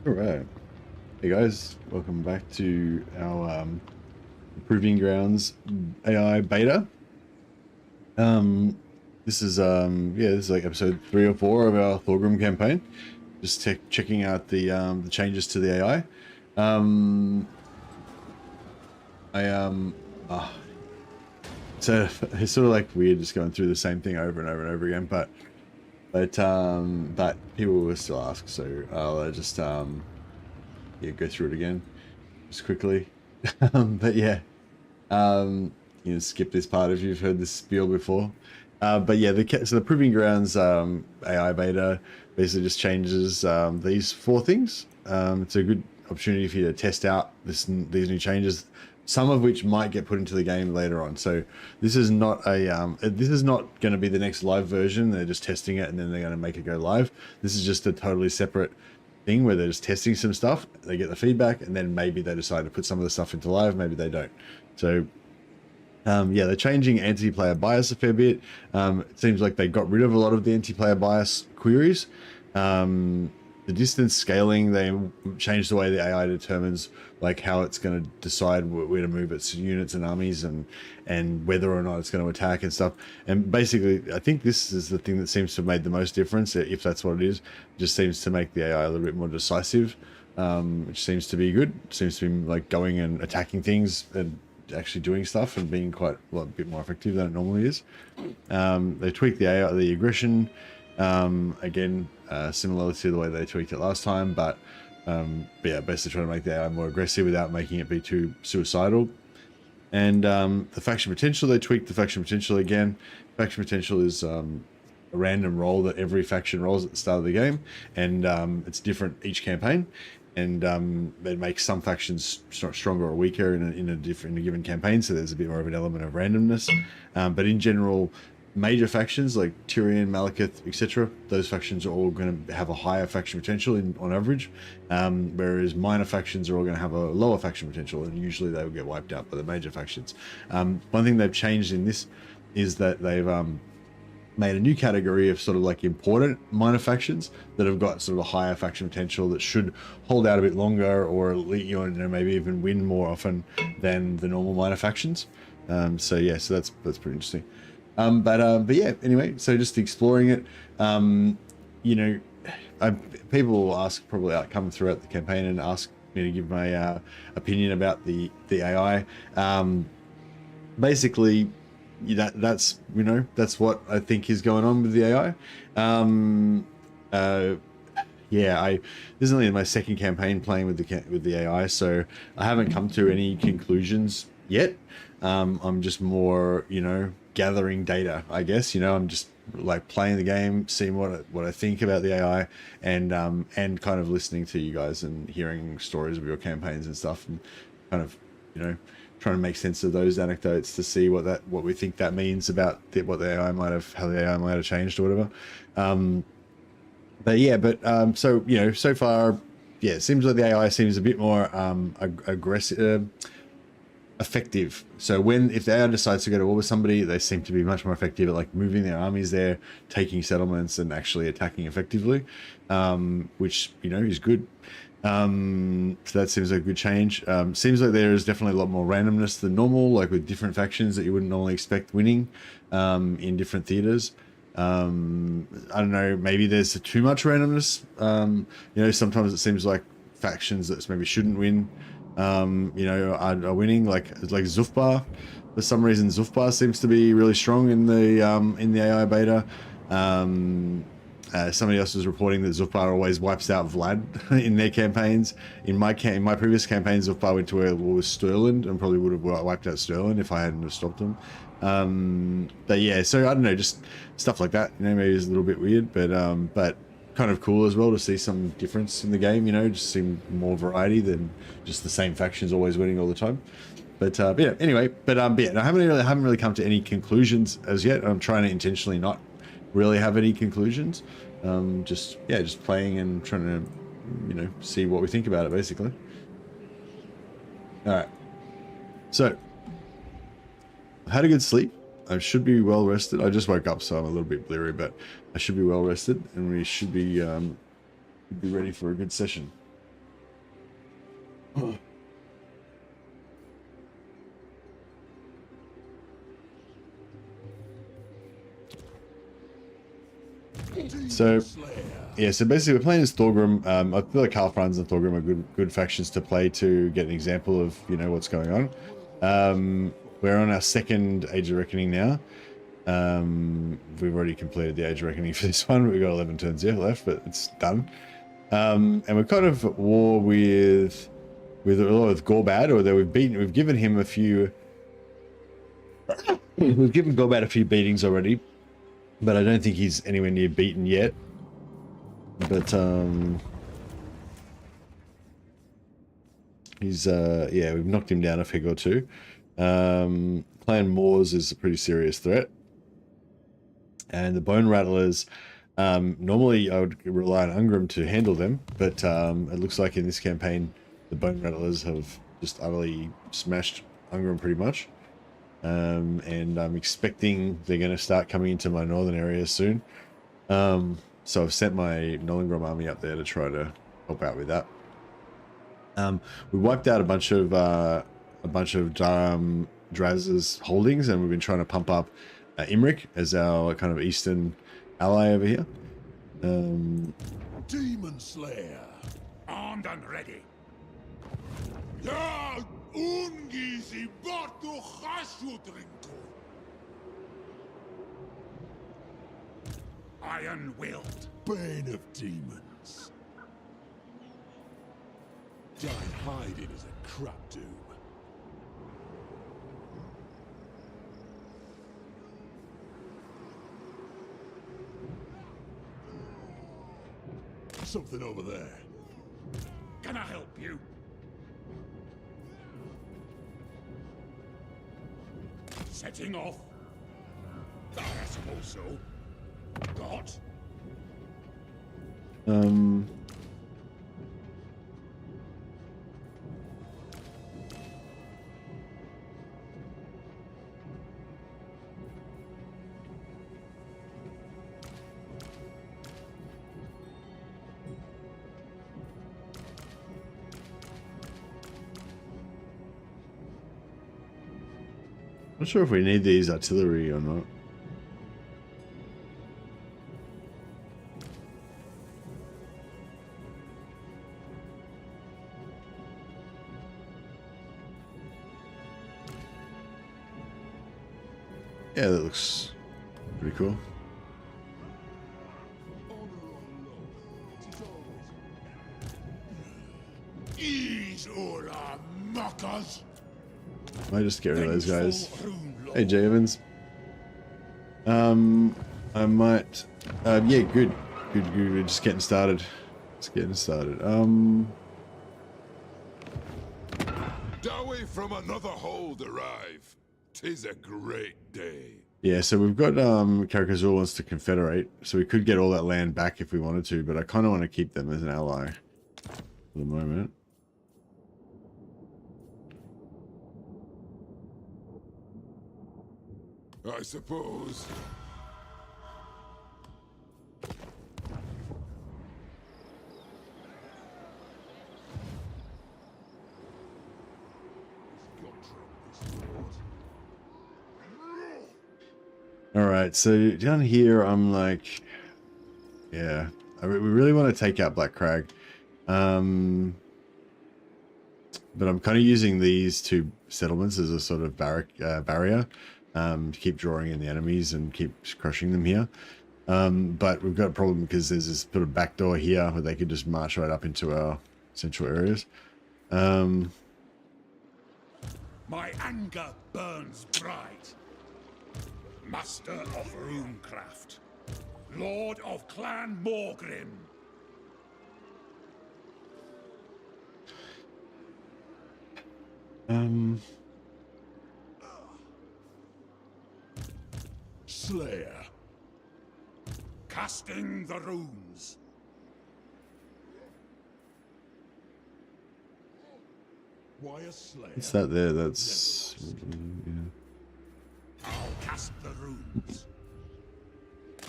All right. Hey guys, welcome back to our Proving Grounds AI beta. This is this is like episode 3 or 4 of our Thorgrim campaign. Just checking out the changes to the AI. Um I so it's sort of like weird just going through the same thing over and over and over again, but people will still ask, so I'll just go through it again just quickly. But yeah, you know, skip this part if you've heard this spiel before. But yeah, the Proving Grounds AI beta basically just changes these 4 things. It's a good opportunity for you to test out these new changes, some of which might get put into the game later on. So this is not going to be the next live version. They're just testing it and then they're going to make it go live. This is just a totally separate thing where they're just testing some stuff. They get the feedback and then maybe they decide to put some of the stuff into live. Maybe they don't. So yeah, they're changing anti-player bias a fair bit. It seems like they got rid of a lot of the anti-player bias queries. The distance scaling, they changed the way the AI determines like how it's going to decide where to move its units and armies and whether or not it's going to attack and stuff. And basically, I think this is the thing that seems to have made the most difference, if that's what it is. It just seems to make the AI a little bit more decisive, which seems to be good. It seems to be like going and attacking things and actually doing stuff and being quite a bit more effective than it normally is. They tweaked the AI, the aggression, again, similar to the way they tweaked it last time, but yeah, basically trying to make the AI more aggressive without making it be too suicidal. And the faction potential, they tweaked the faction potential again. Faction potential is a random roll that every faction rolls at the start of the game, and it's different each campaign. And it makes some factions stronger or weaker in a given campaign, so there's a bit more of an element of randomness. But in general, major factions like Tyrion, Malekith, etc., those factions are all going to have a higher faction potential on average, whereas minor factions are all going to have a lower faction potential, and usually they will get wiped out by the major factions. One thing they've changed in this is that they've made a new category of sort of like important minor factions that have got sort of a higher faction potential that should hold out a bit longer, or you know, maybe even win more often than the normal minor factions. So yeah, so that's pretty interesting. But yeah, anyway, so just exploring it. You know, people will ask, probably come throughout the campaign and ask me to give my opinion about the AI. Basically, that's you know, that's what I think is going on with the AI. Yeah, this is only my second campaign playing with the AI, so I haven't come to any conclusions yet. I'm just more, you know, gathering data, I guess. You know, I'm just like playing the game, seeing what I think about the AI, and kind of listening to you guys and hearing stories of your campaigns and stuff, and kind of, you know, trying to make sense of those anecdotes to see what we think that means about what the AI might have, how the AI might have changed or whatever. But yeah, so you know, so far, yeah, it seems like the AI seems a bit more aggressive, effective. So if the AI decides to go to war with somebody, they seem to be much more effective at like moving their armies there, taking settlements, and actually attacking effectively, which, you know, is good. So that seems like a good change. Seems like there is definitely a lot more randomness than normal, like with different factions that you wouldn't normally expect winning in different theaters. I don't know, maybe there's too much randomness. You know, sometimes it seems like factions that maybe shouldn't win, you know, are winning, like Zufbar. For some reason, Zufbar seems to be really strong in the AI beta. Somebody else was reporting that Zufbar always wipes out Vlad in their campaigns. In my previous campaigns, Zufbar went to a war with Stirland and probably would have wiped out Stirland if I hadn't have stopped him. But yeah, so I don't know, just stuff like that. You know, maybe it's a little bit weird, but kind of cool as well to see some difference in the game. You know, just see more variety than just the same factions always winning all the time. But yeah, anyway, yeah, I haven't really come to any conclusions as yet. I'm trying to intentionally not really have any conclusions. Just playing and trying to, you know, see what we think about it, basically. All right, so I've had a good sleep. I should be well rested. I just woke up, so I'm a little bit bleary, but I should be well rested, and we should be ready for a good session. So, yeah, so basically we're playing as Thorgrim. I feel like Half-Runs and Thorgrim are good factions to play to get an example of, you know, what's going on. We're on our second Age of Reckoning now. We've already completed the Age of Reckoning for this one. We've got 11 turns left, but it's done. And we're kind of at war with Gorbad, although we've given him a few. We've given Gorbad a few beatings already, but I don't think he's anywhere near beaten yet. But he's yeah, we've knocked him down a peg or two. Clan Moors is a pretty serious threat, and the Bone Rattlers. Normally I would rely on Ungrim to handle them, but it looks like in this campaign the Bone Rattlers have just utterly smashed Ungrim pretty much. And I'm expecting they're going to start coming into my northern area soon. So I've sent my Nollingrom army up there to try to help out with that. We wiped out a bunch of Draz's holdings, and we've been trying to pump up Imric as our kind of eastern ally over here. Demon Slayer, armed and ready. Ja, ungisi bortu chasutrinko. Iron-willed, bane of demons. Giant hiding is a crap doom. Something over there. Can I help you? Setting off. I suppose so. Got. Not sure if we need these artillery or not. Yeah, that looks pretty cool. Ease all our mockers. I just get rid of those guys. Hey, J Evans. I might. Yeah, good. We're just getting started. Dowie from another hold arrive. 'Tis a great day. Yeah, so we've got Karakazur wants to confederate, so we could get all that land back if we wanted to, but I kind of want to keep them as an ally for the moment. I suppose. Alright, so down here I'm like, yeah, we really want to take out Black Crag. But I'm kind of using these two settlements as a sort of barrier. To keep drawing in the enemies and keep crushing them here. But we've got a problem because there's this sort of back door here where they could just march right up into our central areas. My anger burns bright. Master of runecraft. Lord of Clan Morgrim. Slayer. Casting the runes. Why a Slayer? What's that there? That's... yeah. I'll cast the runes.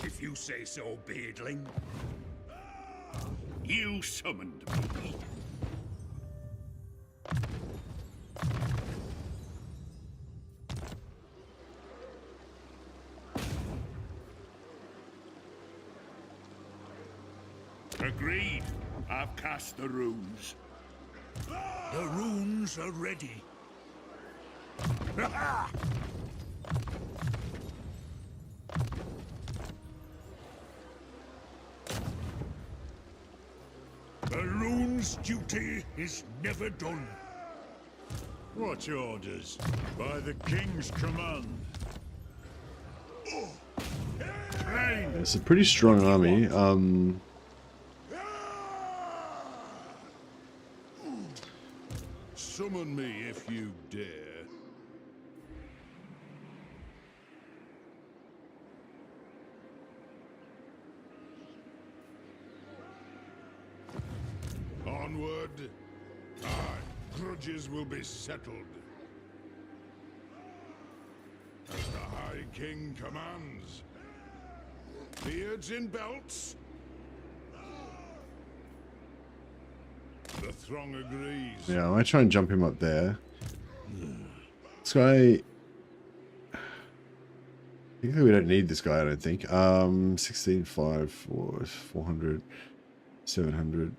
If you say so, beardling. You summoned me. Agreed. I've cast the runes. The runes are ready. The rune's duty is never done. What orders? By the king's command. It's a pretty strong army. Summon me if you dare. Onward. Aye, grudges will be settled. As the High King commands. Beards in belts. The throng agrees. Yeah, I might try and jump him up there. This guy... I think we don't need this guy, I don't think. 16, 5, 400, 700.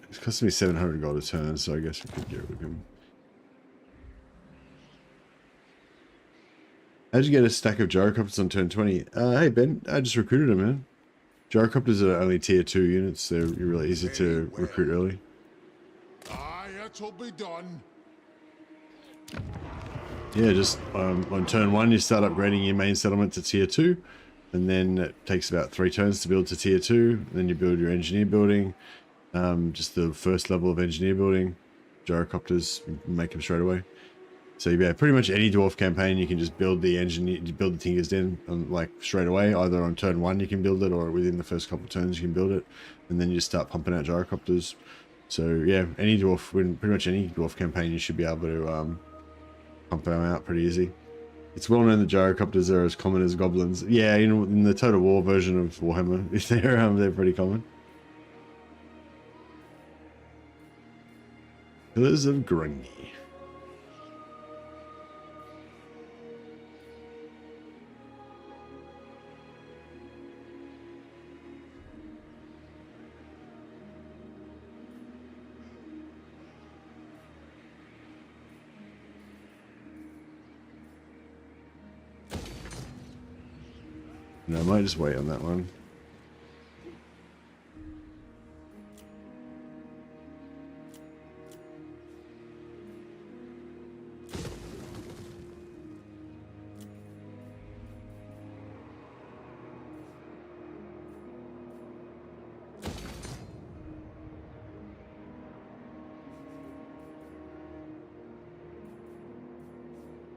It's costing me 700 gold a turn, so I guess we could get rid of him. How'd you get a stack of gyrocopters on turn 20? Hey Ben, I just recruited him, man. Gyrocopters are only tier 2 units, they're really easy to recruit early. Aye, it'll be done. Yeah, just on turn 1 you start upgrading your main settlement to tier 2, and then it takes about 3 turns to build to tier 2, then you build your engineer building, just the first level of engineer building, gyrocopters, make them straight away. So yeah, pretty much any dwarf campaign you can just build the Tinker's Den like straight away. Either on turn 1 you can build it, or within the first couple of turns you can build it, and then you just start pumping out gyrocopters. So yeah, pretty much any dwarf campaign you should be able to pump them out pretty easy. It's well known that gyrocopters are as common as goblins. Yeah, you know, in the Total War version of Warhammer, they're pretty common. Pillars of Grungy. No, I might just wait on that one.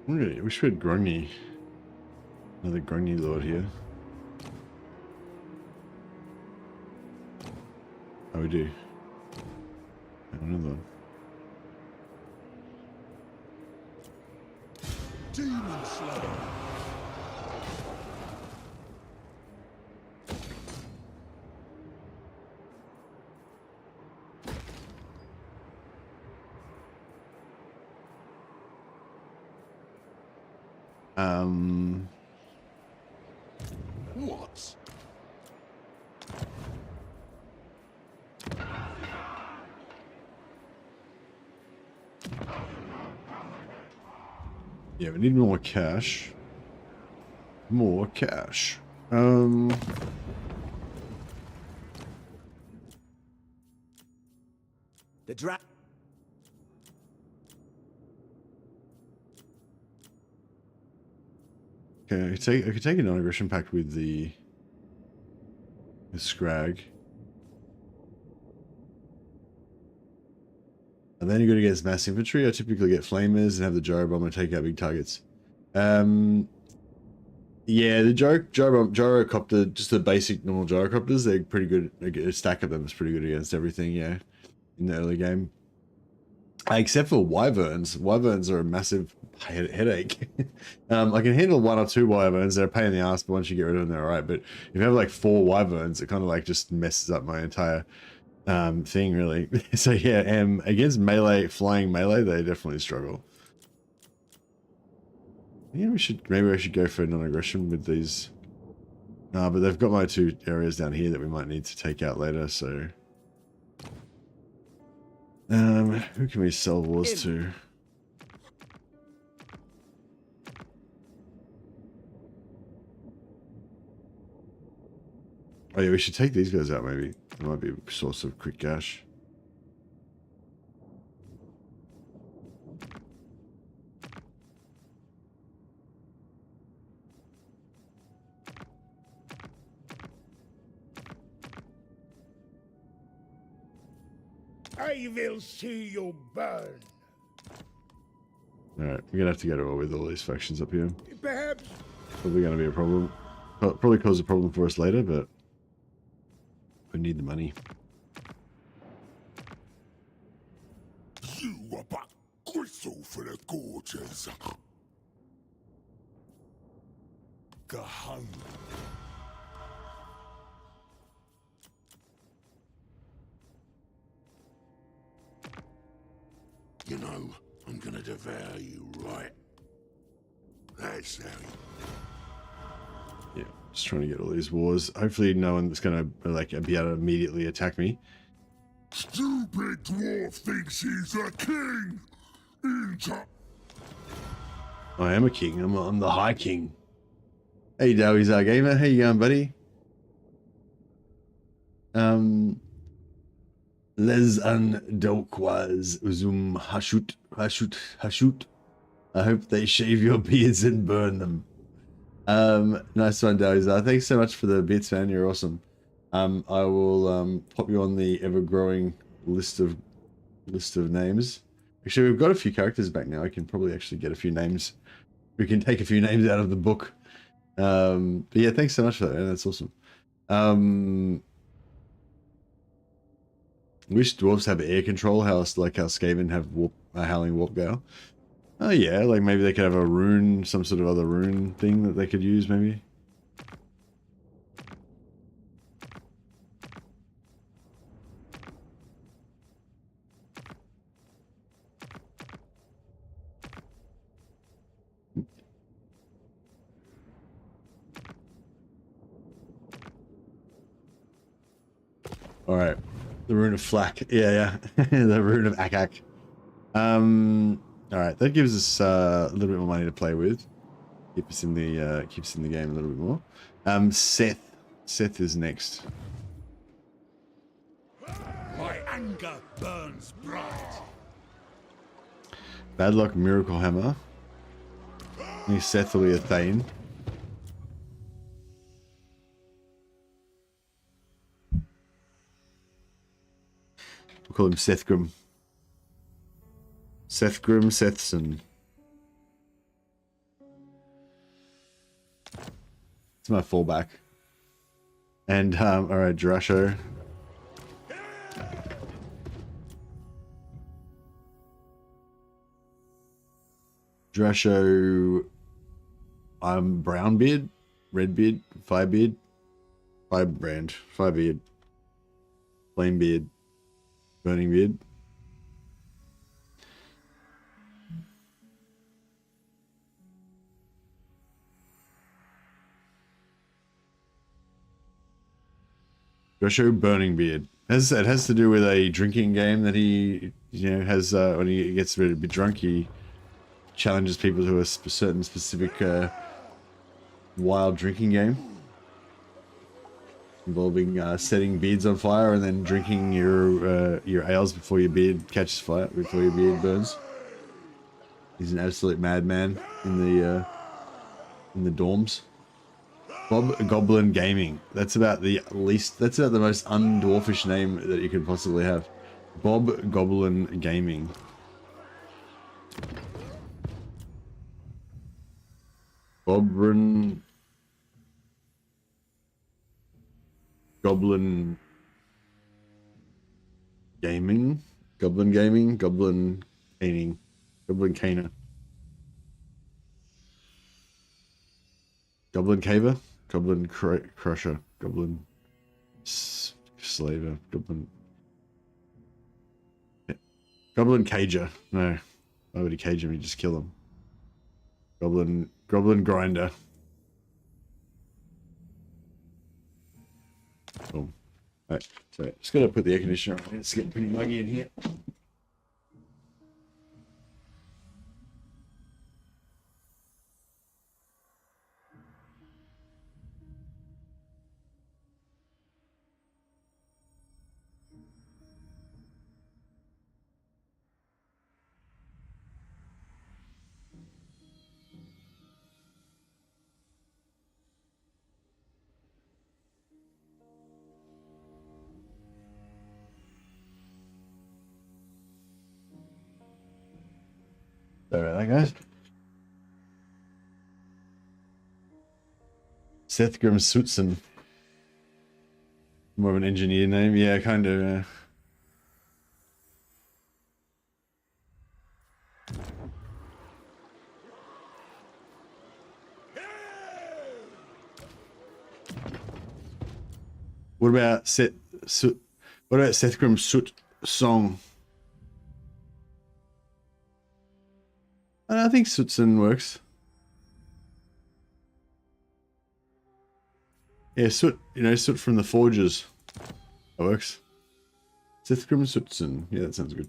Really, we should Grungy. Another Grungy Lord here. Oh, we do. Another. Demon Slayer. What? Yeah, we need more cash. More cash. The dra- Okay, I could take a non-aggression pact with the Scrag. And then you go against mass infantry. I typically get flamers and have the gyro bomber take out big targets. Yeah, the gyrocopter, just the basic normal gyrocopters, they're pretty good. A stack of them is pretty good against everything, yeah, in the early game. Except for wyverns. Wyverns are a massive headache. I can handle 1 or 2 wyverns. They're a pain in the ass, but once you get rid of them, they're alright. But if you have like 4 wyverns, it kind of like just messes up my entire thing, really. So yeah, against melee, flying melee, they definitely struggle. Yeah, maybe I should go for non-aggression with these No, but they've got my 2 areas down here that we might need to take out later, so... who can we sell wars to? Oh yeah, we should take these guys out maybe. It might be a source of quick cash. I will see you burn. Alright, we're gonna have to go to war with all these factions up here. Perhaps Probably gonna be a problem. Probably cause a problem for us later, but we need the money. You are but gristle for the gorges. Gahung. You know, I'm gonna devour you, right? That's how Yeah, just trying to get all these wars. Hopefully no one's gonna like be able to immediately attack me. stupid dwarf thinks he's a king. I am a king. I'm the High King. Hey, Dowy's our gamer. How you going, buddy? Les an Dolkwaz Uzum Hashut. I hope they shave your beards and burn them. Nice one, Dowy's. Thanks so much for the bits, man. You're awesome. I will pop you on the ever-growing list of names. Actually, we've got a few characters back now. I can probably actually get a few names. We can take a few names out of the book. But yeah, thanks so much for that, man. That's awesome. Wish dwarves have air control, like how Skaven have howling warp gale. Oh yeah, like maybe they could have a rune, some sort of other rune thing that they could use, maybe. All right, the rune of Flak. Yeah, the rune of Akak. All right, that gives us a little bit more money to play with. Keeps us in the game a little bit more. Seth is next. my anger burns bright. Bad luck, miracle hammer. Seth will be a Thane. We'll call him Sethgrim. Sethson. It's my fallback. And alright, Drasho. I'm Brownbeard, Redbeard, Firebeard, Firebrand, Firebeard, Flamebeard, Burning Beard. Drasho Burning Beard. It has to do with a drinking game that he, has when he gets a bit drunk, he challenges people to a certain specific wild drinking game involving setting beards on fire and then drinking your ales before your beard catches fire, before your beard burns. He's an absolute madman in the dorms. Bob Goblin Gaming. That's about the most undwarfish name that you could possibly have. Bob Goblin Gaming. Goblin Gaming? Goblin Gaming? Goblin Caning. Goblin Caner. Goblin Caver? Goblin Crusher. Goblin Slaver. Goblin... Yeah. Goblin Cager. No. Why would he cage him? He'd just kill him. Goblin Grinder. Boom. Alright, so just gotta put the air conditioner on. It's getting pretty muggy in here. Sorry about that, guys. Thorgrim Sutson. More of an engineer name. Yeah, kind of. What about Thorgrim Sut song? I think Sutson works. Yeah, Soot, you know, Soot from the Forges. That works. Thorgrim Sutson. Yeah, that sounds good.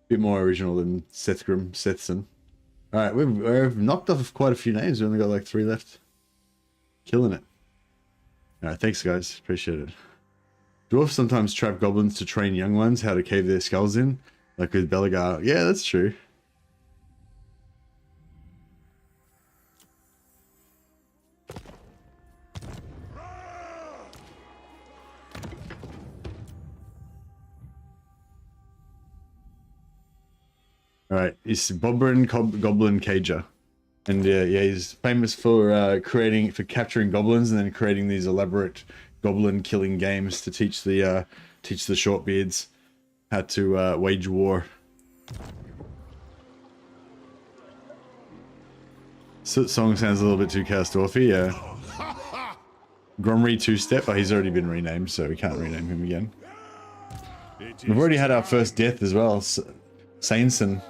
Bit more original than Thorgrim Sethson. Alright, we've knocked off quite a few names. We only got like 3 left. Killing it. Alright, thanks guys. Appreciate it. Dwarfs sometimes trap goblins to train young ones how to cave their skulls in. Like with Belagar. Yeah, that's true. Alright, he's Bobrin Goblin Cager. And yeah, he's famous for capturing goblins and then creating these elaborate goblin killing games to teach the shortbeards how to wage war. So, song sounds a little bit too Castorfy, yeah. Gromry Two-Step, oh, he's already been renamed, so we can't rename him again. We've already had our first death as well, Sainson.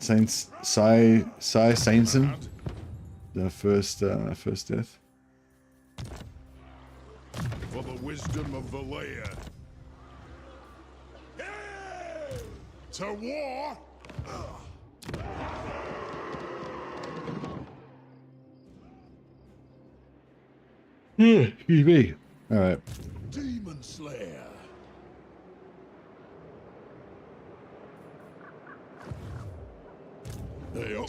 Sai Sainson, the first death. For the wisdom of Valea. To war! Yeah, excuse me. Alright. Demon Slayer.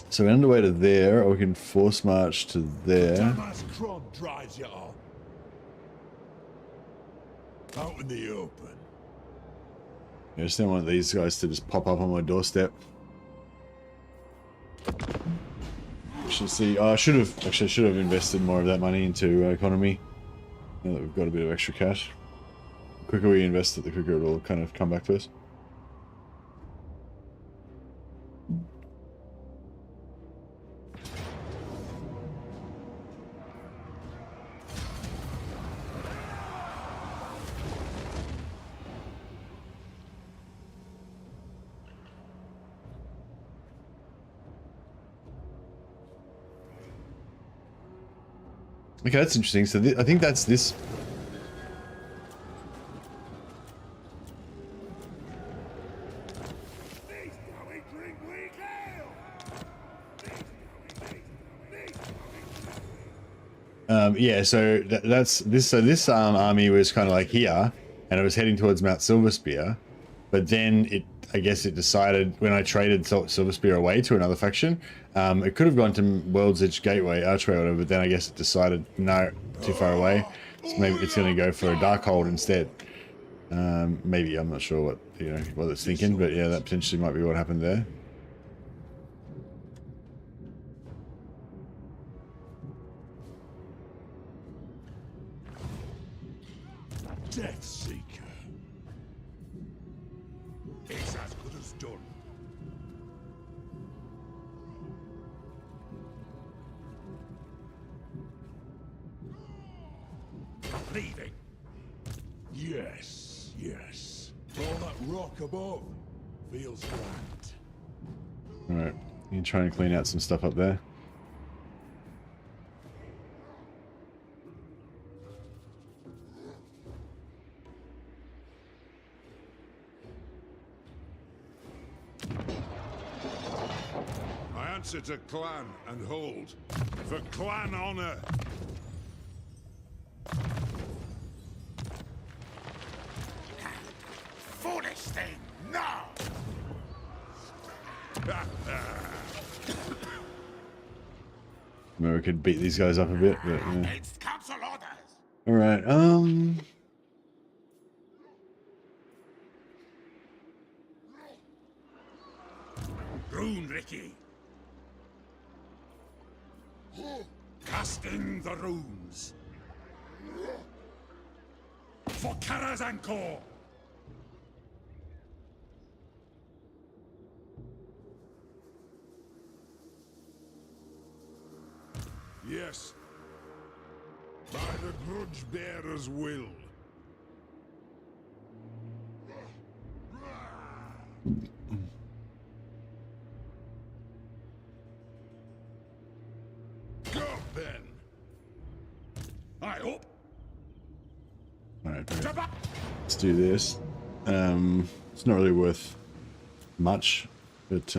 So we're underway to there, or we can force march to there. Damas Kron drives you on. Out in the open. I just don't want these guys to just pop up on my doorstep. We should see. Oh, I should have invested more of that money into economy. Now that we've got a bit of extra cash. The quicker we invest it, the quicker it'll kind of come back to us. Okay, that's interesting. So I think that's this. Yeah, so that's this. So this army was kind of like here, and it was heading towards Mount Silverspear, but then I guess it decided when I traded Silverspear away to another faction, it could have gone to World's Edge Gateway, Archway, or whatever, but then I guess it decided, no, too far away, so maybe it's going to go for a Darkhold instead. Maybe, I'm not sure what it's thinking, but yeah, that potentially might be what happened there. Death Seeker. It's as good as done. Leaving. Yes, yes. All that rock above feels grand. Alright, you can try and clean out some stuff up there. answer to clan and hold. For clan honor. Foolish thing, no! Maybe we could beat these guys up a bit, but yeah. Against council orders! Alright, Rune Ricky. Casting the runes. For Karazanko! Yes. By the grudge bearer's will. Go then. I hope. alright, let's do this. It's not really worth much, but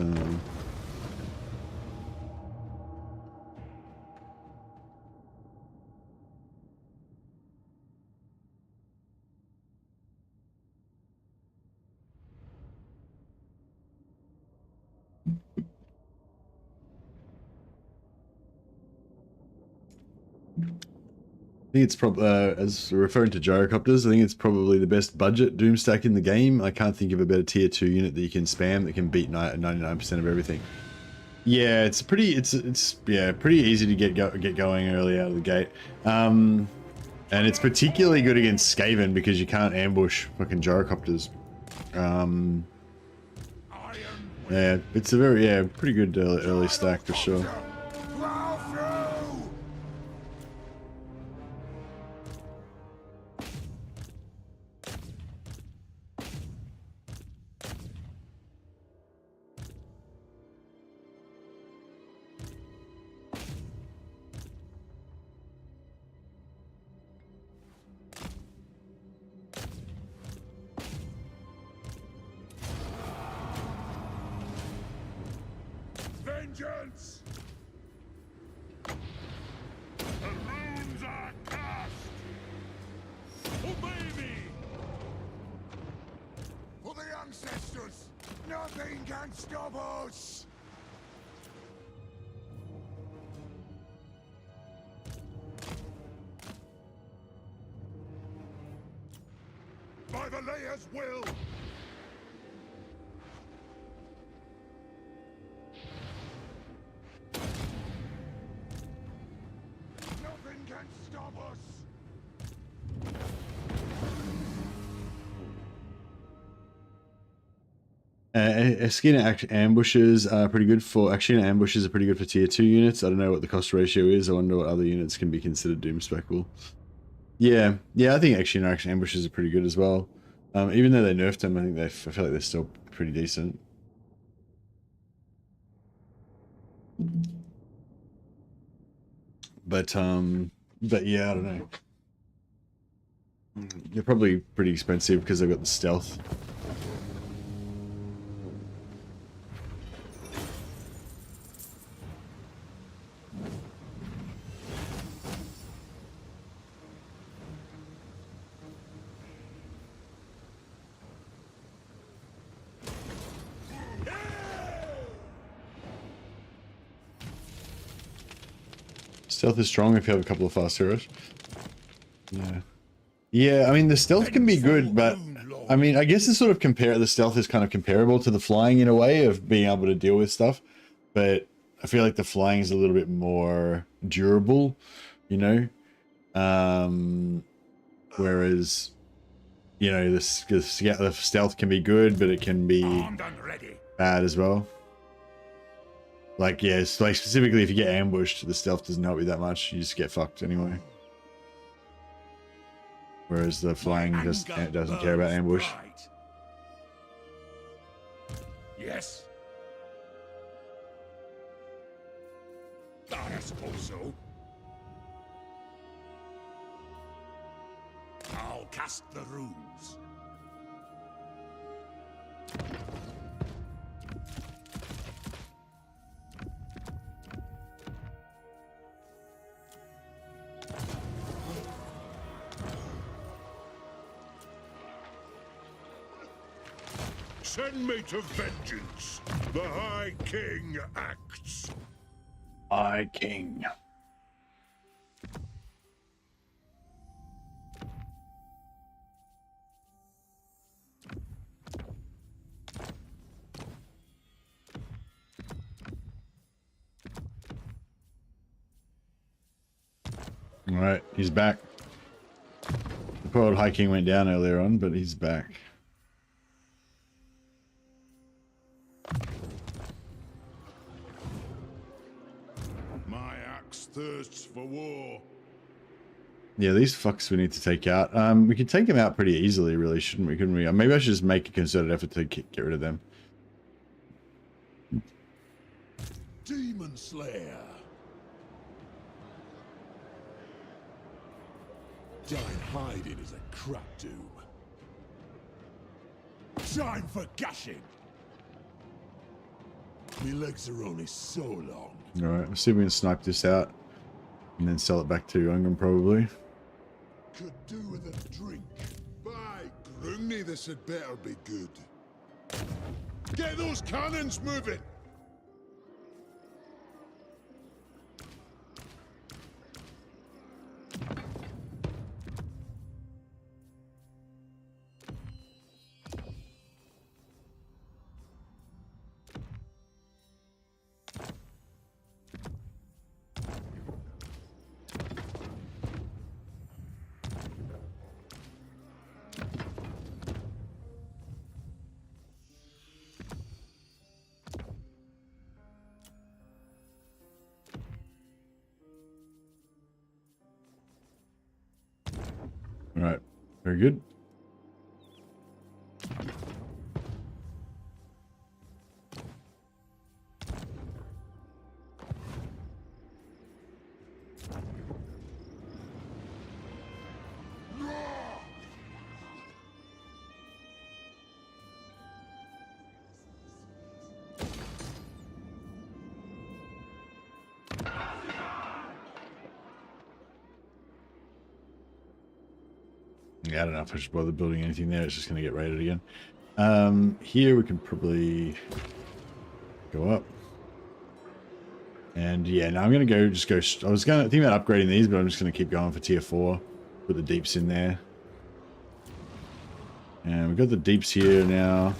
I think it's probably, as referring to gyrocopters, I think it's probably the best budget doom stack in the game. I can't think of a better tier 2 unit that you can spam that can beat 99% of everything. Yeah, it's pretty easy to get going early out of the gate. And it's particularly good against Skaven because you can't ambush fucking gyrocopters. Yeah, it's a very, pretty good early stack for sure. Vengeance! The runes are cast! Obey me! For the ancestors, nothing can stop us. By the Layer's will! Nothing can stop us. Askina ambushes are pretty good for ambushes are pretty good for tier 2 units. I don't know what the cost ratio is. I wonder what other units can be considered doom specable. Yeah, I think Askina ambushes are pretty good as well. Even though they nerfed them, I feel like they're still pretty decent. But yeah, I don't know. They're probably pretty expensive because they've got the stealth. Stealth is strong if you have a couple of fast heroes. Yeah, I mean, the stealth can be good, but I mean, I guess it's sort of the stealth is kind of comparable to the flying in a way of being able to deal with stuff, but I feel like the flying is a little bit more durable, you know? Whereas, you know, the stealth can be good, but it can be bad as well. Like, yeah, it's like specifically if you get ambushed, the stealth doesn't help you that much. You just get fucked anyway. Whereas the flying doesn't care about ambush. Yes. I suppose so. I'll cast the runes. Send me to vengeance. The High King acts. High King. All right, he's back. The poor old High King went down earlier on, but he's back. My axe thirsts for war. Yeah, these fucks we need to take out. We could take them out pretty easily, really, shouldn't we? Couldn't we? Maybe I should just make a concerted effort to get rid of them. Demon Slayer. Giant hiding is a crap doom. Time for gashing. My legs are only so long. Alright, let's see if we can snipe this out. And then sell it back to Ungrim, probably. Could do with a drink. By Grungy, this had better be good. Get those cannons moving! Alright, very good. Yeah, I don't know if I should bother building anything there. It's just going to get raided again. Here we can probably go up. And yeah, now I'm going to go, I was going to think about upgrading these, but I'm just going to keep going for tier 4. Put the deeps in there. And we've got the deeps here now.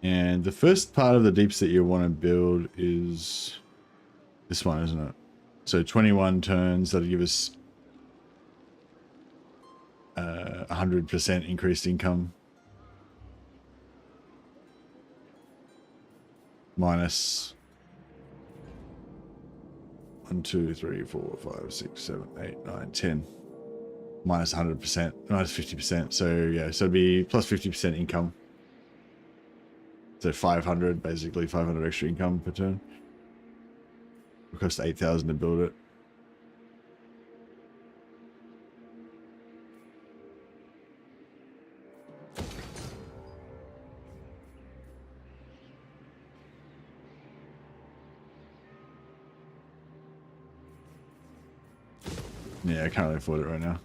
And the first part of the deeps that you want to build is this one, isn't it? So 21 turns, that'll give us 100% increased income. Minus 1, 2, 3, 4, 5, 6, 7, 8, 9, 10. Minus 100%, minus 50%. So yeah, so it'd be plus 50% income. So 500, basically 500 extra income per turn. It cost 8,000 to build it. Yeah, I can't really afford it right now.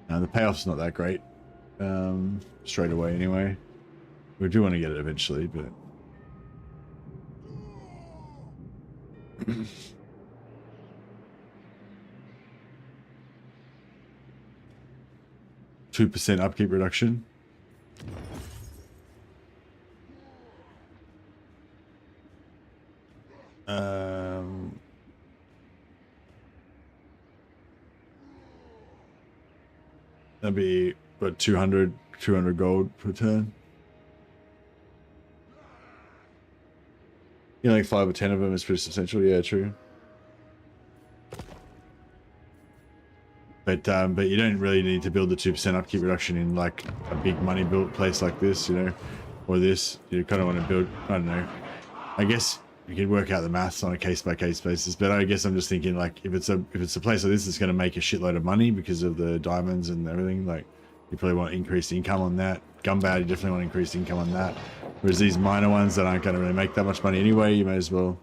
The payoff's not that great. Straight away anyway. We do want to get it eventually, but... ...2% upkeep reduction. That'd be about 200 gold per turn. You know, like 5 or 10 of them is pretty substantial. Yeah, true. But you don't really need to build the 2% upkeep reduction in like a big money built place like this, you know, or this. You kind of want to build. I don't know. I guess you can work out the maths on a case by case basis. But I guess I'm just thinking like if it's a place like this that's going to make a shitload of money because of the diamonds and everything, like you probably want increased income on that. Gumbad, you definitely want increased income on that. Whereas these minor ones that aren't going to really make that much money anyway, you may as well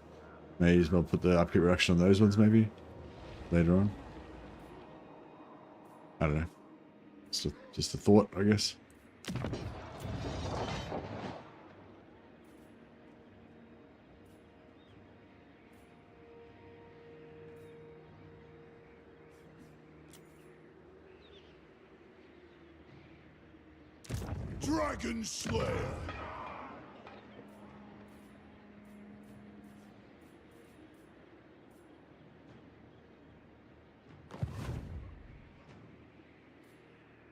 put the upkeep reduction on those ones maybe later on. I don't know. Just a thought, I guess. Dragon Slayer.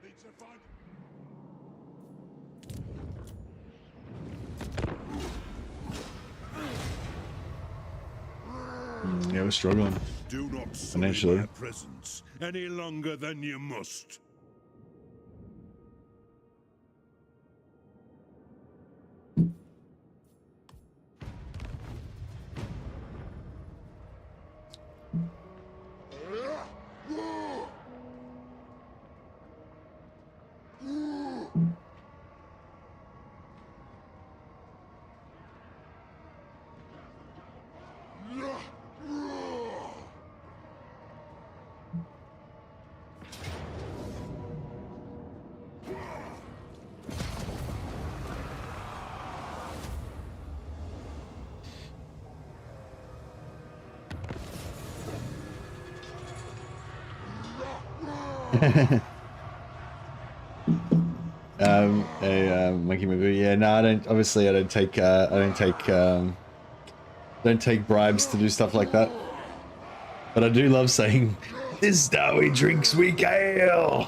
Need to find. Yeah, we're struggling. Do not sully Financially. my presence any longer than you must. A monkey movie. Yeah, no, I don't. Obviously, I don't take. Don't take bribes to do stuff like that. But I do love saying, "This is how he drinks weak ale."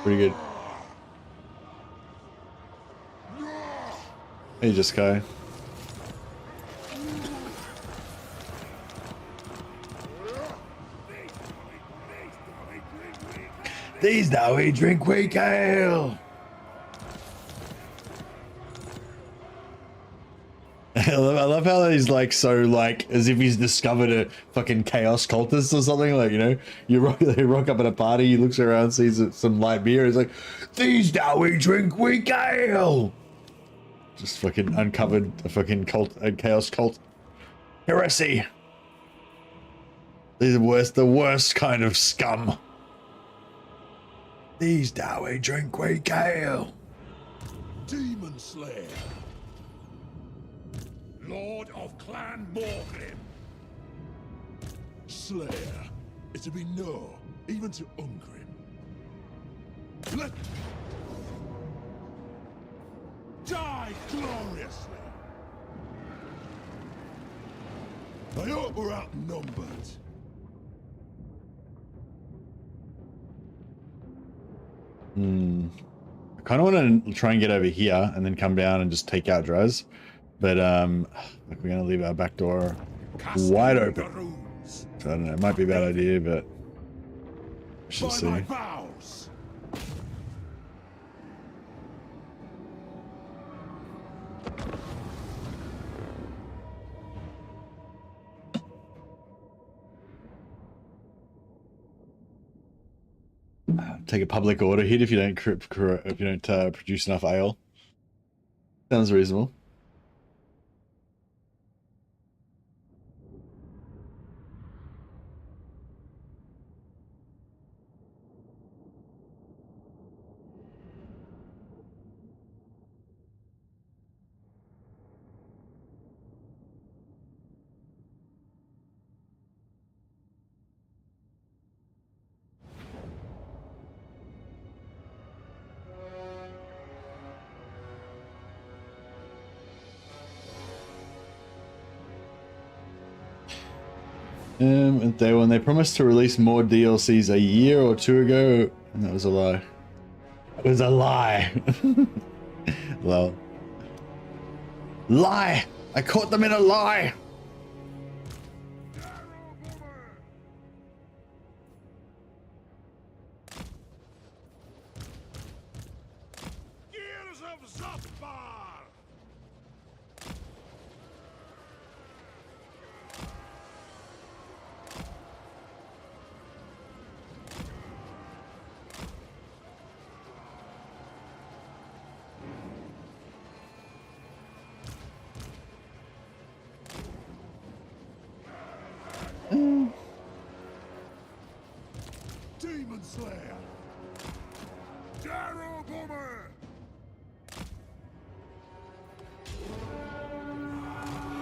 Pretty good. Hey, just go. These now we drink weak ale. I love how he's like so like as if he's discovered a fucking chaos cultist or something. Like, you know, they rock up at a party, he looks around, sees some light beer, he's like, "These now we drink weak ale." Just fucking uncovered a fucking cult, a chaos cult heresy. They're the worst kind of scum. These now we drink weak ale. Demon Slayer. Lord of Clan Thorgrim. Slayer. It'll be no, even to Ungrim. Let die gloriously. I hope we're outnumbered. I kind of want to try and get over here and then come down and just take out Draz. But like we're gonna leave our back door wide open. So I don't know, it might be a bad idea, but we shall see. My vows. Take a public order hit if you don't produce enough ale. Sounds reasonable. And when they promised to release more DLCs a year or two ago, and that was a lie. It was a lie. Well, lie. I caught them in a lie. Gears of Zothbar. Demon Slayer! Darrow Bomber!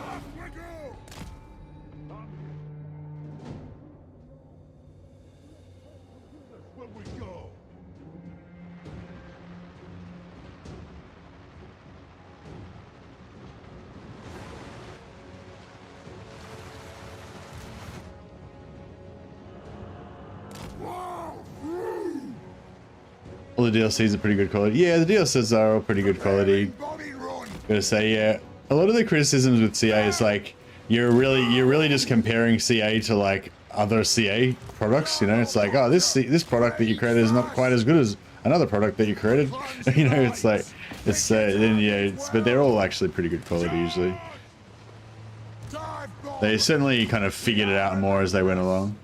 Off we go! When we go! All the DLCs are pretty good quality. Yeah, the DLCs are all pretty good quality. Gotta say, yeah. A lot of the criticisms with CA is like you're really just comparing CA to like other CA products. You know, it's like, oh, this product that you created is not quite as good as another product that you created. You know, it's like it's then yeah, but they're all actually pretty good quality usually. They certainly kind of figured it out more as they went along.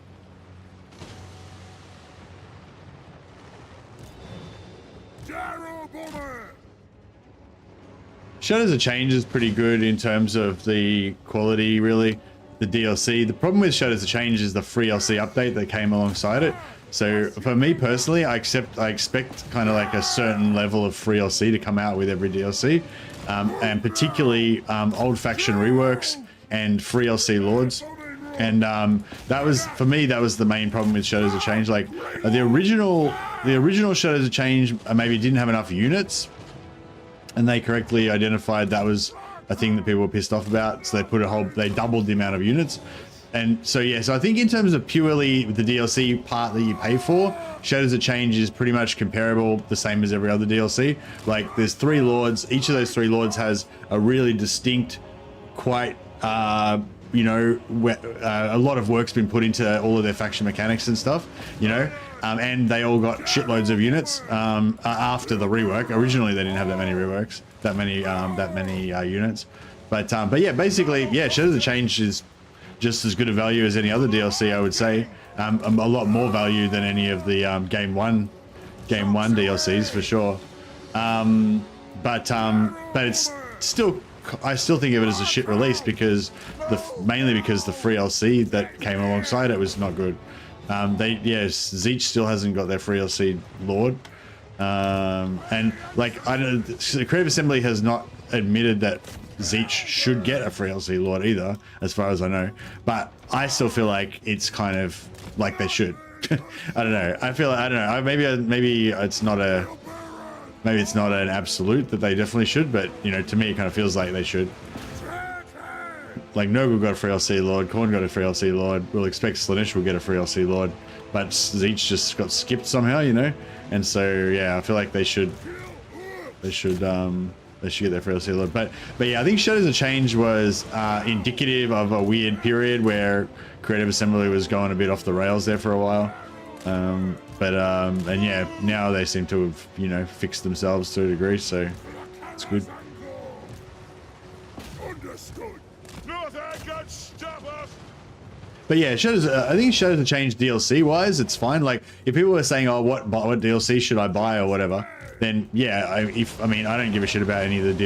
Shadows of Change is pretty good in terms of the quality, really. The DLC. The problem with Shadows of Change is the free DLC update that came alongside it. So for me personally, I expect kind of like a certain level of free DLC to come out with every DLC, and particularly old faction reworks and free DLC lords. And that was, for me, that was the main problem with Shadows of Change. Like the original Shadows of Change maybe didn't have enough units, and they correctly identified that was a thing that people were pissed off about. So they doubled the amount of units. And so, yeah, so I think in terms of purely the DLC part that you pay for, Shadows of Change is pretty much comparable, the same as every other DLC. Like there's 3 lords. Each of those 3 lords has a really distinct, quite, you know, a lot of work's been put into all of their faction mechanics and stuff, you know, and they all got shitloads of units after the rework. Originally, they didn't have that many reworks, that many units, but yeah, basically, yeah, Shadows of Change is just as good a value as any other DLC, I would say. A lot more value than any of the Game One DLCs for sure. But it's still. I still think of it as a shit release because mainly because the free DLC that came alongside it was not good. Zeech still hasn't got their free DLC Lord, and like I don't. The Creative Assembly has not admitted that Zeech should get a free DLC Lord either, as far as I know. But I still feel like it's kind of like they should. I don't know. I don't know. Maybe it's not a. Maybe it's not an absolute that they definitely should, but you know, to me, it kind of feels like they should. Like Nurgle got a free LC Lord, Khorne got a free LC Lord. We'll expect Slaanesh will get a free LC Lord, but Zeech just got skipped somehow, you know. And so yeah, I feel like they should get their free LC Lord. But yeah, I think Shadows of Change was indicative of a weird period where Creative Assembly was going a bit off the rails there for a while. And yeah, now they seem to have, you know, fixed themselves to a degree, so it's good. Understood. Nothing can stop us. But yeah, I think Shadows of Change DLC wise, it's fine. Like if people were saying, oh, what DLC should I buy or whatever, then yeah, I mean, I don't give a shit about any of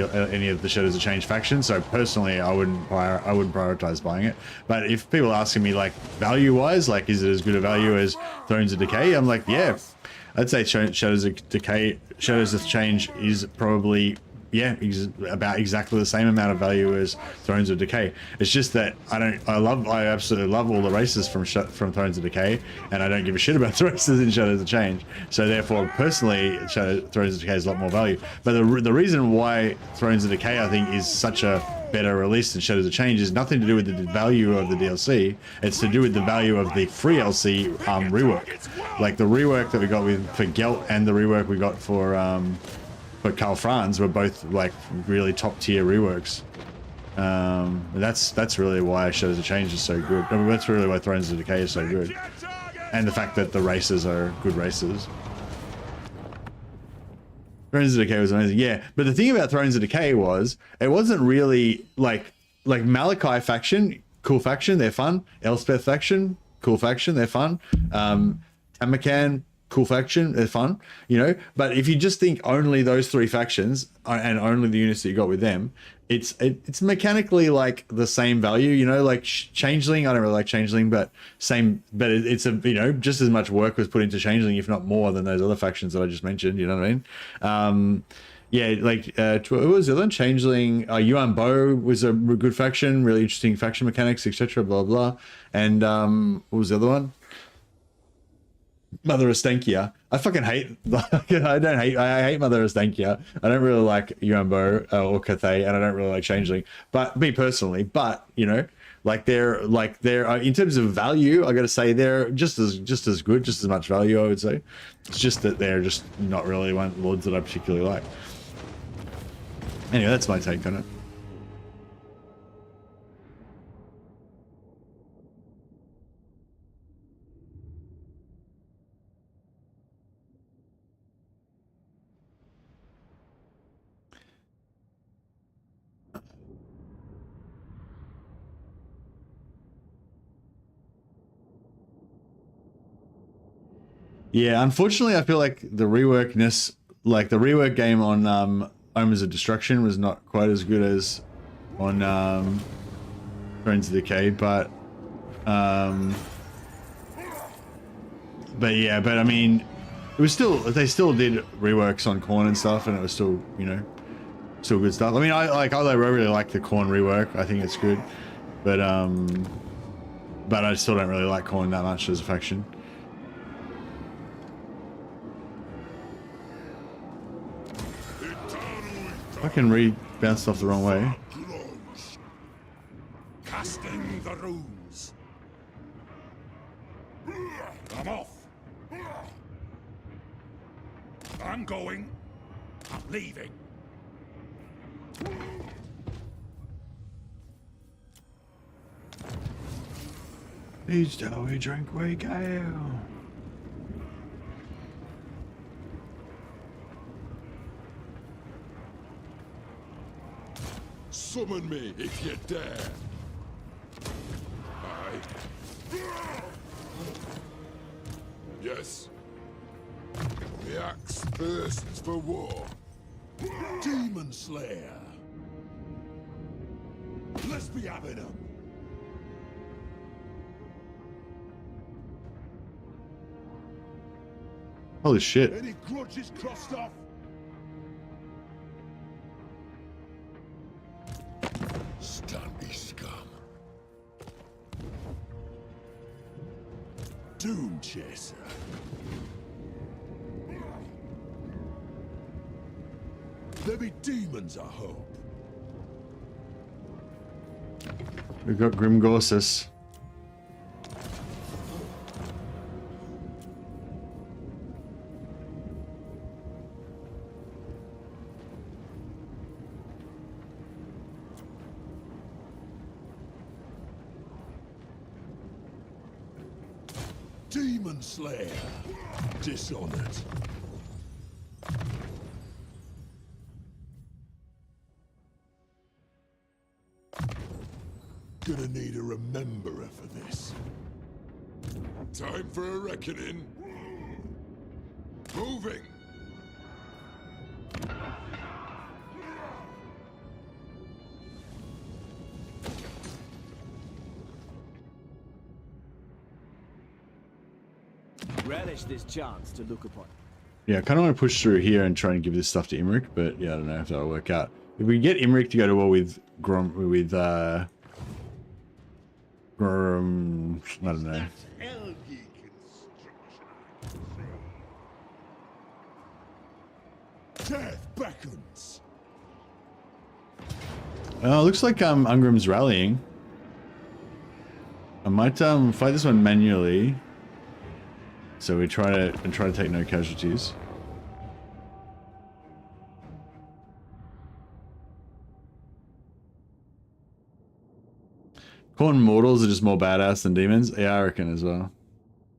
the Shadows of Change factions. So personally, I wouldn't prioritize buying it. But if people are asking me like value wise, like is it as good a value as Thrones of Decay? I'm like, yeah, I'd say Shadows of Change is probably about exactly the same amount of value as Thrones of Decay. It's just that I absolutely love all the races from Thrones of Decay, and I don't give a shit about the races in Shadows of Change. So therefore, personally, Thrones of Decay is a lot more value. But the reason why Thrones of Decay, I think, is such a better release than Shadows of Change is nothing to do with the value of the DLC. It's to do with the value of the free DLC rework. Like the rework that we got for Gelt and the rework we got for Karl Franz were both like really top tier reworks. That's really why Shadows of Change is so good. I mean, that's really why Thrones of Decay is so good, and the fact that the races are good races. Thrones of Decay was amazing, yeah. But the thing about Thrones of Decay was it wasn't really like Malachi faction, cool faction, they're fun. Elspeth faction, cool faction, they're fun. Tamakan, cool faction, they're fun, you know. But if you just think only those 3 factions and only the units that you got with them, it's mechanically like the same value, you know. Like Changeling, I don't really like Changeling, but it's a, you know, just as much work was put into Changeling, if not more, than those other factions that I just mentioned, you know what I mean? Yeah, like what was the other one? Changeling, Yuan Bo was a good faction, really interesting faction mechanics, etc. Blah blah. And what was the other one? Mother Estankia. I fucking hate. I hate Mother Estankia. I don't really like Yuan Bo or Cathay, and I don't really like Changeling. But me personally, but you know, Like they're in terms of value, I got to say they're just as good, just as much value, I would say. It's just that they're just not really one lords that I particularly like. Anyway, that's my take on it. Yeah, unfortunately, I feel like the reworkness, like the rework game on Omens of Destruction was not quite as good as on Thrones of Decay, but yeah, but I mean, it was still, they still did reworks on Khorne and stuff, and it was still, you know, still good stuff. I mean, I really like the Khorne rework. I think it's good, but I still don't really like Khorne that much as a faction. Fucking bounced off the wrong way. Casting the runes. I'm off. I'm going. I'm leaving. Please tell me Dreadquake ale. Summon me if you dare. Aye. Yes. The axe thirsts for war. Demon Slayer. Let's be having them. Holy shit. Any grudges crossed off? Stunty scum. Doom Chaser. There be demons, I hope. We've got Grimgorsus. Demon Slayer. Dishonored. Gonna need a rememberer for this. Time for a reckoning. Moving. Relish this chance to look upon. Yeah, I kind of want to push through here and try and give this stuff to Imric, but yeah, I don't know if that'll work out. If we get Imric to go to war with I don't know. Death beckons. Looks like Ungrim's rallying. I might fight this one manually. So we try to take no casualties. Khorne mortals are just more badass than demons. Yeah, I reckon as well.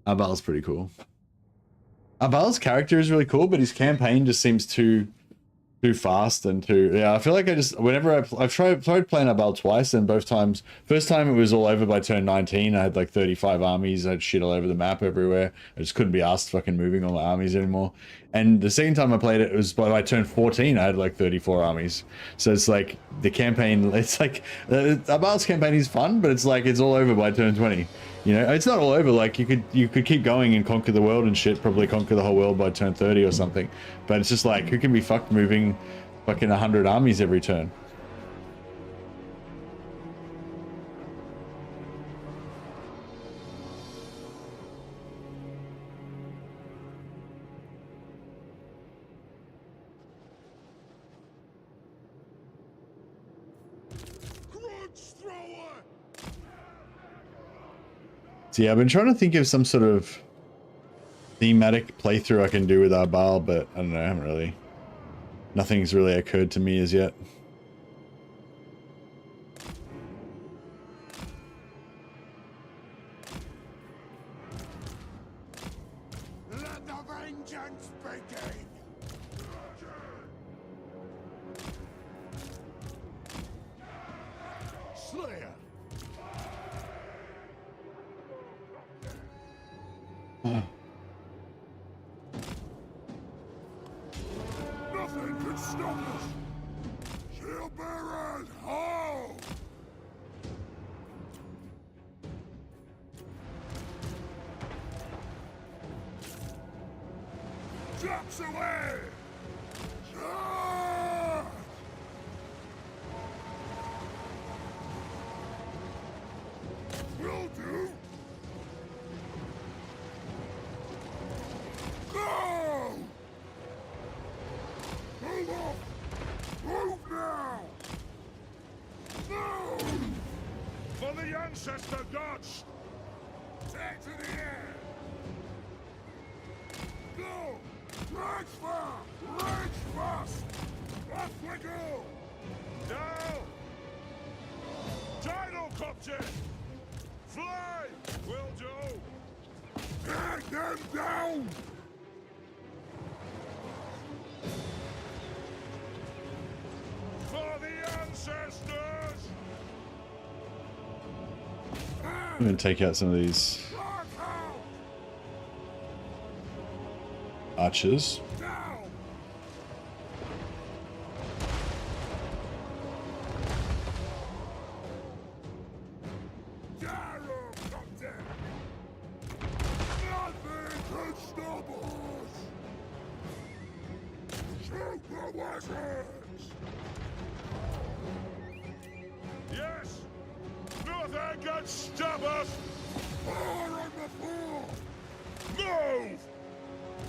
Arbal's pretty cool. Arbal's character is really cool, but his campaign just seems too fast and too, yeah, I feel like whenever I've tried playing Arbal twice, and both times, first time it was all over by turn 19. I had like 35 armies, I had shit all over the map everywhere. I just couldn't be asked fucking moving all my armies anymore. And the second time I played it, was by turn 14, I had like 34 armies. So it's like the campaign, it's like Arbal's campaign is fun, but it's like it's all over by turn 20. You know, it's not all over. Like you could keep going and conquer the world and shit, probably conquer the whole world by turn 30 or something. But it's just like, who can be fucked moving fucking 100 armies every turn? Grudge thrower. So yeah, I've been trying to think of some sort of thematic playthrough I can do with Arbal, but I don't know, I haven't really... Nothing's really occurred to me as yet. Let the vengeance begin! Slayer! Nothing can stop us! Shield bearers, ho! Jumps away! Charge! Will do! Go! Move off! Move now! Move! For the ancestor gods! Take to the air! Go! Rage far! Rage fast! Off we go! Down! Gyrocopter! Fly! Will do! Take them down! For the ancestors! I'm going to take out some of these archers. Down! Gyrocopter! Nothing can stop us! Shoot the wizards! Yes! Nothing can stop us! Four on the floor! Move!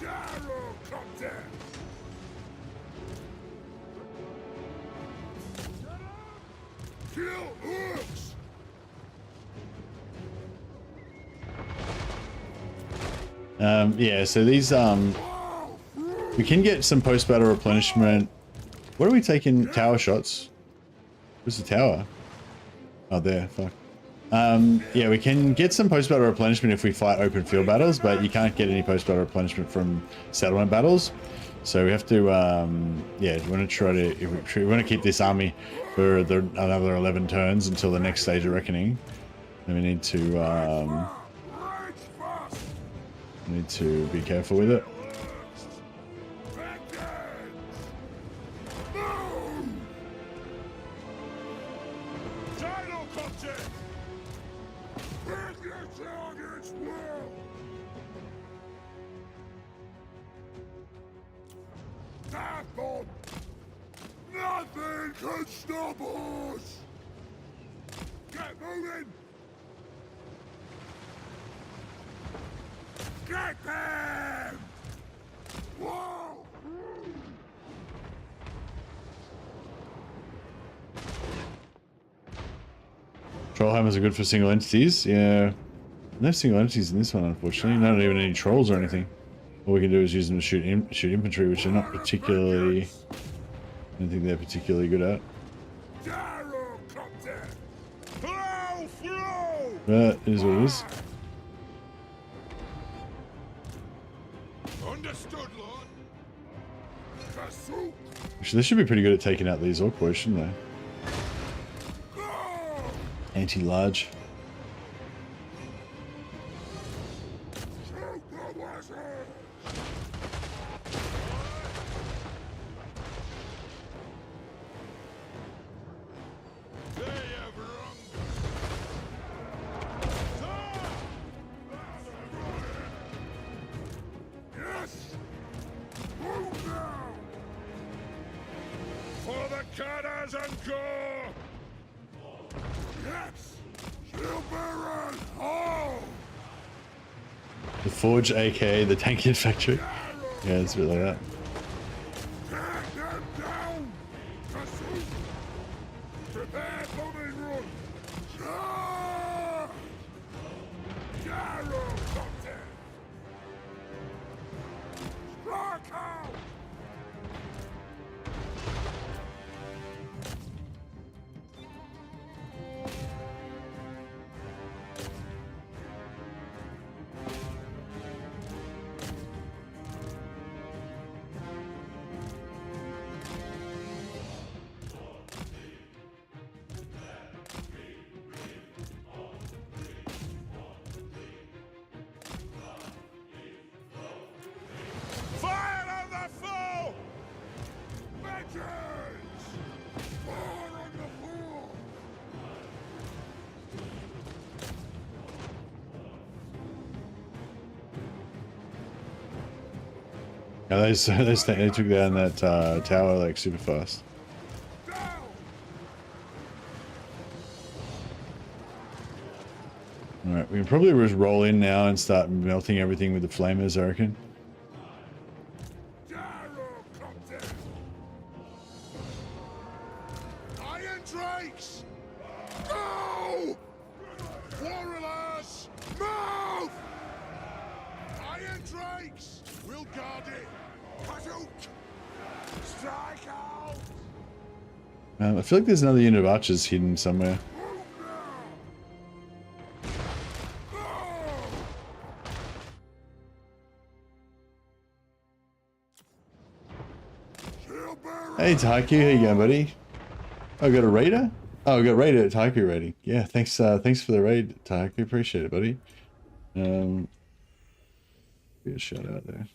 Gyrocopter! Kill hooks! Yeah, so these, we can get some post-battle replenishment. What are we taking? Tower shots? Where's the tower? Oh, there, fuck. Yeah, we can get some post-battle replenishment if we fight open field battles, but you can't get any post-battle replenishment from settlement battles. So we have to, yeah, we want to try to, if we want to keep this army for another 11 turns until the next stage of Reckoning. Then we need to be careful with it. Nothing can stop us! Get moving! Get them! Whoa! Trollhammers are good for single entities. Yeah, no single entities in this one, unfortunately. Not even any trolls or anything. All we can do is use them to shoot infantry, which they're not particularly... I don't think they're particularly good at. But it is what it is. Understood, Lord. Actually, they should be pretty good at taking out these orc boys, shouldn't they? Anti-large. The Forge, aka the Tank Factory. Yeah, it's a bit like that. Yeah, they took down that tower like super fast. Alright, we can probably just roll in now and start melting everything with the flamers, I reckon. Iron Drakes! Go! Warriors! Move! Iron Drakes! We'll guard it! Pazook! Strike out! I feel like there's another unit of archers hidden somewhere. Hey Taiku, how you going, buddy? Oh, got a raider? Oh, got a raider at Taiku raiding. Yeah, thanks thanks for the raid, Taiku. Appreciate it, buddy. Be a shout out there.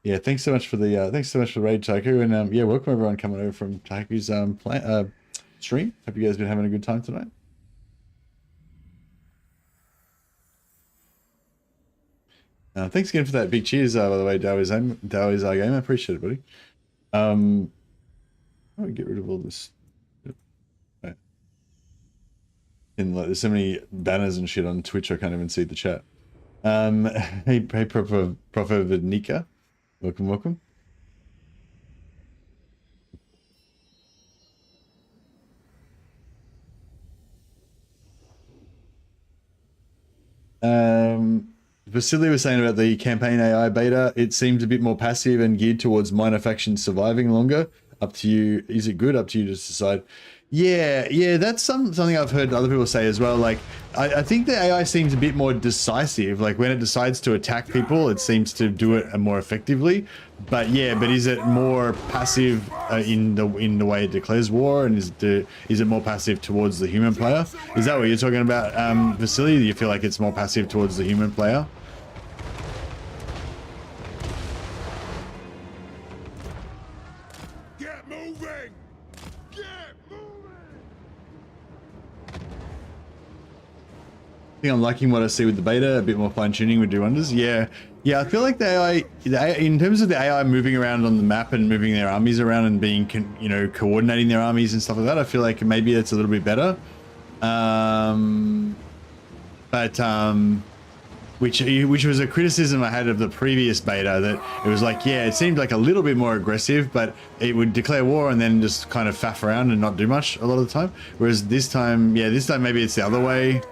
Yeah, thanks so much for the raid, Taiku, and yeah, welcome everyone coming over from Taiku's stream. Hope you guys been having a good time tonight. Thanks again for that big cheers, by the way, Dowie's game. I appreciate it, buddy. How do we get rid of all this? Right. And like, there's so many banners and shit on Twitch, I can't even see the chat. Hey, Proper Nika, welcome. Vasily was saying about the campaign AI beta, it seems a bit more passive and geared towards minor factions surviving longer. Up to you. Is it good? Up to you to decide. Yeah, that's something I've heard other people say as well. Like, I think the AI seems a bit more decisive. Like, when it decides to attack people, it seems to do it more effectively. But yeah, but is it more passive in the way it declares war, and is it more passive towards the human player? Is that what you're talking about, Vasily? Do you feel like it's more passive towards the human player? I'm liking what I see with the beta. A bit more fine tuning would do wonders. Yeah, I feel like the AI, in terms of the AI moving around on the map and moving their armies around and being, coordinating their armies and stuff like that, I feel like maybe it's a little bit better. Which was a criticism I had of the previous beta, that it was like, yeah, it seemed like a little bit more aggressive, but it would declare war and then just kind of faff around and not do much a lot of the time. Whereas this time maybe it's the other way.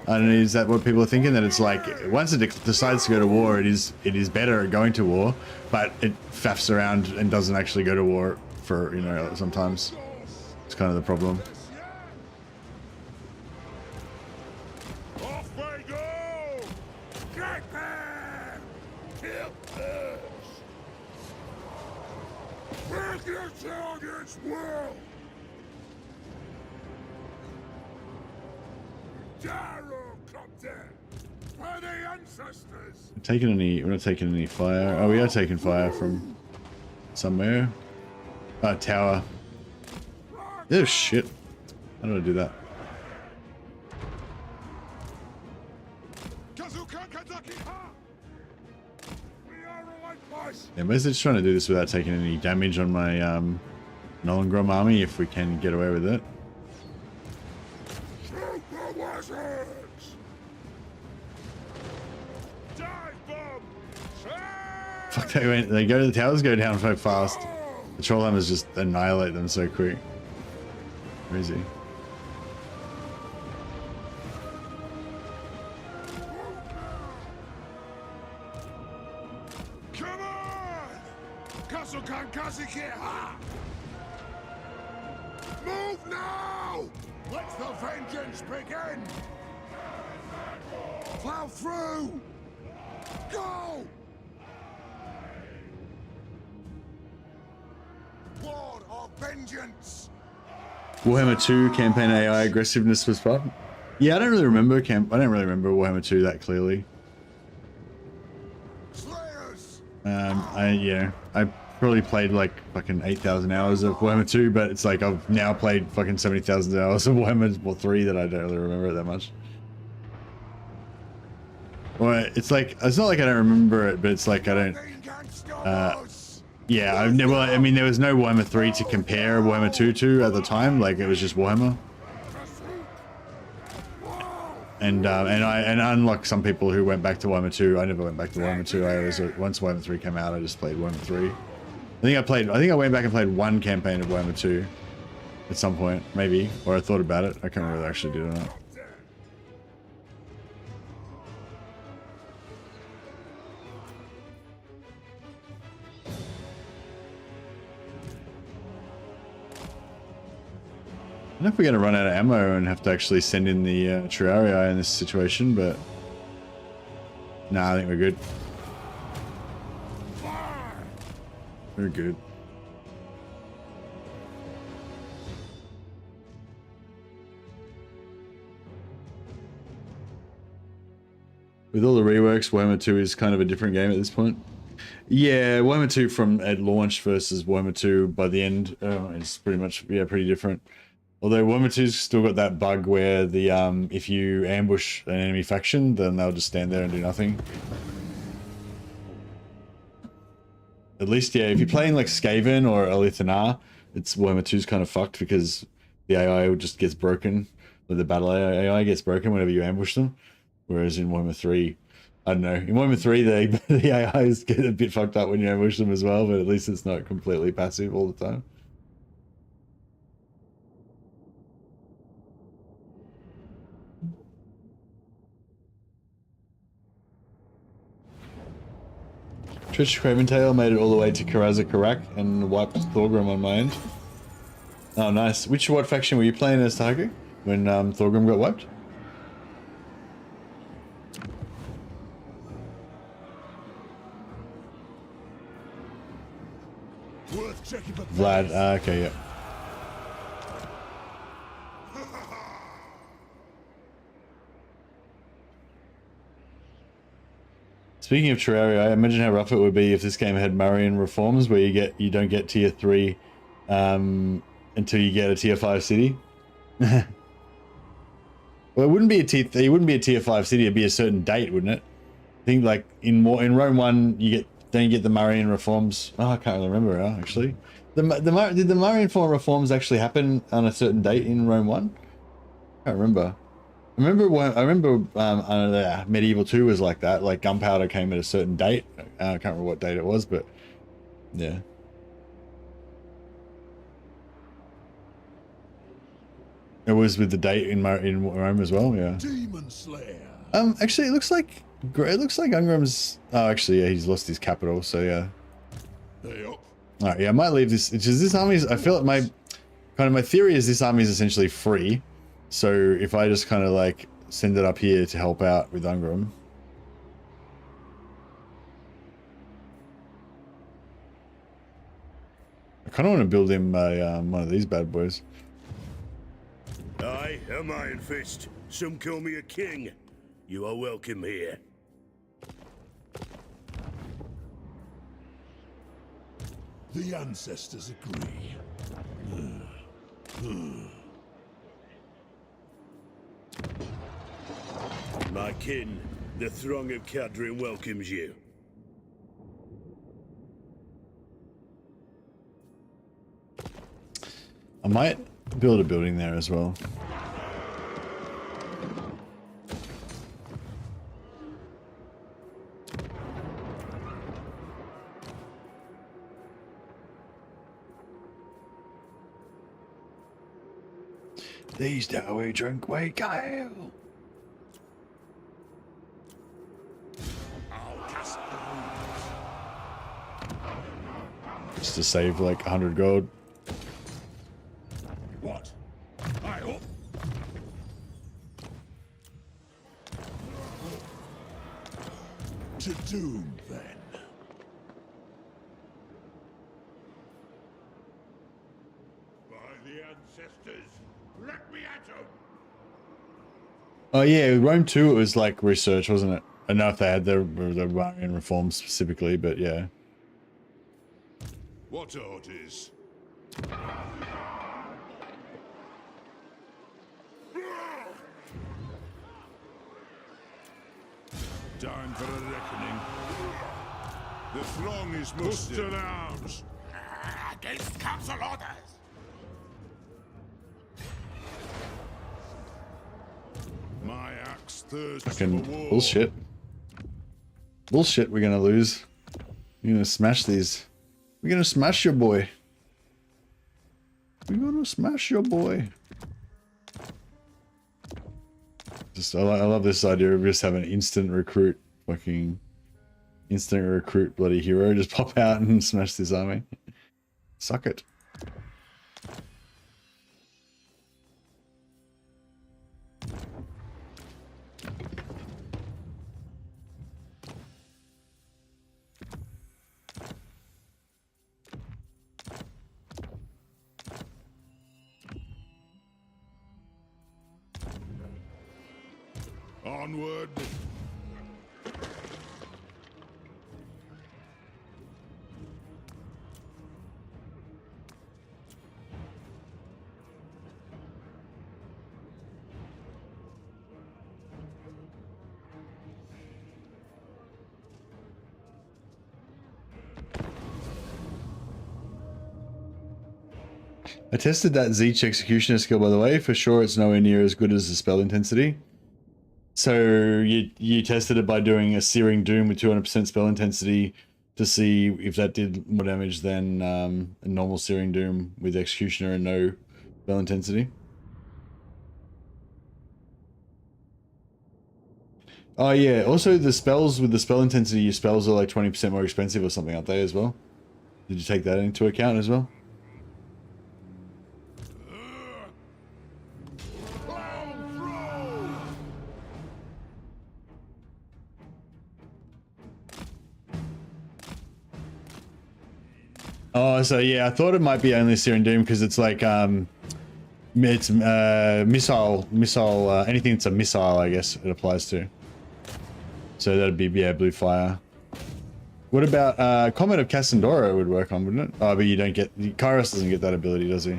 I don't know, is that what people are thinking? That it's like, once it decides to go to war, it is better at going to war, but it faffs around and doesn't actually go to war for, sometimes. It's kind of the problem. Off we go! Get them! Kill this! Break your target's world! We're not taking any fire. Oh, we are taking fire from somewhere. Tower. Oh shit. How do I do that? Yeah, basically just trying to do this without taking any damage on my Nolengrom army, if we can get away with it. Fuck, they go to the towers, go down so fast. The Trollhammers just annihilate them so quick. Where is he? castle can't Kazikir, ha! Move now! Let the vengeance begin! Plow through! Go! War of vengeance! Warhammer 2 campaign AI aggressiveness was fun. Yeah, I don't really remember I don't really remember Warhammer 2 that clearly. Slayers! I probably played like fucking 8,000 hours of Warhammer 2, but it's like I've now played fucking 70,000 hours of Warhammer 3 that I don't really remember it that much. Well, it's like, it's not like I don't remember it, but it's like I don't, yeah, I've never, I mean, there was no Warhammer 3 to compare Warhammer 2 to at the time, like it was just Warhammer. And unlike some people who went back to Warhammer 2, I never went back to Warhammer 2. I always, once Warhammer 3 came out, I just played Warhammer 3. I think I went back and played one campaign of Warhammer 2 at some point, maybe, or I thought about it. I can't remember whether I actually did or not. I don't know if we're going to run out of ammo and have to actually send in the Terrarii in this situation, but nah, I think we're good. We're good. With all the reworks, Warhammer 2 is kind of a different game at this point. Yeah, Warhammer 2 from at launch versus Warhammer 2 by the end is pretty much, yeah, pretty different. Although Warhammer 2's still got that bug where the if you ambush an enemy faction, then they'll just stand there and do nothing. At least, yeah, if you're playing like Skaven or Elithanar, it's Warhammer 2's kind of fucked because the AI just gets broken, or the battle AI gets broken whenever you ambush them. Whereas in Warhammer 3, I don't know, in Warhammer 3 the AIs get a bit fucked up when you ambush them as well, but at least it's not completely passive all the time. Trish Craventail made it all the way to Karazha-Karak and wiped Thorgrim on my end. Oh, nice. What faction were you playing as, Tahaku, when Thorgrim got wiped? Worth checking for Vlad, okay, yeah. Speaking of Terraria, I imagine how rough it would be if this game had Marian reforms where you don't get tier 3 until you get a tier 5 city. Well, it wouldn't be a tier 5 city, it'd be a certain date, wouldn't it? I think like in Rome 1 you get the Marian reforms. Oh, I can't really remember now, actually. Did the Marian reforms actually happen on a certain date in Rome 1? I can't remember. I remember Medieval 2 was like that, like gunpowder came at a certain date. I can't remember what date it was, but yeah. It was with the date in Rome as well, yeah. Demon Slayer. Actually it looks like Ungrim's, oh actually yeah, he's lost his capital, so yeah. Hey up. Alright, yeah, I might leave this. It's just this army's, I feel like my theory is this army is essentially free. So if I just kind of like send it up here to help out with Ungrim. I kind of want to build him one of these bad boys. I am Iron Fist. Some call me a king. You are welcome here. The ancestors agree. My kin, the throng of Cadrin welcomes you. I might build a building there as well. These days we drink we ale. I'll cast the runes. Just to save like 100 gold. What? I hope. To doom, then. By the ancestors, let me at 'em. Oh yeah, Rome 2 it was like research, wasn't it? I don't know if they had the Romanian reforms specifically, but yeah. What orders? Time for a reckoning. The throng is mustered. To arms. Against council orders. My axe thirsts for Fucking war. bullshit. Bullshit we're gonna lose. We're gonna smash these. We're gonna smash your boy. We're gonna smash your boy. Just I love this idea of just having an instant recruit, fucking instant recruit bloody hero just pop out and smash this army. Suck it. Onward. I tested that Zeech executioner skill, by the way. For sure, it's nowhere near as good as the spell intensity. So you tested it by doing a Searing Doom with 200% spell intensity to see if that did more damage than a normal Searing Doom with executioner and no spell intensity. Oh yeah. Also, the spells with the spell intensity, your spells are like 20% more expensive or something, aren't they as well? Did you take that into account as well? Oh, so yeah, I thought it might be only Searing Doom because it's like it's missile, anything that's a missile, I guess it applies to. So that'd be, yeah, blue fire. What about Comet of Cassandora would work on, wouldn't it? Oh, but you don't get, Kairos doesn't get that ability, does he?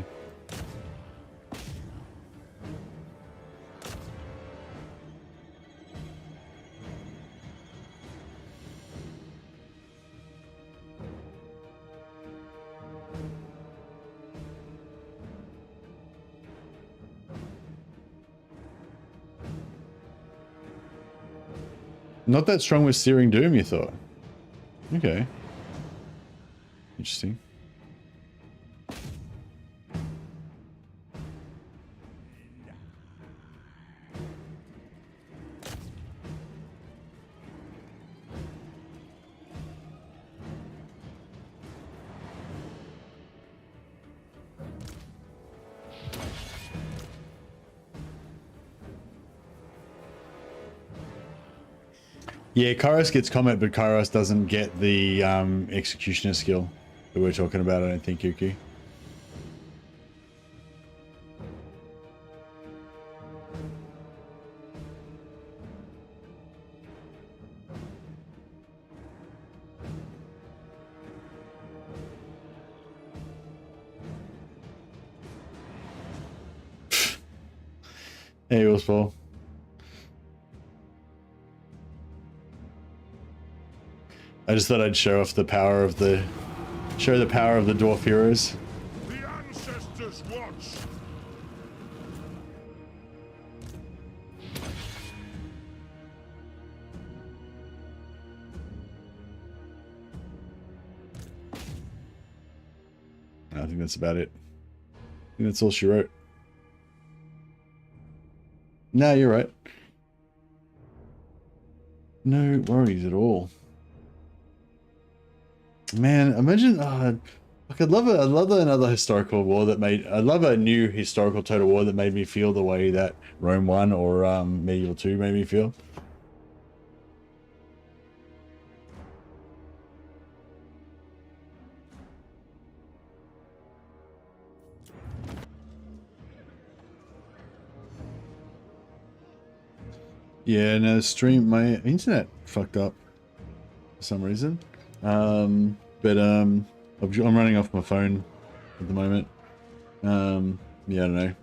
Not that strong with Searing Doom, you thought? Okay. Interesting. Yeah, Kairos gets Comet, but Kairos doesn't get the Executioner skill that we're talking about, I don't think, Yuki. Hey, Willsfall. I just thought I'd show off the power of the dwarf heroes. The ancestors watch. I think that's about it. I think that's all she wrote. No, you're right. No worries at all. Man, imagine I'd love another historical war that made. I'd love a new historical Total War that made me feel the way that Rome 1 or Medieval 2 made me feel. Yeah, no, stream, my internet fucked up for some reason. I'm running off my phone at the moment. Yeah, I don't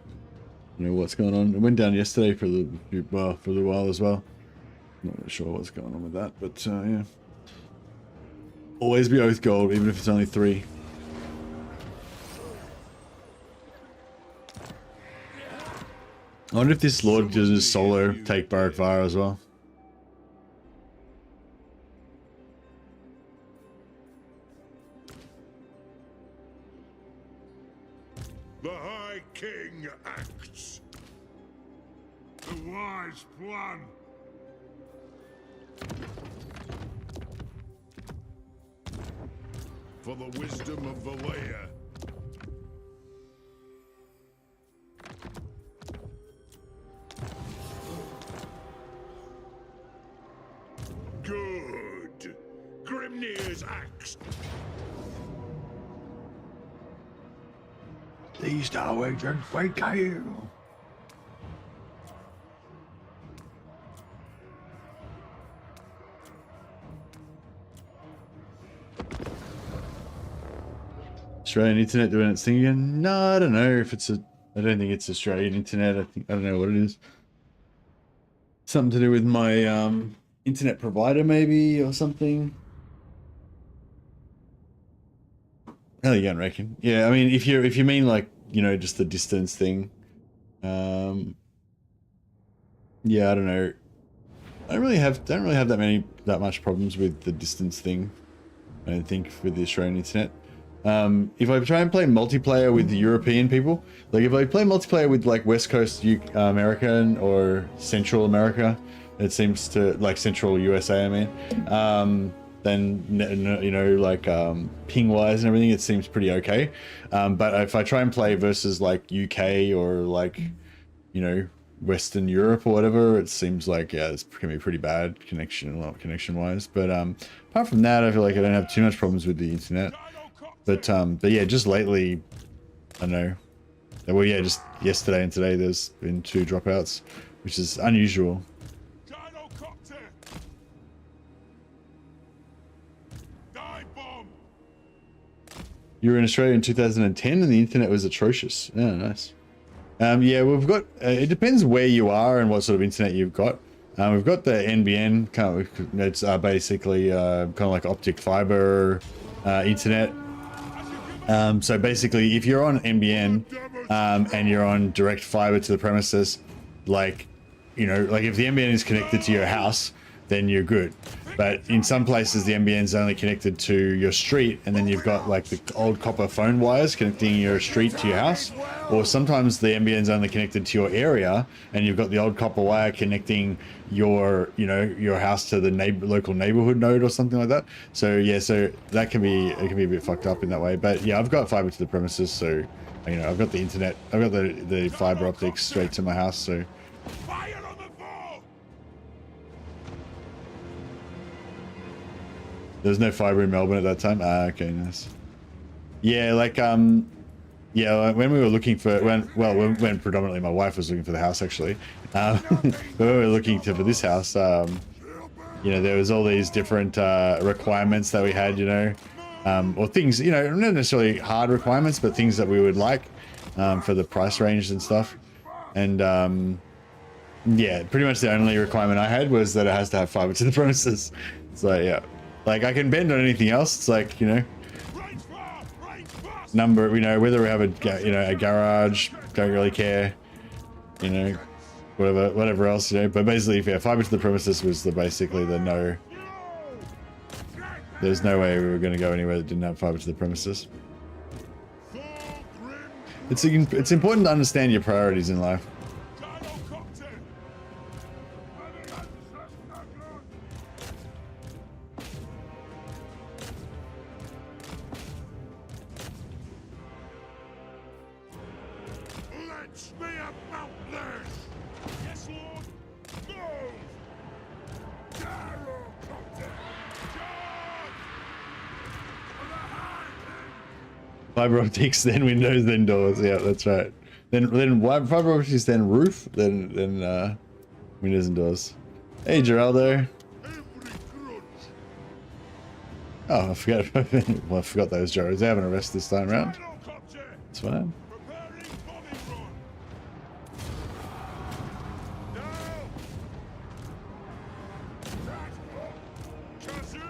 know what's going on. It went down yesterday for a little while as well. Not really sure what's going on with that, but yeah. Always be oath gold, even if it's only 3. I wonder if this Lord does his solo take Barak Vara as well. The High King acts. The wise plan. For the wisdom of the layer. Good. Grimnir's axe. These Darwagers wait you. Australian internet doing its thing again? No, I don't know if it's a. I don't think it's Australian internet. I don't know what it is. Something to do with my internet provider, maybe, or something. Oh, you don't reckon? Yeah, I mean, if you mean like just the distance thing, yeah, I don't know. I don't really have that much problems with the distance thing. I don't think with the Australian internet. If I try and play multiplayer with the European people, like if I play multiplayer with like West Coast American or Central America, it seems to like Central USA. I mean, then like ping wise and everything, it seems pretty okay. But if I try and play versus like UK or like Western Europe or whatever, it seems like it's gonna be pretty bad connection wise. But apart from that, I feel like I don't have too much problems with the internet. But yeah, just lately, I don't know. Well, yeah, just yesterday and today, there's been 2 dropouts, which is unusual. You were in Australia in 2010 and the internet was atrocious. Oh, nice. Yeah, we've got, it depends where you are and what sort of internet you've got. We've got the NBN, it's basically kind of like optic fiber internet. So basically, if you're on NBN and you're on direct fiber to the premises, like if the NBN is connected to your house, then you're good. But in some places, the NBN is only connected to your street, and then you've got like the old copper phone wires connecting your street to your house. Or sometimes the NBN is only connected to your area, and you've got the old copper wire connecting your your house to the local neighborhood node or something like that. So yeah, so that can be a bit fucked up in that way. But yeah, I've got fiber to the premises, so I've got the internet, I've got the fiber optics straight to my house. So. There's no fiber in Melbourne at that time. Ah, okay, nice. Yeah, like yeah, when we were looking for when predominantly my wife was looking for the house actually. When we were looking for this house, there was all these different requirements that we had, or things, not necessarily hard requirements, but things that we would like for the price range and stuff. And yeah, pretty much the only requirement I had was that it has to have fiber to the premises. So yeah. Like I can bend on anything else. It's like number. Whether we have a garage, don't really care. Whatever else. But basically, if fiber to the premises was basically the no. There's no way we were going to go anywhere that didn't have fiber to the premises. It's important to understand your priorities in life. Catch me about this! Yes, Lord! Move! Darrow, Captain! Charge! For the high Fiber optics, then windows, then doors. Yeah, that's right. Then fiber optics, then roof, then windows and doors. Hey, Geraldo. every grudge! Oh, I forgot. Well, I forgot those Joes. They haven't a rest this time around. Captain! It's fine. Preparing bombing run! Now! Cousin!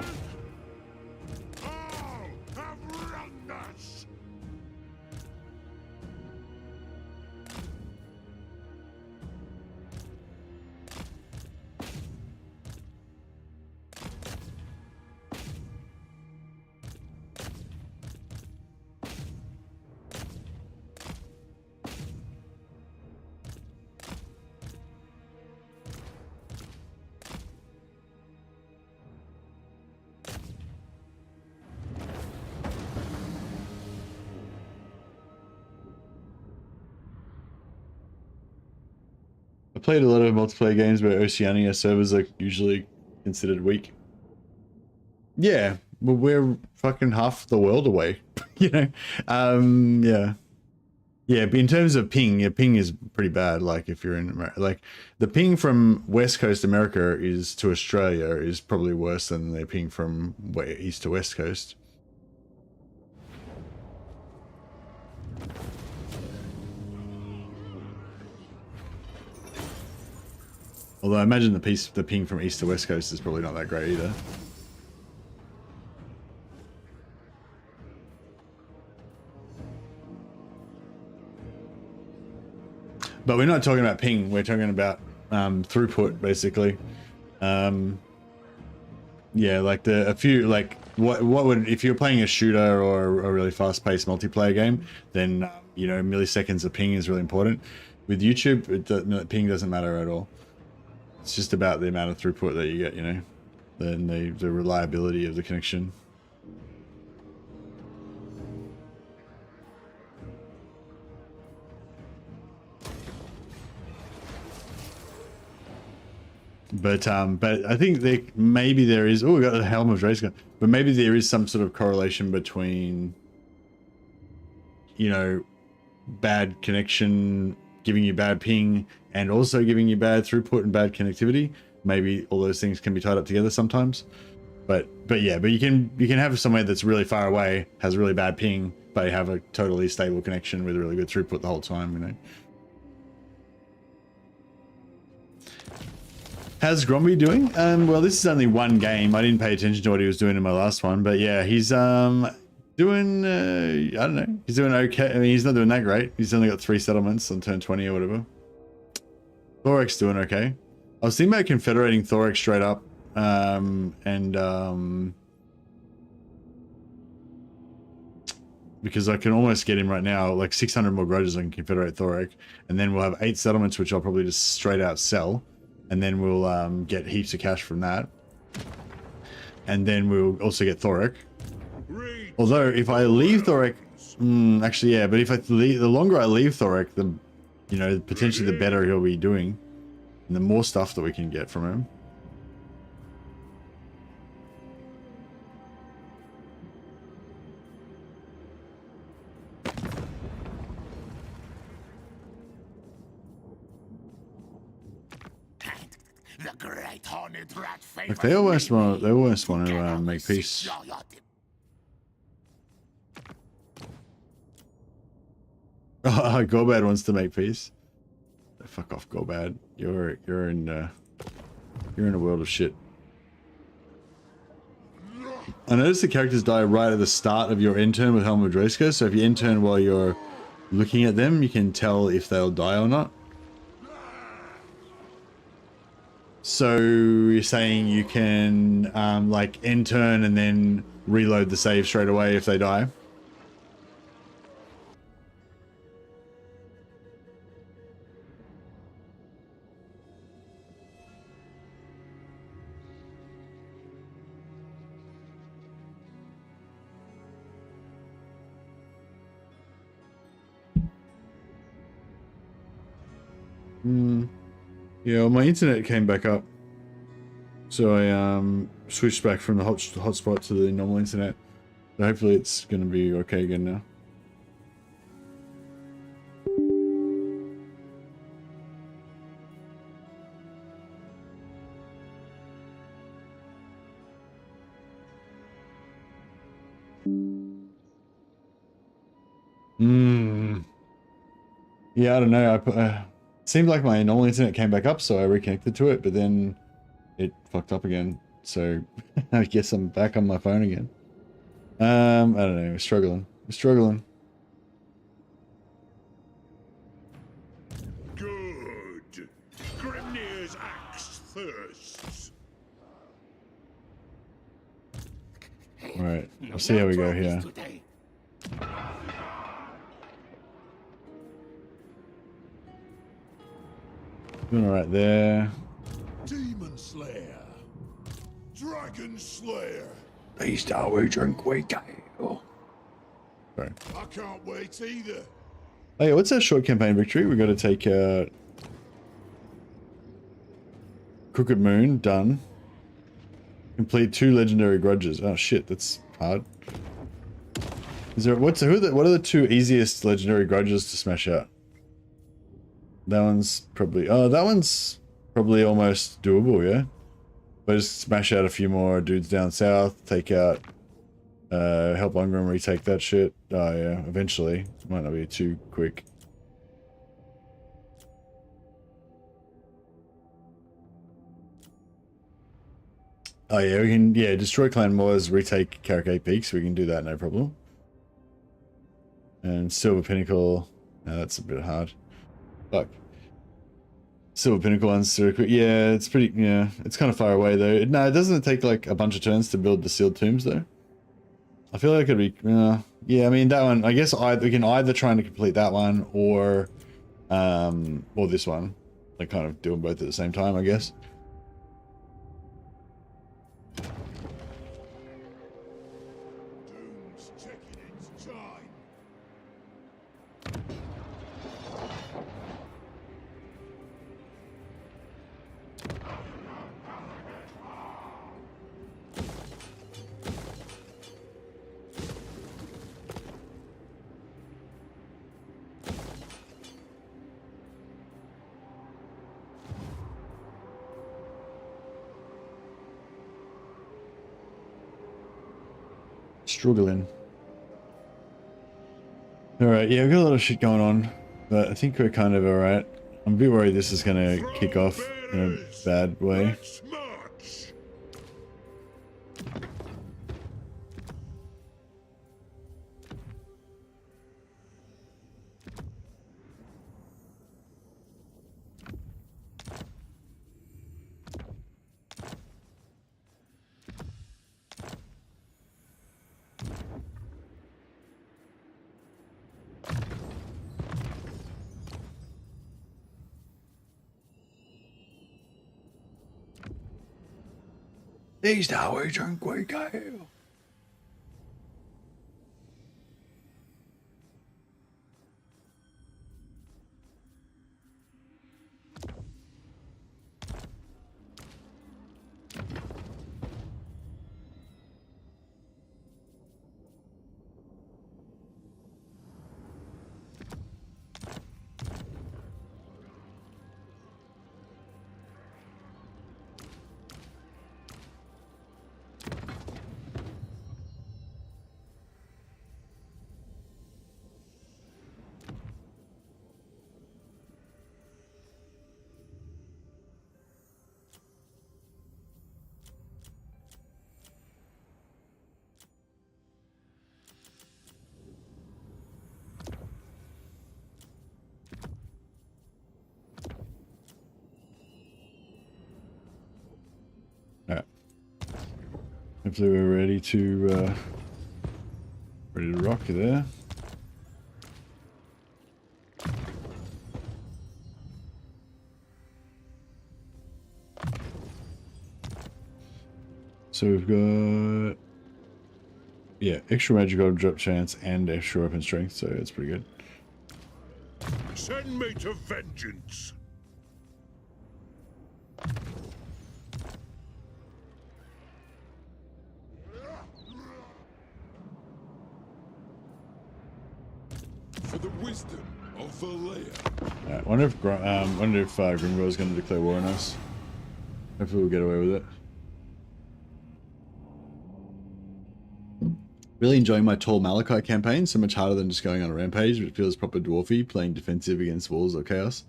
All have run us! I played a lot of multiplayer games where Oceania servers are usually considered weak. Yeah, well, we're fucking half the world away, you know. Yeah, yeah. But in terms of ping, yeah, ping is pretty bad. Like if you're in America, like the ping from West Coast America is to Australia is probably worse than the ping from East to West Coast. Although I imagine the ping from East to West Coast is probably not that great either. But we're not talking about ping, we're talking about throughput basically. Yeah, like what would, if you're playing a shooter or a really fast-paced multiplayer game, then you know, milliseconds of ping is really important. With YouTube, ping doesn't matter at all. It's just about the amount of throughput that you get, you know, then the reliability of the connection. But I think maybe there is. Oh, we got the Helm of Drake's gun. But maybe there is some sort of correlation between, you know, bad connection giving you bad ping and also giving you bad throughput and bad connectivity. Maybe all those things can be tied up together sometimes. But yeah, but you can have somewhere that's really far away, has really bad ping, but you have a totally stable connection with really good throughput the whole time, you know. How's Gromby doing? Well, this is only one game. I didn't pay attention to what he was doing in my last one, but yeah, he's doing I don't know. He's doing okay. I mean, he's not doing that great. He's only got 3 settlements on turn 20 or whatever. Thorek's doing okay. I was thinking about confederating Thorek straight up, because I can almost get him right now, like 600 more grudges. I can confederate Thorek, and then we'll have 8 settlements, which I'll probably just straight out sell. And then we'll get heaps of cash from that. And then we'll also get Thorek. Although if I leave Thorek, actually yeah, but if the longer I leave Thorek, the, you know, potentially the better he'll be doing, and the more stuff that we can get from him. The great horned rat Like they almost want to make peace. Oh, Gorbad wants to make peace. Fuck off, Gorbad. You're in a world of shit. I noticed the characters die right at the start of your end turn with Helm of Drake's, so if you end turn while you're looking at them, you can tell if they'll die or not. So you're saying you can like end turn and then reload the save straight away if they die? Yeah, well, my internet came back up. So I switched back from the hotspot to the normal internet. So hopefully it's going to be okay again now. Yeah, I don't know. Seemed like my normal internet came back up, so I reconnected to it, but then it fucked up again. So I guess I'm back on my phone again. I don't know. We're struggling. We're struggling. Good. Grimnir's axe thirsts. All right. We'll see how we go here. Doing all right there. Demon Slayer. Dragon Slayer. Beast are we Dreadquake. Oh. Sorry. I can't wait either. Hey, what's our short campaign victory? We got to take Crooked Moon, done. Complete 2 legendary grudges. Oh shit, that's hard. Is there what are the 2 easiest legendary grudges to smash out? That one's probably almost doable, yeah. But just smash out a few more dudes down south, take out help Thorgrim retake that shit. Oh yeah, eventually. It might not be too quick. Oh yeah, we can destroy Clan Moors, retake Caracate Peaks, we can do that no problem. And Silver Pinnacle, no, that's a bit hard. Fuck. Silver Pinnacle one's super quick. Yeah, it's pretty, yeah, it's kind of far away though. No, it doesn't take like a bunch of turns to build the sealed tombs though. I feel like it'd be, yeah, I mean that one, I guess we can either try and complete that one or this one. Like kind of doing both at the same time, I guess. Doom's taking its time. Struggling. Alright, yeah, we've got a lot of shit going on, but I think we're kind of alright. I'm a bit worried this is gonna kick off in a bad way. Let's march. These are we Dreadquake. Alright. Hopefully we're ready to rock there. So we've got, yeah, extra magical drop chance and extra weapon strength, so it's pretty good. Send me to vengeance. for the wisdom of Valea. Alright, wonder if Grimgor is going to declare war on us. Hopefully we'll get away with it. Really enjoying my tall Malachi campaign, so much harder than just going on a rampage, but it feels proper dwarfy, playing defensive against walls or chaos.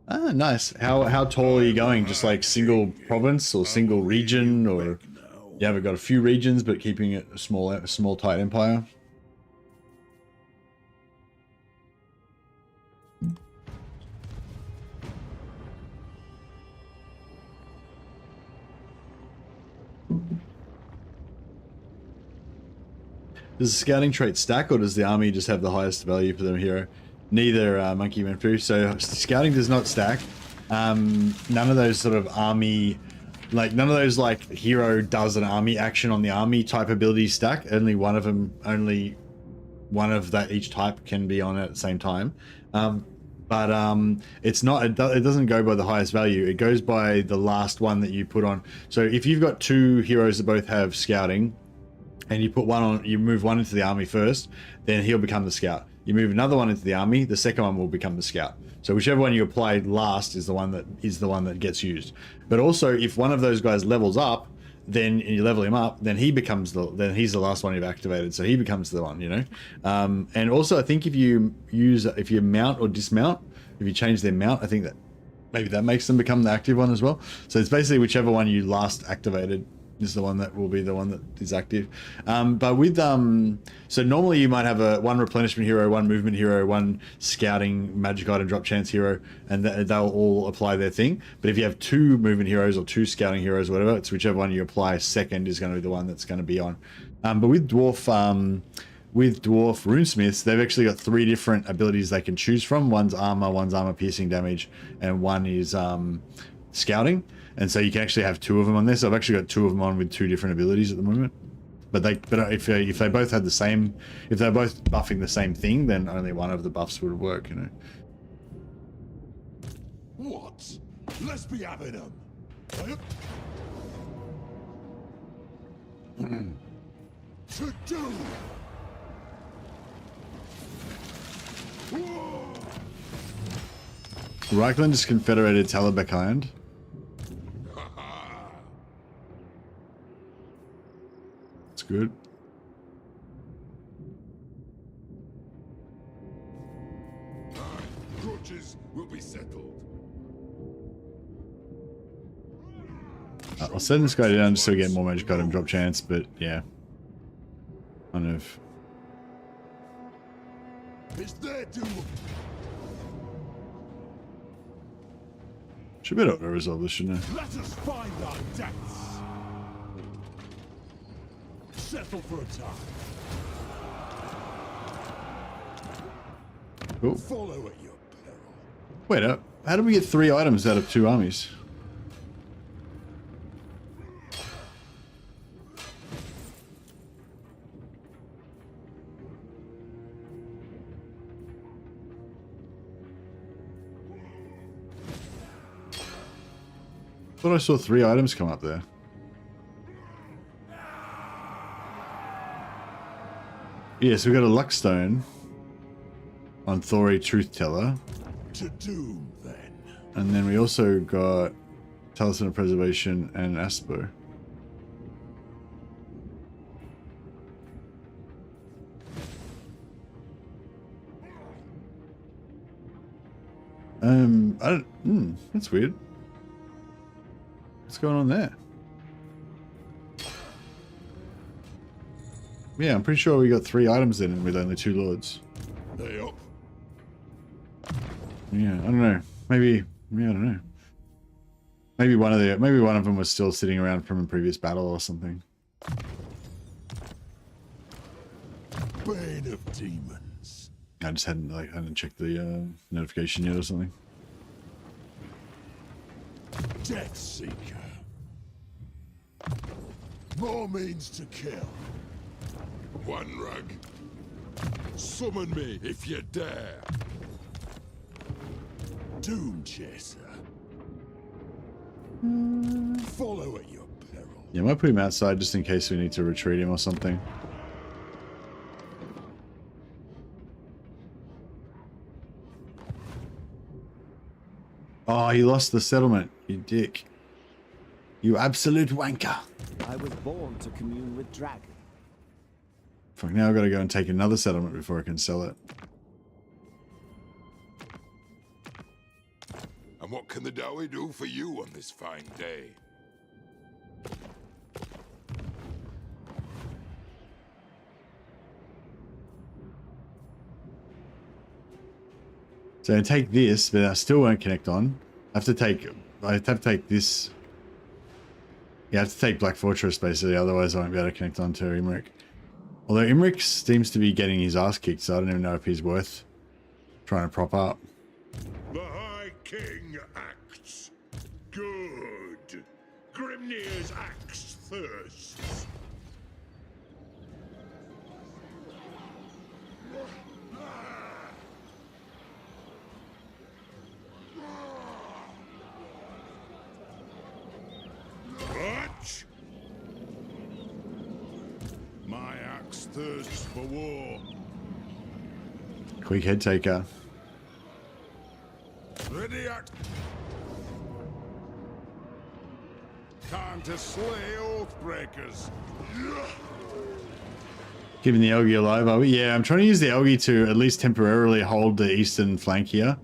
Ah, nice. How tall are you going? Just like single province or single region, or you haven't got a few regions but keeping it a small tight empire? Does the scouting trait stack, or does the army just have the highest value for their hero? Neither, Monkey went through. So scouting does not stack. None of those sort of army, like none of those like hero does an army action on the army type abilities stack. Only one of them, only one of that each type can be on at the same time. But it's not, it doesn't go by the highest value. It goes by the last one that you put on. So if you've got two heroes that both have scouting, and you put one on, you move one into the army first, then he'll become the scout. You move another one into the army, the second one will become the scout. So whichever one you apply last is the one that gets used. But also, if one of those guys levels up, then you level him up, then he's the last one you've activated, so he becomes the one, you know. And also, I think if you mount or dismount, if you change their mount, I think that maybe that makes them become the active one as well. So it's basically whichever one you last activated is the one that will be the one that is active. But with so normally you might have one replenishment hero, one movement hero, one scouting magic item drop chance hero, and they'll all apply their thing. But if you have two movement heroes or two scouting heroes, whatever, it's whichever one you apply second is going to be the one that's going to be on. But with Dwarf runesmiths, they've actually got 3 different abilities they can choose from. One's armor piercing damage, and one is scouting. And so you can actually have 2 of them on there. So I've actually got 2 of them on with 2 different abilities at the moment. But if they both had the same, if they're both buffing the same thing, then only one of the buffs would work, you know. What? Let's be having them. To do. Reichland is confederated Talabek Island. That's good. Grudges will be settled. I'll send this guy down just so we get more magic item drop chance, but yeah. Kind of. It's their doom. Should be able to resolve this, shouldn't I? Let us find our depths. Settle for a time. Cool. Follow at your peril. Wait, how did we get 3 items out of 2 armies? I thought I saw 3 items come up there. Yeah, so we got a Luckstone on Thori Truth Teller. To doom, then. And then we also got Talisman of Preservation and Aspo. That's weird. What's going on there? Yeah, I'm pretty sure we got 3 items in with only 2 lords. They up. Yeah, I don't know. Maybe I don't know. Maybe one of them was still sitting around from a previous battle or something. Bane of demons. I just hadn't checked the notification yet or something. Death Seeker. More means to kill. One rug. Summon me if you dare. Doom Chaser. Follow at your peril. Yeah, I might put him outside just in case we need to retreat him or something. Oh, he lost the settlement, you dick. You absolute wanker. I was born to commune with dragons. Fuck, now I've got to go and take another settlement before I can sell it. And what can the Dowie do for you on this fine day? So I take this, but I still won't connect on. I have to take this. Yeah, I have to take Black Fortress basically, otherwise I won't be able to connect on to Imric. Although Imric seems to be getting his ass kicked, so I don't even know if he's worth trying to prop up. The High King acts. Good. Grimnir's axe thirsts. What? My axe thirsts for war. Quick head taker. Ready axe. Time to slay oathbreakers. Keeping the Elgi alive, are we? Yeah, I'm trying to use the Elgi to at least temporarily hold the eastern flank here.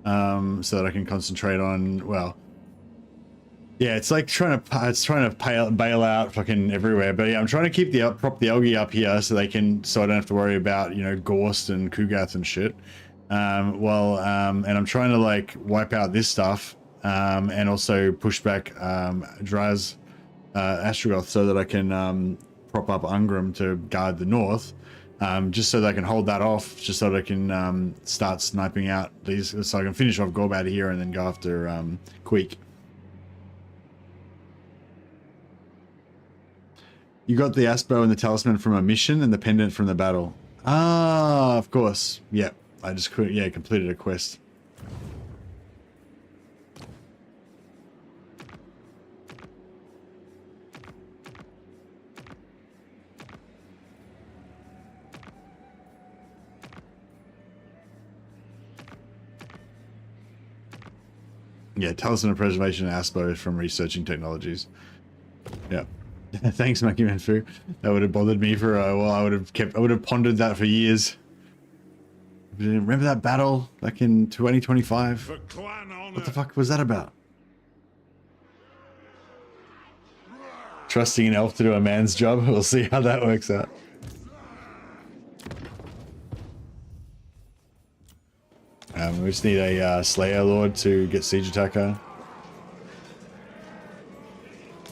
So that I can concentrate on, well... Yeah, it's like trying to bail out fucking everywhere. But yeah, I'm trying to keep prop the Elgi up here so I don't have to worry about, you know, Gorst and Kugath and shit. And I'm trying to like wipe out this stuff and also push back Draz Astrogoth so that I can prop up Ungrim to guard the north. Just so that I can hold that off, just so that I can start sniping out these, so I can finish off Gorbad here and then go after Queek. You got the Aspo and the Talisman from a mission and the pendant from the battle. Ah, of course. Yep. I just completed a quest. Yeah, Talisman of Preservation and Aspo from researching technologies. Yeah. Thanks, Monkey Man Fu. That would have bothered me for a while. I would have pondered that for years. Remember that battle back in 2025? For clan honor. What the fuck was that about? Trusting an elf to do a man's job? We'll see how that works out. We just need a Slayer Lord to get Siege Attacker.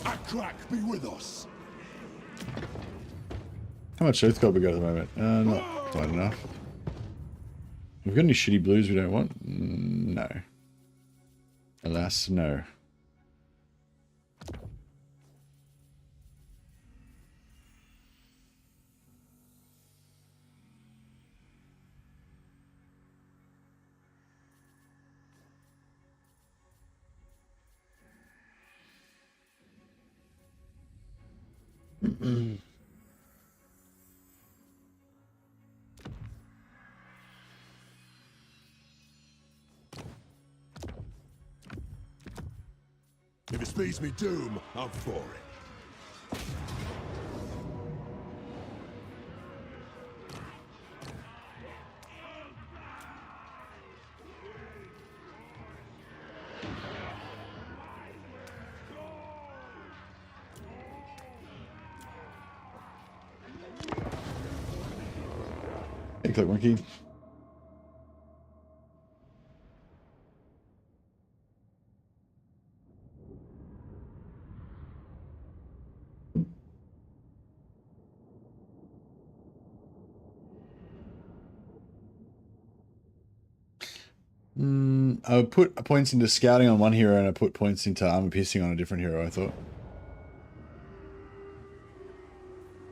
Akrak be with us. How much Oath Gold we got at the moment? Not quite enough. Have we got any shitty blues we don't want? No. Alas, no. If it speeds me doom, I'm for it. Hey, Click Monkey. I would put points into scouting on one hero and I put points into armor piercing on a different hero, I thought.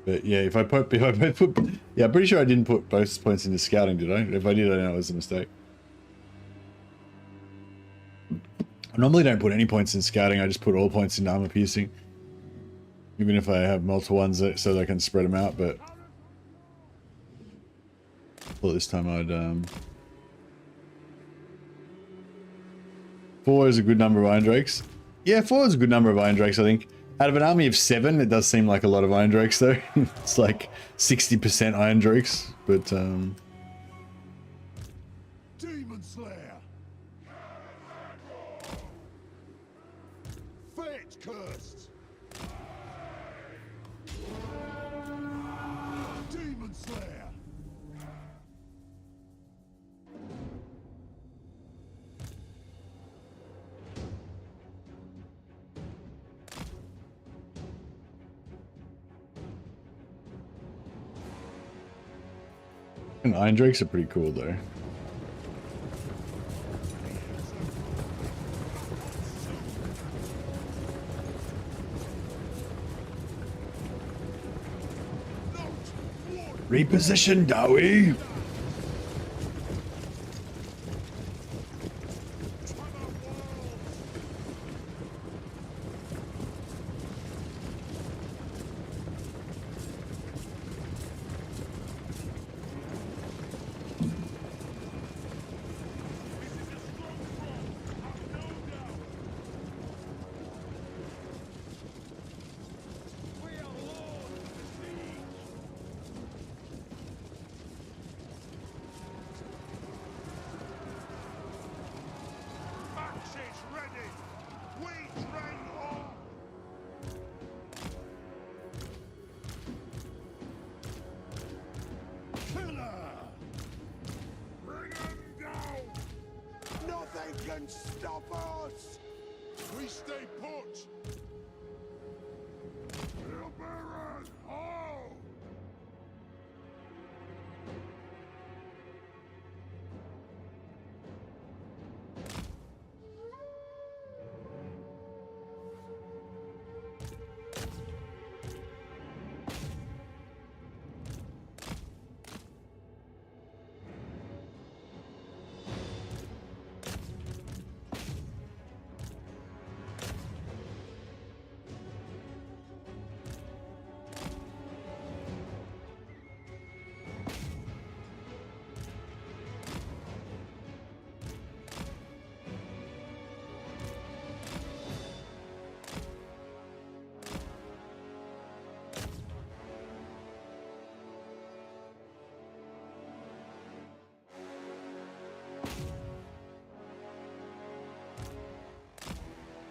But yeah, if I put, yeah, I'm pretty sure I didn't put both points into scouting, did I? If I did, I know it was a mistake. I normally don't put any points in scouting, I just put all points into armor piercing. Even if I have multiple ones so that I can spread them out, but... Well, this time I'd, 4 is a good number of Iron Drakes. Yeah, 4 is a good number of Iron Drakes, I think. Out of an army of 7, it does seem like a lot of Iron Drakes, though. It's like 60% Iron Drakes, but Demon Slayer! Fate cursed! Demon Slayer! and Iron Drakes are pretty cool, though. Reposition, Dowie! Axes ready! We train on! Killer! Bring him down! Nothing can stop us! We stay put! Bearers, ho!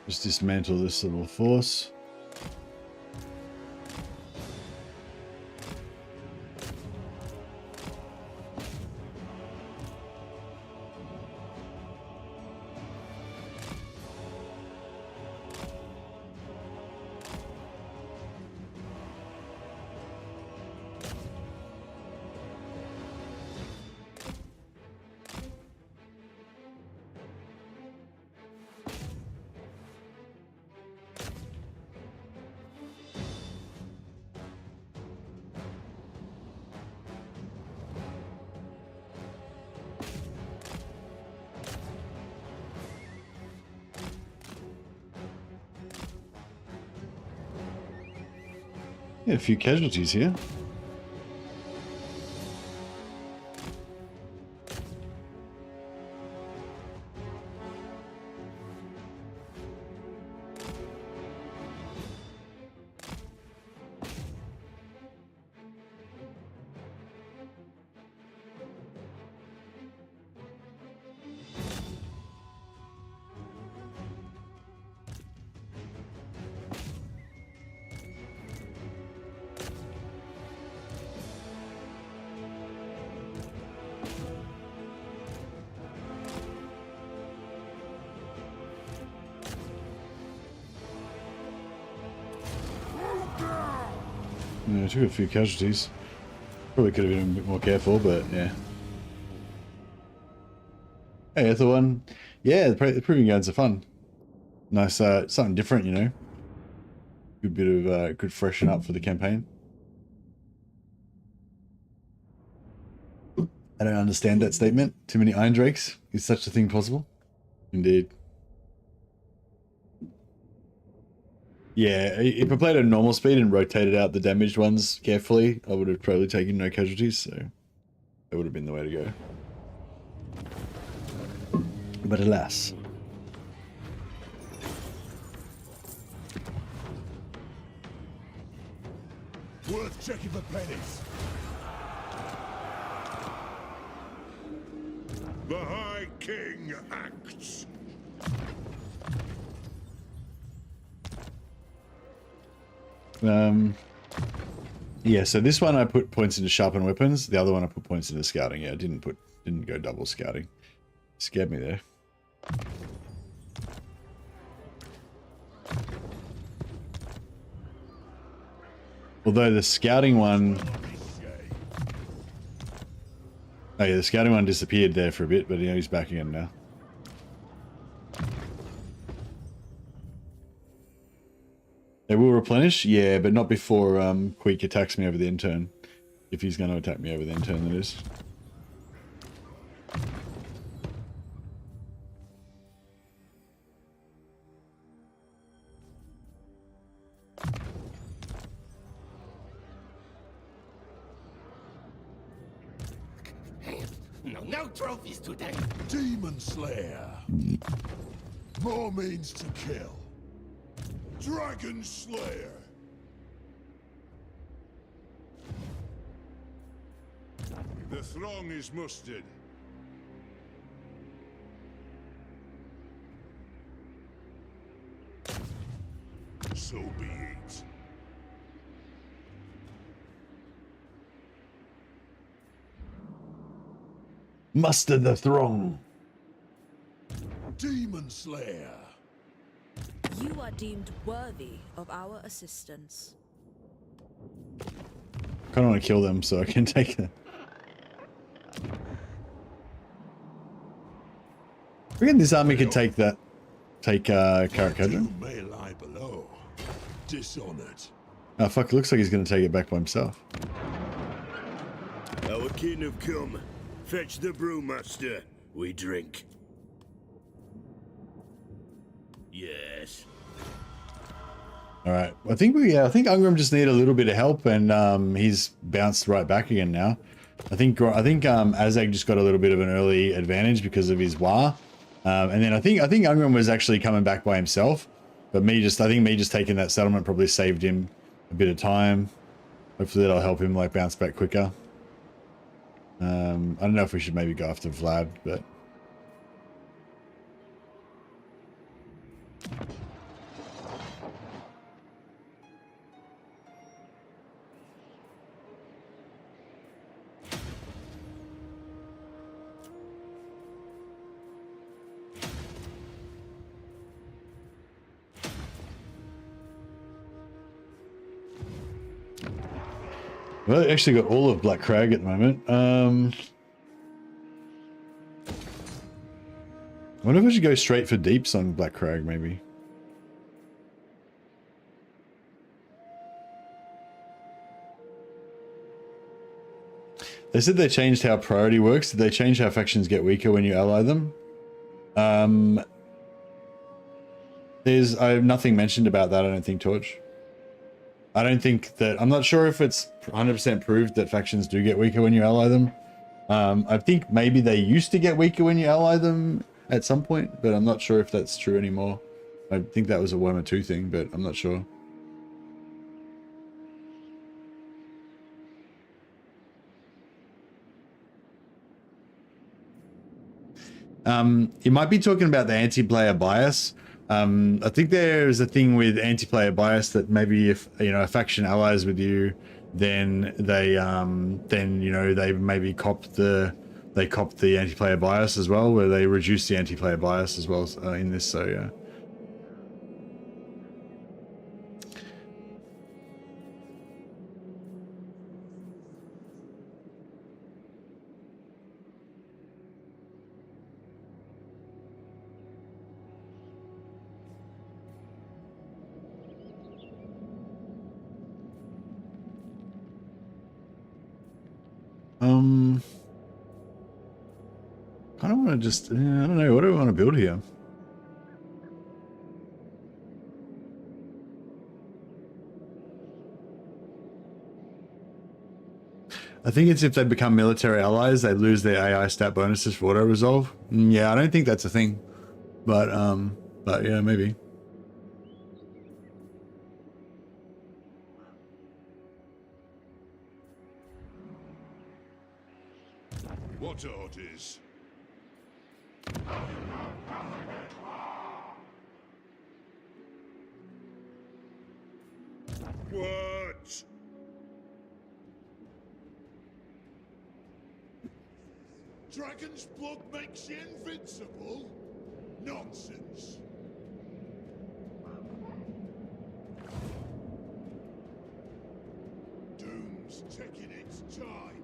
Just dismantle this little force. Yeah, a few casualties here. Yeah, I took a few casualties. Probably could have been a bit more careful, but yeah. Hey, Ether one. Yeah, the proving guards are fun. Nice, something different, you know. Good bit of good freshen up for the campaign. I don't understand that statement. Too many Iron Drakes. Is such a thing possible? Indeed. Yeah, if I played at normal speed and rotated out the damaged ones carefully, I would have probably taken no casualties, so that would have been the way to go. But alas. Worth checking for pennies. The High King acts. Yeah, so this one I put points into sharpen weapons. The other one I put points into scouting. Yeah, I didn't go double scouting. Scared me there. Although the scouting one... Oh yeah, the scouting one disappeared there for a bit, but you know, he's back again now. They will replenish? Yeah, but not before Queek attacks me over the intern. If he's going to attack me over the intern, that is. No trophies today. Demon Slayer. More means to kill. Dragon Slayer. The throng is mustered. So be it. Muster the throng. Demon Slayer. You are deemed worthy of our assistance. Kind of want to kill them so I can take them. I reckon this army could take that. Take Karakadra. May lie below. Dishonored. Oh fuck, it looks like he's going to take it back by himself. Our kin have come. Fetch the brewmaster. We drink. Yes. All right. I think Ungrim just need a little bit of help, and he's bounced right back again now. I think Azag just got a little bit of an early advantage because of his War, and then I think Ungrim was actually coming back by himself, but I think me just taking that settlement probably saved him a bit of time. Hopefully that'll help him like bounce back quicker. I don't know if we should maybe go after Vlad, but. Well, I actually got all of Black Crag at the moment. I wonder if I should go straight for deeps on Black Crag, maybe. They said they changed how priority works. Did they change how factions get weaker when you ally them? I have nothing mentioned about that, I don't think, Torch. I don't think that... I'm not sure if it's 100% proved that factions do get weaker when you ally them. I think maybe they used to get weaker when you ally them at some point, but I'm not sure if that's true anymore. I think that was a Warhammer 2 thing, but I'm not sure. You might be talking about the anti-player bias. I think there's a thing with anti-player bias that maybe if a faction allies with you, then they they maybe cop the anti-player bias as well, where they reduce the anti-player bias as well in this. So yeah. I don't want to just, I don't know, what do I want to build here? I think it's if they become military allies, they lose their AI stat bonuses for auto-resolve. Yeah, I don't think that's a thing, but yeah, maybe. What orders? What? Dragon's blood makes you invincible? Nonsense. Doom's taking its time.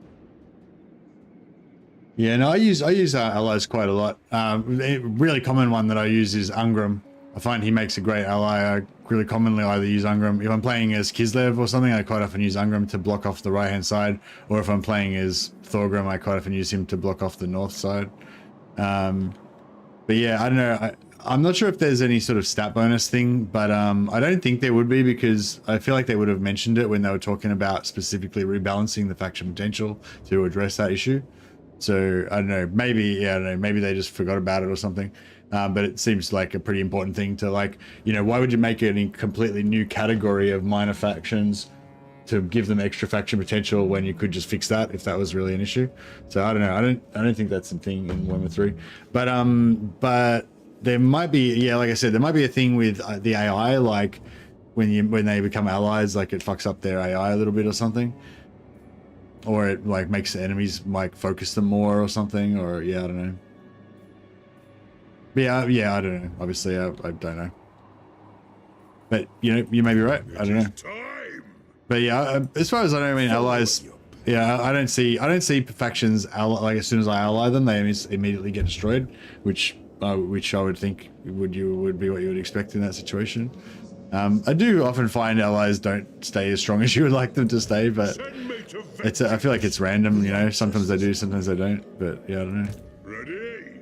Yeah, no, I use allies quite a lot. A really common one that I use is Ungram. I find he makes a great ally. I really commonly either use Ungram. If I'm playing as Kislev or something, I quite often use Ungram to block off the right-hand side. Or if I'm playing as Thorgrim, I quite often use him to block off the north side. But yeah, I don't know. I'm not sure if there's any sort of stat bonus thing, but I don't think there would be, because I feel like they would have mentioned it when they were talking about specifically rebalancing the faction potential to address that issue. So I don't know, maybe, yeah, I don't know, maybe they just forgot about it or something. But it seems like a pretty important thing to, like, you know, why would you make it a completely new category of minor factions to give them extra faction potential when you could just fix that if that was really an issue? So I don't know. I don't think that's a thing in Warhammer 3. But there might be, yeah, like I said, there might be a thing with the AI, like when they become allies, like it fucks up their AI a little bit or something. Or it like makes the enemies like focus them more or something, or yeah, I don't know. But yeah, I don't know. Obviously, I don't know. But you know, you may be right. I don't know. Time. But yeah, as far as I know, I mean, allies. Yeah, I don't see factions like as soon as I ally them, they immediately get destroyed, which I would think would be what you would expect in that situation. I do often find allies don't stay as strong as you would like them to stay, but it's I feel like it's random, you know. Sometimes they do, sometimes they don't. But yeah, I don't know. Ready?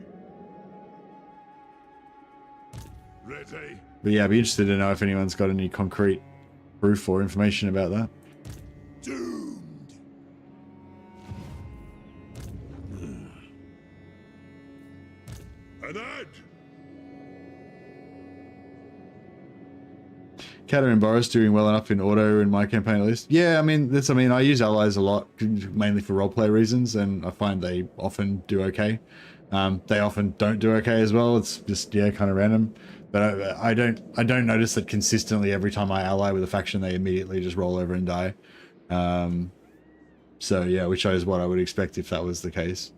Ready? But yeah, I'd be interested to know if anyone's got any concrete proof or information about that. Doomed. And add. Katar and Boris doing well enough in auto in my campaign at least. Yeah, I mean, I use allies a lot, mainly for roleplay reasons, and I find they often do okay. They often don't do okay as well. It's just, yeah, kind of random. But I don't notice that consistently every time I ally with a faction, they immediately just roll over and die. So yeah, which is what I would expect if that was the case.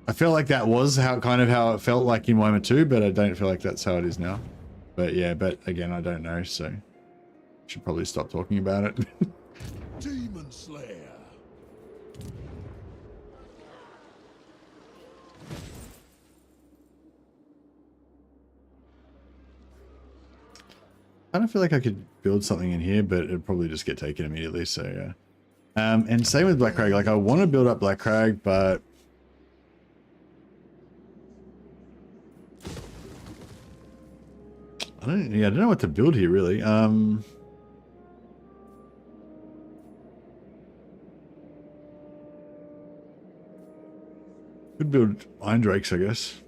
I feel like that was how it felt like in Warhammer 2, but I don't feel like that's how it is now. But yeah, but again, I don't know, so should probably stop talking about it. Demon Slayer. I don't feel like I could build something in here, but it'd probably just get taken immediately, so yeah. And same with Black Crag. Like, I want to build up Black Crag, but I don't know what to build here, really. Could build Iron Drakes, I guess.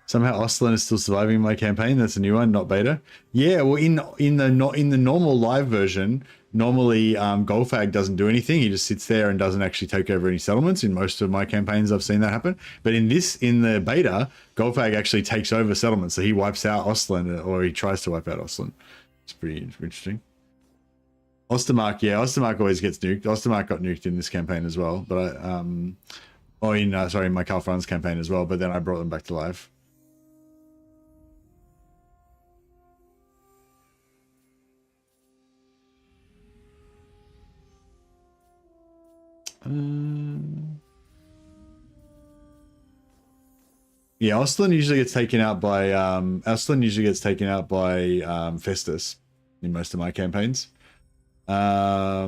Somehow Ostlin is still surviving my campaign. That's a new one, not beta. Yeah, well, in the normal live version, normally Golfag doesn't do anything. He just sits there and doesn't actually take over any settlements. In most of my campaigns, I've seen that happen. But in the beta, Golfag actually takes over settlements. So he wipes out Ostlin, or he tries to wipe out Ostlin. It's pretty interesting. Ostermark, yeah, Ostermark always gets nuked. Ostermark got nuked in this campaign as well, but in my Karl Franz campaign as well. But then I brought them back to life. Yeah, Ostlin usually gets taken out by Festus in most of my campaigns. Yeah,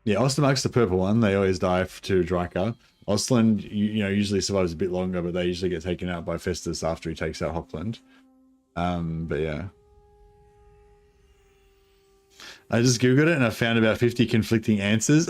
Ostermark's the purple one. They always die to Dryka. Ostlin, usually survives a bit longer, but they usually get taken out by Festus after he takes out Hockland. But yeah. I just Googled it and I found about 50 conflicting answers.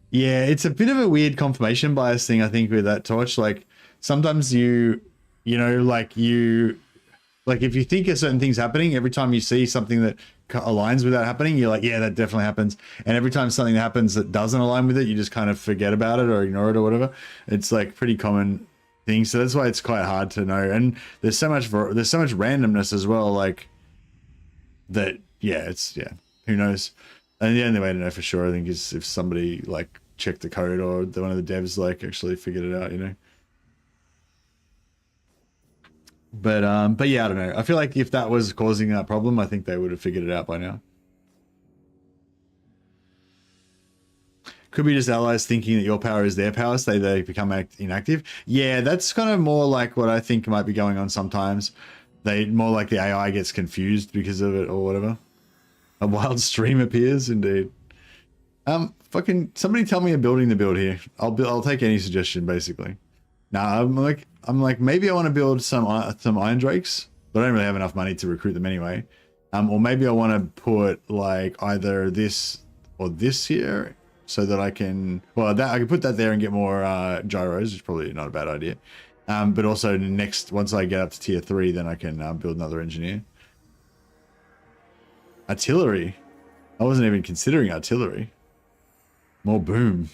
Yeah, it's a bit of a weird confirmation bias thing, I think, with that torch. Like, sometimes you know, like if you think a certain thing's happening, every time you see something that aligns with that happening, you're like, yeah, that definitely happens. And every time something happens that doesn't align with it, you just kind of forget about it or ignore it or whatever. It's like pretty common thing. So that's why it's quite hard to know. And there's so much randomness as well. Like that, yeah, who knows? And the only way to know for sure, I think, is if somebody like checked the code or one of the devs like actually figured it out, you know. But yeah, I don't know. I feel like if that was causing that problem, I think they would have figured it out by now. Could be just allies thinking that your power is their power, so they become inactive. Yeah, that's kind of more like what I think might be going on sometimes. More like the AI gets confused because of it or whatever. A wild stream appears, indeed. Fucking somebody tell me a building to build here. I'll take any suggestion, basically. Nah, I'm like maybe I want to build some Iron Drakes, but I don't really have enough money to recruit them anyway. Or maybe I want to put like either this or this here, so that I can, well, that I can put that there and get more gyros, which is probably not a bad idea. But also once I get up to tier 3, then I can build another engineer. Artillery. I wasn't even considering artillery. More boom.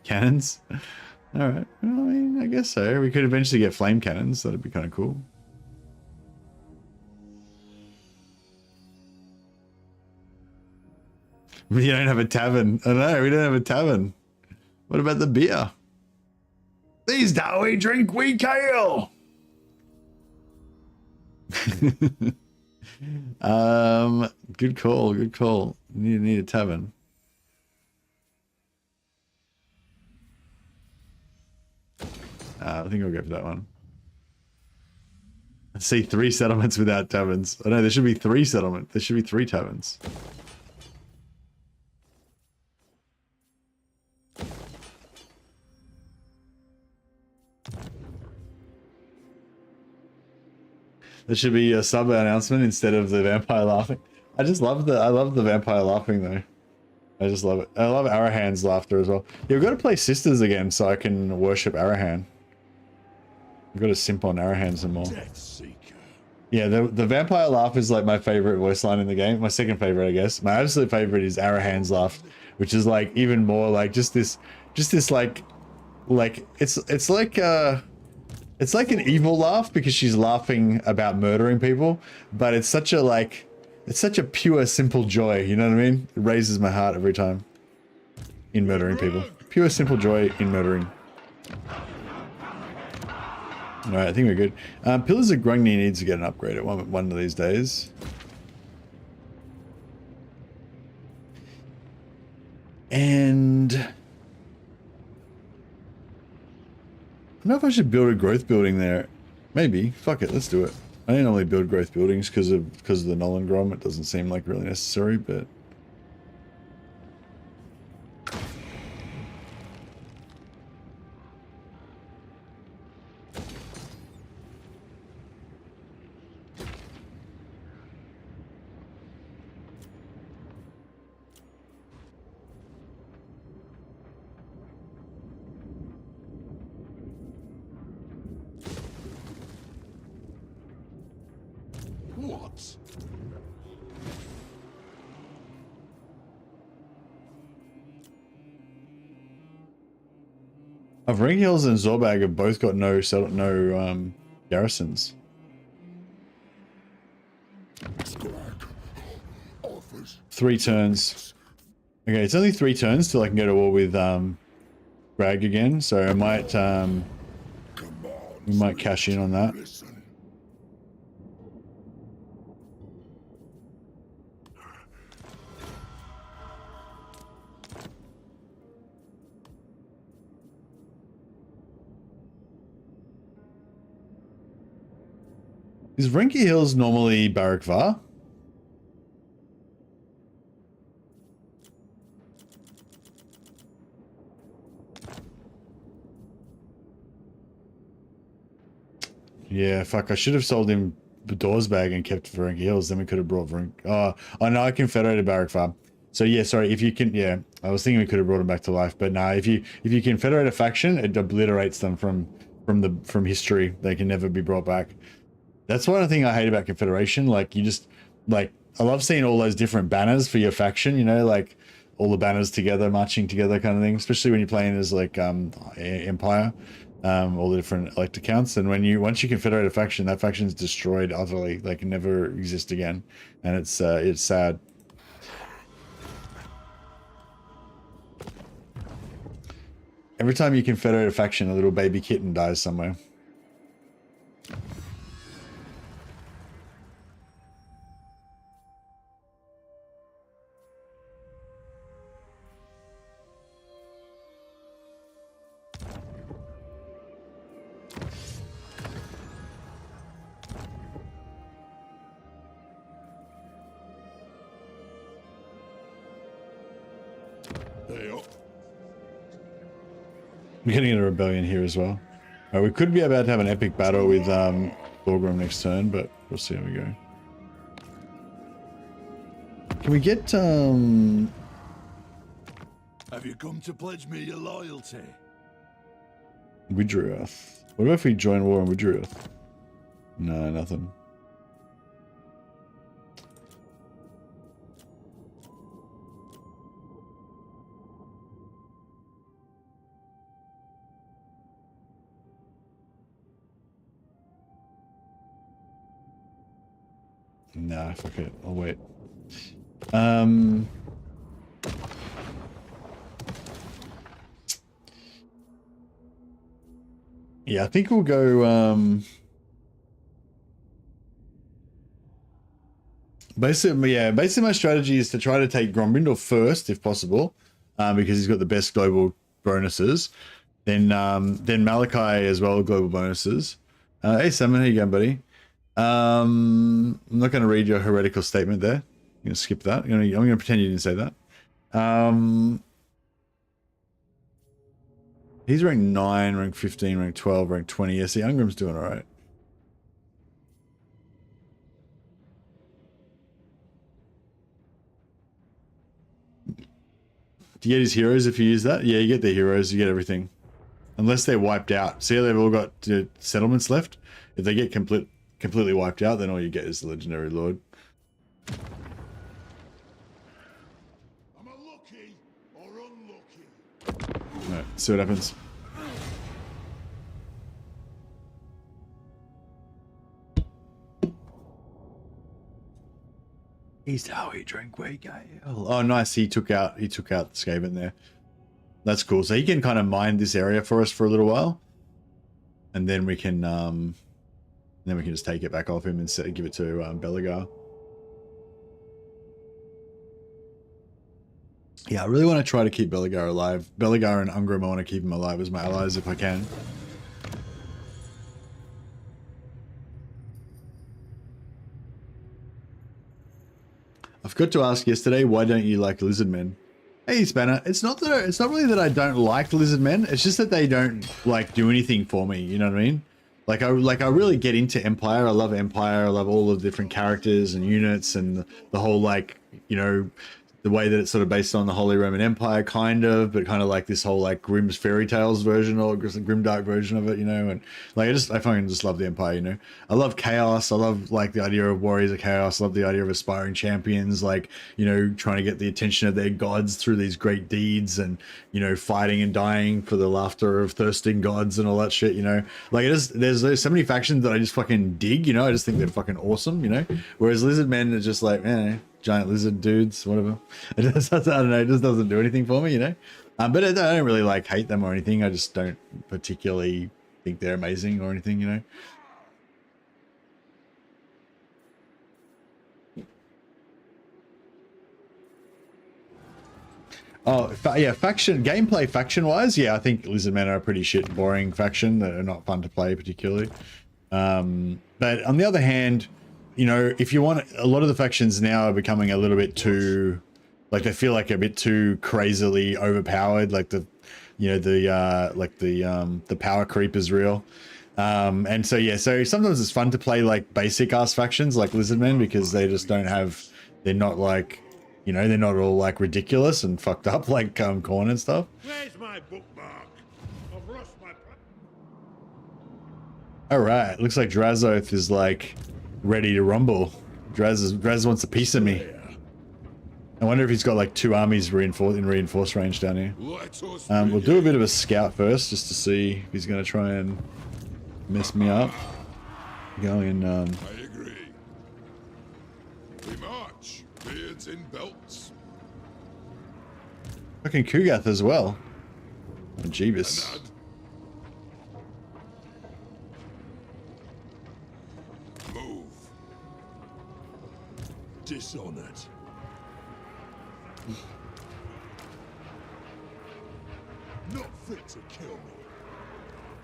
Cannons. All right. Well, I mean, I guess so. We could eventually get flame cannons. That'd be kind of cool. We don't have a tavern. I know, we don't have a tavern. What about the beer? These don't we drink, we kill. Good call, good call. Need a tavern. I think I'll go for that one. I see 3 settlements without taverns. Oh no, there should be 3 settlements. There should be 3 taverns. There should be a sub announcement instead of the vampire laughing. I love the vampire laughing though. I just love it. I love Arahan's laughter as well. Yeah, we've got to play Sisters again so I can worship Arahan. I've got to simp on Arahan some more. Yeah, the vampire laugh is like my favorite voice line in the game. My second favorite, I guess. My absolute favorite is Arahan's laugh, which is like even more like just this like it's like an evil laugh because she's laughing about murdering people, but it's such a pure, simple joy. You know what I mean? It raises my heart every time in murdering people. Pure, simple joy in murdering. All right, I think we're good. Pillars of Grungni needs to get an upgrade at one of these days. And I don't know if I should build a growth building there. Maybe. Fuck it, let's do it. I don't normally build growth buildings because of the Nolan Grom. It doesn't seem like really necessary, but What? Ring Hills and Zorbag have both got no garrisons. Offers. 3 turns. Okay, it's only 3 turns till I can go to war with Greg again, so I might we might cash in on that. Listen. Is Rinky Hills normally Barak Var? Yeah, fuck, I should have sold him the doors bag and kept Varenka Hills, then we could have brought Varenka. Oh no, I confederated Barrack Farm. So yeah, sorry, if you can, yeah, I was thinking we could have brought him back to life, but nah, if you confederate a faction, it obliterates them from history. They can never be brought back. That's one thing I hate about Confederation. Like, you just, like, I love seeing all those different banners for your faction, you know, like all the banners together, marching together kind of thing, especially when you're playing as like Empire, all the different elect accounts. And once you confederate a faction, that faction is destroyed utterly. They can never exist again. And it's sad. Every time you confederate a faction, a little baby kitten dies somewhere. We're getting a rebellion here as well. We could be about to have an epic battle with Thorgrim next turn, but we'll see how we go. Can we get Have you come to pledge me your loyalty? Widgeruth? What about if we join war on Widgeruth? No, nothing. Nah, fuck it. I'll wait. Yeah, I think we'll go, basically my strategy is to try to take Grombrindal first, if possible, because he's got the best global bonuses. Then Malachi as well, global bonuses. Hey, Simon, how you going, buddy? I'm not going to read your heretical statement there. I'm going to skip that. I'm going to pretend you didn't say that. He's rank 9, rank 15, rank 12, rank 20. Yeah, see, Ungrim's doing all right. Do you get his heroes if you use that? Yeah, you get the heroes, you get everything. Unless they're wiped out. See how they've all got settlements left? If they get completely wiped out, then all you get is the Legendary Lord. Am I lucky or unlucky? Alright, see what happens. He's how he Dreadquake. Oh, nice. He took out the Skaven there. That's cool. So he can kind of mine this area for us for a little while, and then we can just take it back off him and give it to Belegar. Yeah, I really want to try to keep Belegar alive. Belegar and Ungrim, I want to keep them alive as my allies if I can. I forgot to ask yesterday, why don't you like lizard men? Hey, Spanner, it's not really that I don't like lizard men. It's just that they don't like do anything for me. You know what I mean? Like I really get into Empire. I love Empire. I love all the different characters and units and the whole, like, you know, the way that it's sort of based on the Holy Roman Empire, kind of, but kind of like this whole like Grimm's fairy tales version or grimdark version of it, you know. And like I fucking just love the Empire, you know. I love chaos. I love like the idea of warriors of chaos. I love the idea of aspiring champions, like, you know, trying to get the attention of their gods through these great deeds and, you know, fighting and dying for the laughter of thirsting gods and all that shit, you know. Like there's so many factions that I just fucking dig, you know. I just think they're fucking awesome, you know. Whereas lizard men are just like, giant lizard dudes, whatever. I don't know, it just doesn't do anything for me, you know. But I don't really like hate them or anything. I just don't particularly think they're amazing or anything, you know. Oh, yeah, gameplay faction wise, yeah, I think lizard men are a pretty shit boring faction that are not fun to play particularly. But on the other hand, you know, if you want, a lot of the factions now are becoming a little bit too, like, they feel like a bit too crazily overpowered. Like the, you know, the power creep is real. And so yeah, so sometimes it's fun to play like basic ass factions like Lizardmen because they just don't have, they're not like, you know, they're not all like ridiculous and fucked up like Corn and stuff. Where's my bookmark? I've lost my... All right, looks like Drazoth is like ready to rumble. Draz wants a piece of me. I wonder if he's got like 2 armies in reinforced range down here. We'll do a bit of a scout first just to see if he's going to try and mess me up. Going I agree. We march, beards in belts. fucking Kugath as well. Oh, Jeebus. Anad. Move. Dishonored. Not fit to kill me.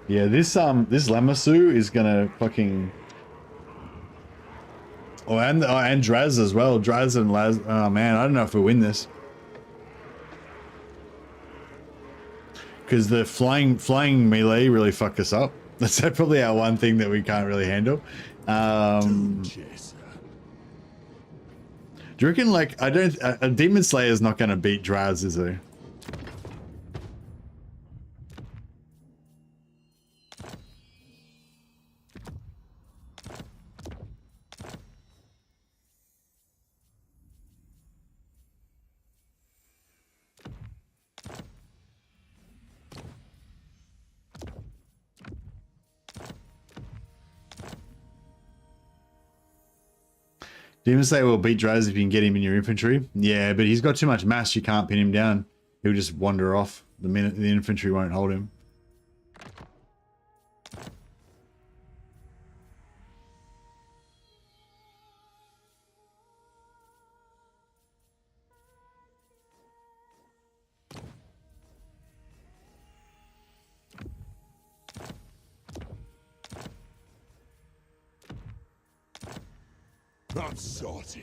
Yeah, this Lamassu is gonna fucking. Oh, and Draz as well. Draz and Laz. Oh man, I don't know if we win this. Because the flying melee really fucked us up. That's probably our one thing that we can't really handle. Do you reckon, like, a Demon Slayer is not going to beat Draz, is he? Demon Slayer will beat Draz if you can get him in your infantry. Yeah, but he's got too much mass, you can't pin him down. He'll just wander off the minute the infantry won't hold him. I'm sorted.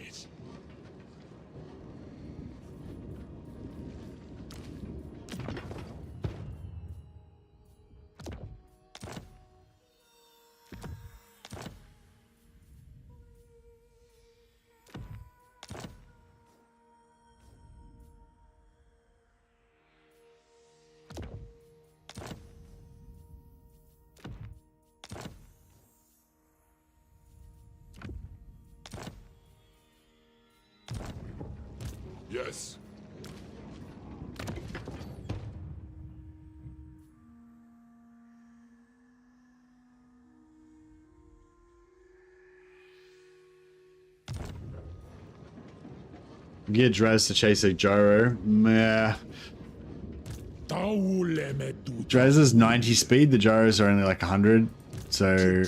Yes. Get Draz to chase a gyro. Meh. Draz is 90 speed, the gyros are only like 100, so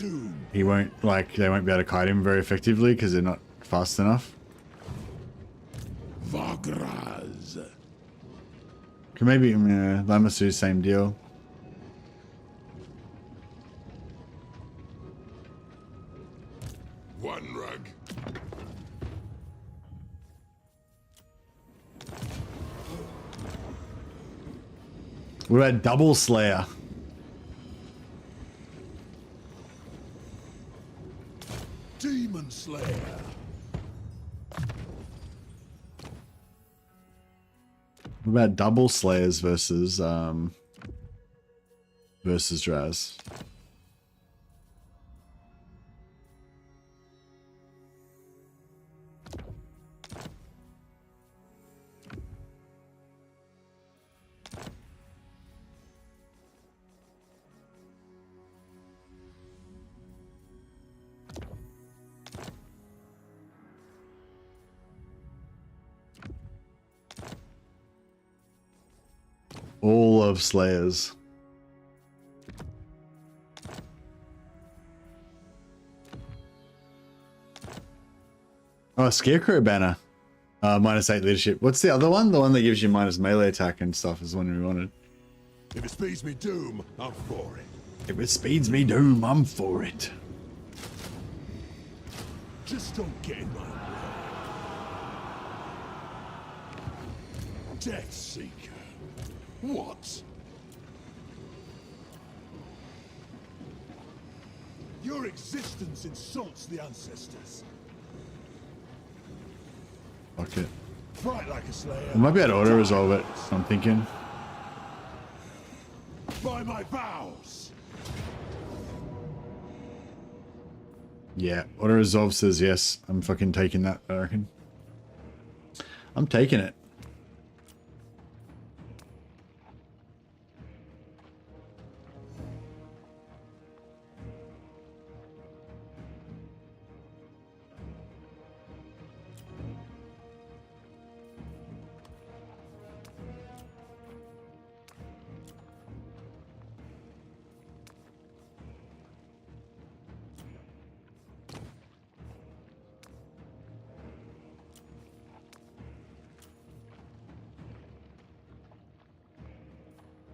he won't, like, they won't be able to kite him very effectively because they're not fast enough. Vagraz. Could maybe, yeah, Lamassu, same deal. One rug. What about Double Slayer? Demon Slayer. What about Double Slayers versus Draz? All of Slayers. Oh, Scarecrow banner. -8 leadership. What's the other one? The one that gives you minus melee attack and stuff is the one we wanted. If it speeds me doom, I'm for it. If it speeds me doom, I'm for it. Just don't get in my way. Death Seeker. What? Your existence insults the ancestors. Fuck it. Fight like a slayer. I might be able to auto resolve it. I'm thinking. By my vows. Yeah, auto resolve says yes. I'm fucking taking that, I reckon. I'm taking it.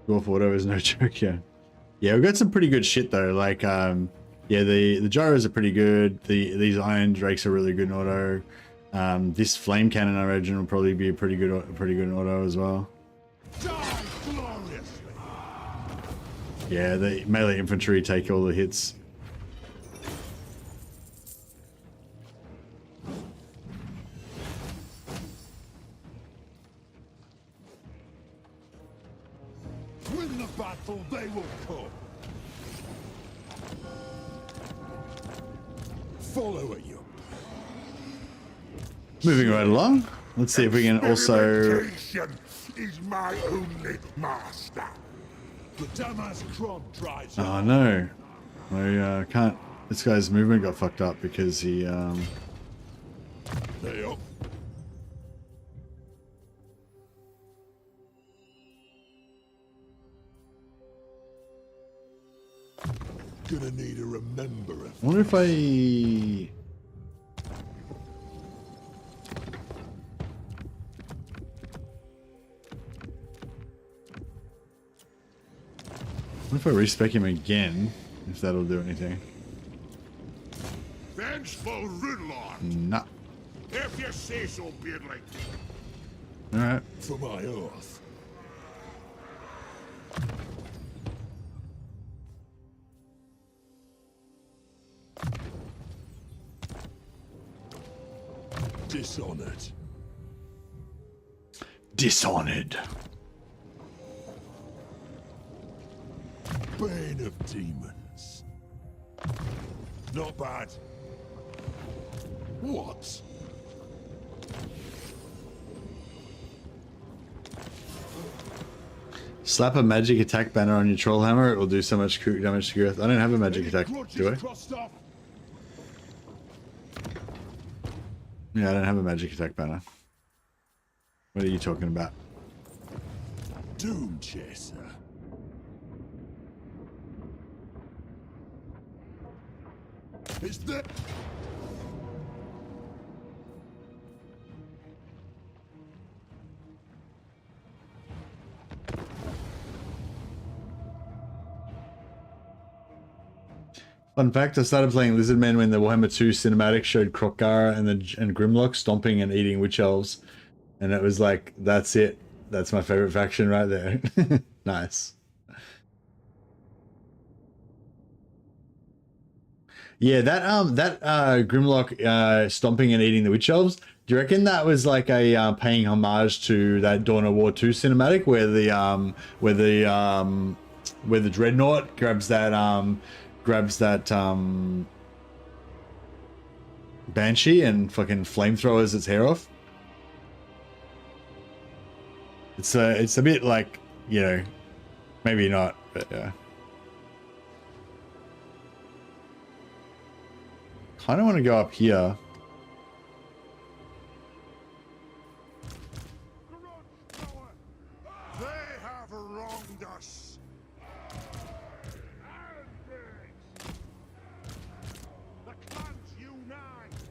Dwarf auto is no joke, yeah. Yeah, we've got some pretty good shit though. Like, yeah, the gyros are pretty good. These iron drakes are really good in auto. This flame cannon, I imagine, will probably be a pretty good in auto as well. Die gloriously. Yeah, the melee infantry take all the hits. Win the battle, they will come. Follow it, you. Moving right along. Let's see if we can also. Experimentation is my only master. The Damas Kron drives. Oh no, I can't. This guy's movement got fucked up because he. They up. Gonna need a remember. I wonder if I. What if I respec him again? If that'll do anything. Vengeful Rudlord. Nah. If you say so, Beardling. Alright. For my oath. Dishonored. Dishonored. Bane of demons. Not bad. What? Slap a magic attack banner on your troll hammer, it will do so much damage to your earth. I don't have a magic attack, do I? Yeah, I don't have a magic attack banner. What are you talking about? Doom Chaser. Is that... Fun fact, I started playing Lizardmen when the Warhammer 2 cinematic showed Krokgar and Grimlock stomping and eating witch elves. And it was like, that's it. That's my favorite faction right there. Nice. Yeah, that Grimlock stomping and eating the witch elves. Do you reckon that was like a paying homage to that Dawn of War 2 cinematic where the Dreadnought grabs that Banshee and fucking flamethrowers its hair off? It's a bit like, you know, maybe not, but yeah. Kind of want to go up here. They have wronged us. The clans unite.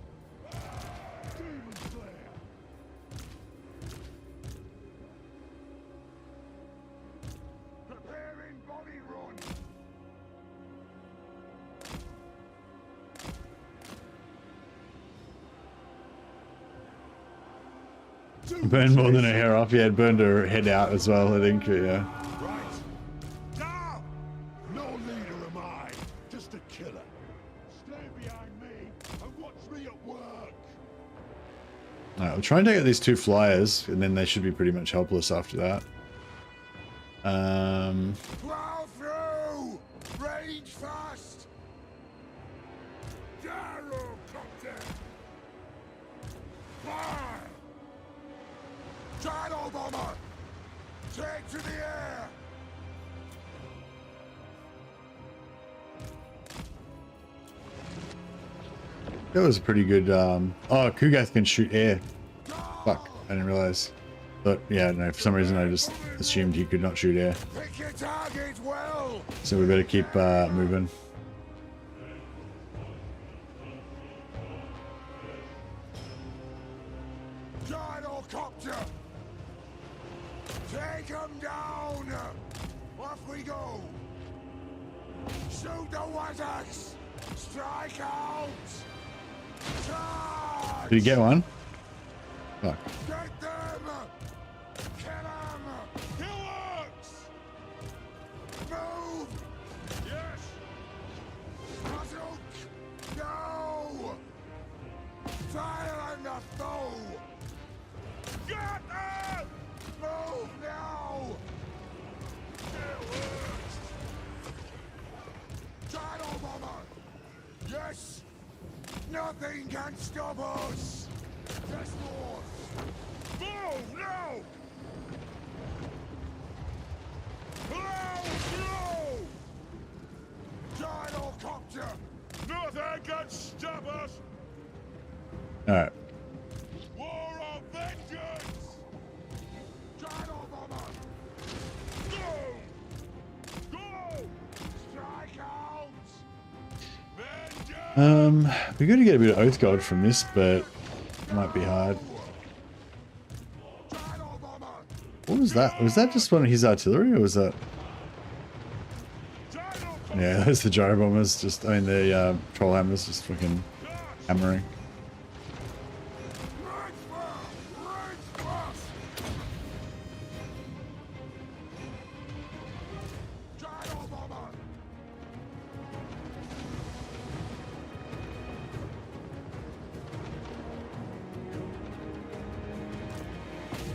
Demon Slayer. Preparing body run. Burned more than a hair off. Yeah, it burned her head out as well, I think. Yeah. Right. Now! No leader am I, just a killer. Stay behind me and watch me at work. Alright, we'll try and take out these 2 flyers, and then they should be pretty much helpless after that. Plow through! Range fast! Gyrocopter! Fire! Gyro bomber! Take to the air! That was a pretty good, oh, Kugath can shoot air. Fuck, I didn't realize. But yeah, no, for some reason I just assumed he could not shoot air. Pick your target well! So we better keep moving. Gyrocopter! Take him down! Off we go! Shoot the Wazaks! Strike out! Charge! Did you get one? Fuck. Get them! Kill them! Kill orcs! Move! Yes! Hazuk! No! Fire on the foe! Get them! Move now! Kill orcs! Gyro bomber! Yes! Nothing can stop us! Yes, Lord! Move now! Blow through! Gyrocopter! Nothing can stop us! Alright. War of vengeance! Gyro bomber! Go! Go! Strike out! Vengeance! We're going to get a bit of Oath Guard from this, but it might be hard. Gyro bomber! What was that? Was that just one of his artillery, or was that... Yeah, that's the gyro bombers. Just, I mean, the troll hammers just fucking hammering.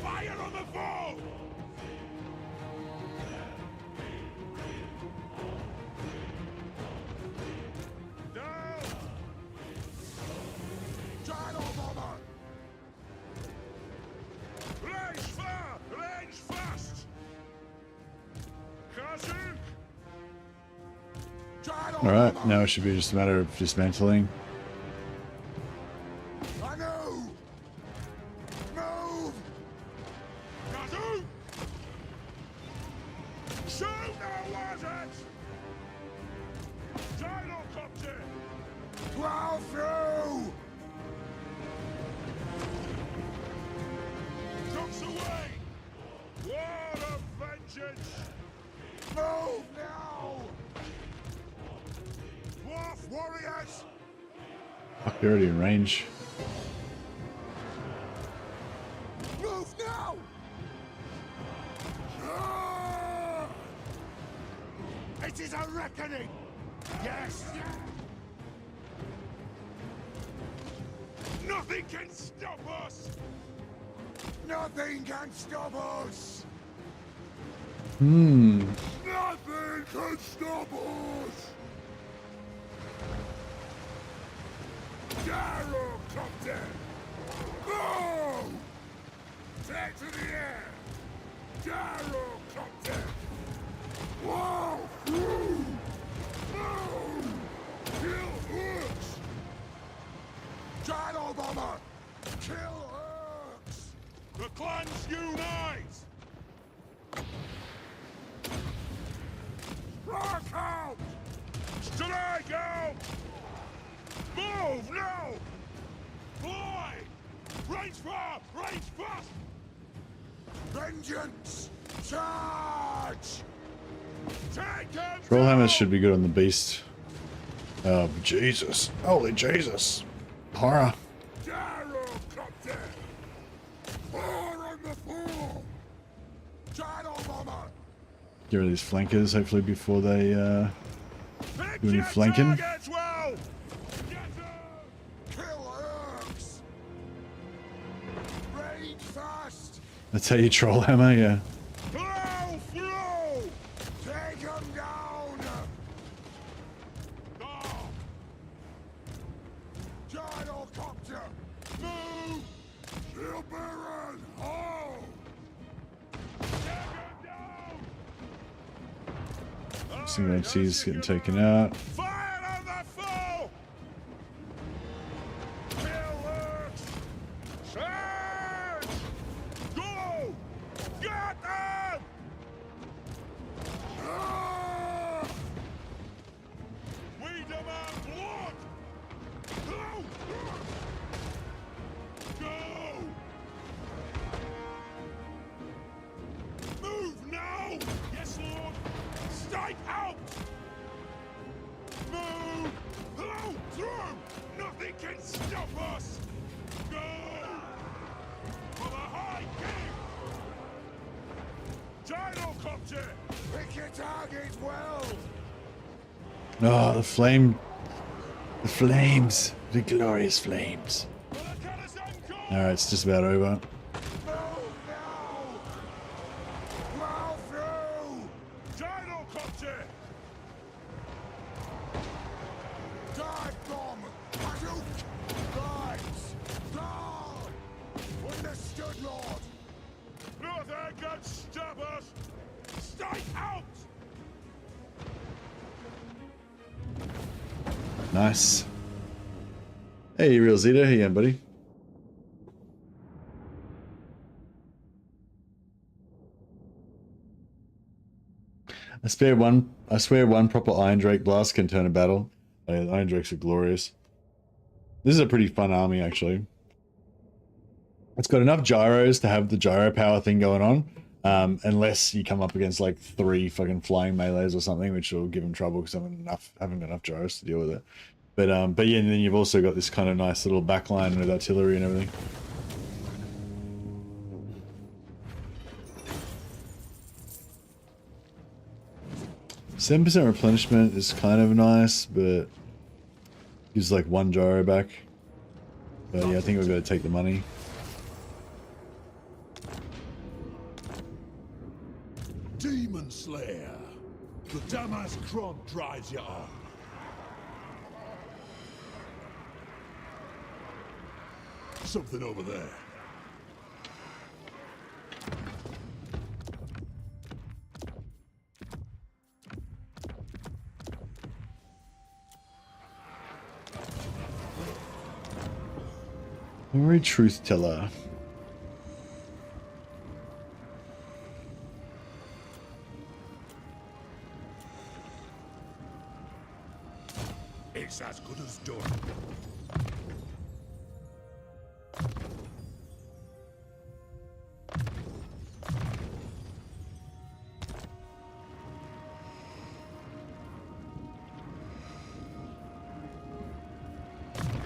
Fire on the foe! Down! Gyro bomber! Range far! Range fast! Kazuk! Gyro Alright, bomber! now it should be just a matter of dismantling. I know! Move! Kazoo! Shoot the wizards! Gyrocopter! Plow through! Ducks away! War of vengeance! Move now! Dwarf warriors! Fuck, they're already in range. Move now! Ah! It is a reckoning! Yes! Nothing can stop us! Nothing can stop us! Hmm. Nothing can stop us! Gyrocopter! Go! Take to the air! Gyrocopter! Wow! Through! Move! Kill orcs! Gyro bomber! Kill orcs! The clans unite! Rock out! Strike out! Move now! Fly! Range far! Range fast! Vengeance! Charge! Take him! Troll hammers should be good on the beast. Oh, Jesus. Holy Jesus. Horror. Gyrocopter! Pour on the floor! Gyro bomber! Get rid of these flankers, hopefully, before they Pick do any your flanking. targets well! fast! That's how you troll hammer, yeah. Blow through! Take him down! Oh. Gyrocopter! Move! Shield Baron! Oh! Take him down! Single-T's getting taken out. Fire on the foe! Pillars! Charge! Go! Get them! Ah! We demand blood! Go! Go! Move now! Yes, Lord! Strike out! Move! Blow through! Nothing can stop us! Go! For the High King! Gyrocopter! Pick your target well! Oh, the flames, the glorious flames. All right, it's just about over. Move now! Plow through! Gyrocopter! Dive bomb! Hadouken! Lights! Guard! Understood, Lord! Nothing can stop us! Strike out! Nice. Hey, Real Zeta, how you going, buddy? I swear one proper Iron Drake blast can turn a battle. Iron Drakes are glorious. This is a pretty fun army, actually. It's got enough gyros to have the gyro power thing going on. Unless you come up against like 3 fucking flying melees or something, which will give them trouble because I haven't got enough gyros to deal with it. But yeah, and then you've also got this kind of nice little backline with artillery and everything. %7 replenishment is kind of nice, but gives like 1 gyro back. But yeah, I think we've got to take the money. Demon Slayer! The Damas Kron drives you on. Something over there. Very truth teller. It's as good as done.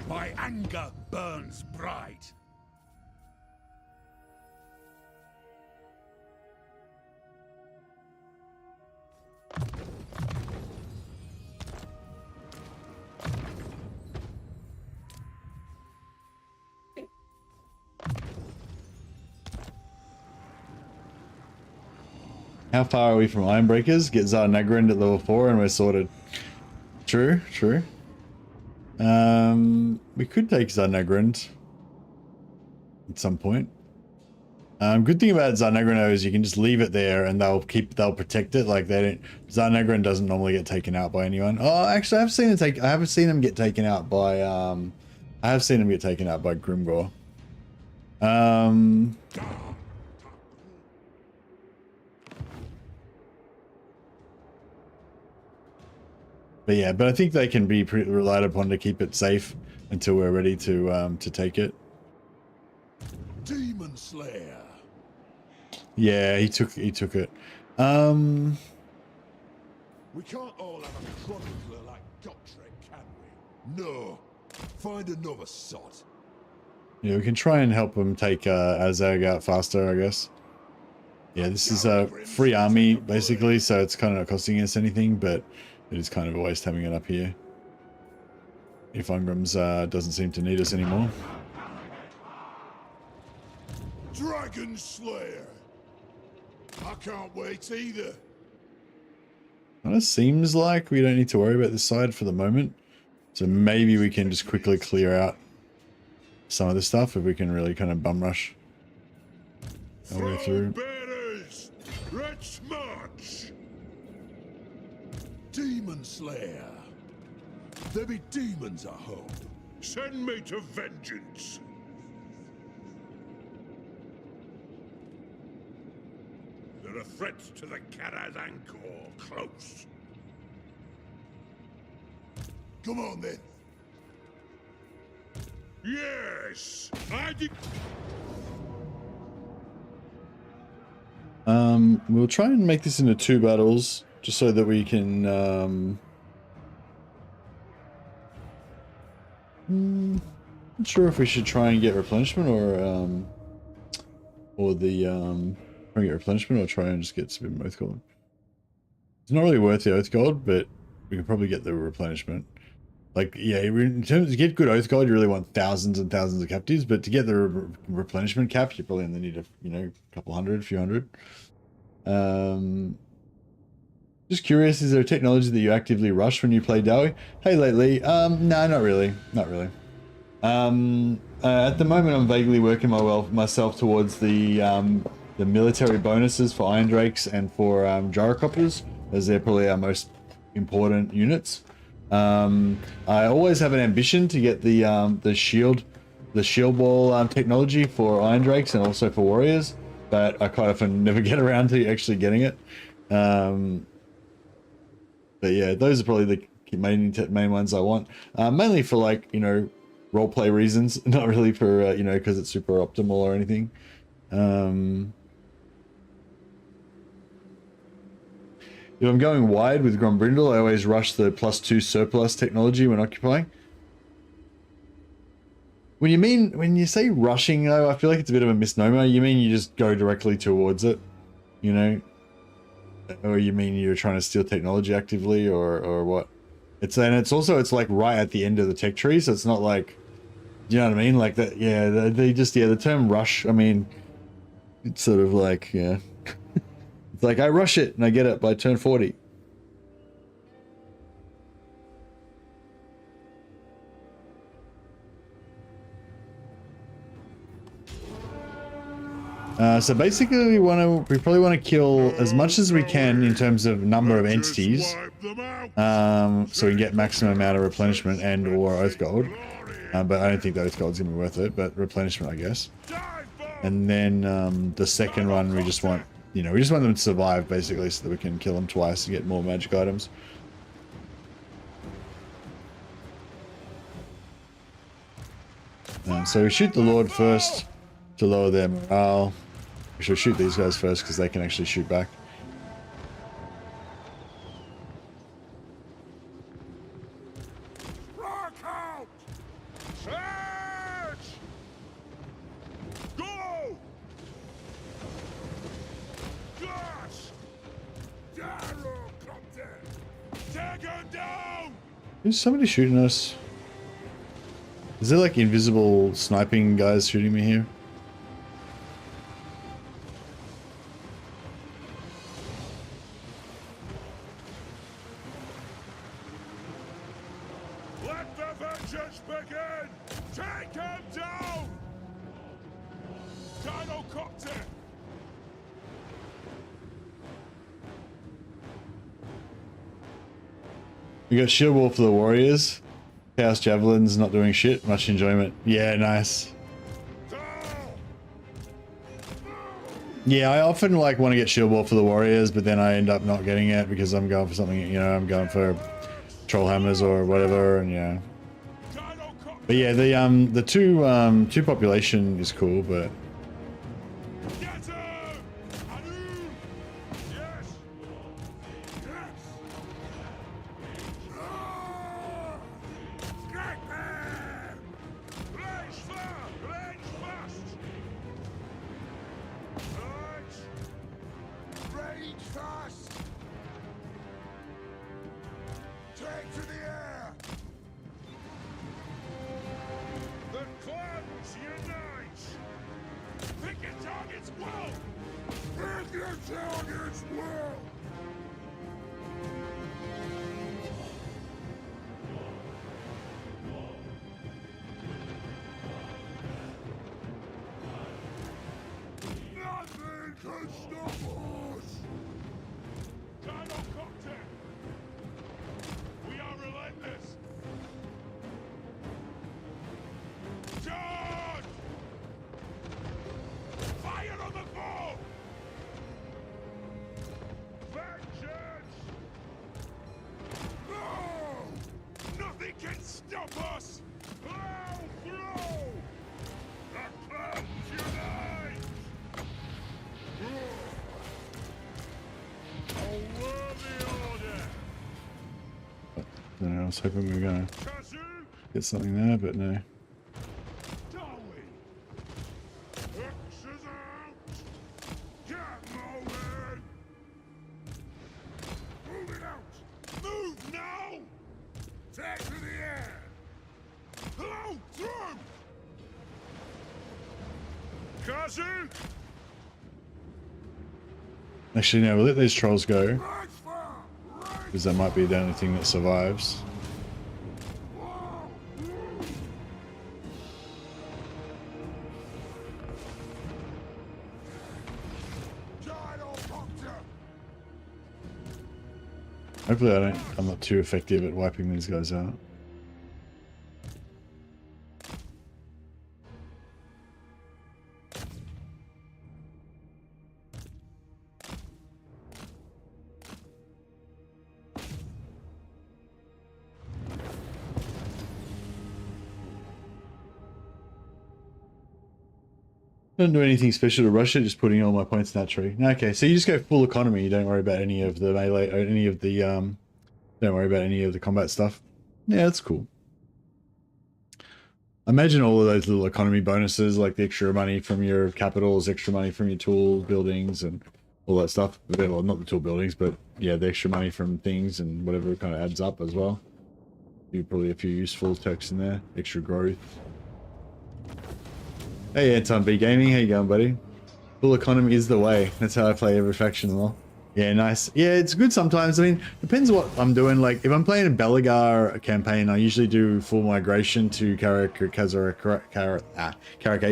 My anger burns bright. How far are we from Ironbreakers? Get Zarnagrind at level 4 and we're sorted. True, true. We could take Zarnagrind at some point. Good thing about Zarnagrind is you can just leave it there and they'll protect it. Like they don't. Zarnagrind doesn't normally get taken out by anyone. Oh, actually, I haven't seen them get taken out by. I have seen them get taken out by Grimgor. But yeah, but I think they can be relied upon to keep it safe until we're ready to take it. Demon Slayer. Yeah, he took it. We can't all have a chronicler like Gotrek, can we? No. Find another sot. Yeah, we can try and help him take Azag out faster, I guess. Yeah, this is a free army, basically, so it's kind of not costing us anything, but it is kind of a waste having it up here. If Ungrim's doesn't seem to need us anymore. Dragon Slayer. I can't wait either. Kind of seems like we don't need to worry about this side for the moment. So maybe we can just quickly clear out some of this stuff if we can really kind of bum rush our way through. Bearers, let's march. Demon Slayer. There be demons, I hope. Send me to vengeance. There are threats to the Karazankhor close. Come on then. Yes, I did. We'll try and make this into 2 battles, just so that we can, not sure if we should try and get replenishment or try and get replenishment or try and just get some oath gold. It's not really worth the oath gold, but we can probably get the replenishment. Like, yeah, in terms to get good oath gold, you really want thousands and thousands of captives, but to get the replenishment cap, you probably only need a couple hundred, a few hundred. Just curious, is there a technology that you actively rush when you play Dowie? Hey, lately, no, not really, not really. At the moment, I'm vaguely working myself towards the military bonuses for Iron Drakes and for Gyrocopters, as they're probably our most important units. I always have an ambition to get the shield ball technology for Iron Drakes and also for warriors, but I quite often never get around to actually getting it. But yeah, those are probably the main ones I want. Mainly for, like, roleplay reasons, not really for because it's super optimal or anything. If I'm going wide with Grombrindle, I always rush the +2 surplus technology when occupying. When you say rushing, though, I feel like it's a bit of a misnomer. You mean you just go directly towards it, or you mean you're trying to steal technology actively, or what? It's like right at the end of the tech tree, so it's not like, you know what I mean? Like that, yeah. The term rush. I mean, it's sort of like, yeah. It's like I rush it and I get it by turn 40. So basically, we probably want to kill as much as we can in terms of number of entities, so we can get maximum amount of replenishment and or oath gold. But I don't think the oath gold's gonna be worth it. But replenishment, I guess. And then the second one, we just want. We just want them to survive, basically, so that we can kill them twice and get more magic items. So we shoot the Lord first to lower their morale. We should shoot these guys first because they can actually shoot back. Is somebody shooting us? Is there like invisible sniping guys shooting me here? Let the vengeance begin! Take him down! Dinocopter! We got shield wall for the warriors. Chaos javelins not doing shit. Much enjoyment. Yeah, nice. Yeah, I often like want to get shield wall for the warriors, but then I end up not getting it because I'm going for something. I'm going for troll hammers or whatever, and yeah. But yeah, the two population is cool, but. target's well! Hit your target's well! Nothing can stop us! Gyrocopter! We are relentless! Charge! Fire on the foe! Vengeance! No! Nothing can stop us! Plow through! The clouds unite! A worthy order! I was hoping we were gonna Kazoo! get something there, but no. Darwin! X's out! Get moving! Move it out! Move now! Take to the air! Hello, through! Kazoo! Actually, no, we'll let these trolls go, Right fire! Right because that might be the only thing that survives. fire! Gyrocopter! Hopefully I'm not too effective at wiping these guys out. Don't do anything special to Russia, just putting all my points in that tree. Okay, so you just go full economy, you don't worry about any of the melee or any of the don't worry about any of the combat stuff. Yeah, that's cool. Imagine all of those little economy bonuses, like the extra money from your capitals, extra money from your tool buildings and all that stuff. Well, not the tool buildings, but yeah, the extra money from things and whatever kind of adds up as well. Probably a few useful texts in there, extra growth. Hey Anton B Gaming, how you going, buddy? Full economy is the way. That's how I play every faction well. Yeah, nice. Yeah, it's good sometimes. I mean, depends what I'm doing. Like, if I'm playing a Belagar campaign, I usually do full migration to Karak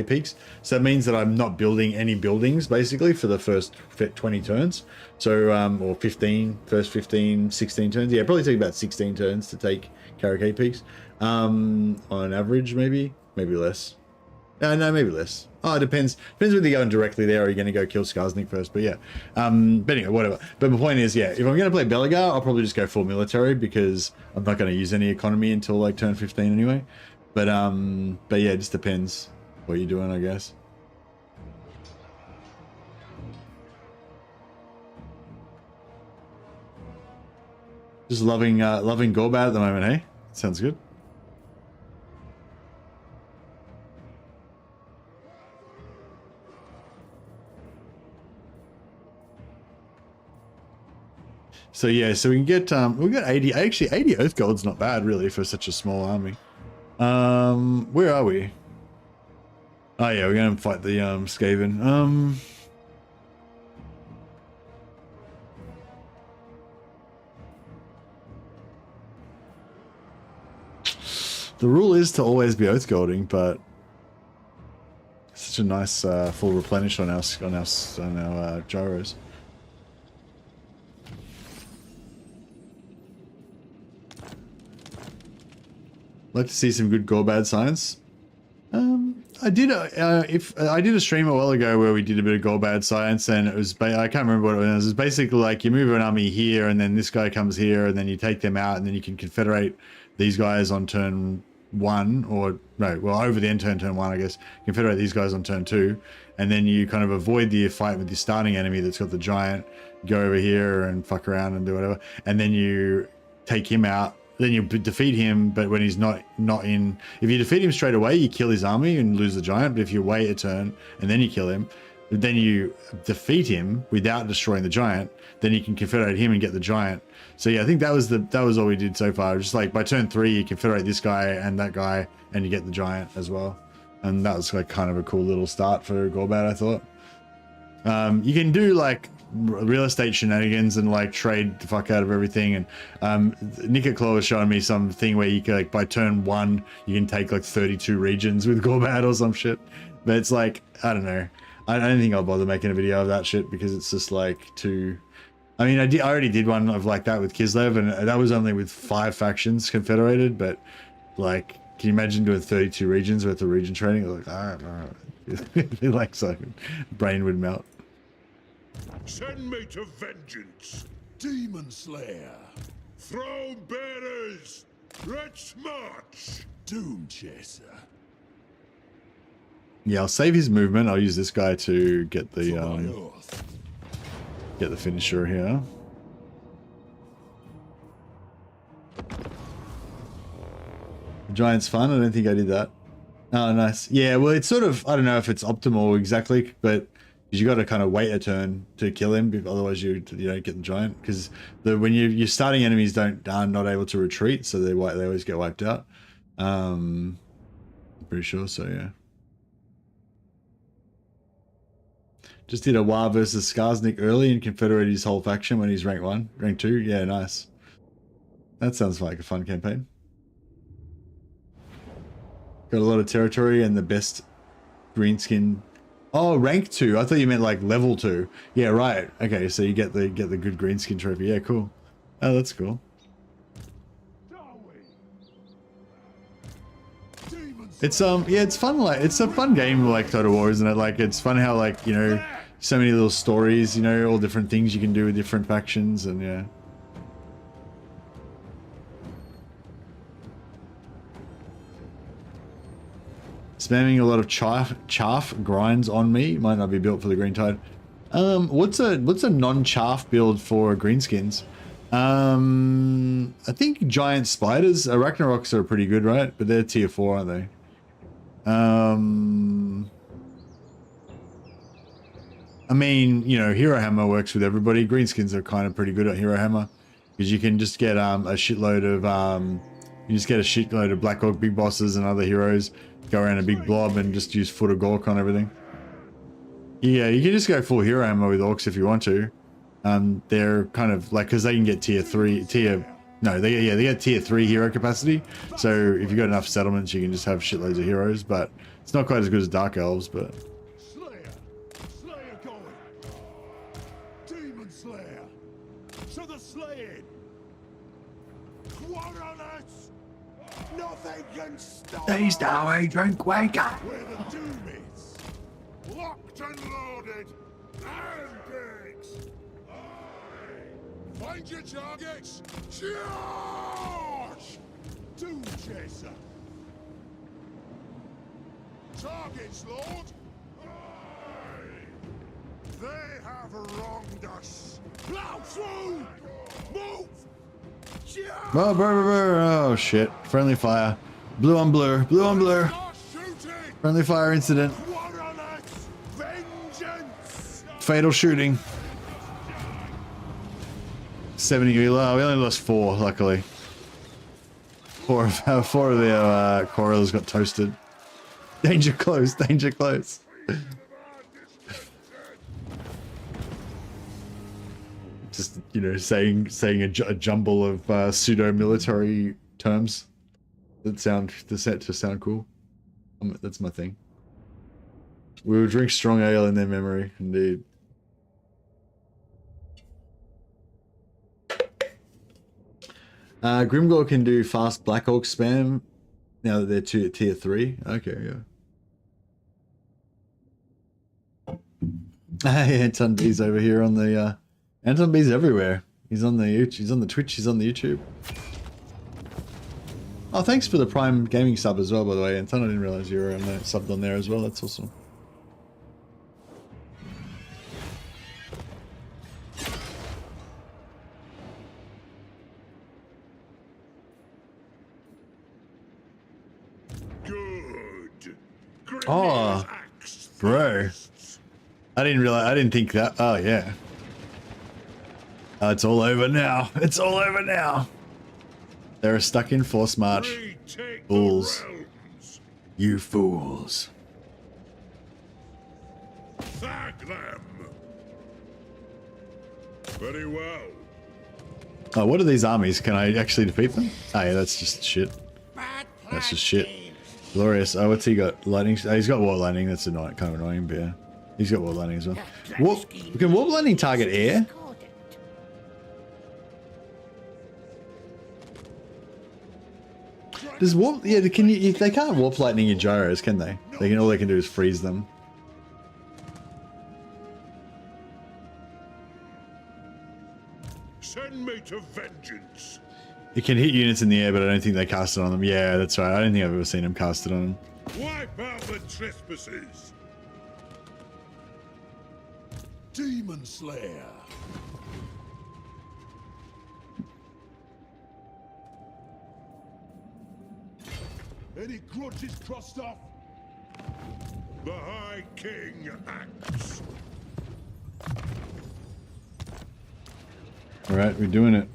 peaks. So that means that I'm not building any buildings, basically, for the first 20 turns. So, or 15, first 15, 16 turns. Yeah, probably take about 16 turns to take Karak peaks. On average, maybe less. No, maybe less. Oh, it depends. Depends whether you're going directly there or you're going to go kill Skarsnik first. But yeah. But anyway, whatever. But the point is, yeah, if I'm going to play Belagar, I'll probably just go full military because I'm not going to use any economy until like turn 15 anyway. But yeah, it just depends what you're doing, I guess. Just loving Gorbad at the moment, hey? Sounds good. So yeah, so we can get we got 80. Actually, 80 Oath Gold's not bad really for such a small army. Where are we? Oh yeah, we're gonna fight the Skaven. The rule is to always be Oath Golding, but such a nice full replenish on our gyros. Like to see some good Gorbad science. I did a stream a while ago where we did a bit of Gorbad science, and it was I can't remember what it was. It was basically like you move an army here, and then this guy comes here, and then you take them out, and then you can confederate these guys on turn 1, or no, well over the end turn 1, I guess. Confederate these guys on turn 2, and then you kind of avoid the fight with the starting enemy that's got the giant. Go over here and fuck around and do whatever, and then you take him out. Then you defeat him, but when he's not in... If you defeat him straight away, you kill his army and lose the giant. But if you wait a turn and then you kill him, then you defeat him without destroying the giant, then you can confederate him and get the giant. So yeah, I think that was all we did so far. Just like by turn 3, you confederate this guy and that guy, and you get the giant as well. And that was like kind of a cool little start for Gorbad, I thought. You can do like real estate shenanigans and like trade the fuck out of everything. And Nick at Claw was showing me something where you can like by turn 1 you can take like 32 regions with Gorbat or some shit. But it's like, I don't know. I don't think I'll bother making a video of that shit because it's just like too. I mean, I already did one of like that with Kislev, and that was only with 5 factions confederated. But like, can you imagine doing 32 regions worth of region trading? Like, I don't know. It'd be like so, brain would melt. Send me to vengeance, Demon Slayer. Throne bearers, let's march. Doom Chaser. Yeah, I'll save his movement. I'll use this guy to get the finisher here. Giant's fun. I don't think I did that. Oh, nice. Yeah, well, it's sort of, I don't know if it's optimal exactly, but you got to kind of wait a turn to kill him, otherwise you don't get the giant. Because when you're starting enemies are not able to retreat, so they always get wiped out. I'm pretty sure. So yeah. Just did a War versus Skarsnik early and confederated his whole faction when he's rank 1, rank 2. Yeah, nice. That sounds like a fun campaign. Got a lot of territory and the best greenskin. Oh, rank 2. I thought you meant like level 2. Yeah, right. Okay, so you get the good greenskin trophy. Yeah, cool. Oh, that's cool. It's yeah, it's fun. Like it's a fun game like Total War, isn't it? Like it's fun how like so many little stories, all different things you can do with different factions, and yeah. Spamming a lot of chaff grinds on me. Might not be built for the green tide. What's a non-chaff build for greenskins? I think giant spiders, Arachnaroks are pretty good, right? But they're tier 4, aren't they? I mean, Hero Hammer works with everybody. Greenskins are kind of pretty good at Hero Hammer because you can just get a shitload of Black Orc big bosses and other heroes, go around a big blob and just use Foot of Gork on everything. Yeah, you can just go full Hero Hammer with Orcs if you want to. They're kind of like, because they can get they get tier 3 hero capacity. So if you've got enough settlements, you can just have shitloads of heroes. But it's not quite as good as Dark Elves. But Slayer going. Demon Slayer. To the slaying. What on us? Nothing can stop. He's now a Dreadquake. Where the doom is. Locked and loaded. And pigs. Find your targets. Charge! Doom Chaser. Targets, Lord. They have wronged us. Plow through. Move. Oh shit! Friendly fire. Blue on blur. Blue on blur. Friendly fire incident. Fatal shooting. 70 Gila. We only lost 4, luckily. 4 of their Coriolis got toasted. Danger close. Danger close. Just saying a jumble of pseudo-military terms that sound cool. That's my thing. We will drink strong ale in their memory, indeed. Grimgor can do fast Black Orc spam now that they're tier 3. Okay, yeah. Hey, Anton B's over here on the Anton B's everywhere. He's on the Twitch, he's on the YouTube. Oh, thanks for the Prime Gaming sub as well, by the way, Anton. I didn't realize you were subbed on there as well. That's awesome. Oh, bro. I didn't think that. Oh, yeah. It's all over now. It's all over now. They're stuck in force march. Fools. You fools. Tag them. Very well. Oh, what are these armies? Can I actually defeat them? Oh yeah, that's just shit. That's just shit. Glorious. Oh, what's he got? Lightning. Oh, he's got Warp Lightning. That's annoying, kind of annoying, but yeah. He's got Warp Lightning as well. Warp, can Warp Lightning target air? Does Warp... Yeah, can you... They can't Warp Lightning your gyros, can they? They can... All they can do is freeze them. Send me to vengeance. It can hit units in the air, but I don't think they cast it on them. Yeah, that's right. I don't think I've ever seen them cast it on them. Wipe out the trespassers. Demon Slayer. Any grudges crossed off? The High King acts. Alright, we're doing it.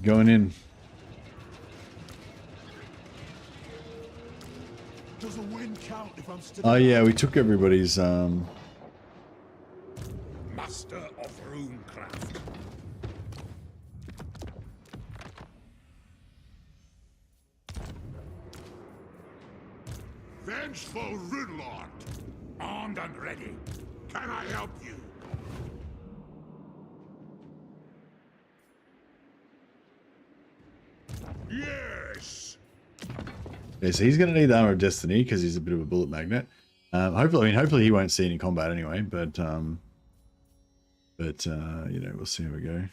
Going in. Does a win count if I'm still... Oh yeah, we took everybody's Master of Runecraft. Vengeful Runelord. Armed and ready. Can I help you? Yes. Yeah, so he's gonna need the Armor of Destiny because he's a bit of a bullet magnet. Hopefully he won't see any combat anyway, but you know, we'll see how we go.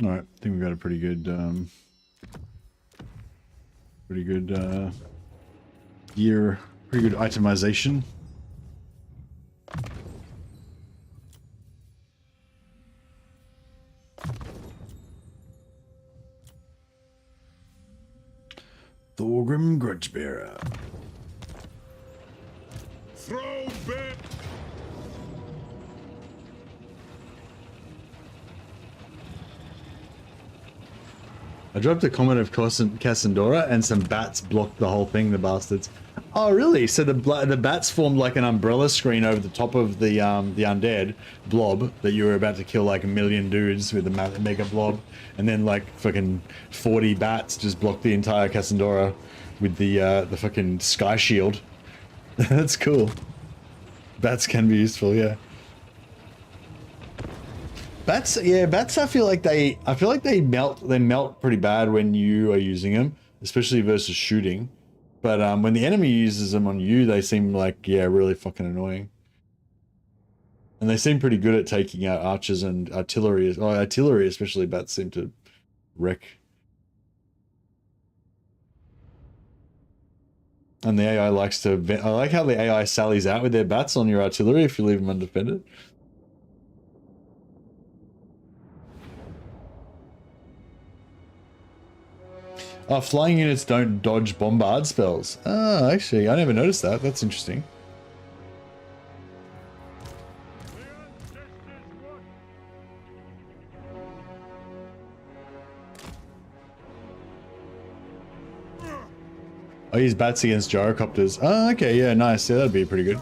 All right, I think we got a pretty good gear, pretty good itemization. Thorgrim Grudgebearer. Throw back. I dropped a comment of Cassandora and some bats blocked the whole thing, the bastards. Oh really? So the bats formed like an umbrella screen over the top of the undead blob that you were about to kill like a million dudes with a mega blob, and then like fucking 40 bats just blocked the entire Cassandora with the fucking sky shield. That's cool. Bats can be useful, yeah. Bats, yeah, bats. I feel like they melt. They melt pretty bad when you are using them, especially versus shooting. But when the enemy uses them on you, they seem like, yeah, really fucking annoying. And they seem pretty good at taking out archers and artillery. Oh, artillery especially, bats seem to wreck. And the AI likes to. I like how the AI sallies out with their bats on your artillery if you leave them undefended. Oh, flying units don't dodge bombard spells. Oh, actually, I never noticed that. That's interesting. I use bats against gyrocopters. Oh, okay, yeah, nice. Yeah, that'd be pretty good.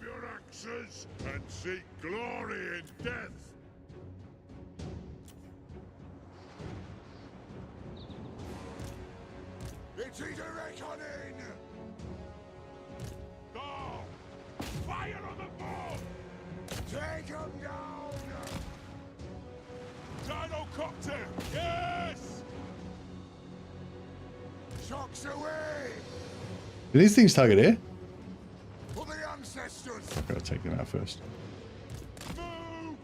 your axes and seek glory in death. It is a reckoning! Go! Fire on the ball! Take him down! Dino-copter! Yes! Shocks away! Do these things target air? For the ancestors! Gotta take them out first. Move!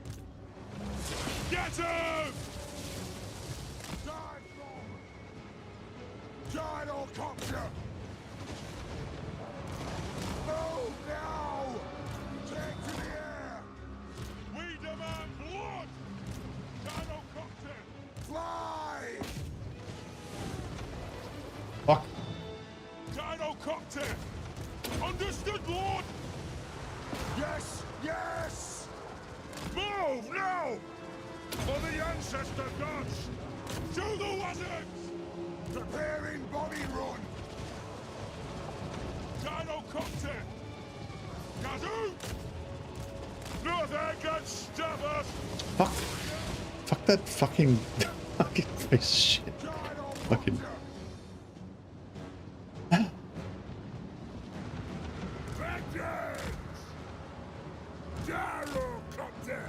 Get him! Dive bomb! Dino-copter! Move now! Take to the air! We demand blood! Dino-copter! Fly! Fuck. Dino-copter! Understood, Lord! Yes! Yes! Move now! For the ancestor gods! To the wizards! Preparing body run! Dino-copter! Kazoo! Nothing can stop us! Fuck. Fuck that fucking fucking piece of shit. Fucking. Vengeance! Dino-copter!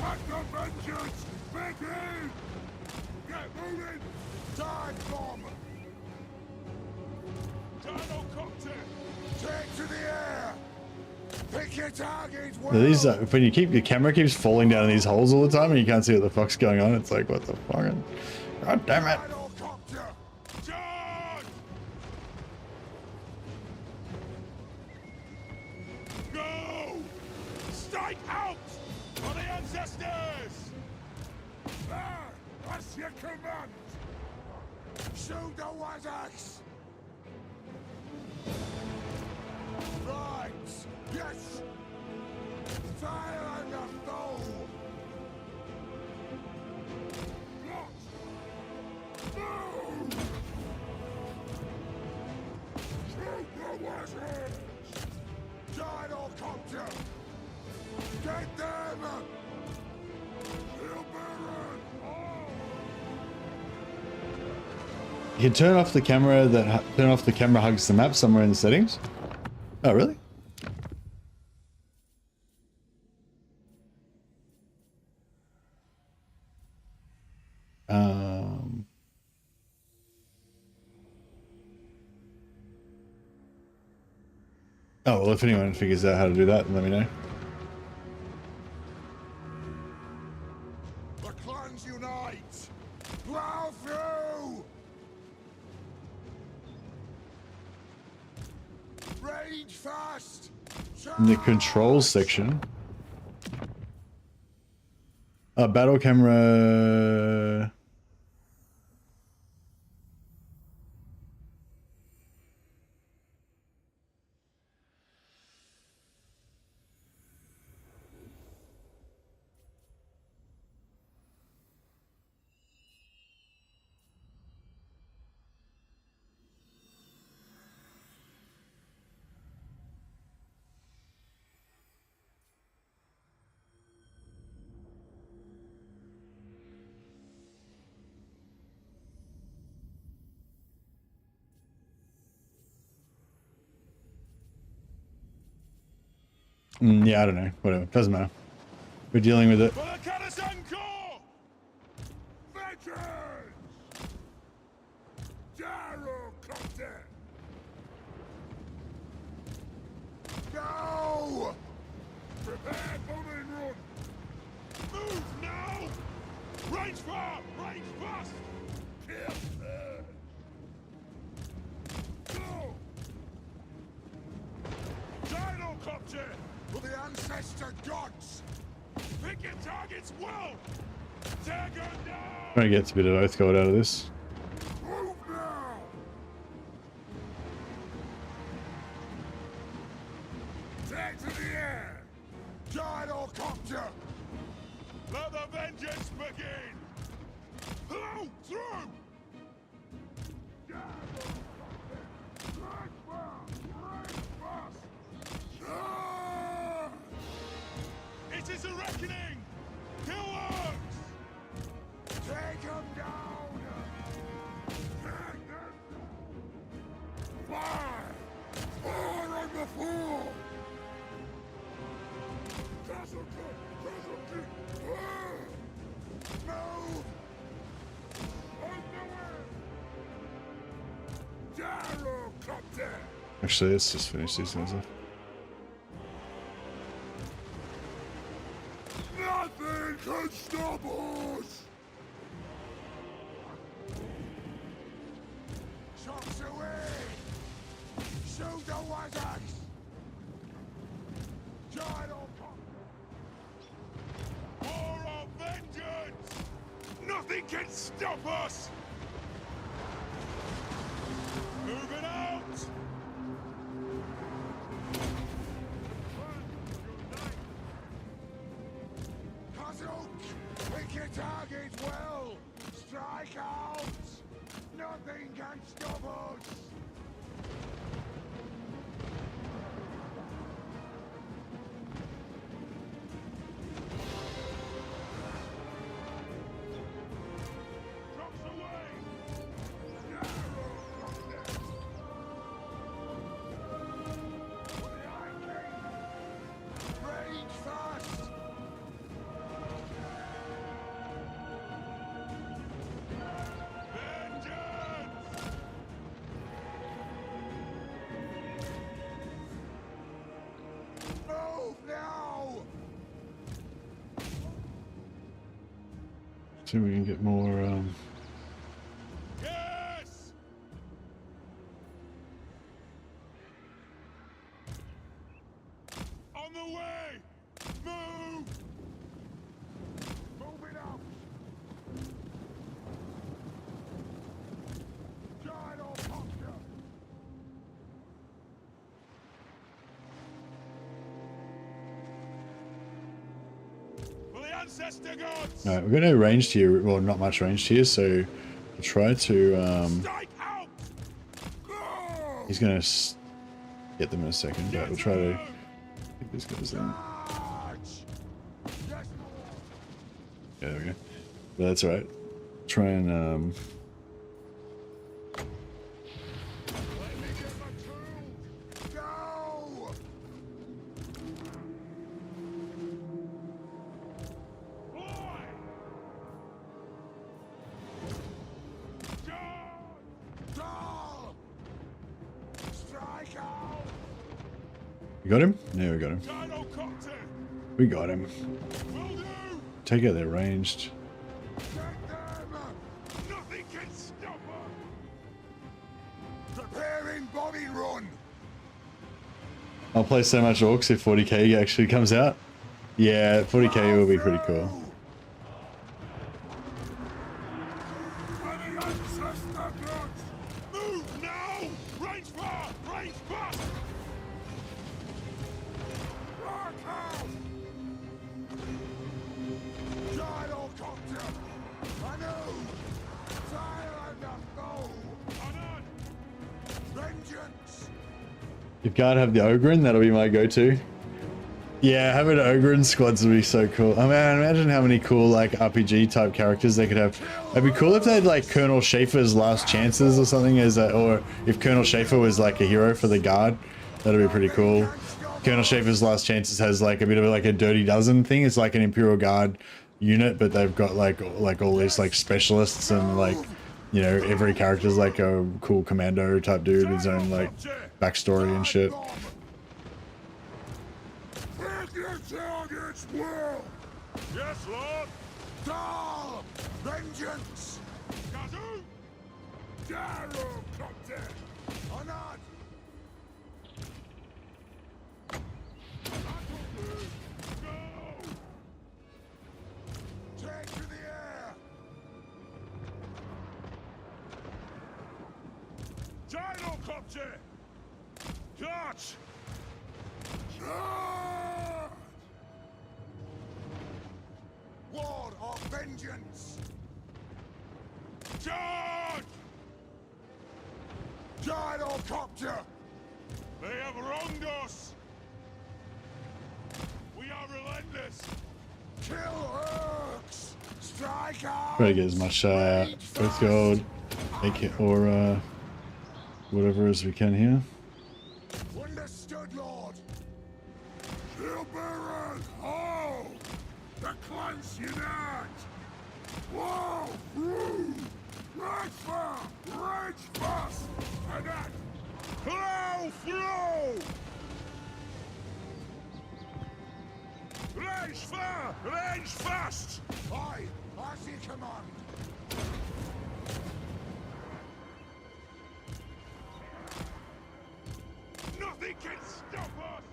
Let the vengeance begin! Get moving! Dive bomb! Dino-copter! Take to the air! Pick your target well! Now these when you keep your camera keeps falling down in these holes all the time and you can't see what the fuck's going on. It's like what the fuck? God damn it! Dino-copter! Charge! Go! Strike out! For the ancestors! Ah! That's your command! Shoot the wizards! Right! Yes! Fire on the foe! Block! Move! Shoot the wizards! Dino-copter! Get them! Kill Baron! Oh! You can turn off the camera turn off the camera hugs the map somewhere in the settings. Oh really? Oh well, if anyone figures out how to do that, then let me know. The clans unite! Plow through! Rage fast! In the controls section. Battle camera. Yeah, I don't know. Whatever. Doesn't matter. We're dealing with it. For the Kanasanko! Vengeance! Dino-copter! Go! Prepare bombing run! Move now! Range far! Range fast! Kill her! Go! Dino-copter! For the ancestor gods! Pick your targets well! Take her down! Trying to get a bit of oath code out of this. Move now! Take to the air! Dino-copter! Let the vengeance begin! Blow through! Dino-copter! Right fast! Right fast! Charge! fall! Move! Gyrocopter! Actually, let's just finish these guys off. Nothing can stop us! Shocks away! Shoot the wizards! Gyrocopter! For our vengeance! Nothing can stop us! Moving out! Pick your target well! Strike out! Nothing can stop us! Drops away! Rage fast! See if we can get more. Yes! On the way! Move! Move it up! Gyrocopter! For the ancestor gods! Alright, we've got no ranged here. Well, not much ranged here, so we'll try to. Strike out! Go! He's gonna get them in a second, but we'll try to get these guys in. Charge! Yes, Yeah, there we go. But that's alright. Try and let me get my tools! Go! Boy! Doll! Strike out! we got him? Yeah, we got him. Gyrocopter! We got him. Will do! Take out their ranged. Get them! Nothing can stop us! Preparing bombing run! I'll play so much orcs if 40k actually comes out. Yeah, 40k will be pretty cool. Move now! Range far! Range fast! Rock out! Gyrocopter! I know! Fire and a foe! On! Vengeance! You can't have the Ogren, that'll be my go-to. Yeah, having Ogren squads would be so cool. I mean, imagine how many cool like RPG type characters they could have. It'd be cool if they had like Colonel Schaefer's Last Chances or something as a, or if Colonel Schaefer was like a hero for the guard. That'd be pretty cool. Colonel Schaefer's Last Chances has like a bit of like a Dirty Dozen thing. It's like an Imperial Guard unit, but they've got like all these like specialists and like, you know, every character's like a cool commando type dude, his own like backstory and shit. Pick your targets well! Yes, Lord! Dahl! Vengeance! Kazoo! Gyrocopter! Honored! Go! Take to the air! Gyrocopter! Charge! Charge! War of vengeance! Charge! Gyrocopter! They have wronged us! We are relentless! Kill Urks! Strike out! Try to get as much Earth Gold, AK, or whatever as we can here. Understood, good lord! Shield-bearers, hold! The clans unite! Whoa! Woo! Rage fire! Rage fast! And act! Flow! Flow! Rage fire! Rage fast! Aye! As you command! Nothing can stop us!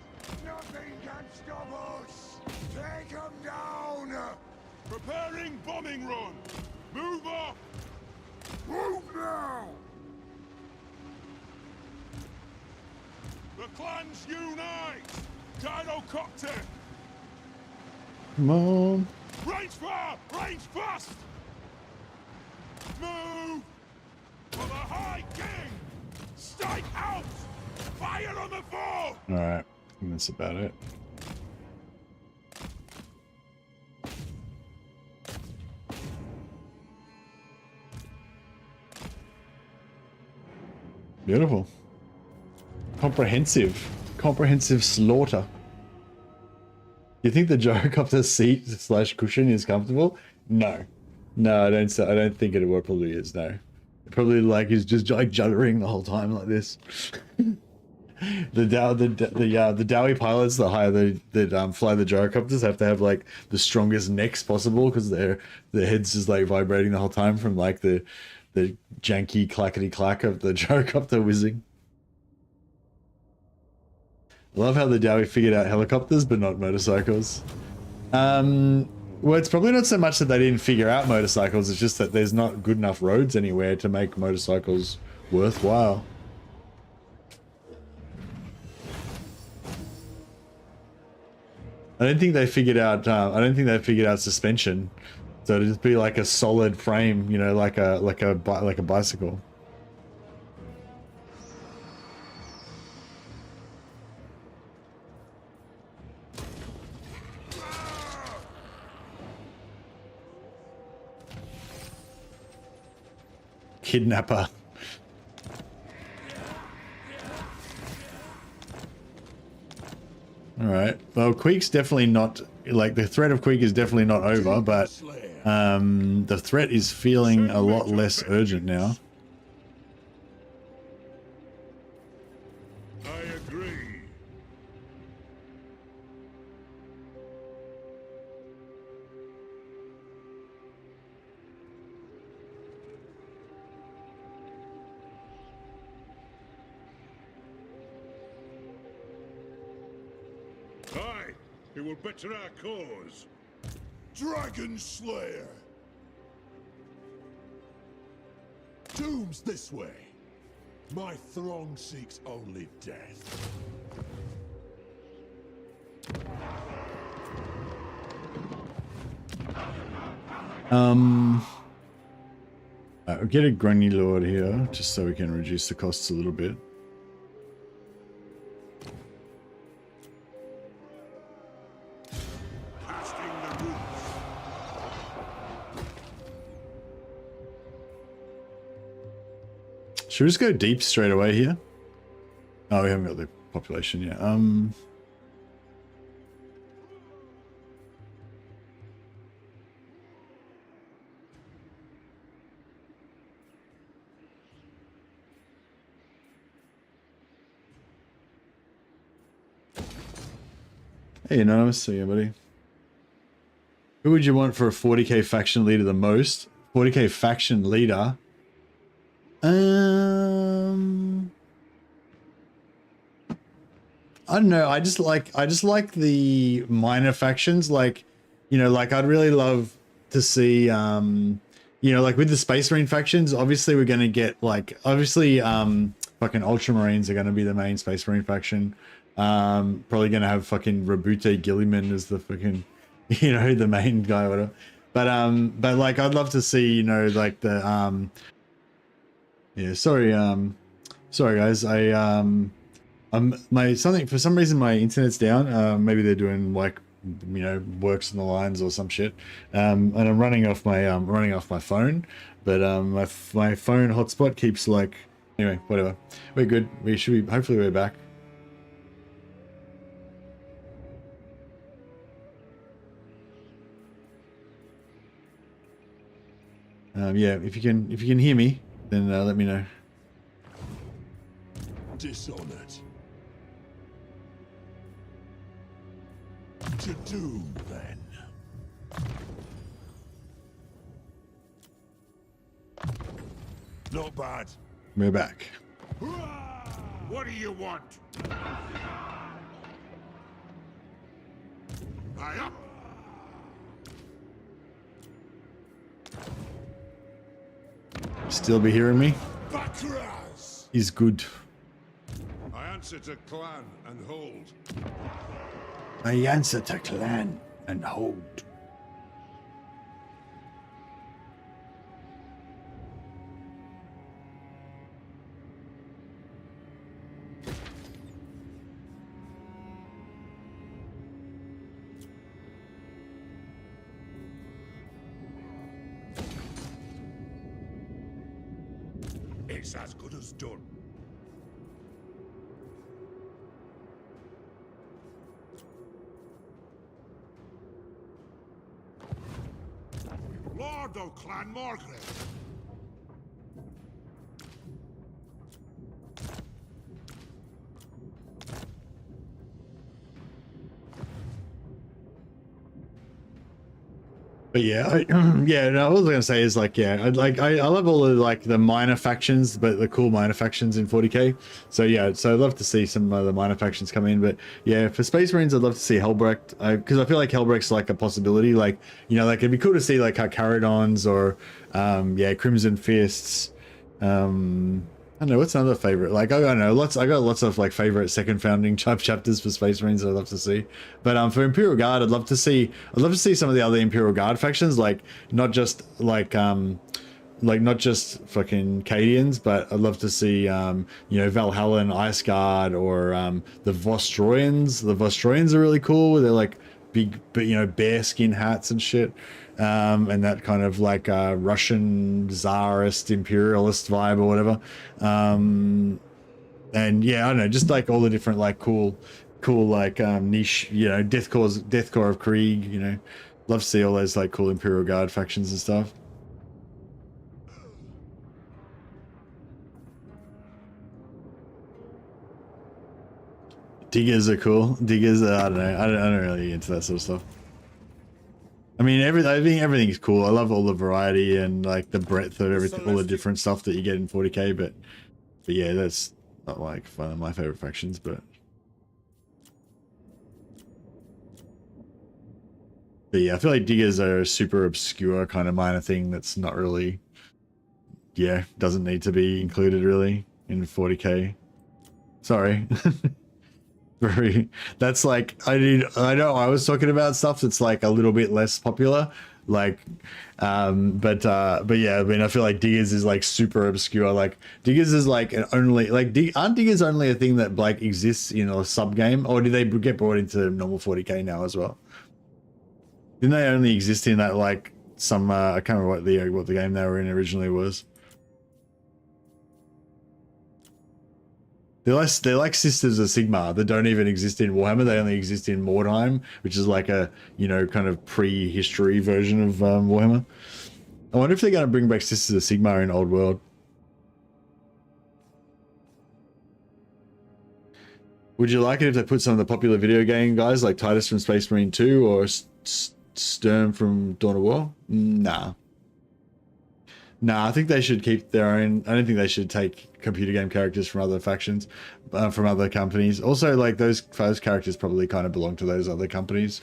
Nothing can stop us! Take them down! Preparing bombing run! Move up! Move now! The clans unite! Gyrocopter! Come on. Range fire! Range fast! Move! For the High King! Stake out! Fire on the fall! Alright, I think that's about it. Beautiful. Comprehensive. Comprehensive slaughter. You think the gyrocopter seat / cushion is comfortable? No. No, I don't think it probably is, no. It probably like is just like juddering the whole time like this. The Dowie pilots, the higher that fly the gyrocopters, have to have like the strongest necks possible because their heads just like vibrating the whole time from like the janky clackety clack of the gyrocopter whizzing. I love how the Dowie figured out helicopters but not motorcycles. Well, it's probably not so much that they didn't figure out motorcycles, it's just that there's not good enough roads anywhere to make motorcycles worthwhile. I don't think they figured out suspension. So it'd just be like a solid frame, you know, like a bicycle. Kidnapper. Alright. Well, Queek's definitely not, like, the threat of Queek is definitely not over, but the threat is feeling a lot less urgent now. I agree. Aye, it will better our cause. Dragon Slayer! Tombs this way. My throng seeks only death. I'll get a Grungy Lord here, just so we can reduce the costs a little bit. Should we just go deep straight away here? Oh, we haven't got the population yet. Hey, Anonymous, see you, buddy. Who would you want for a 40k faction leader the most? 40k faction leader? I don't know. I just like the minor factions. Like, you know, like I'd really love to see, you know, like with the Space Marine factions, obviously we're going to get like, obviously, fucking Ultramarines are going to be the main Space Marine faction. Probably going to have fucking Rabute Gilliman as the fucking, you know, the main guy or whatever. But like, I'd love to see, you know, like the, yeah, sorry guys. For some reason my internet's down. Maybe they're doing like, you know, works on the lines or some shit. And I'm running off my phone, but my phone hotspot keeps like, anyway, whatever. We're good. We should be, hopefully we're back. Yeah, if you can hear me, then let me know. Dishonored. To doom, then. Not bad. We're back. What do you want? Aye up. Still be hearing me? Bakras. Is good. I answer to clan and hold. I answer to clan and hold. It's as good as done. Lord of Clan Margaret. But yeah, yeah. No, what I was gonna say is like, yeah, I love all the like the minor factions, but the cool minor factions in 40k. So yeah, so I'd love to see some of the minor factions come in. But yeah, for Space Marines, I'd love to see Helbrecht, because I feel like Helbrecht's like a possibility. Like, you know, like it'd be cool to see like Caradons or yeah, Crimson Fists. I don't know, what's another favorite? Like, I don't know, I got lots of like favorite second founding chapters for Space Marines that I'd love to see. But for Imperial Guard, I'd love to see some of the other Imperial Guard factions, like not just not just fucking Cadians, but I'd love to see you know, Valhallan Ice Guard, or the Vostroyans. The Vostroyans are really cool. They're like big, you know, bear skin hats and shit. And that kind of like Russian Tsarist imperialist vibe or whatever. And yeah, I don't know, just like all the different like cool like niche, you know, Death Corps of Krieg, you know. Love to see all those like cool Imperial Guard factions and stuff. Diggers are cool. Diggers, I don't know. I don't really into that sort of stuff. I mean, I think everything's cool. I love all the variety and like the breadth of everything, all the different stuff that you get in 40k. But yeah, that's not like one of my favorite factions. But yeah, I feel like Diggers are a super obscure kind of minor thing that's not really, yeah, doesn't need to be included really in 40k. Sorry. That's like, I know I was talking about stuff that's like a little bit less popular, like but yeah, I mean, I feel like Diggers is like super obscure. Like Diggers is like an only like aren't Diggers only a thing that like exists in a sub game, or do they get brought into normal 40k now as well? Didn't they only exist in that like some I can't remember what the game they were in originally was. They're like Sisters of Sigmar that don't even exist in Warhammer. They only exist in Mordheim, which is like a, you know, kind of pre-history version of Warhammer. I wonder if they're going to bring back Sisters of Sigmar in Old World. Would you like it if they put some of the popular video game guys like Titus from Space Marine 2 or Sturm from Dawn of War? Nah. Nah, I think they should keep their own. I don't think they should take computer game characters from other factions, from other companies. Also, like those characters probably kind of belong to those other companies.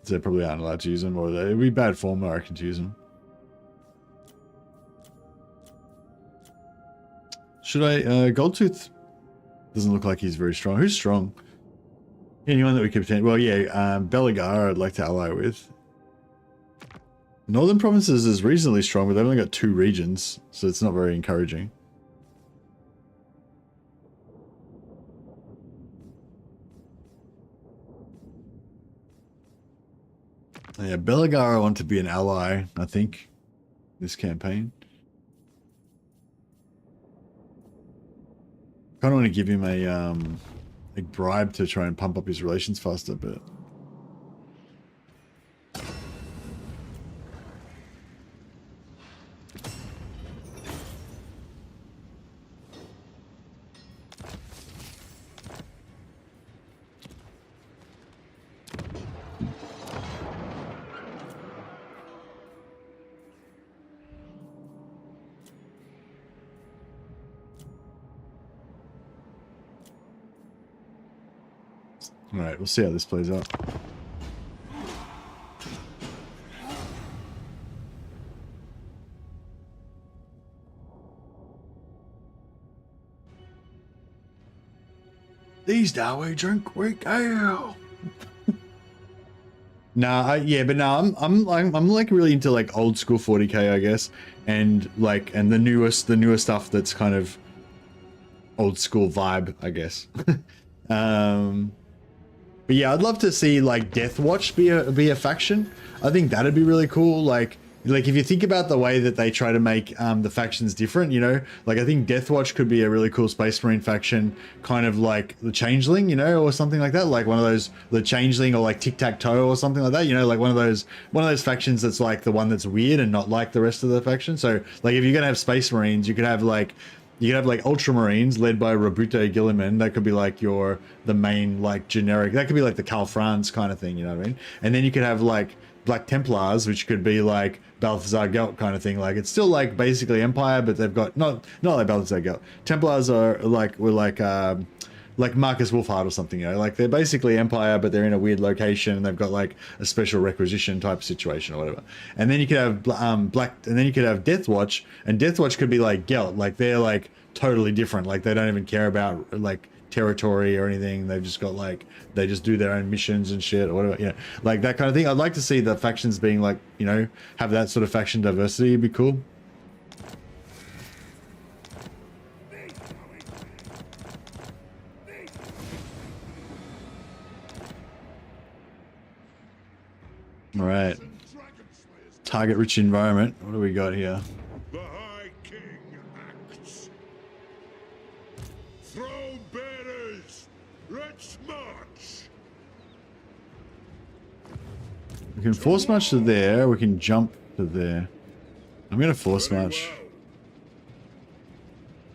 So they probably aren't allowed to use them, or it would be bad form, I reckon, to use them. Should I? Goldtooth doesn't look like he's very strong. Who's strong? Anyone that we could pretend. Well, yeah, Belagar I'd like to ally with. Northern Provinces is reasonably strong, but they've only got 2 regions, so it's not very encouraging. Yeah, Belagar I want to be an ally, I think, this campaign. Kind of want to give him a bribe to try and pump up his relations faster, but... All right, we'll see how this plays out. These Dawei drink weak ale. Nah, I'm like really into like old school 40k, I guess, and the newer stuff that's kind of old school vibe, I guess. But yeah, I'd love to see like Deathwatch be a faction. I think that'd be really cool. Like if you think about the way that they try to make the factions different, you know, like I think Deathwatch could be a really cool Space Marine faction, kind of like the Changeling, you know, or something like that, like one of those, the Changeling, or like Tic-Tac-Toe or something like that, you know, like one of those factions that's like the one that's weird and not like the rest of the faction. So like if you're gonna have Space Marines, you could have like Ultramarines led by Rabute Gilliman. That could be like the main like generic, that could be like the Cal France kind of thing, you know what I mean? And then you could have like Black Templars, which could be like Balthazar Gelt kind of thing. Like it's still like basically Empire, but they've got not like Balthazar Gelt. Templars are like Marcus Wolfhard or something, you know, like they're basically Empire, but they're in a weird location and they've got like a special requisition type situation or whatever. And then you could have Deathwatch, and Deathwatch could be like Gelt, like they're like totally different. Like they don't even care about like territory or anything. They've just got like, they just do their own missions and shit or whatever, you know, like that kind of thing. I'd like to see the factions being like, you know, have that sort of faction diversity. It'd be cool. All right, target rich environment. What do we got here? The High King acts. Throw bearers, let's march. We can force march to there. We can jump to there. I'm gonna force march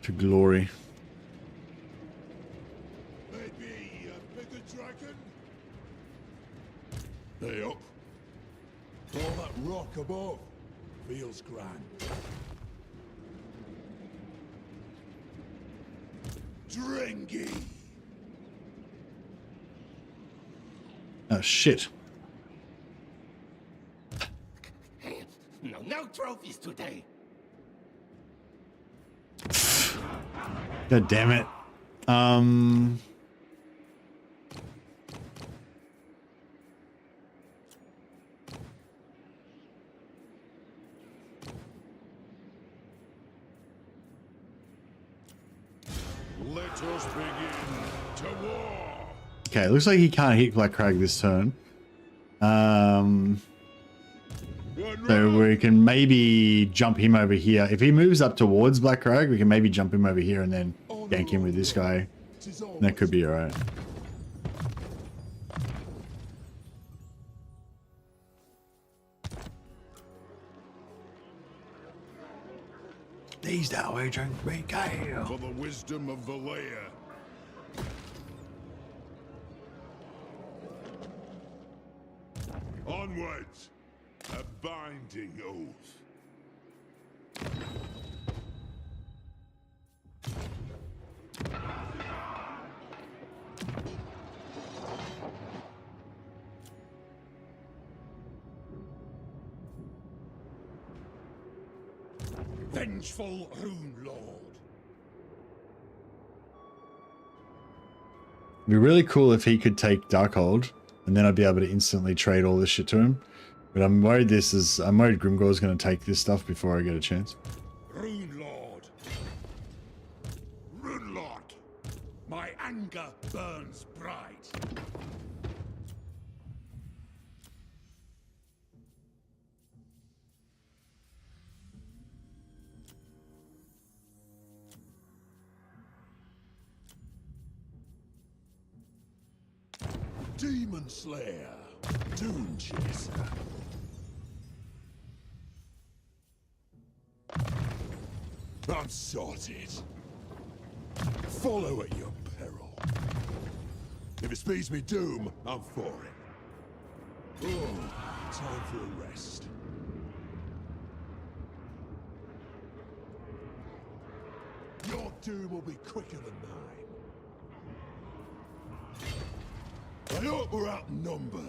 to glory. Maybe a bigger dragon? They up. All that rock above feels grand. Dringy. Oh shit. No trophies today. God damn it. Let us begin to war. Okay, looks like he can't hit Black Crag this turn. So we can maybe jump him over here. If he moves up towards Black Crag, we can maybe jump him over here and then gank him with this guy. That could be alright. These Dawei drink weak ale. For the wisdom of Valea. Onwards, a binding oath. Vengeful Rune Lord. It'd be really cool if he could take Darkhold, and then I'd be able to instantly trade all this shit to him. But I'm worried Grimgore's going to take this stuff before I get a chance. Rune Lord. Rune Lord. My anger burns bright. Demon Slayer, Doom Chaser. I'm sorted. Follow at your peril. If it speeds me doom, I'm for it. Oh, time for a rest. Your doom will be quicker than mine. I hope we're outnumbered.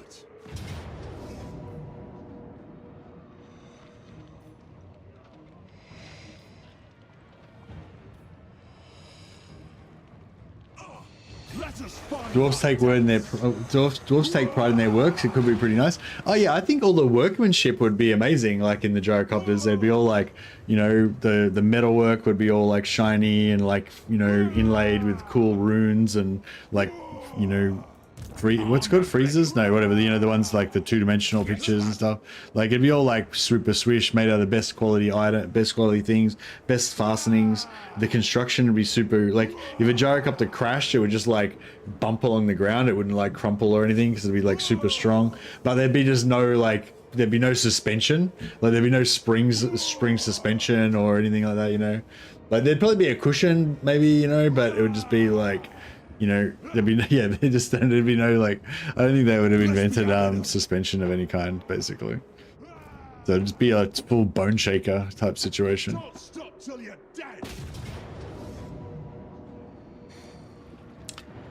Dwarves take word in their dwarves take pride in their works. It could be pretty nice. Oh yeah, I think all the workmanship would be amazing. Like in the gyrocopters, they'd be all like, you know, the metal work would be all like shiny and like, you know, inlaid with cool runes and like, you know, what's good, freezers? No, whatever. You know, the ones like the two-dimensional pictures and stuff. Like it'd be all like super swish, made out of the best quality item, best quality things, best fastenings. The construction would be super. Like if a gyrocopter crashed, it would just like bump along the ground. It wouldn't like crumple or anything because it'd be like super strong. But there'd be just no like. There'd be no suspension. Like there'd be no spring suspension or anything like that. You know, like there'd probably be a cushion, maybe. You know, but it would just be like. You know, there'd be there'd be no like. I don't think they would have invented suspension of any kind, basically. So it'd just be a full bone shaker type situation. Don't stop till you're dead.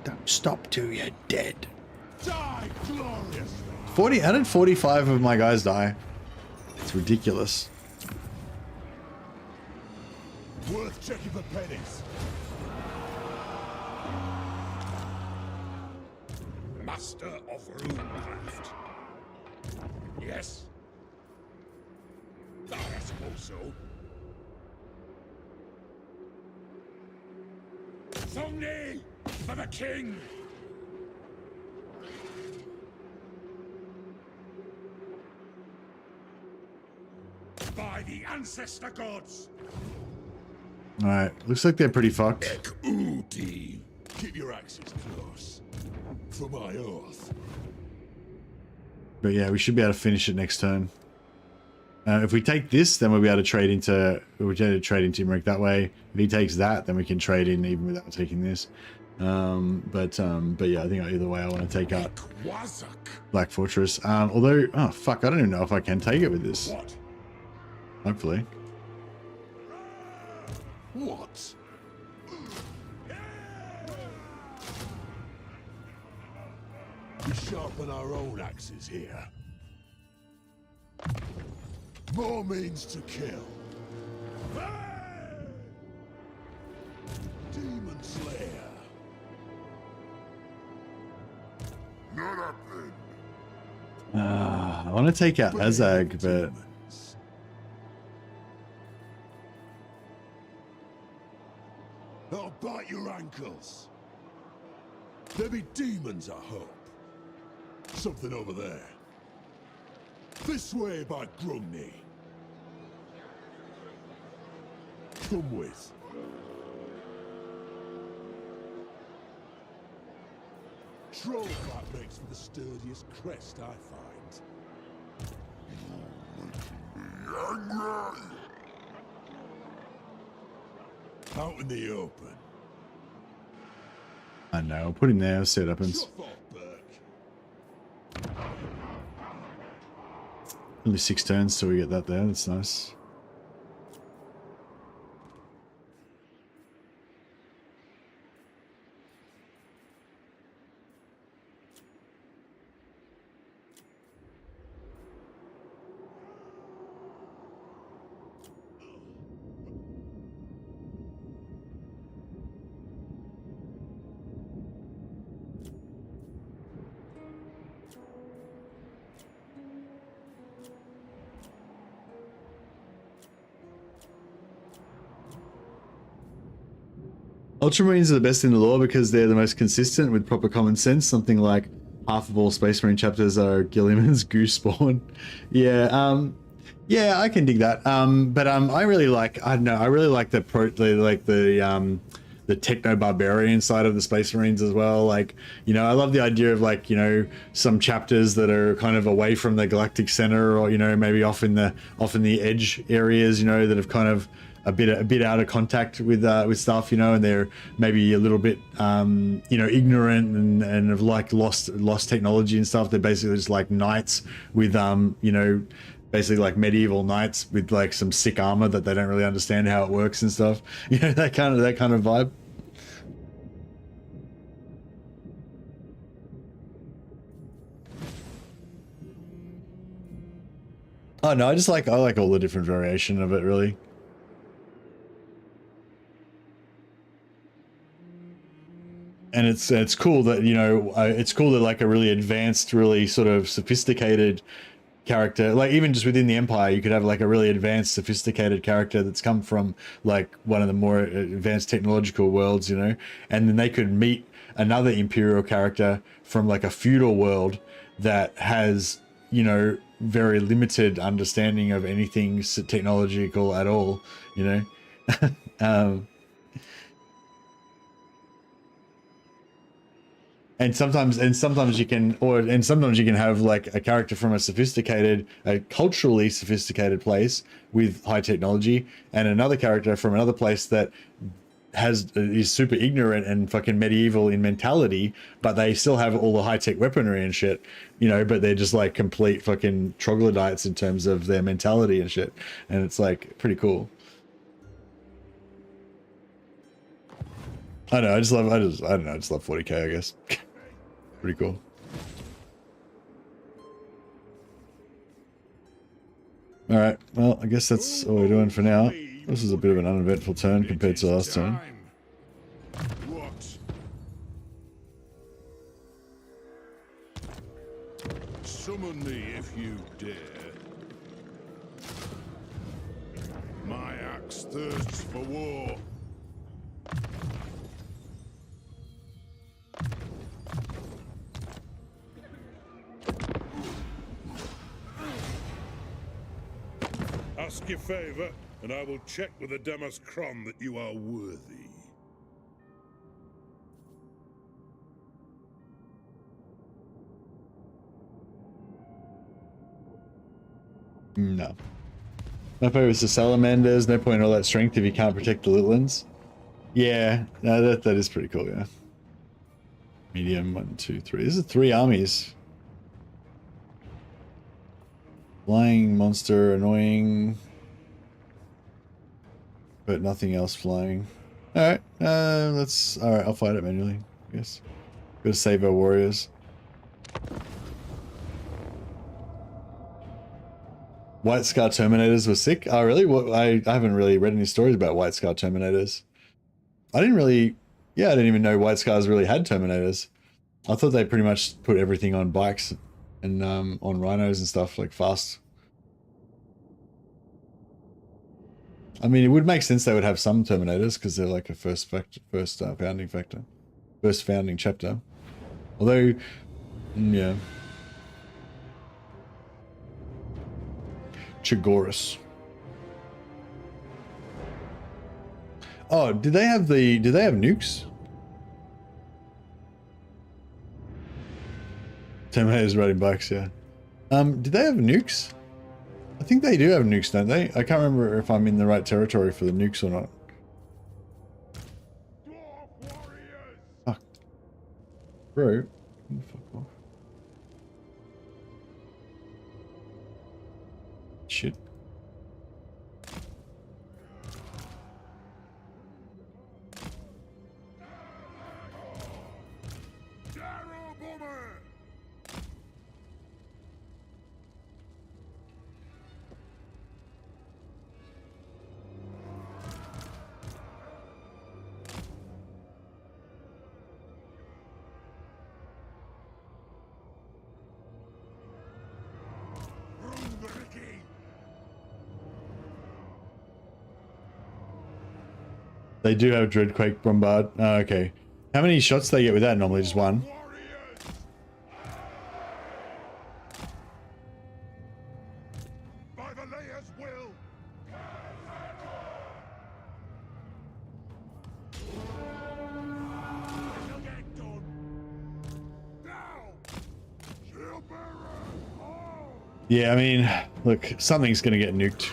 Don't stop till you're dead. Die gloriously. 40. How did 45 of my guys die? It's ridiculous. Worth checking for pennies. Master of runecraft. Yes. I suppose so. Thumni for the king. By the ancestor gods. All right, looks like they're pretty fucked. Udi. Keep your axes close. For my oath. But yeah, we should be able to finish it next turn. If we take this, then we'll be able to trade into. We'll be able to trade into Imric that way. If he takes that, then we can trade in even without taking this. But yeah, I think either way, I want to take out Black Fortress. Although, oh fuck, I don't even know if I can take it with this. What? Hopefully. What? We sharpen our own axes here. More means to kill. Demon Slayer. Not happening. I want to take out Azag, but I'll bite your ankles. There be demons, I hope. Something over there. This way by Grumney. Come with. Trollclap makes for the sturdiest crest I find. Out in the open. I know. I'll put him there. See what happens. Chuff off, Burke. Only 6 turns till we get that there. That's nice. Ultramarines are the best in the lore because they're the most consistent with proper common sense. Something like half of all Space Marine chapters are Gilliman's goose spawn. Yeah, yeah, I can dig that. But I really like, I don't know, I really like the techno barbarian side of the Space Marines as well. Like, you know, I love the idea of like, you know, some chapters that are kind of away from the galactic center, or you know, maybe off in the edge areas, you know, that have kind of a bit out of contact with stuff, you know, and they're maybe a little bit you know, ignorant and have like lost technology and stuff. They're basically just like knights with you know, basically like medieval knights with like some sick armor that they don't really understand how it works and stuff. You know, that kind of vibe. Oh no, I like all the different variation of it, really. And it's cool that, you know, it's cool that like a really advanced, really sort of sophisticated character, like even just within the Empire, you could have like a really advanced, sophisticated character that's come from like one of the more advanced technological worlds, you know, and then they could meet another Imperial character from like a feudal world that has, you know, very limited understanding of anything technological at all, you know. And sometimes you can, sometimes you can have like a character from a culturally sophisticated place with high technology, and another character from another place that is super ignorant and fucking medieval in mentality, but they still have all the high tech weaponry and shit, you know. But they're just like complete fucking troglodytes in terms of their mentality and shit, and it's like pretty cool. I know. I don't know. I just love 40k, I guess. Pretty cool. All right. Well, I guess that's all we're doing for now. This is a bit of an uneventful turn compared to last turn. What? Summon me if you dare. My axe thirsts for war. Ask your favor, and I will check with the Demas Kron that you are worthy. No. My favorite is the salamanders. No point in all that strength if you can't protect the littlands. Yeah, no, that is pretty cool, yeah. Medium, 1, 2, 3. This is 3 armies. Flying monster, annoying. But nothing else flying. Alright, alright, I'll fight it manually, I guess. Gotta save our warriors. White Scar Terminators were sick. Oh, really? What? I haven't really read any stories about White Scar Terminators. I didn't even know White Scars really had Terminators. I thought they pretty much put everything on bikes and on rhinos and stuff, like fast. I mean, it would make sense they would have some Terminators because they're like a first founding chapter. Although, yeah. Chagoris. Oh, did they have nukes? Terminators riding bikes, yeah. Did they have nukes? I think they do have nukes, don't they? I can't remember if I'm in the right territory for the nukes or not. Dwarf warriors! Fuck. Bro. Fuck off. Shit. They do have Dreadquake Bombard. Oh, okay. How many shots do they get with that? Normally just one. By the Layer's will. It'll get done. Now. Shield bearer. Oh. Yeah, I mean, look, something's gonna get nuked.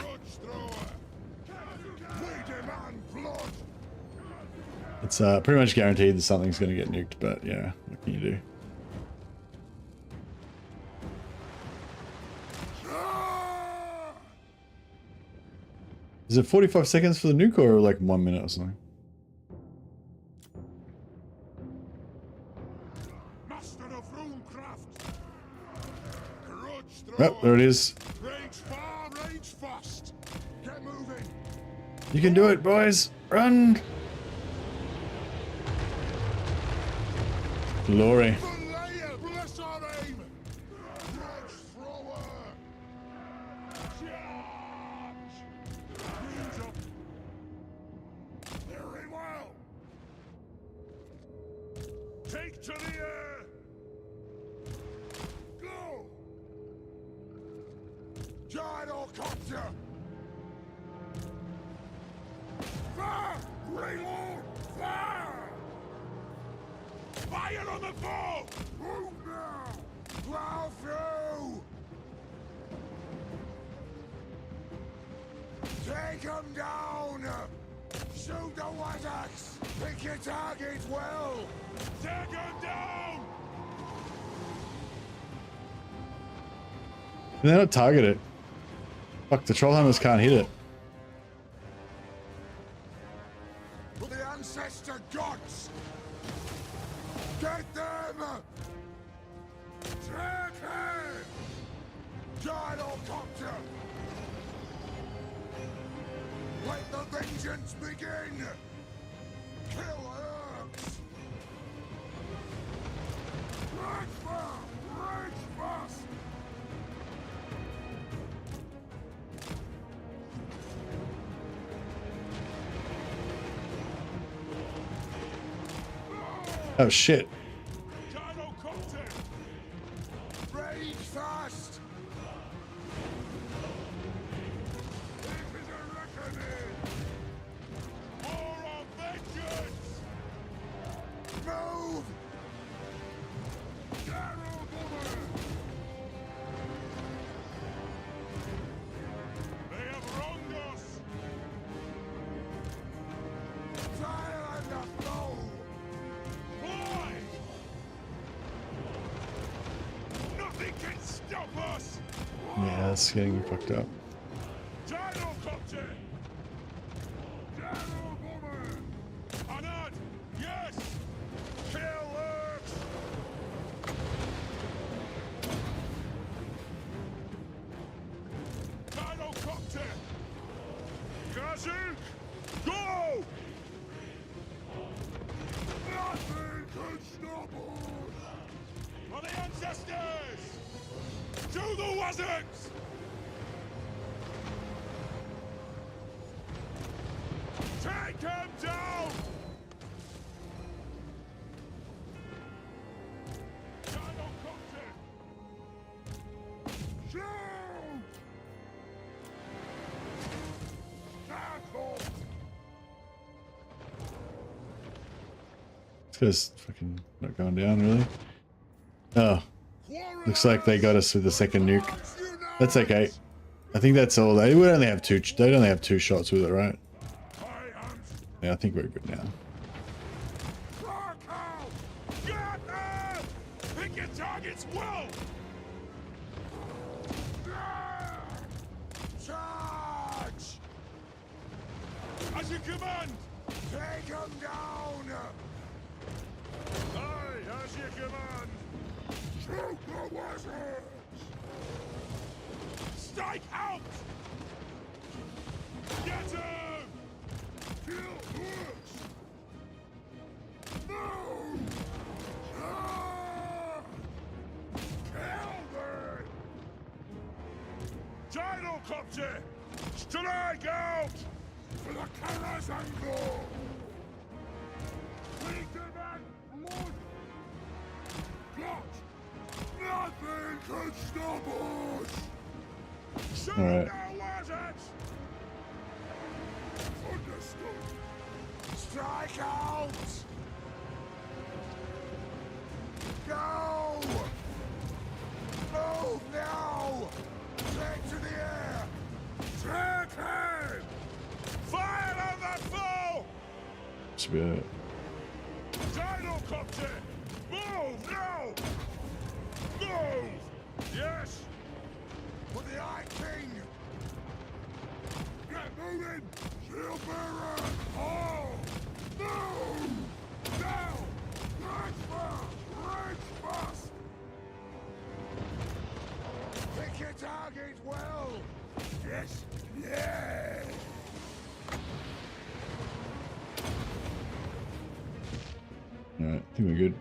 It's pretty much guaranteed that something's going to get nuked, but yeah, what can you do? Is it 45 seconds for the nuke or like 1 minute or something? Master of Runecraft. Oh, there it is. Reach far You can do it, boys. Run. Glory. Belay it! Bless our aim! Dodge thrower! Charge! Hands up! Very well! Take to the air! Go! Gyrocopter! Fire! Reload! Fire! Fire on the foe! Move now! Plow through! Take him down! Shoot the Wazaks! Pick your target well! Take him down! They're not targeted. Fuck, the Trollhammers can't hit it. For the ancestor gods! Get them! Take him! Gyrocopter! Let the vengeance begin! Kill Urks! Rage fast! Rage fast! Oh shit. Gyrocopter! Rage fast! This is a reckoning! More of vengeance! Move! Gyrocopter! They have wronged us! Fire and the foe! Fly! Nothing can stop us! Yeah, that's getting fucked up. Gyrocopter! Gyrobomber! Anad! Yes! Kill Urks! Gyrocopter! Kazuk! Go! Nothing can stop us! For the ancestors! To the Wazaks! Take him down! Gyrocopter! Shoot! Tackle! This guy's fucking not going down, really. Oh, looks like they got us with the second nuke. That's okay. I think that's all. They would only have two. They'd only have 2 shots with it, right? Yeah, I think we're good now. Get them! Pick your targets well! Charge! As you command! Take him down! Aye, as you command! Shoot the wizards! Strike out! Get him! Kill Urks! No! Ah! Kill them! Gyrocopter! Strike out! For the Karazango! We demand blood! Blood! Nothing can stop us! Shoot All right. the wizards! Understood! Strike out! Go! Move now! Take to the air! Take him! Fire on that foe! Should be it. Gyrocopter! Move now! Move! Yes! For the Eye King! Get moving! Shield bearer! Oh! Move! Now! Rage fast! Rage fast! Pick your target well! Yes! Yes! think we're good.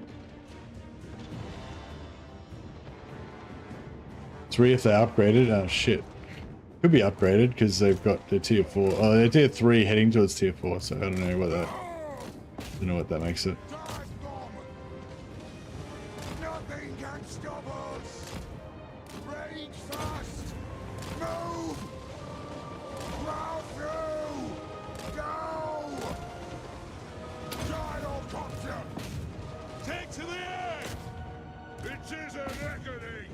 3 if they upgraded. Oh shit. Could be upgraded because they've got their tier 4. Oh, they're tier 3 heading towards tier 4, so I don't know what that. I don't know what that makes it. Nothing can stop us. Rage fast. Move. Plow through. Go. Gyrocopter. Take to the air. It is a reckoning.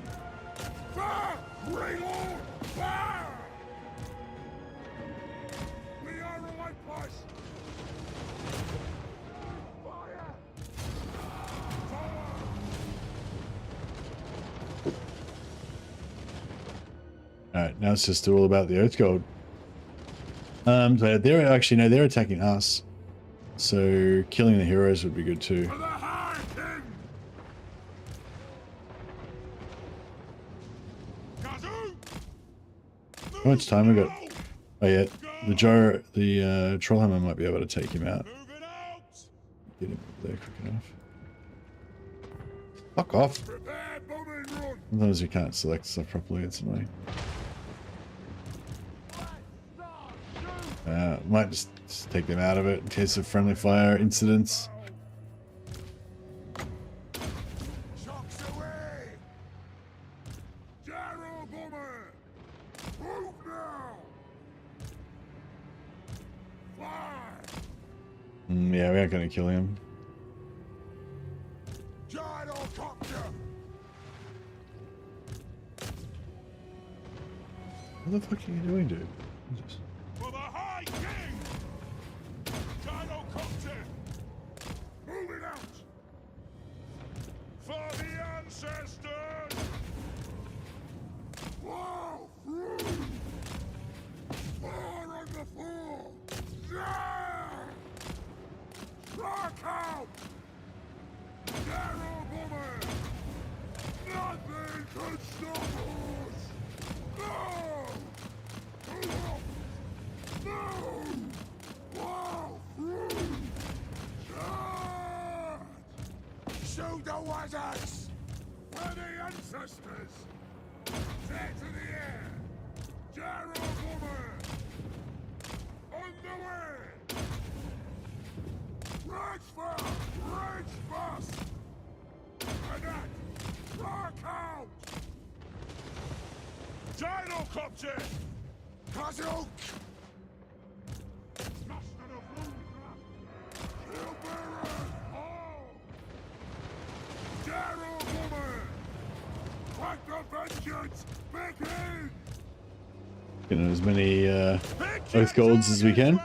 Fire. Reload. Fire. We are relentless. Fire. Alright, now it's just all about the Oath Gold. So they're actually, no, they're attacking us. So killing the heroes would be good too. For the High King. Kazoo. How much time we got? Oh yeah, the Trollhammer might be able to take him out. Moving out. Get him there quick enough. Fuck off. Prepare bombing run. Sometimes you can't select stuff properly, it's annoying. Might just take them out of it in case of friendly fire incidents. Shocks away. Gyro bomber. Move now. Fire. Yeah, we aren't going to kill him. Gyrocopter. What the fuck are you doing, dude? Jesus. For the High King. Gyrocopter. Moving out. For the ancestors. Wow. Fire on the floor. Yeah. Rock out. Gyro bomber. Nothing can stop us. No. No! Wow! Charge! Shoot the wizards! We're the ancestors! Take to the air! Gyro bomber! On the way! Rage fast! Rage fast! Attack! Rock out! Gyrocopter! Kazoo! Master of Moondraft! Shield bearers! All! Gyro bomber! Fight the vengeance! Begin! Getting as many Oath Golds as we can.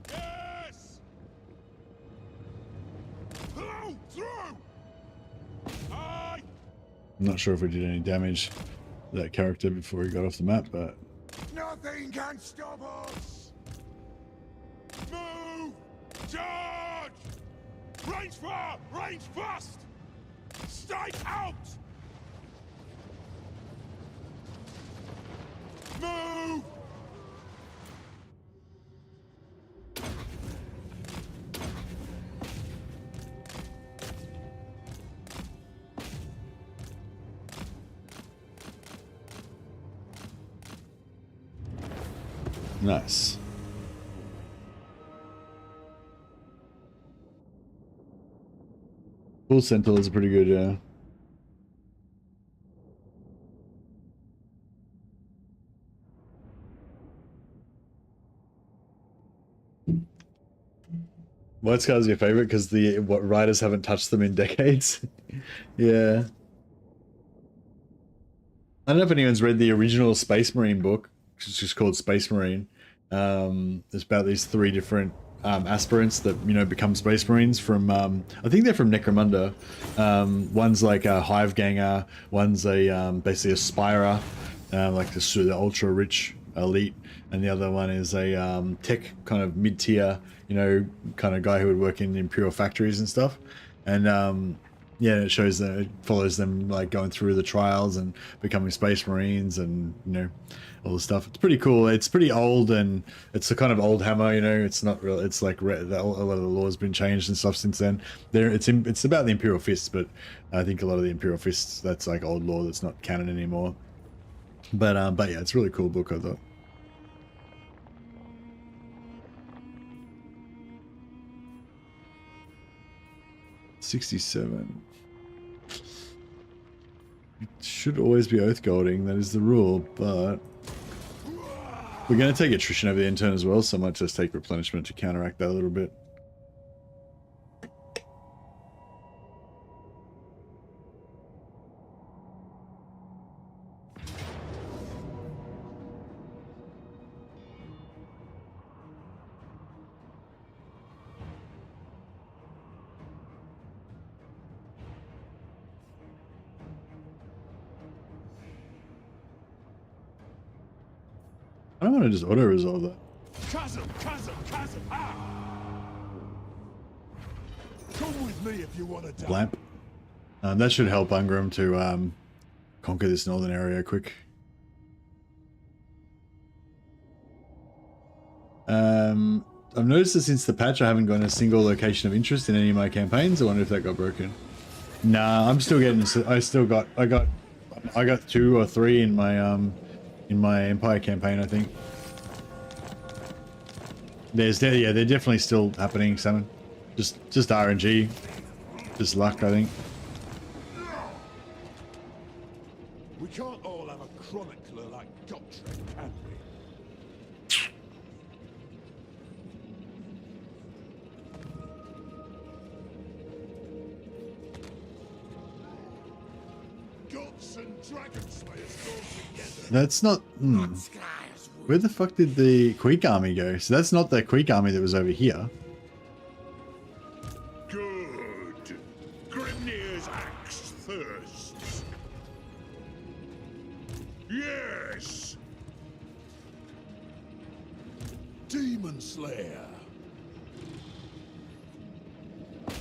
Yes! Blow through! Aye! I'm not sure if we did any damage to that character before he got off the map, but Nothing can stop us! Move! Charge! Range far! Range fast! Stay out! Move! nice. Full Sentinel is pretty good, yeah. White Scar's your favorite because the writers haven't touched them in decades. Yeah. I don't know if anyone's read the original Space Marine book, which is just called Space Marine. It's about these 3 different aspirants that, you know, become Space Marines from, I think they're from Necromunda. One's like a Hive Ganger, one's a basically a Spirer, like the ultra rich elite, and the other one is a tech kind of mid-tier, you know, kind of guy who would work in Imperial factories and stuff. And yeah, it shows that it follows them like going through the trials and becoming space marines and, you know, all the stuff. It's pretty cool. It's pretty old, and it's a kind of old Hammer, you know. It's not real. It's like a lot of the lore has been changed and stuff since then. It's about the Imperial Fists, but I think a lot of the Imperial Fists, that's like old lore that's not canon anymore. But yeah, it's a really cool book, I thought. $67. It should always be oath golding, that is the rule, but we're going to take attrition over the end turn as well, so I might just take replenishment to counteract that a little bit. I don't want to just auto-resolve that. Chasm! Ah! Come with me if you want to die. Blamp. That should help Thorgrim to conquer this northern area quick. I've noticed that since the patch I haven't gotten a single location of interest in any of my campaigns. I wonder if that got broken. Nah, I'm still getting. I got 2 or 3 in my Empire campaign, I think. They're definitely still happening, Salmon. Just RNG. Just luck, I think. We can't all have a chronicler like Gotrek, can we? Gods and dragon slayers go together. That's not... Where the fuck did the Queek army go? So that's not the Queek army that was over here. Good. Grimnir's axe thirsts. Yes. Demon Slayer.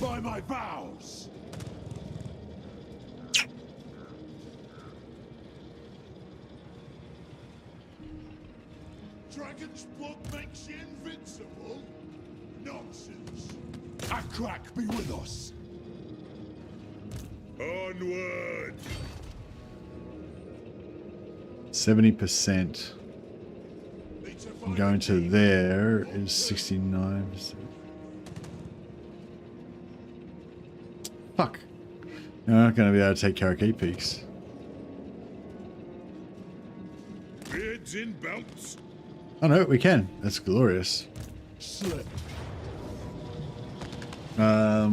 By my vows. Dragon's blood makes you invincible? Nonsense. A crack be with us. Onward. 70%. And going to there is 69%. Fuck. You're not going to be able to take Karakee Peaks. Beards in belts. Oh no, we can. That's glorious. Slip. I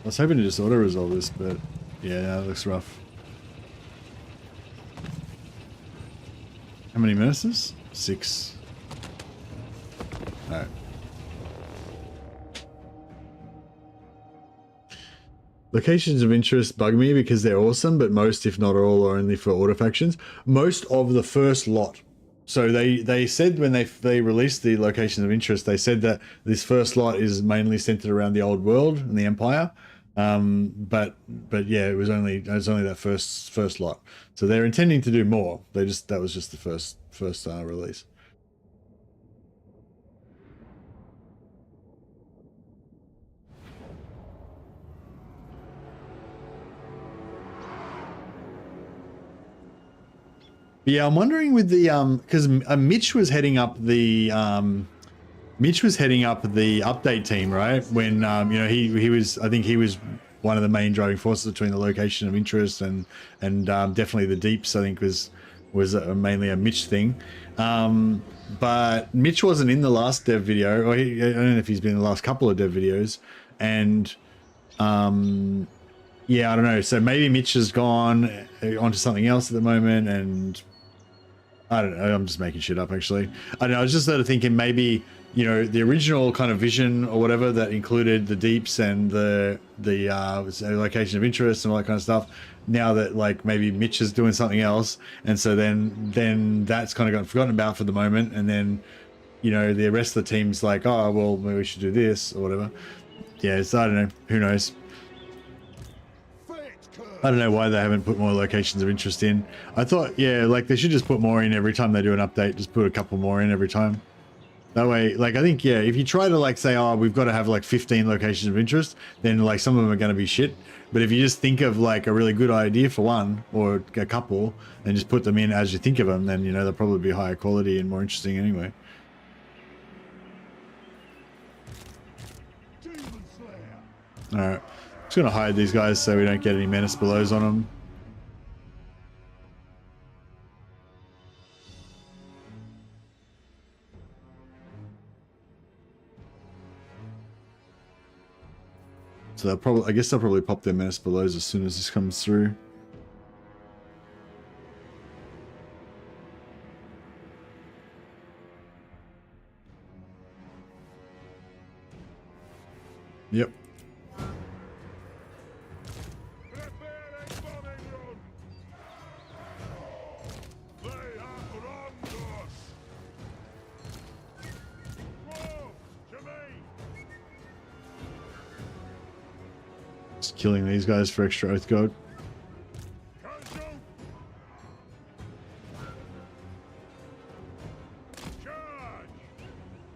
was hoping to just auto-resolve this, but yeah, that looks rough. How many ministers? 6. Alright. Locations of interest bug me because they're awesome, but most, if not all, are only for order factions. Most of the first lot. So they said when they released the locations of interest, they said that this first lot is mainly centered around the old world and the Empire. But yeah, it was only that first lot. So they're intending to do more. That was just the first release. Yeah, I'm wondering with the because Mitch was heading up the update team, right? When you know he was, I think he was one of the main driving forces between the location of interest and definitely the deeps. I think was mainly a Mitch thing. But Mitch wasn't in the last dev video, or I don't know if he's been in the last couple of dev videos, and yeah, I don't know. So maybe Mitch has gone onto something else at the moment, and I don't know. I'm just making shit up, actually. I don't know. I was just sort of thinking maybe, you know, the original kind of vision or whatever that included the deeps and the location of interest and all that kind of stuff. Now that like maybe Mitch is doing something else, and so then that's kind of gotten forgotten about for the moment, and then, you know, the rest of the team's like, oh well, maybe we should do this or whatever. Yeah, so I don't know. Who knows? I don't know why they haven't put more locations of interest in. I thought, yeah, like they should just put more in every time they do an update. Just put a couple more in every time. That way, like, I think, yeah, if you try to like say, oh, we've got to have like 15 locations of interest, then like some of them are going to be shit. But if you just think of like a really good idea for one or a couple and just put them in as you think of them, then, you know, they'll probably be higher quality and more interesting anyway. All right. Just going to hide these guys so we don't get any menace belows on them. So they'll probably, I guess they'll probably pop their menace belows as soon as this comes through. Yep. Just killing these guys for extra oath gold.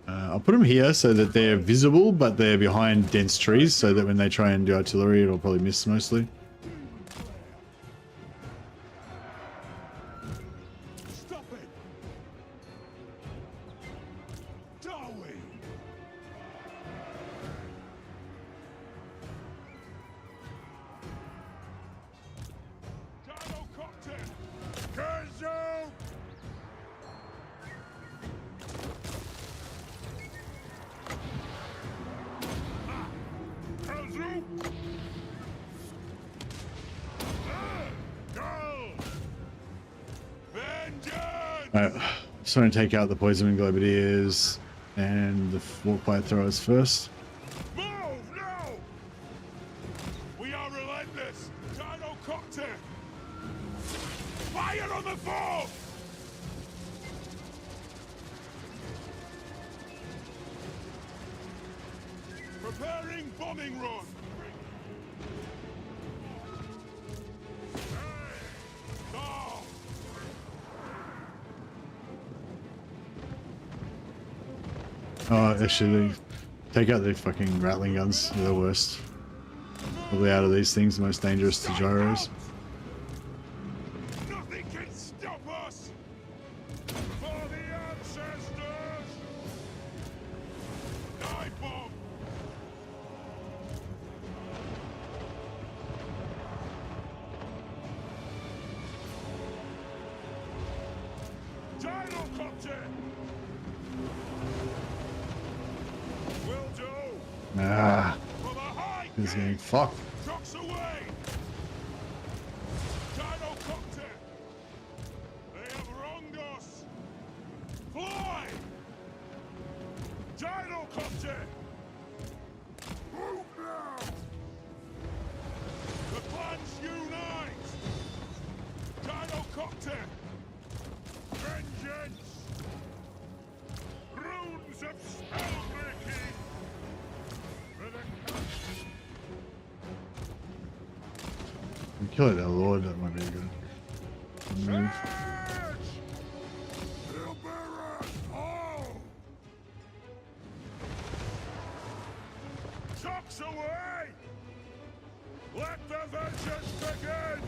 I'll put them here so that they're visible, but they're behind dense trees, so that when they try and do artillery, it'll probably miss mostly. Stop it! Darwin! Dino Copter! Kenzo! Alright, just want to take out the poison globadiers and the warpite throwers first. Move now! We are relentless! Dino Copter! Fire on the fort! Preparing bombing run! Go! Oh, actually, take out the fucking rattling guns. They're the worst. Probably out of these things, the most dangerous to gyros. Nothing can stop us! For the ancestors! Dive bomb! Gyrocopter! Will do! Ah, For the high this is king! getting fucked. Trucks away! Gyrocopter! They have wronged us! Fly! Gyrocopter! Move now! The clans unite! Gyrocopter! Vengeance! Runes of spellbreaking! For the Kill it, our lord. That might be good. Move. Charge! Hillbearers, all! Trucks away! Let the vengeance begin!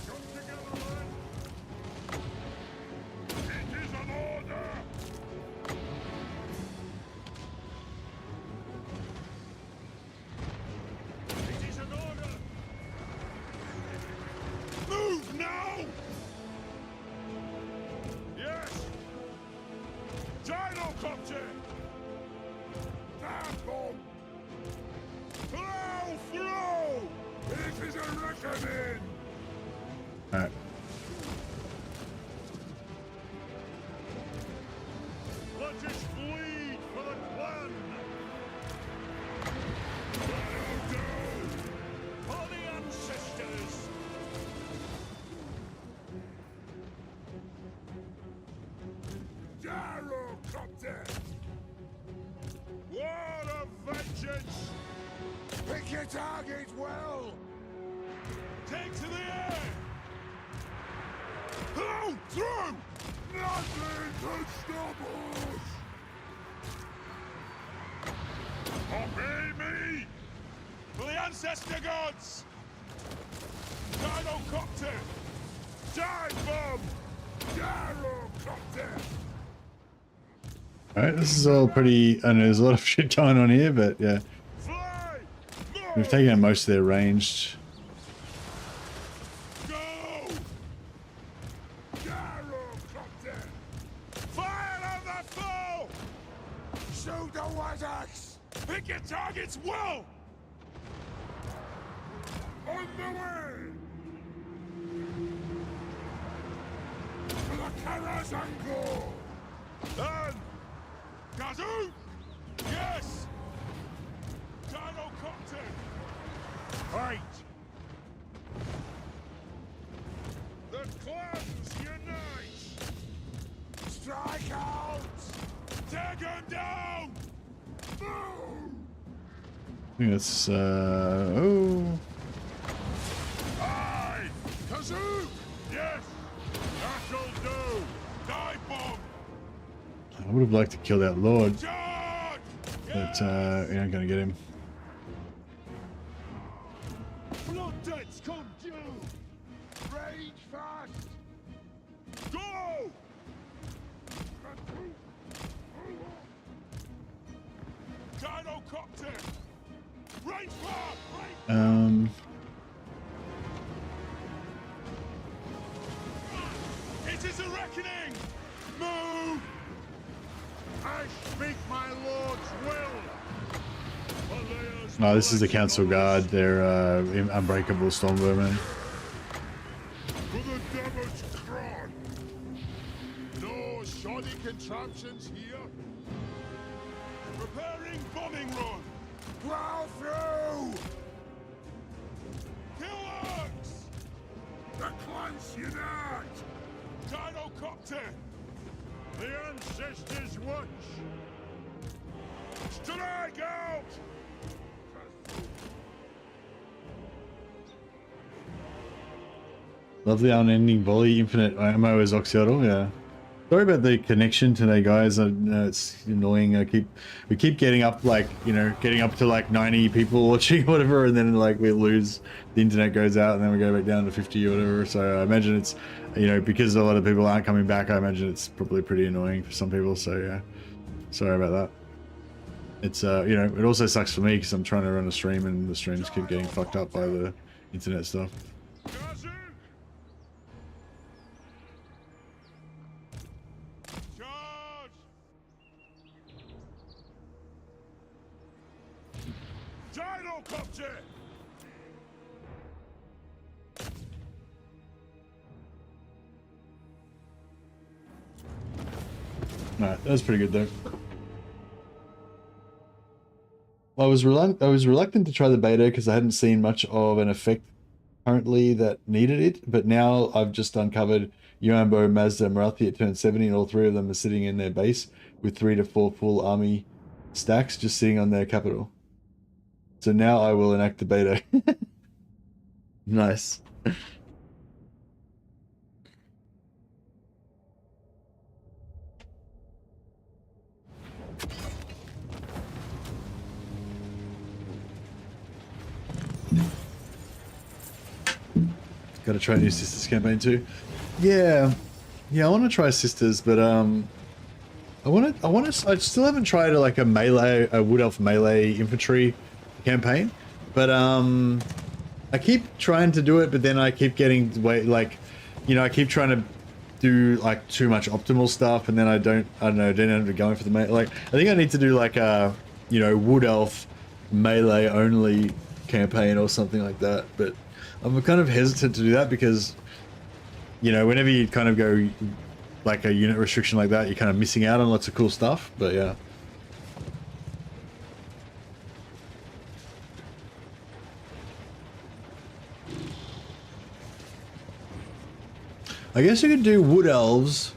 Come together, men! It is an order! It is an order! Move now! Yes! Gyrocopter! That bomb! Flow through! This is a reckoning! Alright. Let us bleed for the clan! That'll do! For the ancestors! Gyrocopter! War of vengeance! Begin! your target well! Take to the air! Through! Through! Nothing can stop us! Obey me! For the ancestor gods! Gyrocopter! Dive bomb! Gyrocopter! Alright, this is all pretty... I know there's a lot of shit going on here, but yeah. Fly! We've taken out most of their ranged. Go! Gyrocopter! Fire on the foe! Shoot the Wazax! Pick your targets well! On the way! For the Karazanko! And Gazoo! Yes! Gyrocopter! Fight! The clans unite! Strike out! Take him down! Move! I think that's, oh. Aye! Kazoo! Yes! That'll do! Dive bomb! I would have liked to kill that Lord, Charge! but, we aren't gonna get him. Blood debts come due! Rage fast! Go! Gyrocopter! Range fire! It is a reckoning! Move! I speak my lord's will! No, this is the Council Guard. They're, unbreakable Stormvermin. For the damaged crown! No shoddy contraptions here! Preparing bombing run! Plow through! Kill Orcs! The clans unite! Gyrocopter! The ancestors watch! Strike out! Love the unending volley, infinite ammo as Oxyotl, yeah. Sorry about the connection today, guys. I know it's annoying. We keep getting up, like, you know, getting up to like 90 people watching or whatever, and then like we lose, the internet goes out, and then we go back down to 50 or whatever. So I imagine it's, you know, because a lot of people aren't coming back, I imagine it's probably pretty annoying for some people. So yeah, sorry about that. It's you know, it also sucks for me because I'm trying to run a stream and the streams keep getting fucked up by the internet stuff. Kazoo! Charge! Gyrocopter! Alright, that was pretty good though. I was reluctant to try the beta because I hadn't seen much of an effect currently that needed it, but now I've just uncovered Yuambo, Mazda, and Marathi at turn 70, and all three of them are sitting in their base with 3 to 4 full army stacks just sitting on their capital. So now I will enact the beta. Nice. Got to try new Sisters campaign too. Yeah, I want to try Sisters, but I still haven't tried a Wood Elf melee infantry campaign, but I keep trying to do it, but then I keep getting I keep trying to do like too much optimal stuff, and then I don't end up going for the melee. Like I think I need to do like a Wood Elf melee only campaign or something like that, but I'm kind of hesitant to do that because, whenever you kind of go like a unit restriction like that, you're kind of missing out on lots of cool stuff, but yeah. I guess you could do Wood Elves.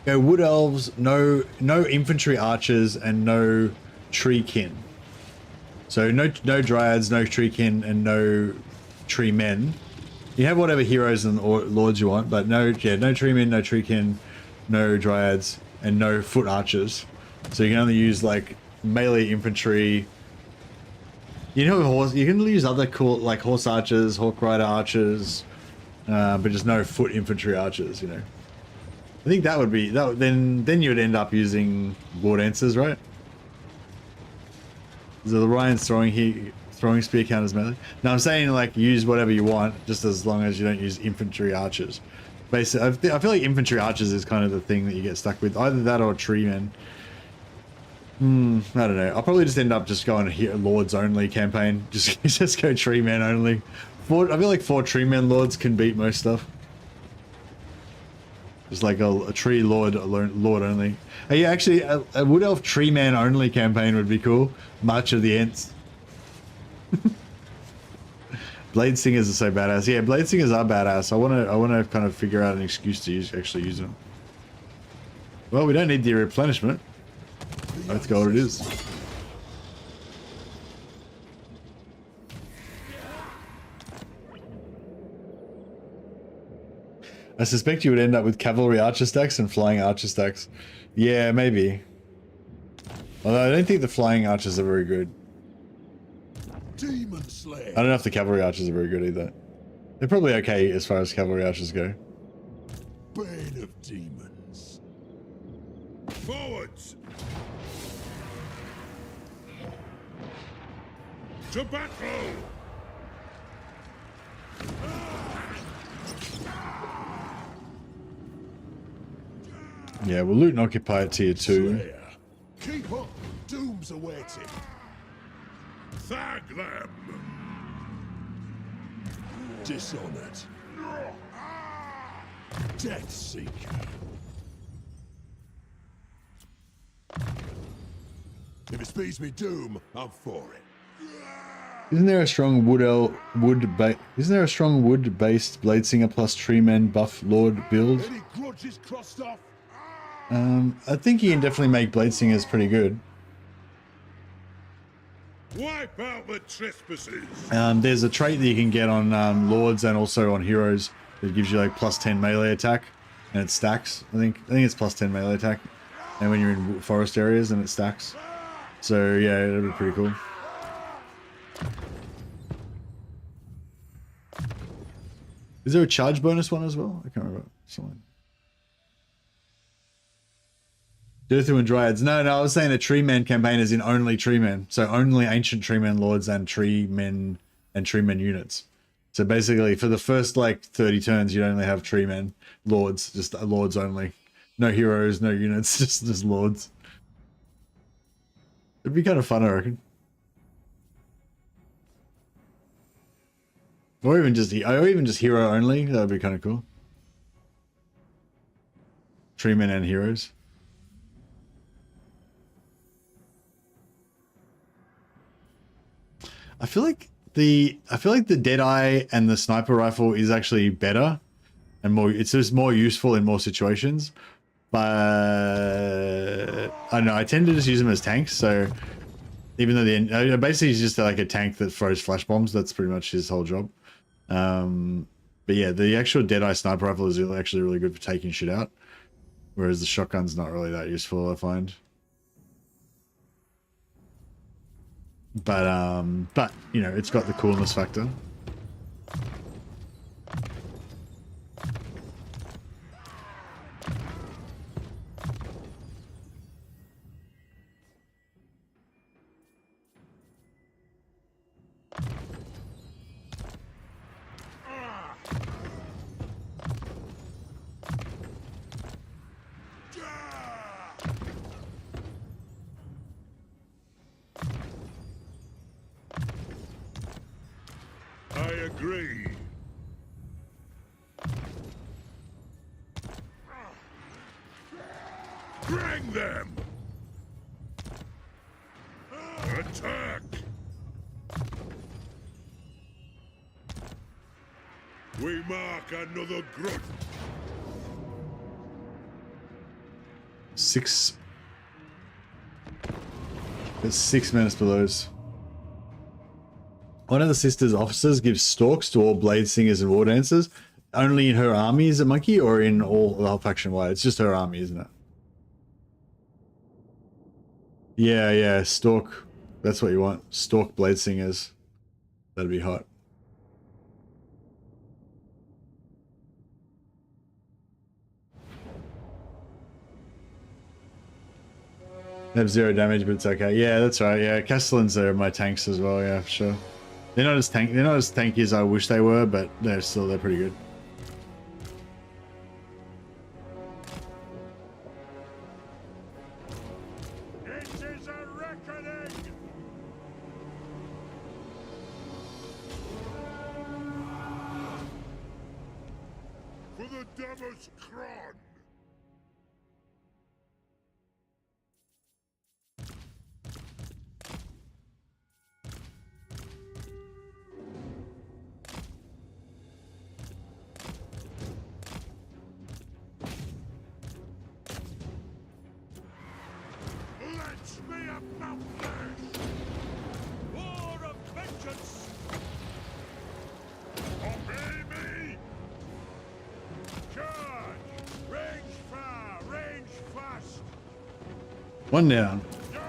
Go Wood Elves, no infantry archers, and no tree kin. So no dryads, no treekin, and no tree men. You have whatever heroes and or lords you want, but no tree men, no treekin, no dryads, and no foot archers. So you can only use like melee infantry. You know, horse. You can use other cool like horse archers, hawk rider archers, but just no foot infantry archers. You know, I think that would be that. Then you would end up using Lord Answers, right? So the Ryan's throwing spear counters melee. Now I'm saying like use whatever you want, just as long as you don't use infantry archers. Basically, I feel like infantry archers is kind of the thing that you get stuck with. Either that or tree men. I don't know. I'll probably just end up just going here lords only campaign. Just go tree men only. I feel like 4 tree men lords can beat most stuff. Just like a tree lord only. Hey, actually, a wood elf tree man only campaign would be cool. March of the Ents. Blade Singers are so badass. Yeah, Blade Singers are badass. I wanna kind of figure out an excuse to actually use them. Well, we don't need the replenishment. Let's go what it is. I suspect you would end up with cavalry archer stacks and flying archer stacks. Yeah, maybe. Although I don't think the flying archers are very good. Demon Slayer. I don't know if the cavalry archers are very good either. They're probably okay as far as cavalry archers go. Bane of demons. Forwards! To battle! Yeah, we'll loot and occupy at tier 2. Slayer. Keep up. Doom's awaiting. Thag them! Dishonored. Death Seeker. If it speeds me Doom, I'm for it. Isn't there a strong isn't there a strong wood-based Blade Singer plus Tree Men buff Lord build? Any grudges crossed off? I think you can definitely make Blade Singers pretty good. Wipe out the trespassers! There's a trait that you can get on Lords and also on Heroes that gives you like plus 10 melee attack, and it stacks. I think it's plus 10 melee attack, and when you're in forest areas, and it stacks. So yeah, it'll be pretty cool. Is there a charge bonus one as well? I can't remember. Something. Dirthu and Dryads. No, I was saying a Tree Man campaign is in only Tree Men. So only Ancient Tree Men Lords and Tree Men units. So basically for the first like 30 turns you'd only have Tree Men Lords, just Lords only. No heroes, no units, just Lords. It'd be kind of fun, I reckon. Or even just hero only. That would be kind of cool. Tree Men and heroes. I feel like the Deadeye and the sniper rifle is actually better and more. It's just more useful in more situations. But I don't know. I tend to just use them as tanks. So even though basically he's just like a tank that throws flash bombs. That's pretty much his whole job. But yeah, the actual Deadeye sniper rifle is actually really good for taking shit out, whereas the shotgun's not really that useful, I find. But you know, it's got the coolness factor. I agree. Bring them! Attack! We mark another grudge. 6. There's 6 minutes for those. One of the sister's officers gives stalks to all blade singers and war dancers. Only in her army is a monkey, or in all the whole faction wide? It's just her army, isn't it? Yeah, yeah, stalk. That's what you want. Stalk blade singers. That'd be hot. They have 0 damage, but it's okay. Yeah, that's right. Yeah, Castellans are my tanks as well. Yeah, for sure. They're not as tanky as I wish they were, but they're pretty good. It is a reckoning! For the Devil's Crown! Let's be about this! War of vengeance! Obey me! Charge! Range far! Range fast! One down. Joey,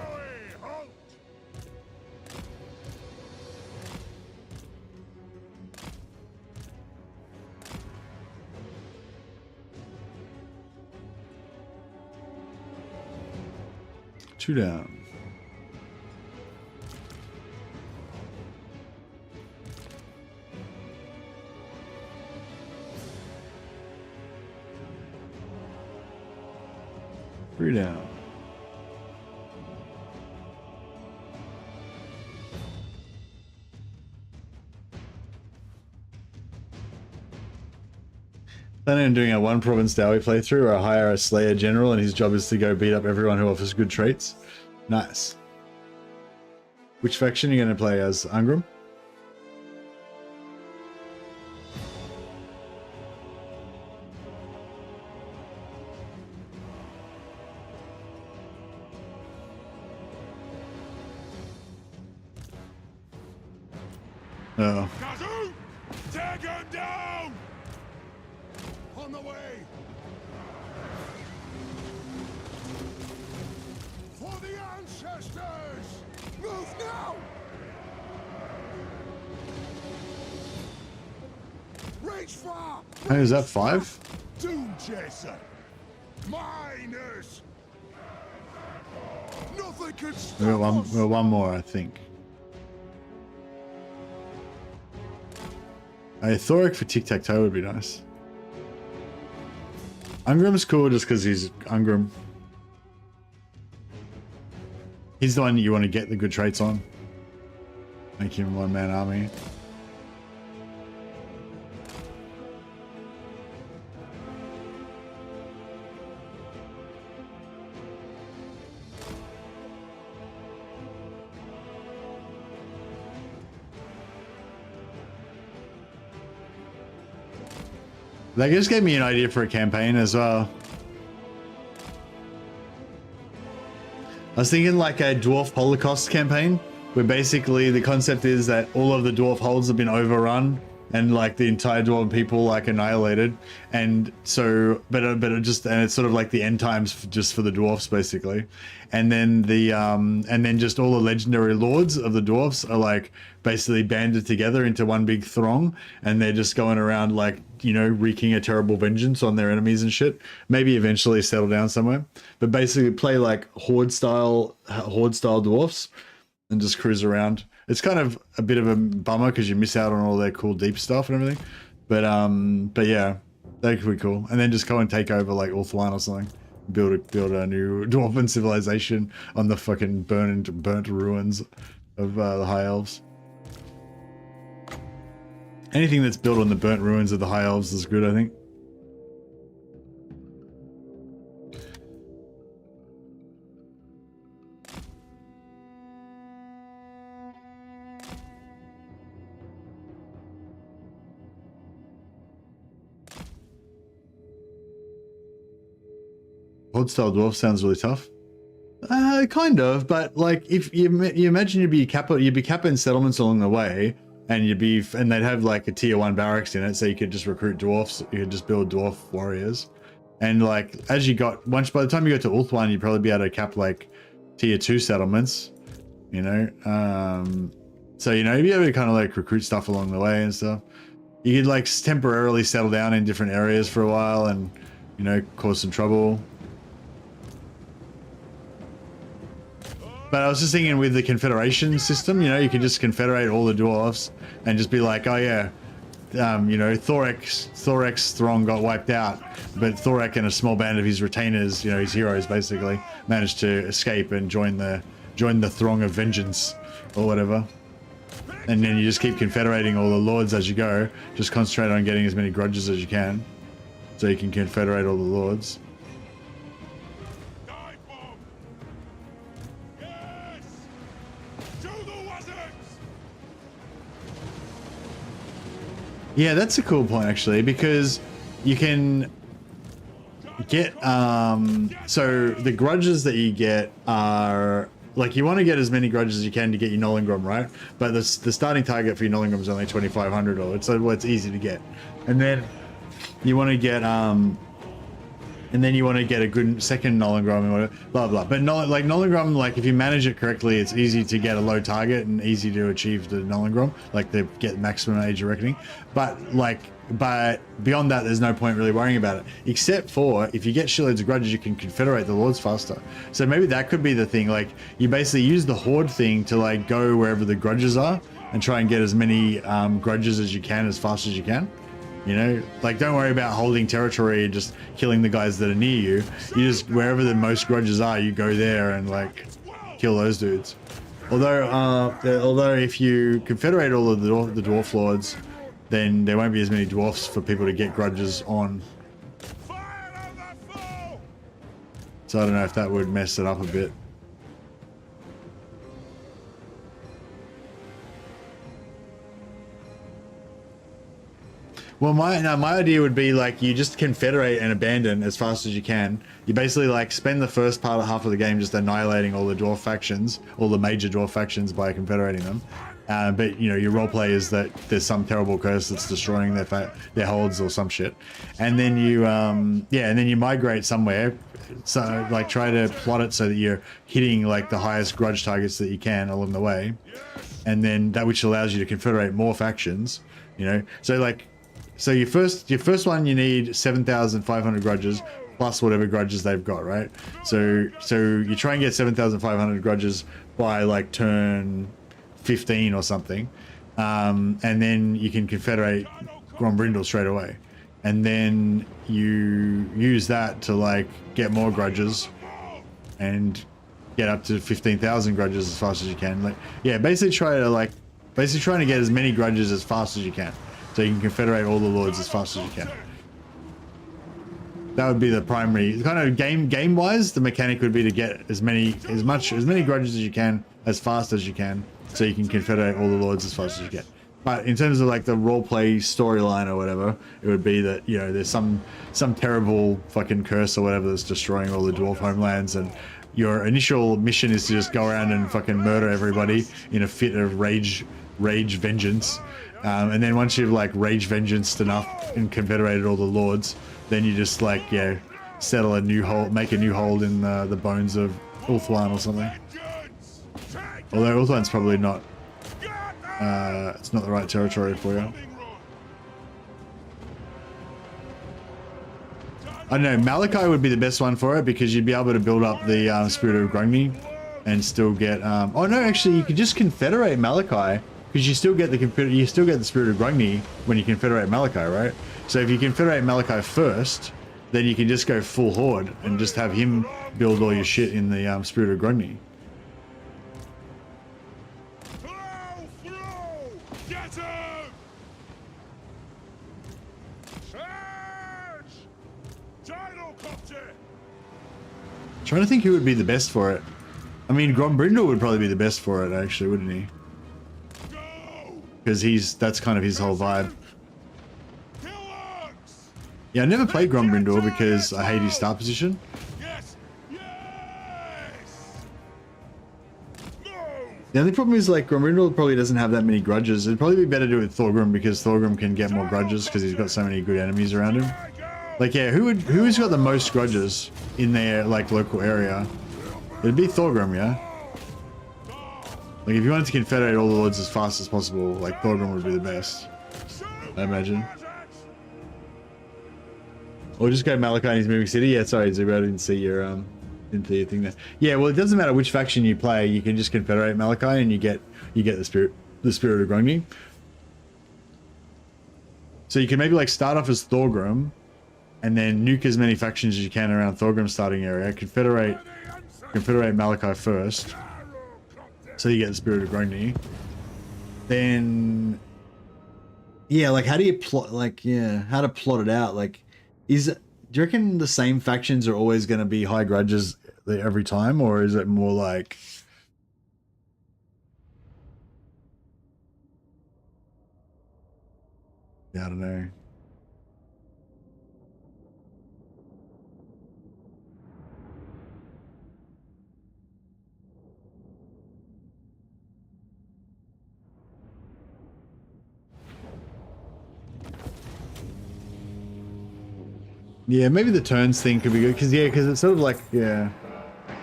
halt! Two down. Three down. Planning on doing a one province Dowie playthrough, or hire a Slayer general and his job is to go beat up everyone who offers good traits. Nice. Which faction are you going to play as, Thorgrim? Oh. Kazoo! Take him down! On the way! For the ancestors! Move now! Reach far! Hey, is that 5? Doom Chaser! Miners! Nothing can stop We got us! one more, I think. A Thoric for tic-tac-toe would be nice. Thorgrim's cool just because he's Thorgrim. He's the one you want to get the good traits on. Make him one-man army. That just gave me an idea for a campaign as well. I was thinking like a Dwarf Holocaust campaign, where basically the concept is that all of the Dwarf holds have been overrun and like the entire Dwarven people like annihilated, and so but it's sort of like the end times just for the Dwarfs basically, and then just all the legendary lords of the Dwarfs are like basically banded together into one big throng, and they're just going around like, you know, wreaking a terrible vengeance on their enemies and shit. Maybe eventually settle down somewhere, but basically play like horde style Dwarfs and just cruise around. It's kind of a bit of a bummer because you miss out on all their cool deep stuff and everything. But yeah, that could be cool. And then just go and take over like Ulthuan or something. Build a new dwarven civilization on the fucking burnt ruins of the High Elves. Anything that's built on the burnt ruins of the High Elves is good, I think. Horde style dwarf sounds really tough. Kind of, but like if you imagine you'd be capping settlements along the way, and they'd have like a tier 1 barracks in it, so you could just recruit dwarfs. You could just build dwarf warriors, and like as you got by the time you got to Ulthuan, you'd probably be able to cap like tier 2 settlements, you know. So you know, you'd be able to kind of like recruit stuff along the way and stuff. You could like temporarily settle down in different areas for a while, and you know, cause some trouble. But I was just thinking with the confederation system, you know, you can just confederate all the dwarves and just be like, oh yeah, you know, Thorex's throng got wiped out, but Thorek and a small band of his retainers, you know, his heroes basically, managed to escape and join the throng of vengeance or whatever. And then you just keep confederating all the lords as you go. Just concentrate on getting as many grudges as you can, so you can confederate all the lords. Yeah, that's a cool point actually, because you can get so the grudges that you get are like, you want to get as many grudges as you can to get your Nollingrom, right? But the starting target for your Nollingrom is only 2,500, or it's easy to get. And then you want to get a good second Nollingrom and whatever, blah blah. But like Nollingrom, like if you manage it correctly, it's easy to get a low target and easy to achieve the Nollingrom, like to get maximum Age of Reckoning. But beyond that, there's no point really worrying about it, except for if you get shitloads of grudges, you can confederate the lords faster. So maybe that could be the thing. Like you basically use the horde thing to like go wherever the grudges are and try and get as many grudges as you can as fast as you can. You know, like don't worry about holding territory and just killing the guys that are near you. You just, wherever the most grudges are, you go there and like kill those dudes. Although if you confederate all of the dwarf lords, then there won't be as many dwarfs for people to get grudges on. So I don't know if that would mess it up a bit. Well, my idea would be like you just confederate and abandon as fast as you can. You basically like spend the first half of the game just annihilating all the dwarf factions, all the major dwarf factions by confederating them. But you know, your roleplay is that there's some terrible curse that's destroying their holds or some shit, and then you and then you migrate somewhere. So like try to plot it so that you're hitting like the highest grudge targets that you can along the way, and then that which allows you to confederate more factions. You know, so your first one, you need 7,500 grudges plus whatever grudges they've got, right? So you try and get 7,500 grudges by like turn 15 or something, and then you can confederate Grombrindle straight away, and then you use that to like get more grudges and get up to 15,000 grudges as fast as you can. Like, yeah, basically trying to get as many grudges as fast as you can, so you can confederate all the lords as fast as you can. That would be the primary kind of game wise. The mechanic would be to get as many grudges as you can as fast as you can, so you can confederate all the lords as fast as you can. But in terms of like the roleplay storyline or whatever, it would be that, you know, there's some terrible fucking curse or whatever that's destroying all the dwarf homelands, and your initial mission is to just go around and fucking murder everybody in a fit of rage vengeance. And then once you've like rage vengeanced enough and confederated all the lords, then you just like, yeah, settle a new hold, make a new hold in the bones of Ulthuan or something. Although Ulthuan's probably not, it's not the right territory for you. I don't know, Malachi would be the best one for it, because you'd be able to build up the Spirit of Grungni and still get, oh no, actually you could just confederate Malachi, because you still get the Spirit of Grungni when you confederate Malachi, right? So if you confederate Malachi first, then you can just go full horde and just have him build all your shit in the Spirit of Grungni. Trying to think who would be the best for it. I mean, Grombrindle would probably be the best for it, actually, wouldn't he? Because that's kind of his whole vibe. Yeah, I never played Grombrindle because I hate his start position. The only problem is like Grimrindal probably doesn't have that many grudges. It'd probably be better to do it with Thorgrim because Thorgrim can get more grudges because he's got so many good enemies around him. Like yeah, who's got the most grudges in their like local area? It'd be Thorgrim, yeah. Like if you wanted to confederate all the lords as fast as possible, like Thorgrim would be the best, I imagine. Or just go Malachi and he's moving city. Yeah, sorry, Zubo, I didn't see your thing there. Yeah, well, it doesn't matter which faction you play. You can just confederate Malachi and you get the spirit of Grungni. So you can maybe like start off as Thorgrim, and then nuke as many factions as you can around Thorgrim's starting area. Confederate Malachi first, so you get the spirit of Grungni. Then, yeah, like how do you plot? Like yeah, how to plot it out? Like. Do you reckon the same factions are always going to be high grudges every time, or is it more like... Yeah, I don't know. Yeah, maybe the turns thing could be good because it's sort of like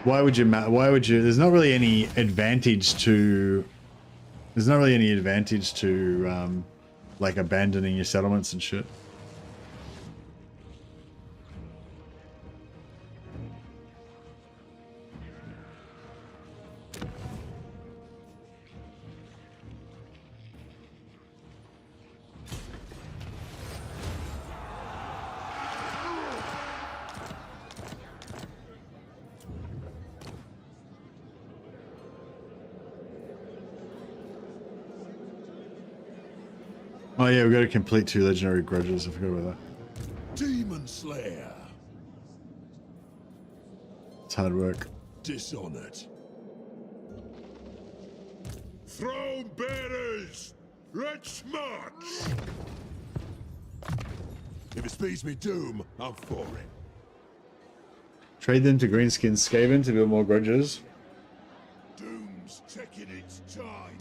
why would you there's not really any advantage to like abandoning your settlements and shit. Oh yeah, we got to complete 2 legendary grudges. I forgot about that. Demon Slayer. It's hard work. Dishonored. Throne bearers, let's march. If it speeds me doom, I'm for it. Trade them to Greenskin Skaven to build more grudges. Doom's taking its time.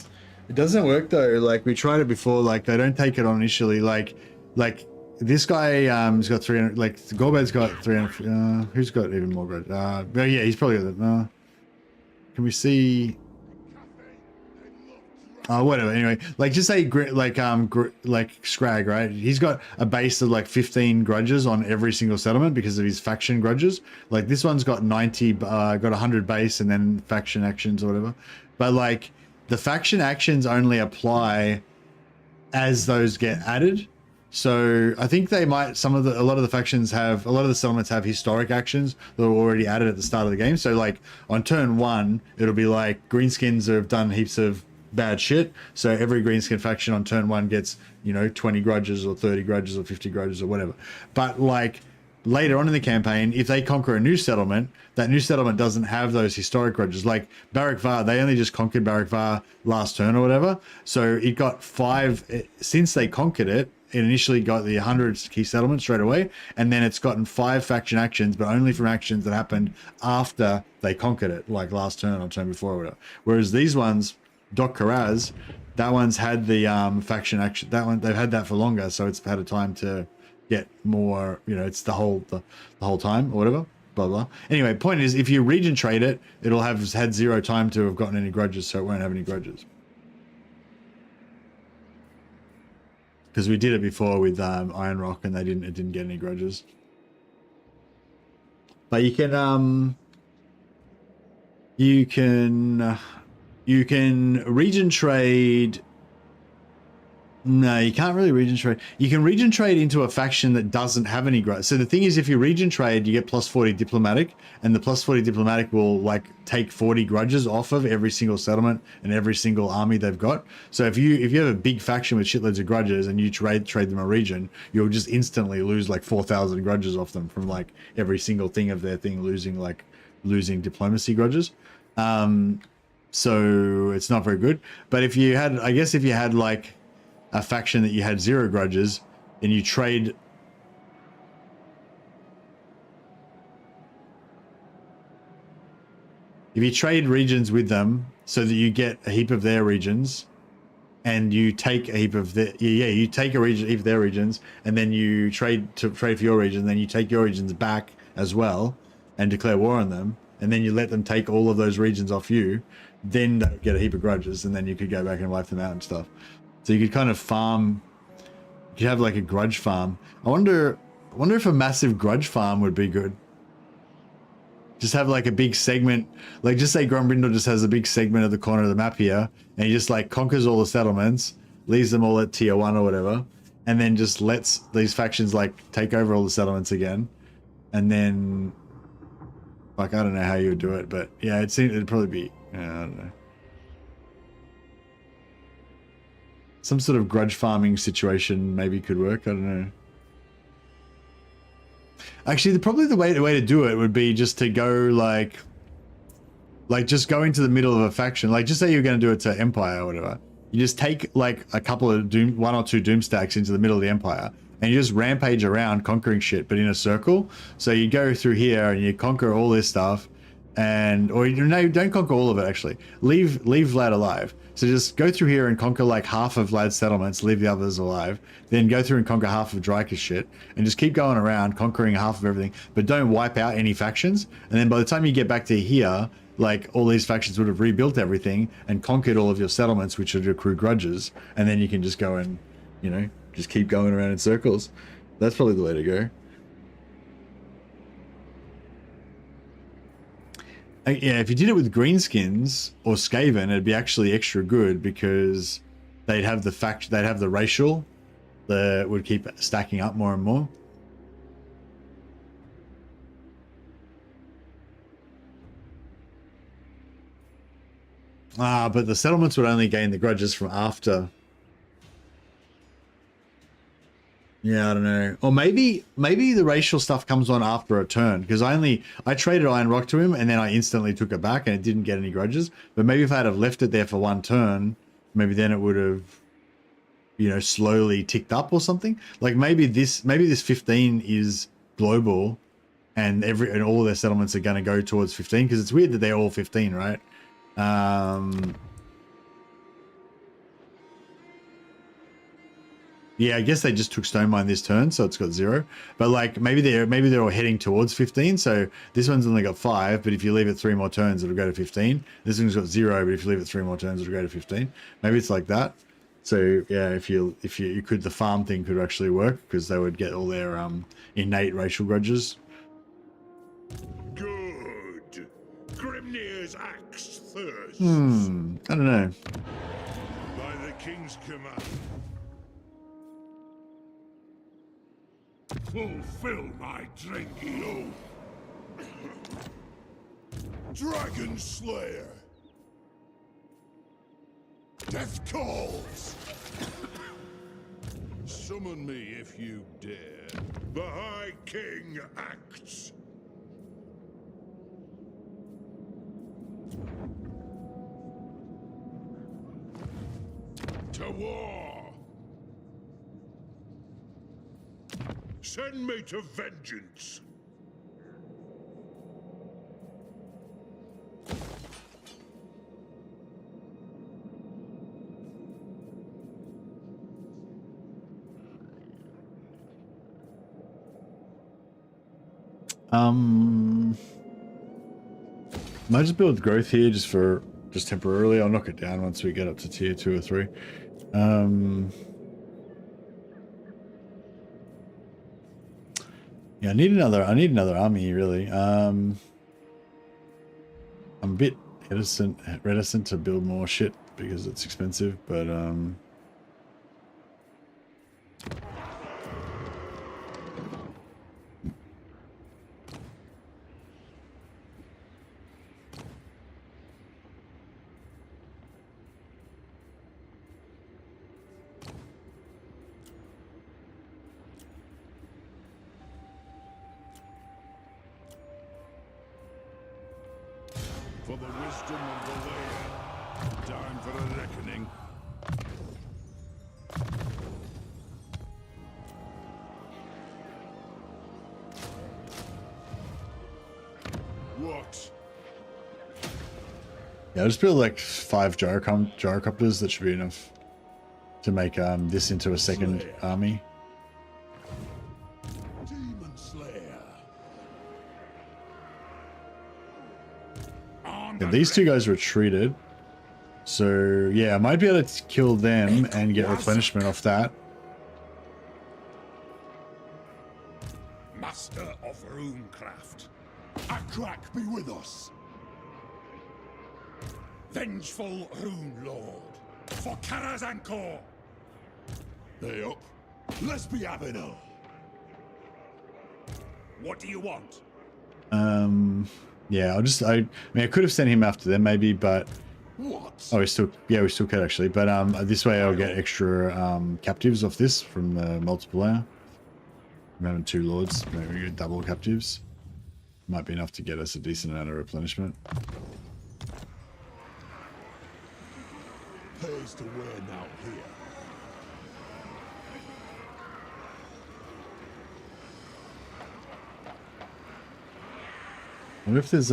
It doesn't work though. Like we tried it before. Like they don't take it on initially. Like this guy has got 300. Like Gorbad's got 300. Who's got even more grudge? But yeah, he's probably got that. Can we see? Whatever. Anyway, like just say like Scrag, right? He's got a base of like 15 grudges on every single settlement because of his faction grudges. Like this one's got 90, got 100 base and then faction actions or whatever. But like the faction actions only apply as those get added. So I think they might, a lot of the factions have, a lot of the settlements have historic actions that are already added at the start of the game. So like on turn 1, it'll be like Greenskins have done heaps of bad shit. So every Greenskin faction on turn 1 gets, 20 grudges or 30 grudges or 50 grudges or whatever. But like later on in the campaign, if they conquer a new settlement, that new settlement doesn't have those historic grudges. Like Barak Var, they only just conquered Barak Var last turn or whatever. So it got 5, since they conquered it, it initially got the 100 key settlements straight away, and then it's gotten 5 faction actions, but only from actions that happened after they conquered it, like last turn or turn before or whatever. Whereas these ones, Doc Karaz, that one's had the faction action, that one, they've had that for longer, so it's had a time to get more, it's the whole time or whatever, blah blah. Anyway, point is, if you region trade it, it'll have had 0 time to have gotten any grudges, so it won't have any grudges. Because we did it before with Iron Rock, and it didn't get any grudges. But you can region trade. No, you can't really region trade. You can region trade into a faction that doesn't have any grudges. So the thing is, if you region trade, you get plus 40 diplomatic, and the plus 40 diplomatic will like take 40 grudges off of every single settlement and every single army they've got. So if you have a big faction with shitloads of grudges and you trade them a region, you'll just instantly lose like 4,000 grudges off them from like every single thing of their thing losing diplomacy grudges. So it's not very good. But if you had like a faction that you had 0 grudges and you trade if you trade regions with them so that you get a heap of their regions, and you take a heap of you take a region, heap of their regions, and then you trade for your region, then you take your regions back as well, and declare war on them, and then you let them take all of those regions off you, then they'll get a heap of grudges, and then you could go back and wipe them out and stuff. So you could kind of farm. You could have like a grudge farm. I wonder if a massive grudge farm would be good. Just have like a big segment, like just say Grombrindle just has a big segment of the corner of the map here, and he just like conquers all the settlements, leaves them all at tier 1 or whatever, and then just lets these factions like take over all the settlements again, and then like I don't know how you would do it, but yeah, it'd probably be I don't know, some sort of grudge farming situation maybe could work. I don't know. Actually, probably the way to do it would be just to go like just go into the middle of a faction. Like just say you're going to do it to Empire or whatever. You just take like a couple of one or two Doom stacks into the middle of the Empire, and you just rampage around conquering shit, but in a circle. So you go through here and you conquer all this stuff, or no, don't conquer all of it actually. Leave Vlad alive. So just go through here and conquer like half of Vlad's settlements, leave the others alive, then go through and conquer half of Dryker's shit, and just keep going around conquering half of everything, but don't wipe out any factions. And then by the time you get back to here, like all these factions would have rebuilt everything and conquered all of your settlements, which would accrue grudges, and then you can just go and, you know, just keep going around in circles. That's probably the way to go. Yeah, if you did it with greenskins or Skaven, it'd be actually extra good because they'd have the racial that would keep stacking up more and more. But the settlements would only gain the grudges from after. Yeah, I don't know. Or maybe the racial stuff comes on after a turn, because I traded Iron Rock to him and then I instantly took it back and it didn't get any grudges. But maybe if I had have left it there for one turn, maybe then it would have, you know, slowly ticked up or something. Like maybe this 15 is global, and all their settlements are going to go towards 15, because it's weird that they're all 15, right? Yeah, I guess they just took Stone Mine this turn, so it's got 0. But like maybe they're all heading towards 15. So this one's only got 5, but if you leave it 3 more turns, it'll go to 15. This one's got 0, but if you leave it 3 more turns, it'll go to 15. Maybe it's like that. So yeah, if you could, the farm thing could actually work, because they would get all their innate racial grudges. Good. Grimnir's axe thirsts. I don't know. By the king's command. Fulfill my drinking oath. Dragon Slayer. Death calls. Summon me if you dare. The High King acts. To war. Send me to vengeance. Might just build growth here just temporarily. I'll knock it down once we get up to tier 2 or 3. Yeah, I need another army really. I'm a bit reticent to build more shit because it's expensive, but For the wisdom of the land. Time for a reckoning. What? Yeah, I'll just build like 5 gyrocopters. That should be enough to make this into a second army. Demon Slayer. Yeah, these 2 guys retreated. So yeah, I might be able to kill them and get replenishment off that. Master of runecraft. Akrak be with us. Vengeful Rune Lord. For Karazankor. They up. Let's be having her. What do you want? Yeah, I mean, I could have sent him after them maybe, but What? we still could actually. But this way I'll get extra captives off this from the multiplier. I'm having 2 lords, maybe we get double captives. Might be enough to get us a decent amount of replenishment. Pays to wear now here. I wonder if there's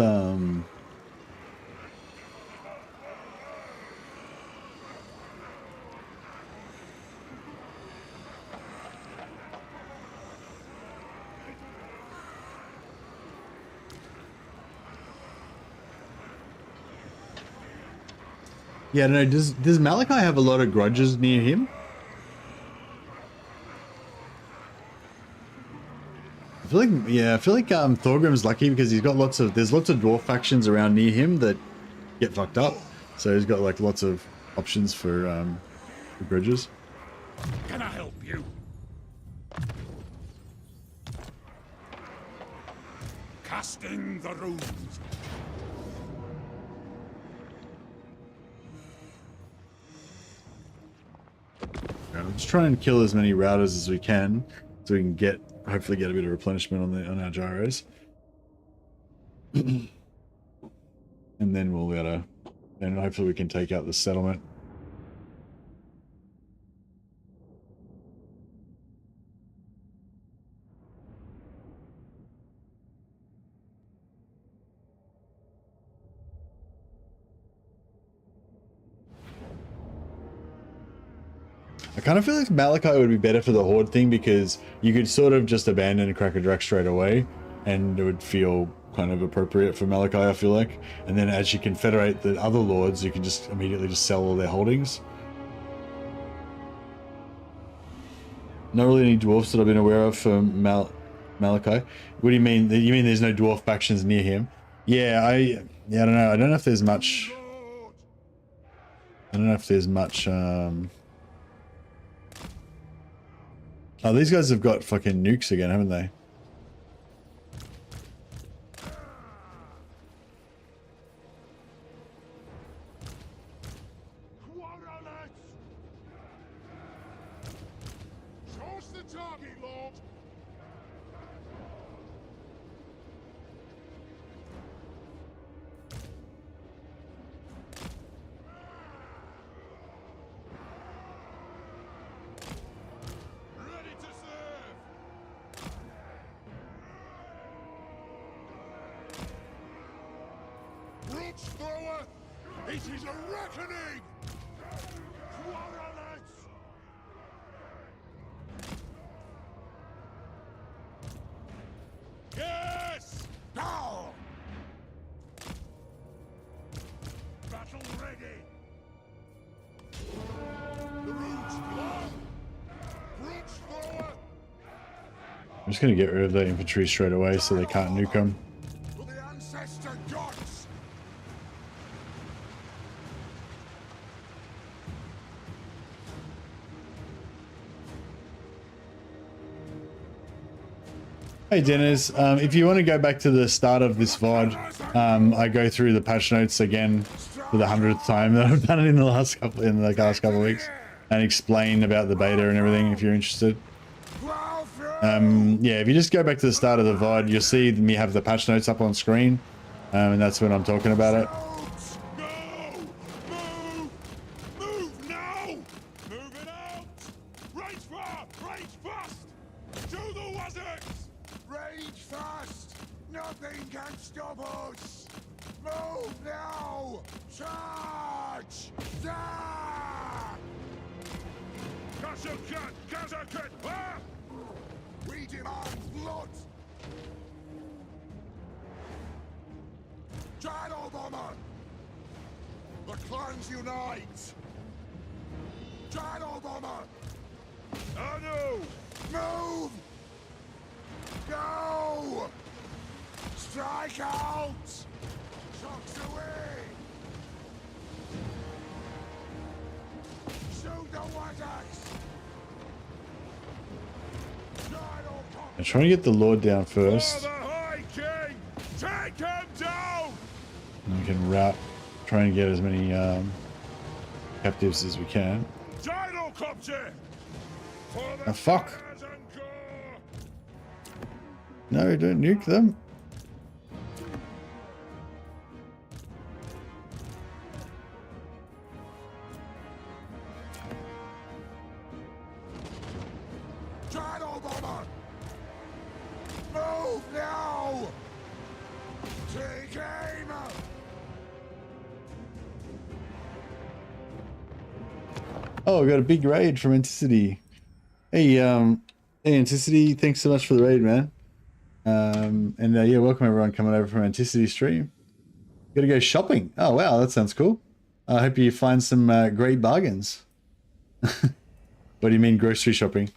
yeah, I don't know. Does Malachi have a lot of grudges near him? I feel like Thorgrim's lucky because he's got there's lots of dwarf factions around near him that get fucked up. So he's got like lots of options for grudges. Can I help you? Casting the runes. We'll just try and kill as many routers as we can so we can hopefully get a bit of replenishment on our gyros. And then we'll be able to, and hopefully we can take out the settlement. I kind of feel like Malachi would be better for the Horde thing because you could sort of just abandon Cracker Drac straight away and it would feel kind of appropriate for Malachi, I feel like. And then as you confederate the other lords, you can just immediately just sell all their holdings. Not really any dwarfs that I've been aware of for Malachi. What do you mean? You mean there's no dwarf factions near him? Yeah, I don't know. I don't know if there's much. I don't know if there's much. Oh, these guys have got fucking nukes again, haven't they? Toss the target, Lord! Ready to serve! Brute thrower! It is a reckoning! Quarterlets! Yes! Now! Battle ready! The root's blown! Brute thrower! I'm just gonna get rid of the infantry straight away so they can't nuke them. For the ancestor gods! Hey Dennis, if you want to go back to the start of this VOD, I go through the patch notes again for the 100th time that I've done it in the last couple of weeks, and explain about the beta and everything if you're interested. Plow through! Yeah, if you just go back to the start of the VOD, you'll see me have the patch notes up on screen, and that's when I'm talking about it. No! Move! Move now! Move it out! Rage far! Rage fast! To the wizards! Rage fast! Nothing can stop us! Move now! Charge! Ah! Castle cut! Castle cut! Ah! We demand blood! Shadow Bomber! The clans unite! Shadow Bomber! Oh no! Move! Go! Strike out! Shocks away! Shoot the White Axe! I'm trying to get the Lord down first. For the High King! Take him down! And we can route, try and get as many captives as we can. Gyrocopter! For the Oh, fuck. fires and gore! No, don't nuke them. Shadow Bomber! Move now! Take aim! Oh, we got a big raid from Anticity. Hey, Anticity, thanks so much for the raid, man. Yeah, welcome everyone coming over from Anticity stream. Gotta go shopping. Oh, wow, that sounds cool. I hope you find some great bargains. What do you mean grocery shopping?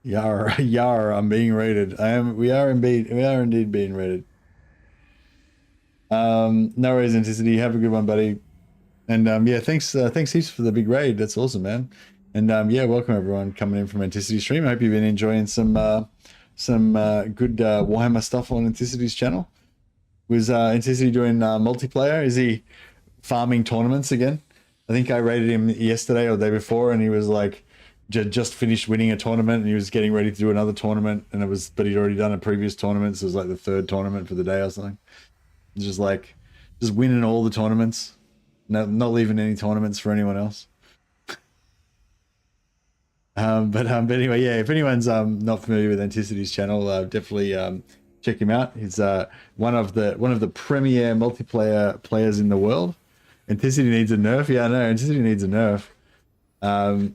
Yar, yar, I'm being raided. We are indeed being raided. No worries, Anticity. Have a good one, buddy. And yeah, thanks heaps for the big raid. That's awesome, man. And yeah, welcome everyone coming in from Anticity stream. I hope you've been enjoying some good Warhammer stuff on Anticity's channel. Was Anticity doing multiplayer? Is he farming tournaments again? I think I raided him yesterday or the day before, and he was like just finished winning a tournament, and he was getting ready to do another tournament, but he'd already done a previous tournament, so it was like the third tournament for the day or something. Just winning all the tournaments, not leaving any tournaments for anyone else. But anyway, yeah, if anyone's not familiar with Anticity's channel, definitely check him out. He's one of the premier multiplayer players in the world. Anticity needs a nerf. Yeah, I know, Anticity needs a nerf. I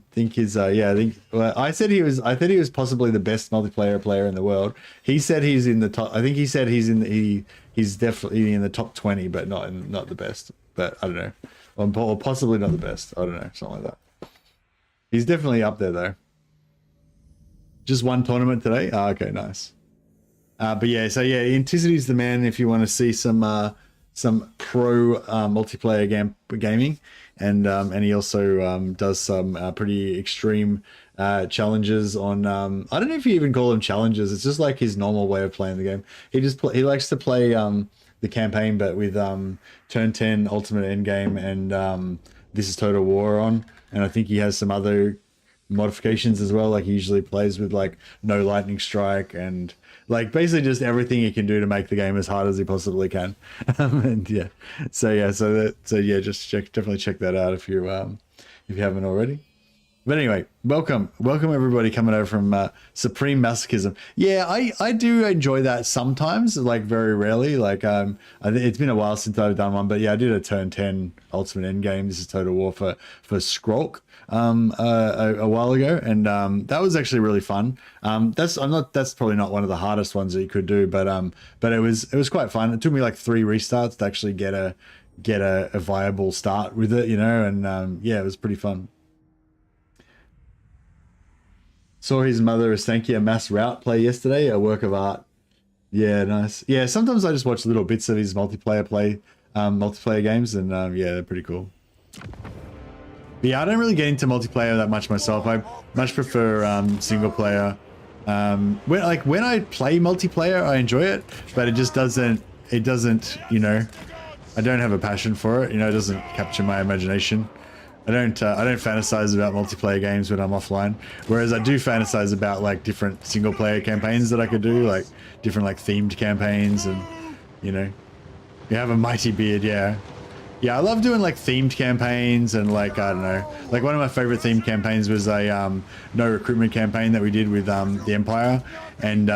said he was possibly the best multiplayer player in the world. He said he's in the top. I think he said he's definitely in the top 20, but not the best. But I don't know, or possibly not the best. I don't know, something like that. He's definitely up there though. Just one tournament today. Oh, okay, nice. But yeah, so yeah, Anticity's the man if you want to see some pro multiplayer gaming. And he also does some pretty extreme challenges on. I don't know if you even call them challenges. It's just like his normal way of playing the game. He likes to play the campaign, but with turn 10 ultimate endgame and this is Total War on. And I think he has some other modifications as well. Like he usually plays with like no lightning strike and like basically just everything he can do to make the game as hard as he possibly can. And yeah, just definitely check that out if you haven't already. But anyway, welcome everybody coming over from Supreme Masochism. Yeah, I do enjoy that sometimes, like very rarely. Like I think it's been a while since I've done one, but yeah, I did a turn 10 Ultimate Endgame. This is Total War for Skrulk a while ago, and that was actually really fun. That's probably not one of the hardest ones that you could do, but it was quite fun. It took me like 3 restarts to actually get a viable start with it, you know, and yeah, it was pretty fun. Saw his mother as thank you a mass route play yesterday, a work of art. Yeah, nice. Yeah, sometimes I just watch little bits of his multiplayer games, and yeah, they're pretty cool. But yeah, I don't really get into multiplayer that much myself. I much prefer single player. When I play multiplayer, I enjoy it, but it just doesn't. It doesn't, you know. I don't have a passion for it. You know, it doesn't capture my imagination. I don't fantasize about multiplayer games when I'm offline, whereas I do fantasize about like different single player campaigns that I could do, like different like themed campaigns, and you know, you have a mighty beard, yeah. Yeah, I love doing like themed campaigns and like, I don't know, like one of my favorite themed campaigns was a no recruitment campaign that we did with the Empire. And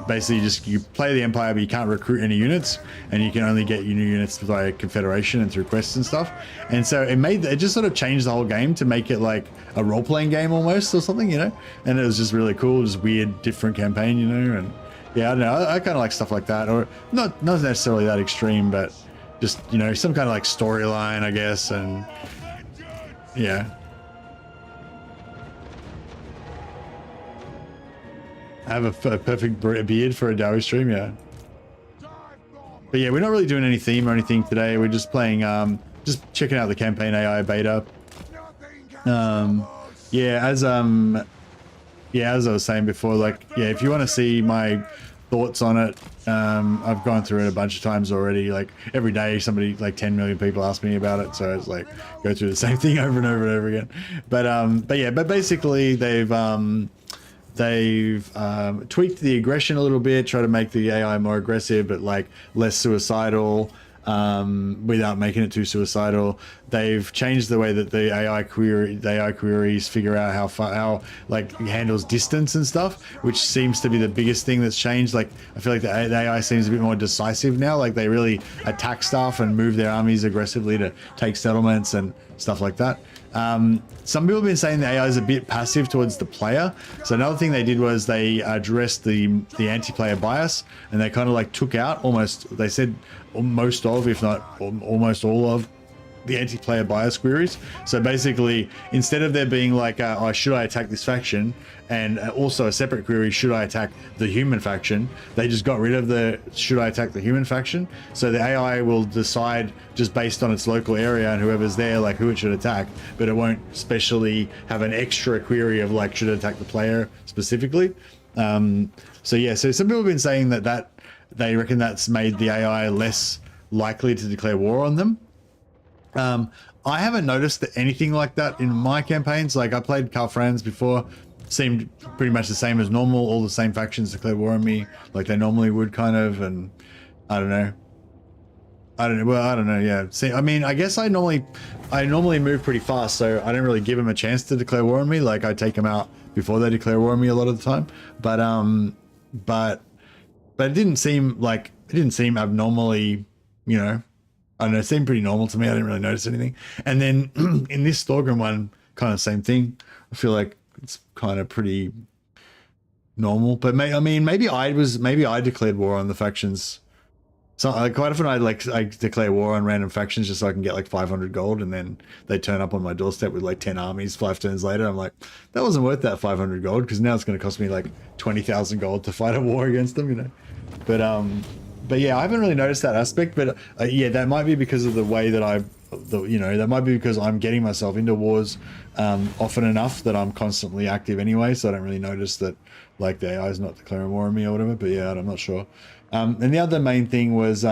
basically just you play the Empire, but you can't recruit any units, and you can only get new units by Confederation and through quests and stuff. And so it just sort of changed the whole game to make it like a role-playing game almost or something, you know? And it was just really cool, just weird, different campaign, you know? And yeah, I don't know, I kind of like stuff like that, or not necessarily that extreme, but just, you know, some kind of like storyline, I guess. And yeah. I have a perfect beard for a Dowie stream, yeah. But yeah, we're not really doing any theme or anything today. We're just playing, just checking out the campaign AI beta. Yeah, as I was saying before, like, yeah, if you want to see my thoughts on it, I've gone through it a bunch of times already. Like every day, somebody, like 10 million people ask me about it, so it's like go through the same thing over and over and over again. But yeah, but basically they've tweaked the aggression a little bit, try to make the AI more aggressive, but like less suicidal, without making it too suicidal. They've changed the way that the AI queries figure out how like it handles distance and stuff, which seems to be the biggest thing that's changed. Like I feel like the AI seems a bit more decisive now. Like they really attack stuff and move their armies aggressively to take settlements and stuff like that. Some people have been saying the AI is a bit passive towards the player. So another thing they did was they addressed the anti-player bias, and they kind of like took out they said most of, if not almost all of, the anti-player bias queries. So basically, instead of there being like, oh, should I attack this faction, and also a separate query, should I attack the human faction, they just got rid of the should I attack the human faction. So the AI will decide just based on its local area and whoever's there, like who it should attack, but it won't specially have an extra query of like should it attack the player specifically. So yeah, so some people have been saying that they reckon that's made the AI less likely to declare war on them. I haven't noticed anything like that in my campaigns. Like I played Carl Franz before, seemed pretty much the same as normal. All the same factions declare war on me like they normally would, kind of. And I don't know. Well, I don't know. Yeah. See, I mean, I guess I normally move pretty fast, so I don't really give them a chance to declare war on me. Like I take them out before they declare war on me a lot of the time. But it didn't seem abnormally, you know. I don't know, it seemed pretty normal to me. I didn't really notice anything. And then in this Thorgrim one, kind of same thing. I feel like it's kind of pretty normal. But maybe I declared war on the factions. So like, quite often I declare war on random factions just so I can get like 500 gold, and then they turn up on my doorstep with like 10 armies 5 turns later. I'm like, that wasn't worth that 500 gold, because now it's going to cost me like 20,000 gold to fight a war against them, you know. But yeah, I haven't really noticed that aspect. But yeah, that might be because of the way that that might be because I'm getting myself into wars often enough that I'm constantly active anyway. So I don't really notice that like the AI is not declaring war on me or whatever. But yeah, I'm not sure. And the other main thing was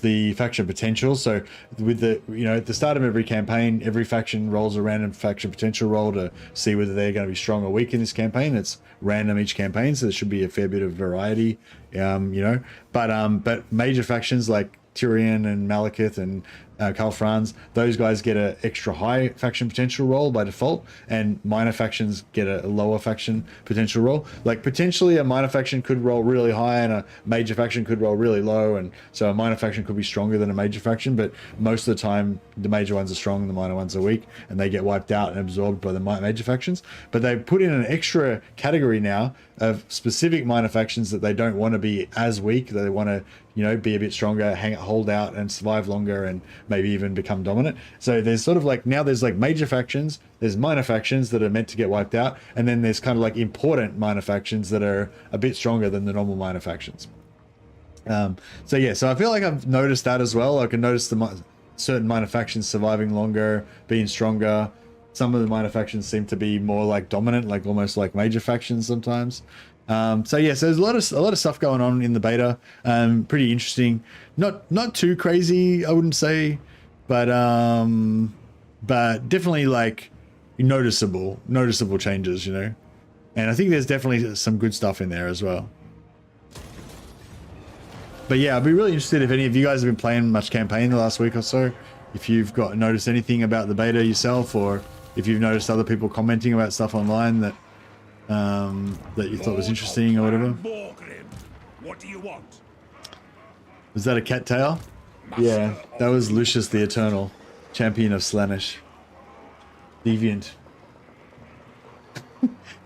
the faction potential. So with the, you know, at the start of every campaign, every faction rolls a random faction potential roll to see whether they're going to be strong or weak in this campaign. It's random each campaign, so there should be a fair bit of variety, you know. But major factions like Tyrion and Malekith and Karl Franz, those guys get an extra high faction potential roll by default, and minor factions get a lower faction potential roll. Like potentially a minor faction could roll really high and a major faction could roll really low, and so a minor faction could be stronger than a major faction, but most of the time the major ones are strong and the minor ones are weak, and they get wiped out and absorbed by the major factions. But they put in an extra category now of specific minor factions that they don't want to be as weak. They want to, you know, be a bit stronger, hold out and survive longer, and maybe even become dominant. So there's sort of like, now there's like major factions, there's minor factions that are meant to get wiped out, and then there's kind of like important minor factions that are a bit stronger than the normal minor factions. So yeah, so I feel like I've noticed that as well. I can notice certain minor factions surviving longer, being stronger. Some of the minor factions seem to be more like dominant, like almost like major factions sometimes. So yeah, so there's a lot of stuff going on in the beta. Pretty interesting. Not too crazy, I wouldn't say, but definitely like noticeable changes, you know. And I think there's definitely some good stuff in there as well. But yeah, I'd be really interested if any of you guys have been playing much campaign the last week or so. If you've got noticed anything about the beta yourself, or if you've noticed other people commenting about stuff online that that you thought was interesting or whatever. Thorgrim, what do you want? Was that a cattail? Yeah, that was Lucius the Eternal, champion of Slaanesh. Deviant.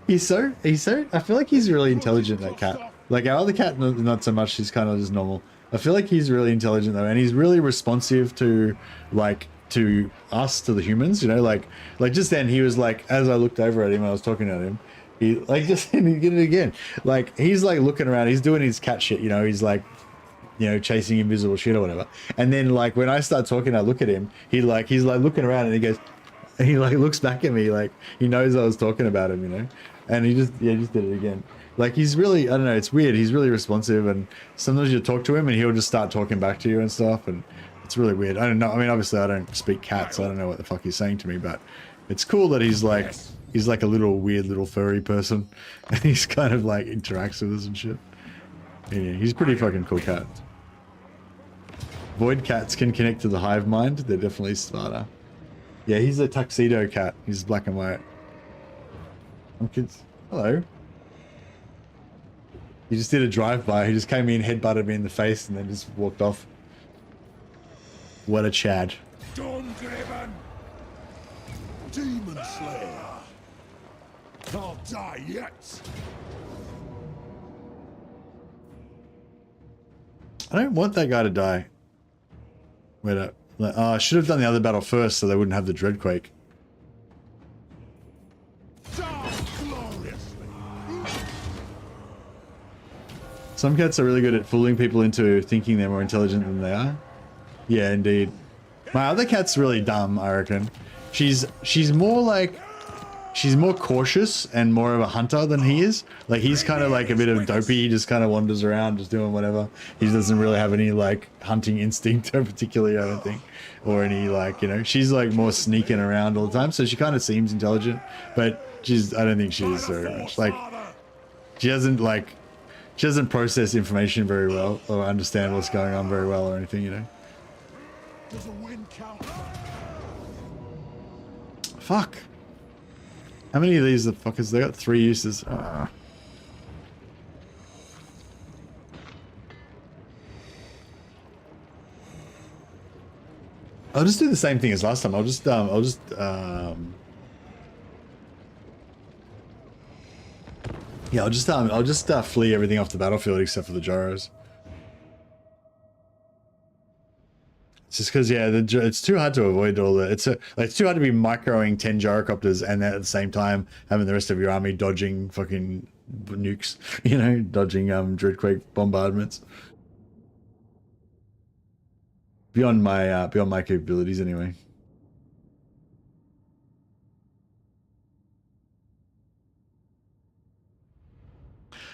he's so, I feel like he's really intelligent, that cat. Like our other cat, not so much, he's kind of just normal. I feel like he's really intelligent though, and he's really responsive to, like, to us, to the humans, you know, like just then he was like, as I looked over at him, I was talking at him, he, like, just, and he did it again. Like, he's like looking around, he's doing his cat shit, you know, he's like, you know, chasing invisible shit or whatever. And then like when I start talking, I look at him, he's like looking around and he goes, and he like looks back at me like he knows I was talking about him, you know. And he just did it again. Like he's really, I don't know, it's weird. He's really responsive, and sometimes you talk to him and he'll just start talking back to you and stuff, and it's really weird. I don't know. I mean, obviously I don't speak cat, so I don't know what the fuck he's saying to me, but it's cool that he's like a little weird little furry person, and he's kind of like interacts with us and shit. Yeah, he's a pretty fucking cool cat. Void cats can connect to the hive mind. They're definitely smarter. Yeah, he's a tuxedo cat. He's black and white. Kids. Hello. He just did a drive-by. He just came in, headbutted me in the face, and then just walked off. What a Chad. Storm-driven! Demon Slayer. Can't die yet. I don't want that guy to die. Wait up. Oh, I should have done the other battle first so they wouldn't have the Dreadquake. Some cats are really good at fooling people into thinking they're more intelligent than they are. Yeah, indeed. My other cat's really dumb, I reckon. She's more like... She's more cautious and more of a hunter than he is. Like, he's kind of like a bit of dopey. He just kind of wanders around just doing whatever. He doesn't really have any, like, hunting instinct particularly, I don't think. Or any, like, you know, she's, like, more sneaking around all the time. So she kind of seems intelligent. But I don't think she is very much. Like, she doesn't process information very well or understand what's going on very well or anything, you know. Does a win count? Fuck. How many of these the fuckers? They got 3 uses. I'll just do the same thing as last time. I'll just flee everything off the battlefield except for the gyros. It's just because, yeah, it's too hard to avoid all the... It's too hard to be microing 10 gyrocopters and then at the same time having the rest of your army dodging fucking nukes, you know, dodging Dreadquake bombardments. Beyond my capabilities, anyway.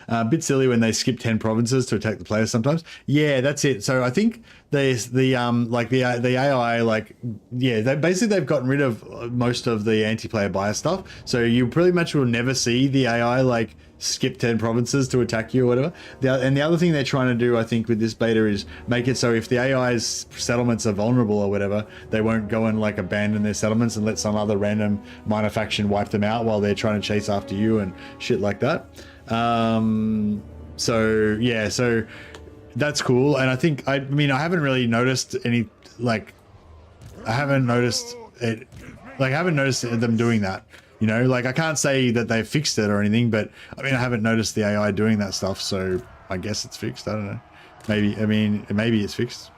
A bit silly when they skip 10 provinces to attack the players sometimes. Yeah, that's it. So I think the AI, like, yeah, they've gotten rid of most of the anti-player bias stuff. So you pretty much will never see the AI like skip 10 provinces to attack you or whatever. And the other thing they're trying to do, I think, with this beta is make it so if the AI's settlements are vulnerable or whatever, they won't go and like abandon their settlements and let some other random minor faction wipe them out while they're trying to chase after you and shit like that. So yeah, so that's cool. And I think, I mean, I haven't really noticed any, like, I haven't noticed them doing that, you know, like I can't say that they've fixed it or anything, but I mean, I haven't noticed the AI doing that stuff. So I guess it's fixed. I don't know. Maybe, I mean, maybe it's fixed.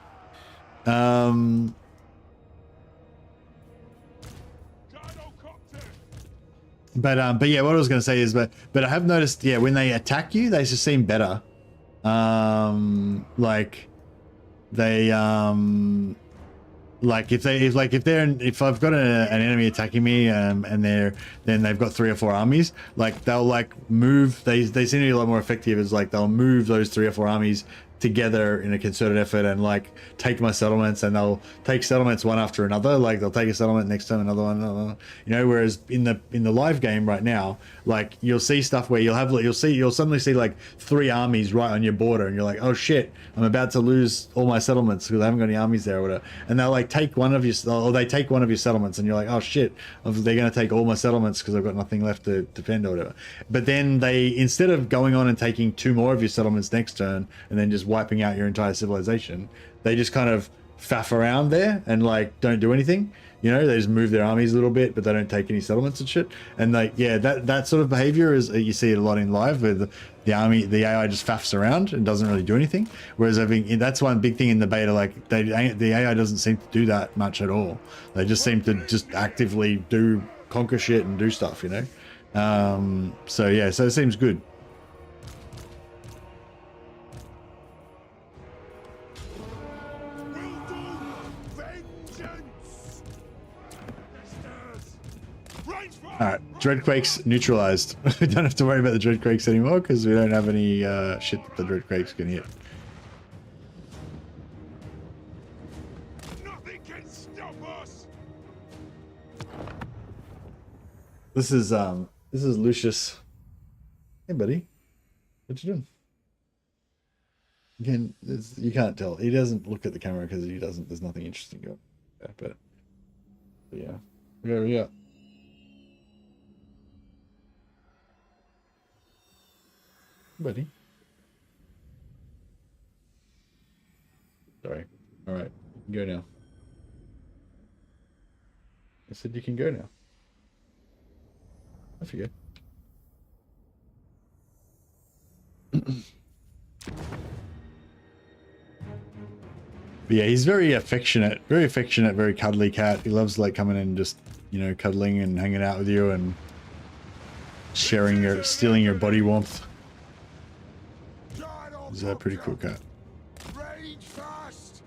But yeah, what I was going to say is, but I have noticed, yeah, when they attack you, they just seem better. Like they, like if I've got an enemy attacking me, and then they've got 3 or 4 armies, like they'll like move. They seem to be a lot more effective. It's like they'll move those 3 or 4 armies together in a concerted effort and like take my settlements, and they'll take settlements one after another. Like they'll take a settlement next time, another one, you know. Whereas in the live game right now, like you'll see stuff where you'll suddenly see like 3 armies right on your border, and you're like, oh shit, I'm about to lose all my settlements because I haven't got any armies there or whatever. And they'll like take one of your, or they take one of your settlements, and you're like, oh shit, they're going to take all my settlements because I've got nothing left to defend or whatever. But then they, instead of going on and taking 2 more of your settlements next turn and then just wiping out your entire civilization, they just kind of faff around there and like don't do anything. You know, they just move their armies a little bit, but they don't take any settlements and shit. And like, yeah, that sort of behavior is, you see it a lot in live, where the AI just faffs around and doesn't really do anything. Whereas I think that's one big thing in the beta, like the AI doesn't seem to do that much at all. They just seem to just actively conquer shit and do stuff, you know. So yeah, so it seems good. Alright, Dreadquake's neutralized. We don't have to worry about the Dreadquakes anymore because we don't have any shit that the Dreadquakes can hit. Nothing can stop us. This is Lucius. Hey buddy. What you doing? Again, you can't tell. He doesn't look at the camera because there's nothing interesting going on. But yeah. Where are we at? Buddy. Sorry. Alright. You can go now. I said you can go now. Off you go. But yeah, he's very affectionate, very cuddly cat. He loves like coming in and just, you know, cuddling and hanging out with you and stealing your body warmth. He's a pretty cool cat. Rage fast.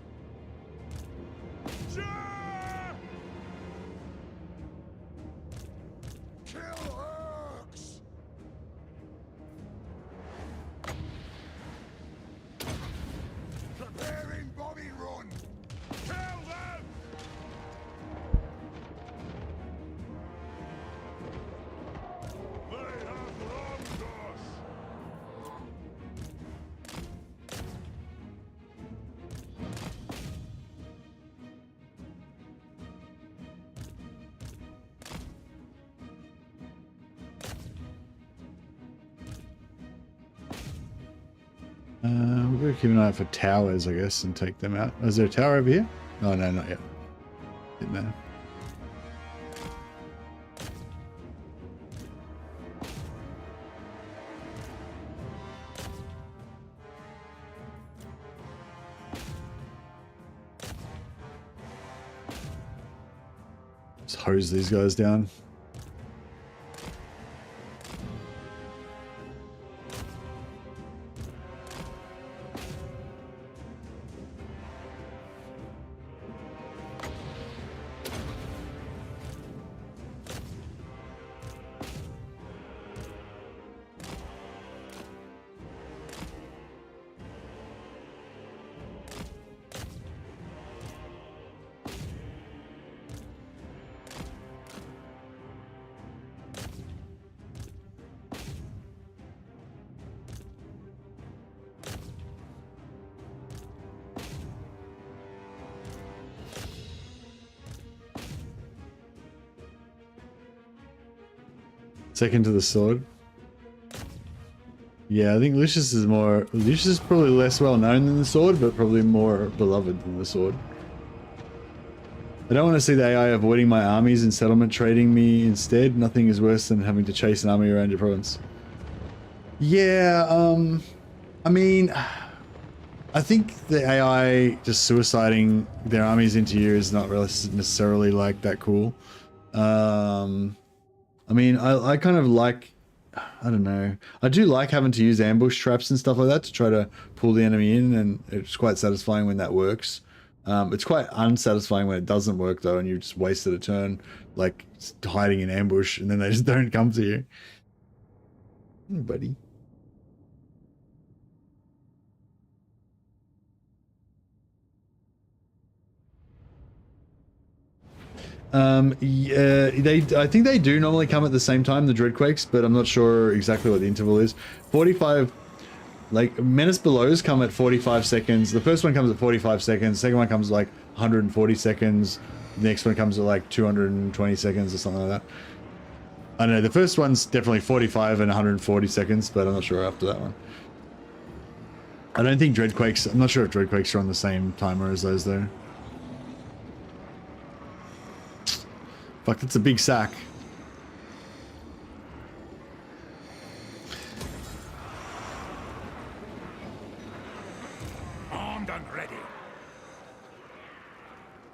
Kill orcs. Preparing bombing run. Kill them. They have wronged us. We're going to keep an eye out for towers, I guess, and take them out. Is there a tower over here? Oh, no, not yet. Didn't matter. Just hose these guys down. Second to the sword. Yeah, I think Lucius is probably less well known than the sword, but probably more beloved than the sword. I don't want to see the AI avoiding my armies and settlement trading me instead. Nothing is worse than having to chase an army around your province. Yeah, I mean, I think the AI just suiciding their armies into you is not really necessarily like that cool. I mean, I kind of like, I don't know. I do like having to use ambush traps and stuff like that to try to pull the enemy in, and it's quite satisfying when that works. It's quite unsatisfying when it doesn't work though, and you just wasted a turn, like hiding in ambush, and then they just don't come to you. Buddy. Yeah, I think they do normally come at the same time, the Dreadquakes, but I'm not sure exactly what the interval is. 45, like, Menace Belows come at 45 seconds. The first one comes at 45 seconds. The second one comes at like 140 seconds. The next one comes at like 220 seconds or something like that. I don't know, the first one's definitely 45 and 140 seconds, but I'm not sure after that one. I don't think Dreadquakes, I'm not sure if Dreadquakes are on the same timer as those though. Fuck, that's a big sack. Armed and ready.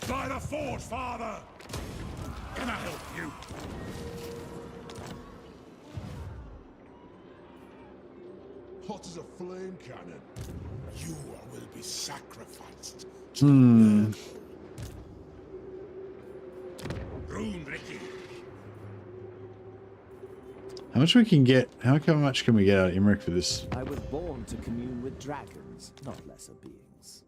By the forge, father! Can I help you? Hot as a flame cannon. You will be sacrificed. Rune, Ricky. How much we can get, how much can we get out of Imric for this? I was born to commune with dragons, not lesser beings.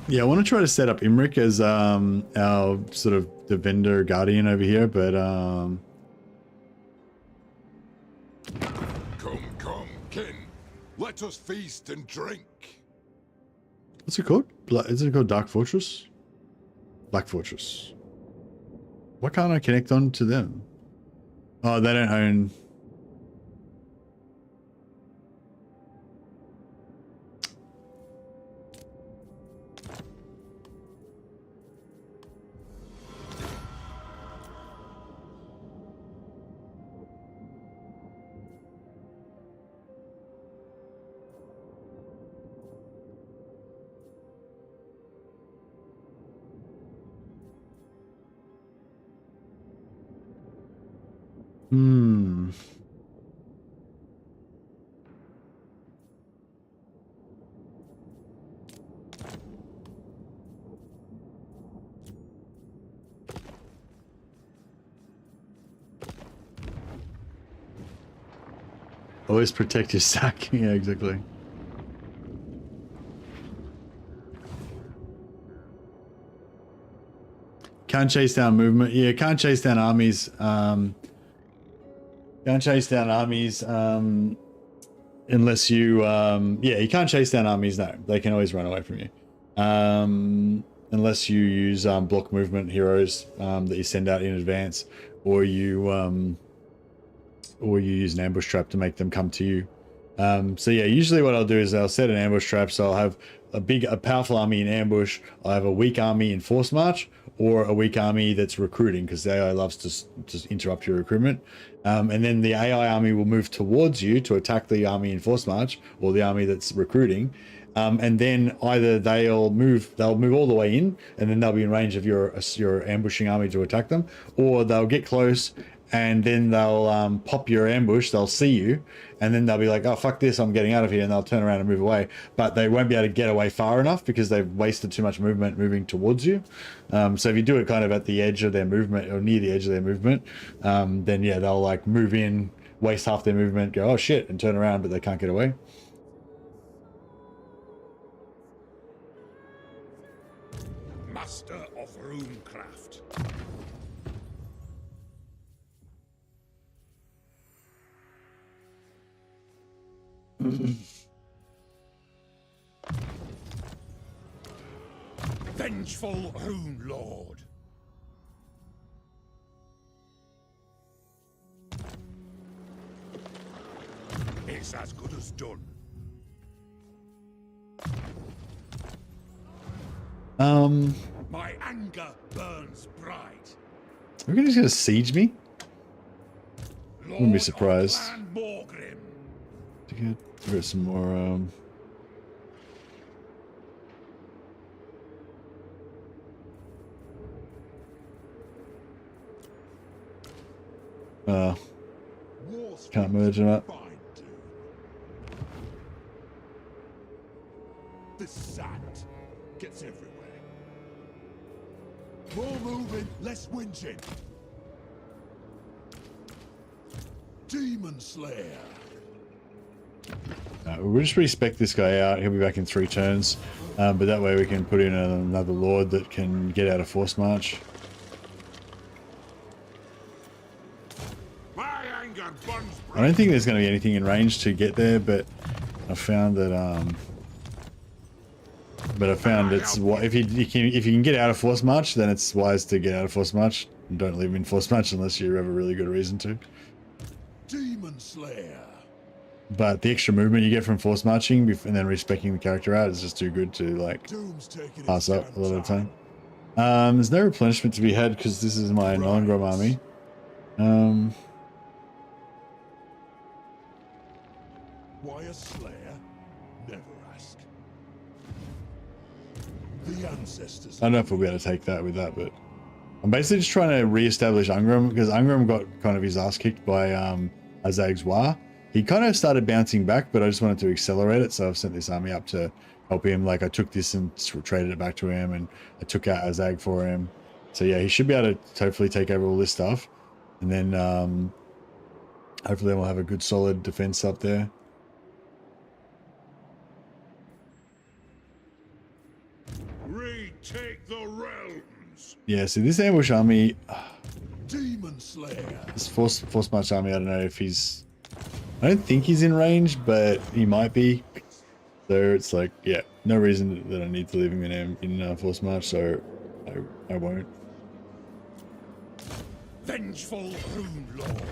Yeah, I want to try to set up Imric as our sort of the vendor guardian over here, but Come, kin. Let us feast and drink. what's it called? Is it called Dark Fortress? Black Fortress. Why can't I connect on to them? Oh, they don't own. Hmm. Always protect your sack. Yeah, exactly. Can't chase down movement. Yeah, can't chase down armies. Can't chase down armies unless you yeah, you can't chase down armies. No, they can always run away from you unless you use block movement heroes that you send out in advance, or you use an ambush trap to make them come to you. So yeah, usually what I'll do is I'll set an ambush trap, so I'll have a powerful army in ambush, I'll have a weak army in force march, or a weak army that's recruiting, because the AI loves to interrupt your recruitment. And then the AI army will move towards you to attack the army in force march, or the army that's recruiting. And then either they'll move all the way in, and then they'll be in range of your ambushing army to attack them, or they'll get close and then they'll pop your ambush, they'll see you, and then they'll be like, oh, fuck this, I'm getting out of here, and they'll turn around and move away. But they won't be able to get away far enough because they've wasted too much movement moving towards you. So if you do it kind of at the edge of their movement, or near the edge of their movement, then yeah, they'll like move in, waste half their movement, go, oh shit, and turn around, but they can't get away. Master of runecraft. Vengeful Rune Lord. It's as good as done. My anger burns bright. Are you guys gonna siege me? Wouldn't be surprised. To get some more can't merge them up. This sand gets everywhere. More moving, less whinging. Demon Slayer. We'll just respec this guy out. He'll be back in 3 turns. But that way we can put in another lord that can get out of force march. My anger burns I don't think there's going to be anything in range to get there, but I found that it's if you can get out of force march, then it's wise to get out of force march. And don't leave him in force march unless you have a really good reason to. Demon Slayer. But the extra movement you get from force marching and then respecking the character out is just too good to like Doom's taking pass its up a lot of the damn time. There's no replenishment to be had because this is my Nolengrom army. Why a slayer? Never ask. The ancestors. I don't know if we'll be able to take that with that, but I'm basically just trying to re-establish Ungrim because Ungrim got kind of his ass kicked by Azag's War. He kind of started bouncing back, but I just wanted to accelerate it, so I've sent this army up to help him. Like I took this and traded it back to him, and I took out Azag for him. So yeah, he should be able to hopefully take over all this stuff, and then hopefully we'll have a good solid defense up there. Retake the realms. Yeah, see this ambush army, Demon Slayer. this force march army, I don't know if he's, I don't think he's in range, but he might be. So it's like, yeah, no reason that I need to leave him in force march, so I won't. Vengeful Rune Lord.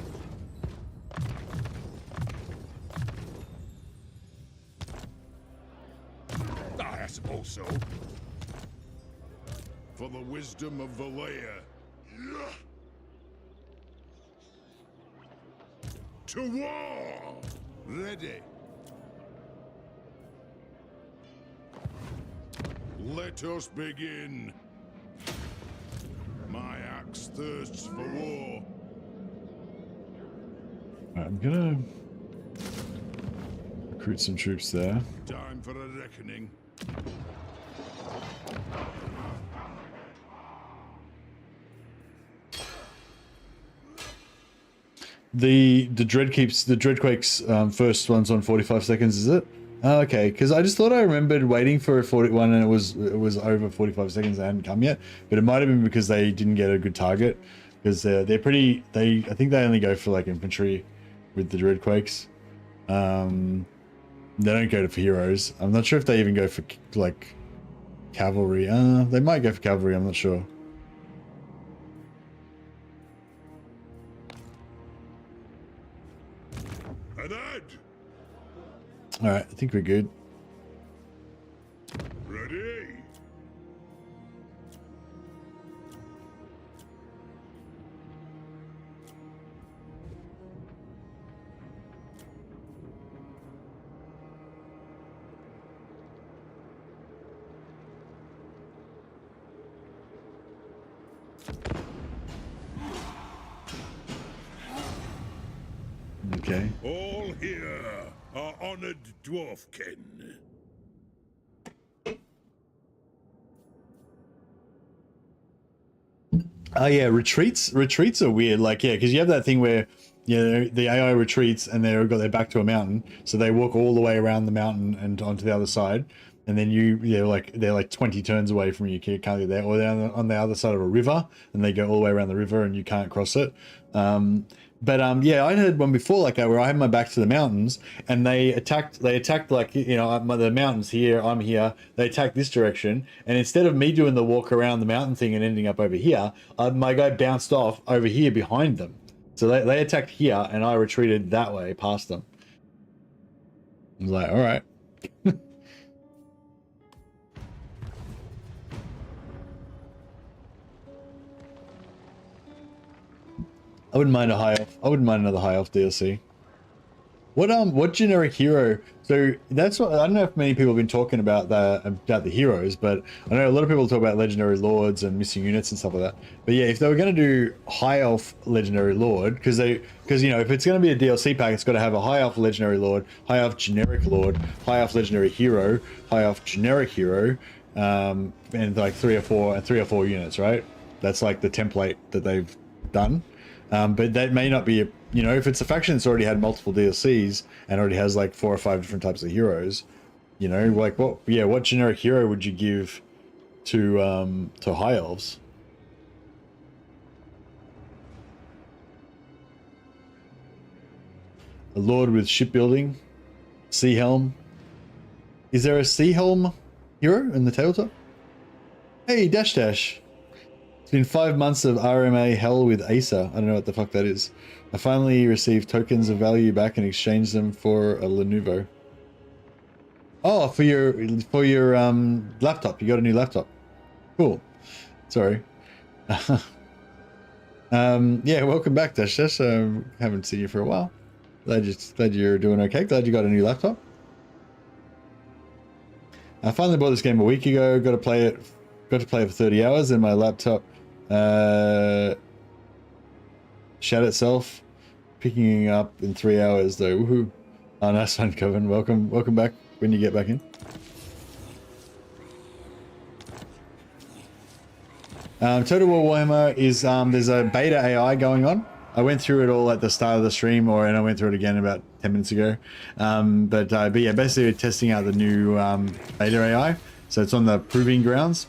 I suppose so. For the wisdom of Valea. To war! Ready. Let us begin. My axe thirsts for war. I'm gonna recruit some troops there. Time for a reckoning. The Dreadquake's first one's on 45 seconds, is it? Oh, okay, because I just thought I remembered waiting for a 41 and it was over 45 seconds. They hadn't come yet, but it might have been because they didn't get a good target. Because they're pretty. I think they only go for like infantry with the Dreadquakes. They don't go for heroes. I'm not sure if they even go for like cavalry. They might go for cavalry. I'm not sure. All right, I think we're good. Ready. Okay. All here are honored dwarfkin. Oh yeah, retreats are weird. Like, yeah, because you have that thing where, yeah, the AI retreats and they've got their back to a mountain, so they walk all the way around the mountain and onto the other side, and then they're like 20 turns away from you, can't get there, or they're on the other side of a river and they go all the way around the river and you can't cross it. Yeah, I heard one before like that where I had my back to the mountains and they attacked like, you know, the mountains here, I'm here, they attacked this direction, and instead of me doing the walk around the mountain thing and ending up over here, my guy bounced off over here behind them. So they attacked here and I retreated that way past them. I was like, all right. I wouldn't mind another high elf DLC. What generic hero? So that's what I don't know if many people have been talking about the heroes, but I know a lot of people talk about legendary lords and missing units and stuff like that. But yeah, if they were going to do high elf legendary lord, because you know, if it's going to be a DLC pack, it's got to have a high elf legendary lord, high elf generic lord, high elf legendary hero, high elf generic hero, and like three or four units, right? That's like the template that they've done. But that may not be, if it's a faction that's already had multiple DLCs and already has like 4 or 5 different types of heroes, You know, like what generic hero would you give to high elves? A lord with shipbuilding, sea helm. Is there a sea helm hero in the tabletop? Hey, Dash Dash. It's been 5 months of RMA hell with Acer. I don't know what the fuck that is. I finally received tokens of value back and exchanged them for a Lenovo. Oh, for your laptop. You got a new laptop. Cool. Sorry. Yeah, welcome back, Dash Dash. Haven't seen you for a while. Glad you're doing okay. Glad you got a new laptop. I finally bought this game a week ago. Got to play it for 30 hours, and my laptop shut itself, picking up in 3 hours though. Woohoo! Oh, nice one, Coven. Welcome back when you get back in. Total War Warhammer is there's a beta AI going on. I went through it all at the start of the stream, and I went through it again about 10 minutes ago. But yeah, basically we're testing out the new beta AI. So it's on the proving grounds.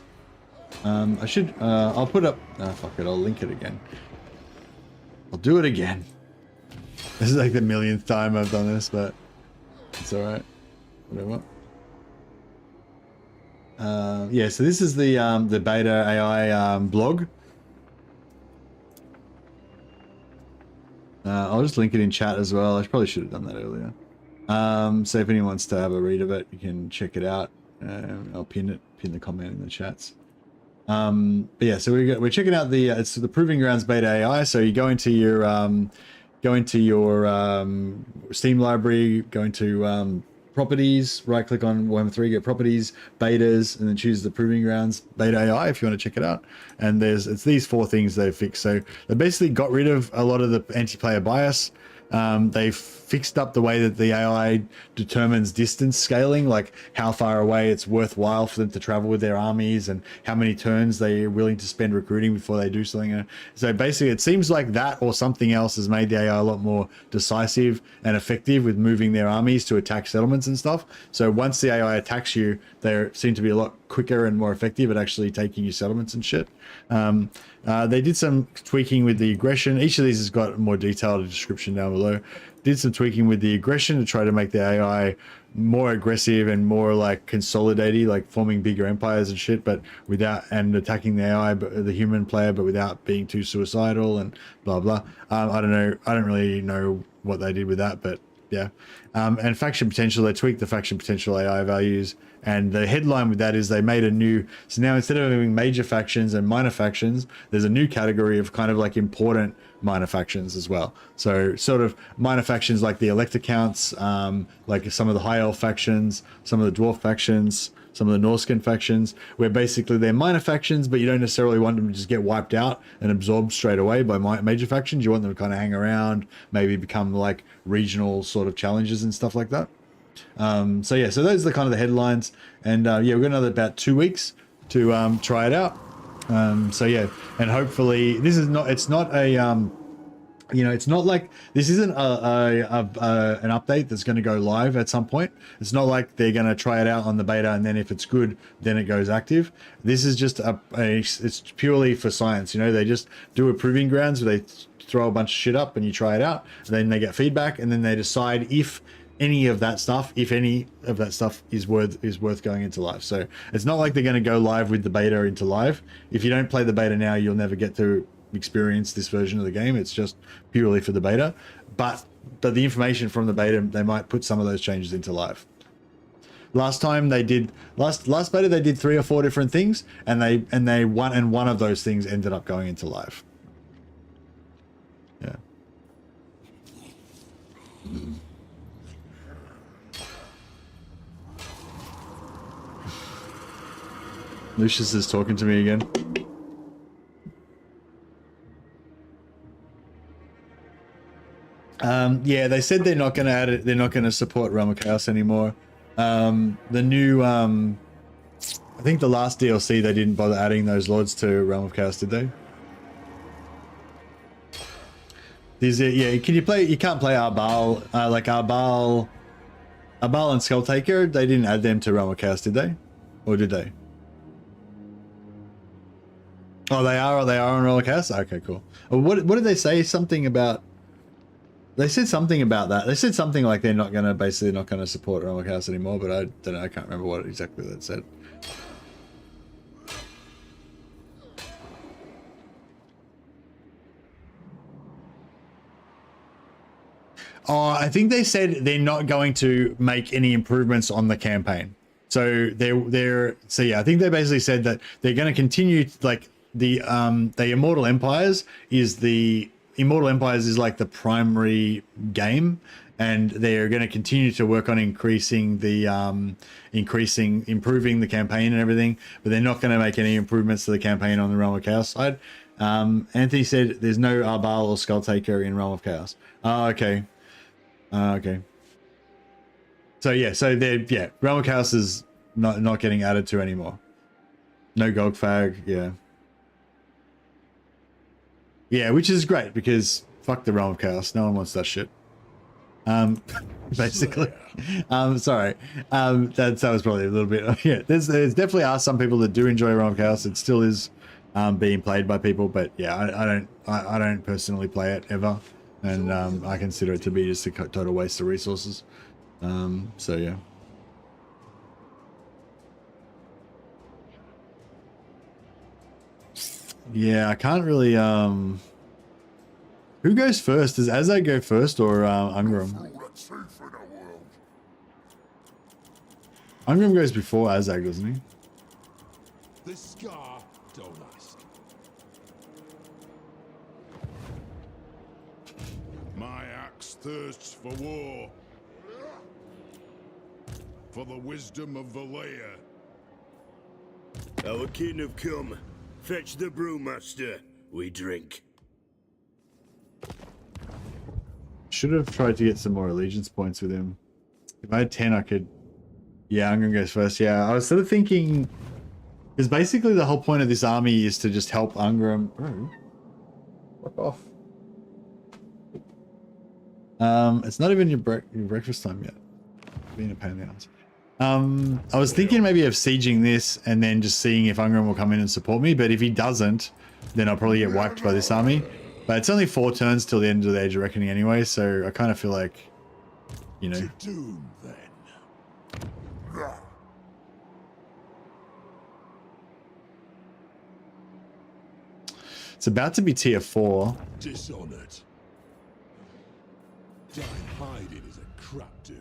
I'll put up, fuck it, I'll link it again. I'll do it again. This is like the millionth time I've done this, but it's all right. Whatever. Yeah, so this is the beta AI blog. I'll just link it in chat as well. I probably should have done that earlier. So if anyone wants to have a read of it, you can check it out. I'll pin the comment in the chats. But yeah, so we're checking out it's the Proving Grounds beta AI. So you go into your Steam library, go into properties, right click on Warhammer 3, get properties, betas, and then choose the Proving Grounds beta AI if you want to check it out. And it's these 4 things they've fixed. So they basically got rid of a lot of the anti-player bias. They've fixed up the way that the AI determines distance scaling, like how far away it's worthwhile for them to travel with their armies and how many turns they're willing to spend recruiting before they do something. So basically it seems like that or something else has made the AI a lot more decisive and effective with moving their armies to attack settlements and stuff. So once the AI attacks you, they seem to be a lot quicker and more effective at actually taking your settlements and shit. They did some tweaking with the aggression. Each of these has got a more detailed description down below. Did some tweaking with the aggression to try to make the AI more aggressive and more like consolidated, like forming bigger empires and shit, but without, and attacking the AI, but the human player, but without being too suicidal and blah blah. I don't know. I don't really know what they did with that, but yeah. And faction potential, they tweaked the faction potential AI values. And the headline with that is they made a new, so now instead of having major factions and minor factions, there's a new category of kind of like important minor factions as well. So sort of minor factions like the Elector Counts, like some of the High Elf factions, some of the Dwarf factions, some of the Norskin factions, where basically they're minor factions, but you don't necessarily want them to just get wiped out and absorbed straight away by major factions. You want them to kind of hang around, maybe become like regional sort of challenges and stuff like that. So yeah, so those are the kind of the headlines, and yeah, we've got another about 2 weeks to try it out. So yeah, and hopefully this is not, it's not a you know, it's not like, this isn't an update that's going to go live at some point. It's not like they're going to try it out on the beta and then if it's good, then it goes active. This is just it's purely for science. You know, they just do a proving grounds where they throw a bunch of shit up and you try it out, and then they get feedback, and then they decide if any of that stuff is worth going into live. So it's not like they're going to go live with the beta into live. If you don't play the beta now, you'll never get to experience this version of the game. It's just purely for the beta, but the information from the beta, they might put some of those changes into live. Last time they did, last beta they did 3 or 4 different things, and one of those things ended up going into live. Yeah. Lucius is talking to me again. Yeah, they said they're not going to add it. They're not going to support Realm of Chaos anymore. The new, I think the last DLC they didn't bother adding those lords to Realm of Chaos, did they? Yeah, can you play? You can't play Arbal. Like Arbal Abal and Skulltaker, they didn't add them to Realm of Chaos, did they? Or did they? Oh, they are on Realm of Chaos? Okay, cool. What did they say? Something about... They said something about that. They said something like they're not going to, basically not going to support Realm of Chaos anymore, but I don't know, I can't remember what exactly that said. Oh, I think they said they're not going to make any improvements on the campaign. So so yeah, I think they basically said that they're going to continue, like the Immortal Empires is like the primary game, and they're going to continue to work on improving the campaign and everything, but they're not going to make any improvements to the campaign on the Realm of Chaos side. Anthony said there's no Arbal or Skulltaker in Realm of Chaos. Oh, okay. Okay. So yeah, Realm of Chaos is not getting added to anymore. No Gogfag, yeah. Yeah, which is great because fuck the Realm of Chaos. No one wants that shit. Basically. Sorry. That was probably a little bit. Yeah, there's definitely are some people that do enjoy Realm of Chaos. It still is being played by people, but yeah, I don't personally play it ever, and I consider it to be just a total waste of resources. So yeah. Yeah, I can't really who goes first? Does Azag go first or Ungram? Ungram goes before Azag, doesn't he? The scar, don't ask. My axe thirsts for war. For the wisdom of Valea. Our kin have come. Fetch the brewmaster. We drink. Should have tried to get some more allegiance points with him. If I had 10, I could... Yeah, Ungram goes first. Yeah, I was sort of thinking... Because basically the whole point of this army is to just help Ungram... Bro, fuck off. It's not even your breakfast time yet. Being a pain in the ass. I was thinking maybe of sieging this and then just seeing if Ungram will come in and support me, but if he doesn't, then I'll probably get wiped by this army. But it's only 4 turns till the end of the Age of Reckoning anyway, so I kind of feel like, you know. To doom, then. It's about to be tier 4. Dishonored. Dying hiding is a crap doom.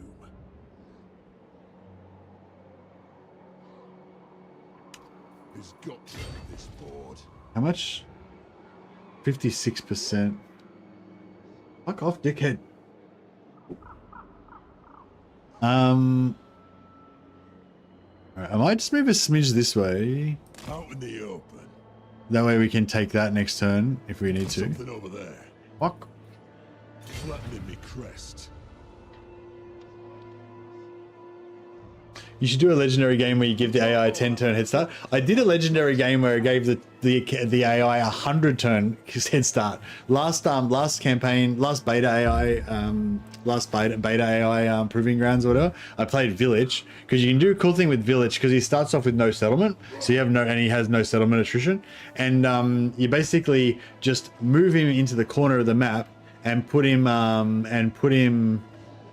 Who's got to this board? How much? 56%. Fuck off, dickhead. Alright, I might just move a smidge this way. Out in the open. That way we can take that next turn if we need to. Something over there. Fuck. Flattening me crest. You should do a legendary game where you give the AI a 10-turn head start. I did a legendary game where I gave the AI a 100-turn head start. Last campaign, last beta AI, proving grounds or whatever. I played Village because you can do a cool thing with Village because he starts off with no settlement, so you have and he has no settlement attrition, and you basically just move him into the corner of the map and put him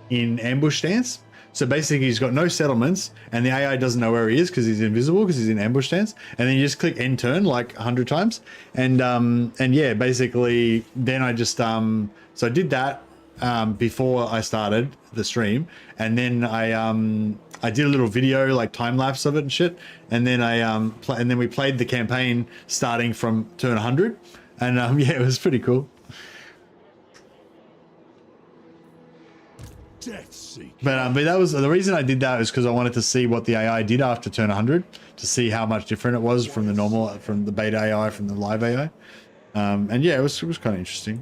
in ambush stance. So basically he's got no settlements and the AI doesn't know where he is because he's invisible because he's in ambush stance, and then you just click end turn like 100 times, and yeah, basically then I just so I did that before I started the stream, and then I did a little video like time lapse of it and shit, and then and then we played the campaign starting from turn 100, and yeah, it was pretty cool. But that was the reason I did that, is because I wanted to see what the AI did after turn 100, to see how much different it was from the beta AI, from the live AI, and yeah, it was kind of interesting.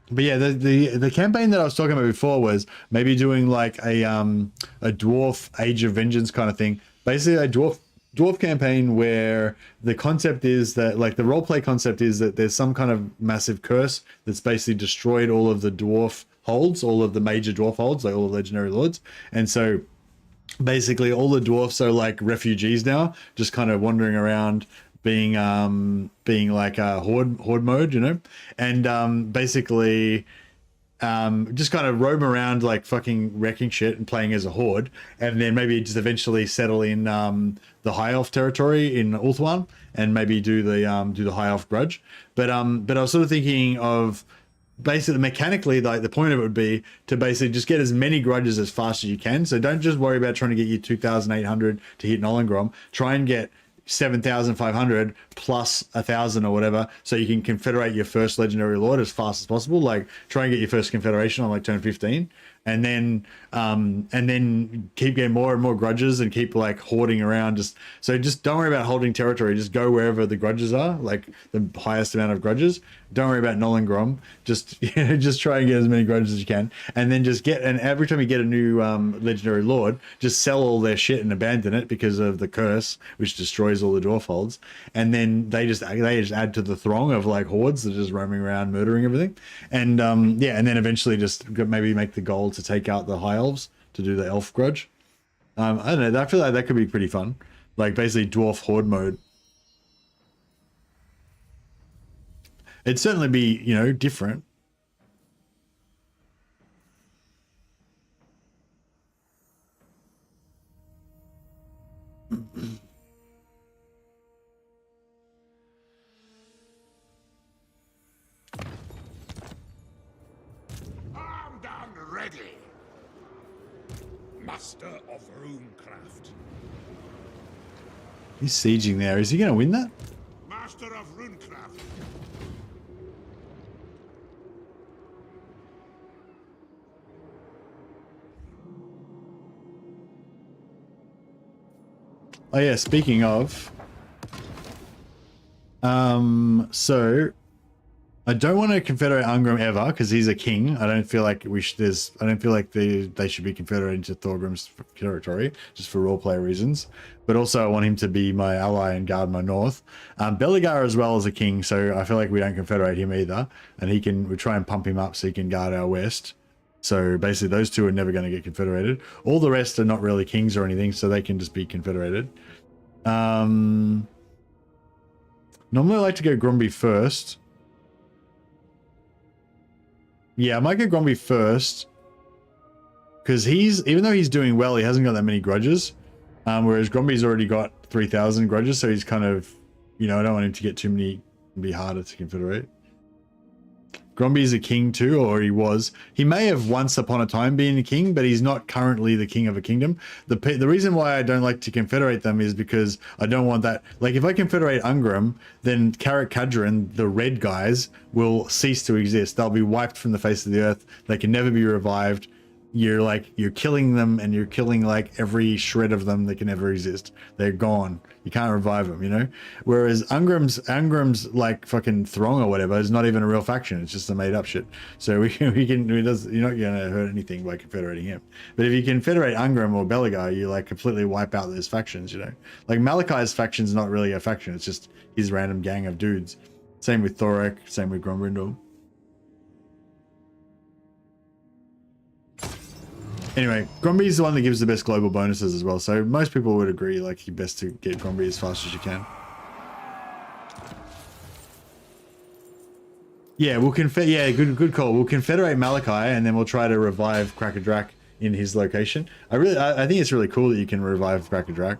But yeah, the campaign that I was talking about before was maybe doing like a dwarf Age of Vengeance kind of thing. Basically, a dwarf dwarf campaign where the concept is that, like, the roleplay concept is that there's some kind of massive curse that's basically destroyed all of the dwarf holds, all of the major dwarf holds, like all the legendary lords. And so basically all the dwarfs are like refugees now, just kind of wandering around, being like a horde mode, you know, and basically just kind of roam around like fucking wrecking shit and playing as a horde, and then maybe just eventually settle in the high elf territory in Ulthuan and maybe do the high elf grudge. But I was sort of thinking of basically mechanically, like the point of it would be to basically just get as many grudges as fast as you can. So don't just worry about trying to get you 2,800 to hit Nollengrom. Try and get 7,500 plus 1,000 or whatever, so you can confederate your first legendary lord as fast as possible. Like try and get your first confederation on like turn 15, and then keep getting more and more grudges and keep like hoarding around. Just don't worry about holding territory. Just go wherever the grudges are, like the highest amount of grudges. Don't worry about Nollengrom. Just just try and get as many grudges as you can, and then just and every time you get a new legendary lord, just sell all their shit and abandon it because of the curse, which destroys all the dwarf holds. And then they just add to the throng of like hordes that are just roaming around murdering everything. And and then eventually just maybe make the goal to take out the high elves to do the elf grudge. I don't know. I feel like that could be pretty fun. Like basically dwarf horde mode. It'd certainly be, you know, different. Armed and ready. Master of runecraft. He's sieging there. Is he going to win that? Master of runecraft. Oh yeah, speaking of, so I don't want to confederate Ungrim ever because he's a king. I don't feel like I don't feel like they should be confederated to Thorgrim's territory just for roleplay reasons. But also I want him to be my ally and guard my north. Beligar as well as a king, so I feel like we don't confederate him either, and we try and pump him up so he can guard our west. So basically those two are never going to get confederated. All the rest are not really kings or anything, so they can just be confederated. Normally I like to go Gromby first. Yeah, I might go Gromby first. Because even though he's doing well, he hasn't got that many grudges. Whereas Gromby's already got 3,000 grudges, so he's kind of, you know, I don't want him to get too many and be harder to confederate. Gromby's a king too, or he was. He may have once upon a time been a king, but he's not currently the king of a kingdom. The reason why I don't like to confederate them is because I don't want that. Like, if I confederate Ungrim, then Carrick Cadron, the red guys, will cease to exist. They'll be wiped from the face of the earth. They can never be revived. You're killing them, and you're killing like every shred of them that can ever exist. They're gone. You can't revive them, you know. Whereas Ungrim's like fucking Throng or whatever is not even a real faction. It's just a made up shit. So you're not gonna hurt anything by confederating him. But if you confederate Ungrim or Beligar, you like completely wipe out those factions, you know. Like Malachai's faction's not really a faction. It's just his random gang of dudes. Same with Thorek. Same with Grombrindle. Anyway, Gromby's the one that gives the best global bonuses as well, so most people would agree like you're best to get Gromby as fast as you can. Yeah, good call. We'll confederate Malachi and then we'll try to revive Crackadrak in his location. I think it's really cool that you can revive Crackadrak.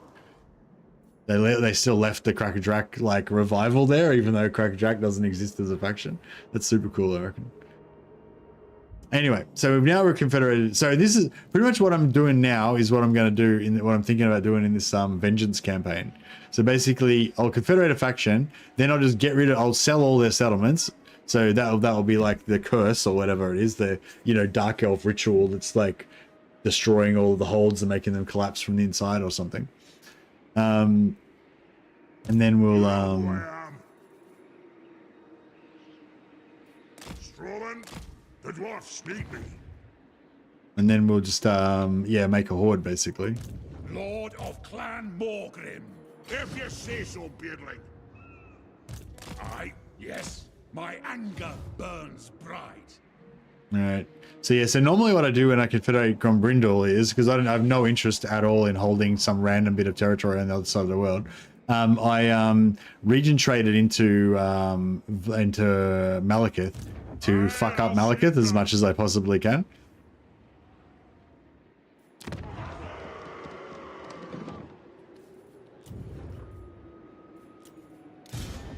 They still left the Crackadrak like revival there, even though Crackadrak doesn't exist as a faction. That's super cool, I reckon. Anyway, so now we're confederated. So this is pretty much what I'm doing now is what I'm going to do what I'm thinking about doing in this vengeance campaign. So basically I'll confederate a faction, then I'll just I'll sell all their settlements. So that'll be like the curse or whatever it is, the, you know, dark elf ritual that's like destroying all of the holds and making them collapse from the inside or something. And then we'll Strawman, the dwarfs need me. and then we'll just make a horde basically. Lord of Clan Morgrim, If you say so, beardling. Aye, yes. My anger burns bright. Alright. So yeah, so normally what I do when I confederate Grombrindal is, because I have no interest at all in holding some random bit of territory on the other side of the world, I region trade it into Malekith to fuck up Malekith as much as I possibly can.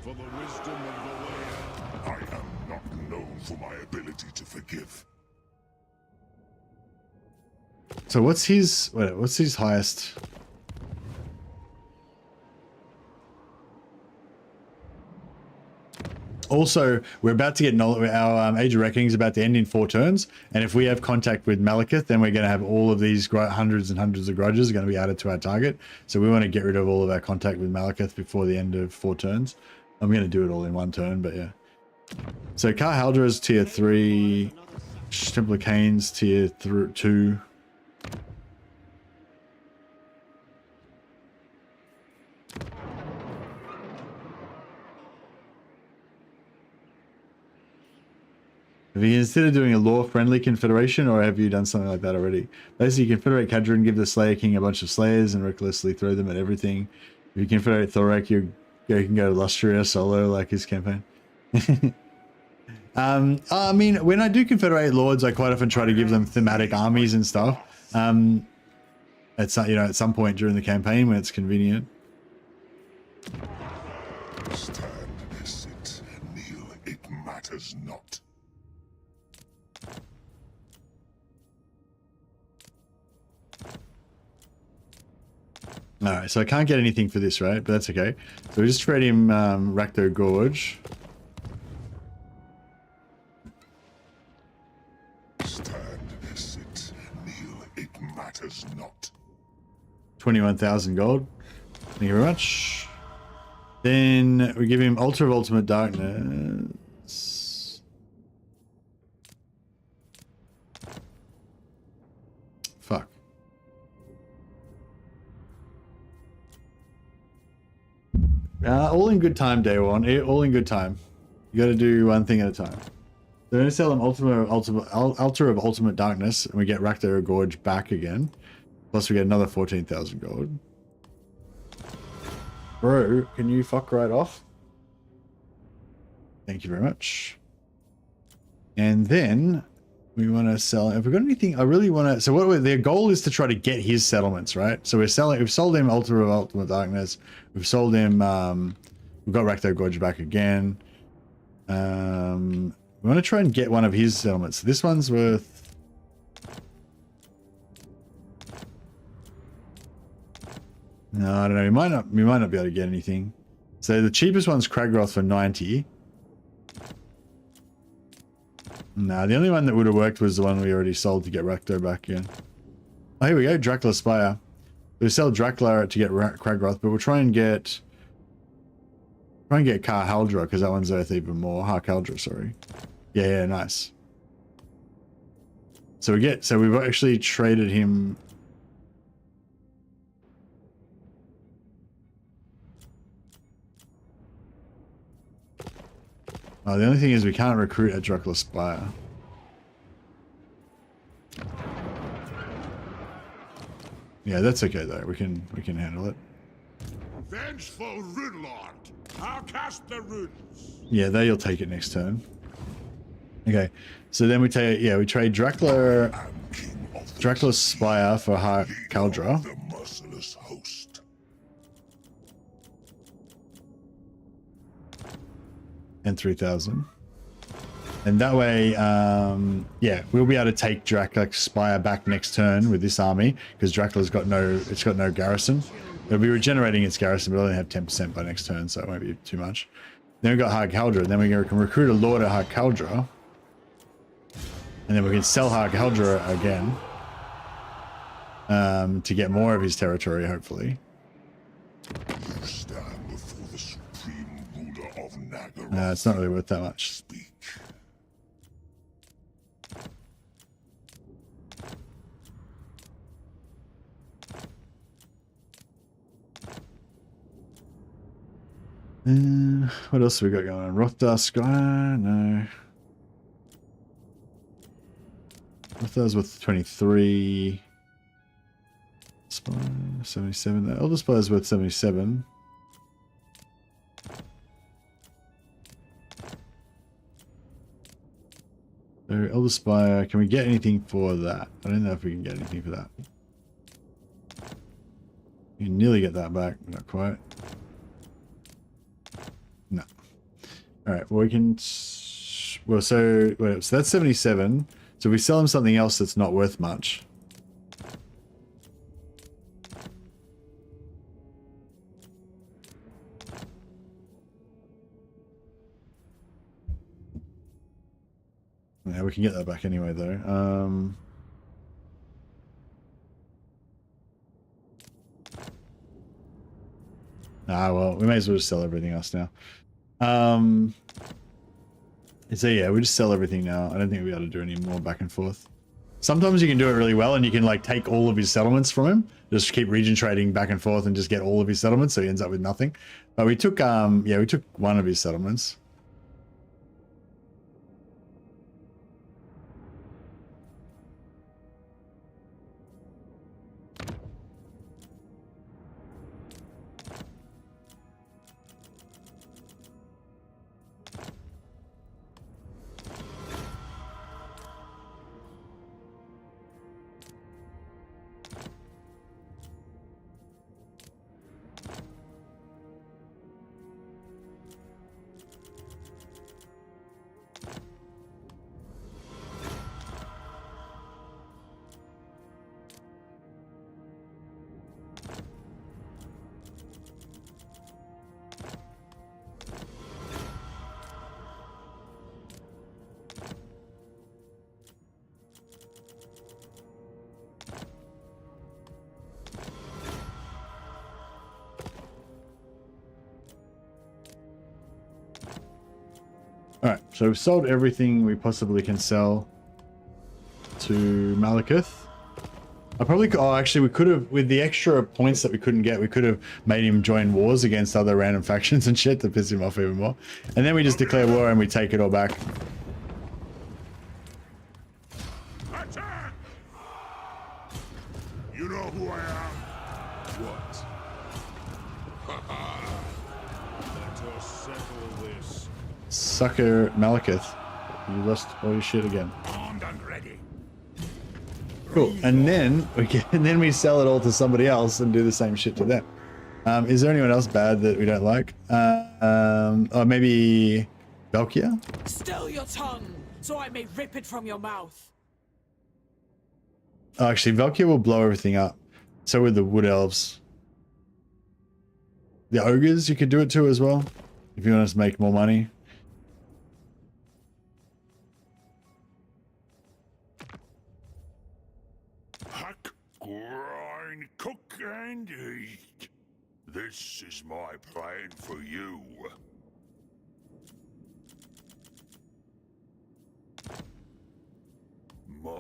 For the wisdom of the land. I am not known for my ability to forgive. So what's his highest? Also, we're about to get our Age of Reckoning is about to end in 4 turns, and if we have contact with Malekith, then we're going to have all of these hundreds and hundreds of grudges going to be added to our target. So we want to get rid of all of our contact with Malekith before the end of 4 turns. I'm going to do it all in 1 turn, but yeah. So Kar Haldra is tier 3, Templar Cain's tier 2. Have you considered doing a law-friendly confederation, or have you done something like that already? Basically, you confederate Kadrin, give the Slayer King a bunch of Slayers, and recklessly throw them at everything. If you confederate Thorek, you can go to Lustria solo, like his campaign. I mean, when I do confederate lords, I quite often try to give them thematic armies and stuff. At some point during the campaign when it's convenient. Stand, sit, kneel, it matters not. Alright, so I can't get anything for this, right? But that's okay. So we just trade him Rakdo Gorge. Stand, sit, kneel, it matters not. 21,000 gold. Thank you very much. Then we give him Altar of Ultimate Darkness. Fuck. All in good time, day one. All in good time. You got to do one thing at a time. So we're going to sell him Altar of Ultimate Darkness, and we get Rakdo Gorge back again. Plus we get another 14,000 gold. Bro, can you fuck right off? Thank you very much. And then we want to sell. Have we got anything? I really want to. So their goal is to try to get his settlements, right? So we've sold him Altar of Ultimate Darkness. We've sold him. We've got Rakdo Gorge back again. We want to try and get one of his settlements. This one's worth. No, I don't know. We might not be able to get anything. So the cheapest one's Kragroth for 90. No, the only one that would have worked was the one we already sold to get Rakdo back again. Oh, here we go. Dracula Spire. We sell Dracula to get Kragroth, but we'll try and get Kar Haldra because that one's worth even more. Hark Haldra, sorry. Yeah, nice. So we've actually traded him. Oh, the only thing is we can't recruit at Dracula Spire. Yeah, that's okay though. We can handle it. Vengeful Rune Lord, I'll cast the runes. Yeah, there you'll take it next turn. Okay, so then we trade Dracula Spire for Hark Haldra. The merciless host. And 3,000. And that way, yeah, we'll be able to take Dracula Spire back next turn with this army because Dracula's got no garrison. It'll be regenerating its garrison, but it'll only have 10% by next turn, so it won't be too much. Then we've got Hark Haldra, and then we can recruit a Lord at Hark Haldra. And then we can sell Hark Haldra again to get more of his territory, hopefully. You stand before the supreme ruler of Nagaroth. No, it's not really worth that much. Speak. What else have we got going on? Rothdar's no. Rothdar's with 23. Spire 77. The Elder Spire's worth 77. So Elder Spire, can we get anything for that? I don't know if we can get anything for that. You can nearly get that back, but not quite. No. Alright, well we can... Well, so that's 77. So if we sell him something else that's not worth much. Yeah, we can get that back anyway, though. Well, we may as well just sell everything else now. So yeah, we just sell everything now. I don't think we'll be able to do any more back and forth. Sometimes you can do it really well, and you can like take all of his settlements from him. Just keep region trading back and forth, and just get all of his settlements, so he ends up with nothing. But we took, yeah, we took one of his settlements. Alright, so we've sold everything we possibly can sell to Malekith. I probably could, oh actually we could have, with the extra points that we couldn't get, we could have made him join wars against other random factions and shit to piss him off even more. And then we just declare war and we take it all back. Attack! You know who I am? What? Let us settle this. Sucker Malekith. You lost all your shit again. Armed and ready. Cool. And then we sell it all to somebody else and do the same shit to them. Is there anyone else bad that we don't like? Or maybe Valkyria? Still your tongue, so I may rip it from your mouth. Oh, actually, Valkyria will blow everything up. So with the Wood Elves. The Ogres, you could do it to as well. If you want us to make more money. Hack, grind, cook, and eat. This is my plan for you. My.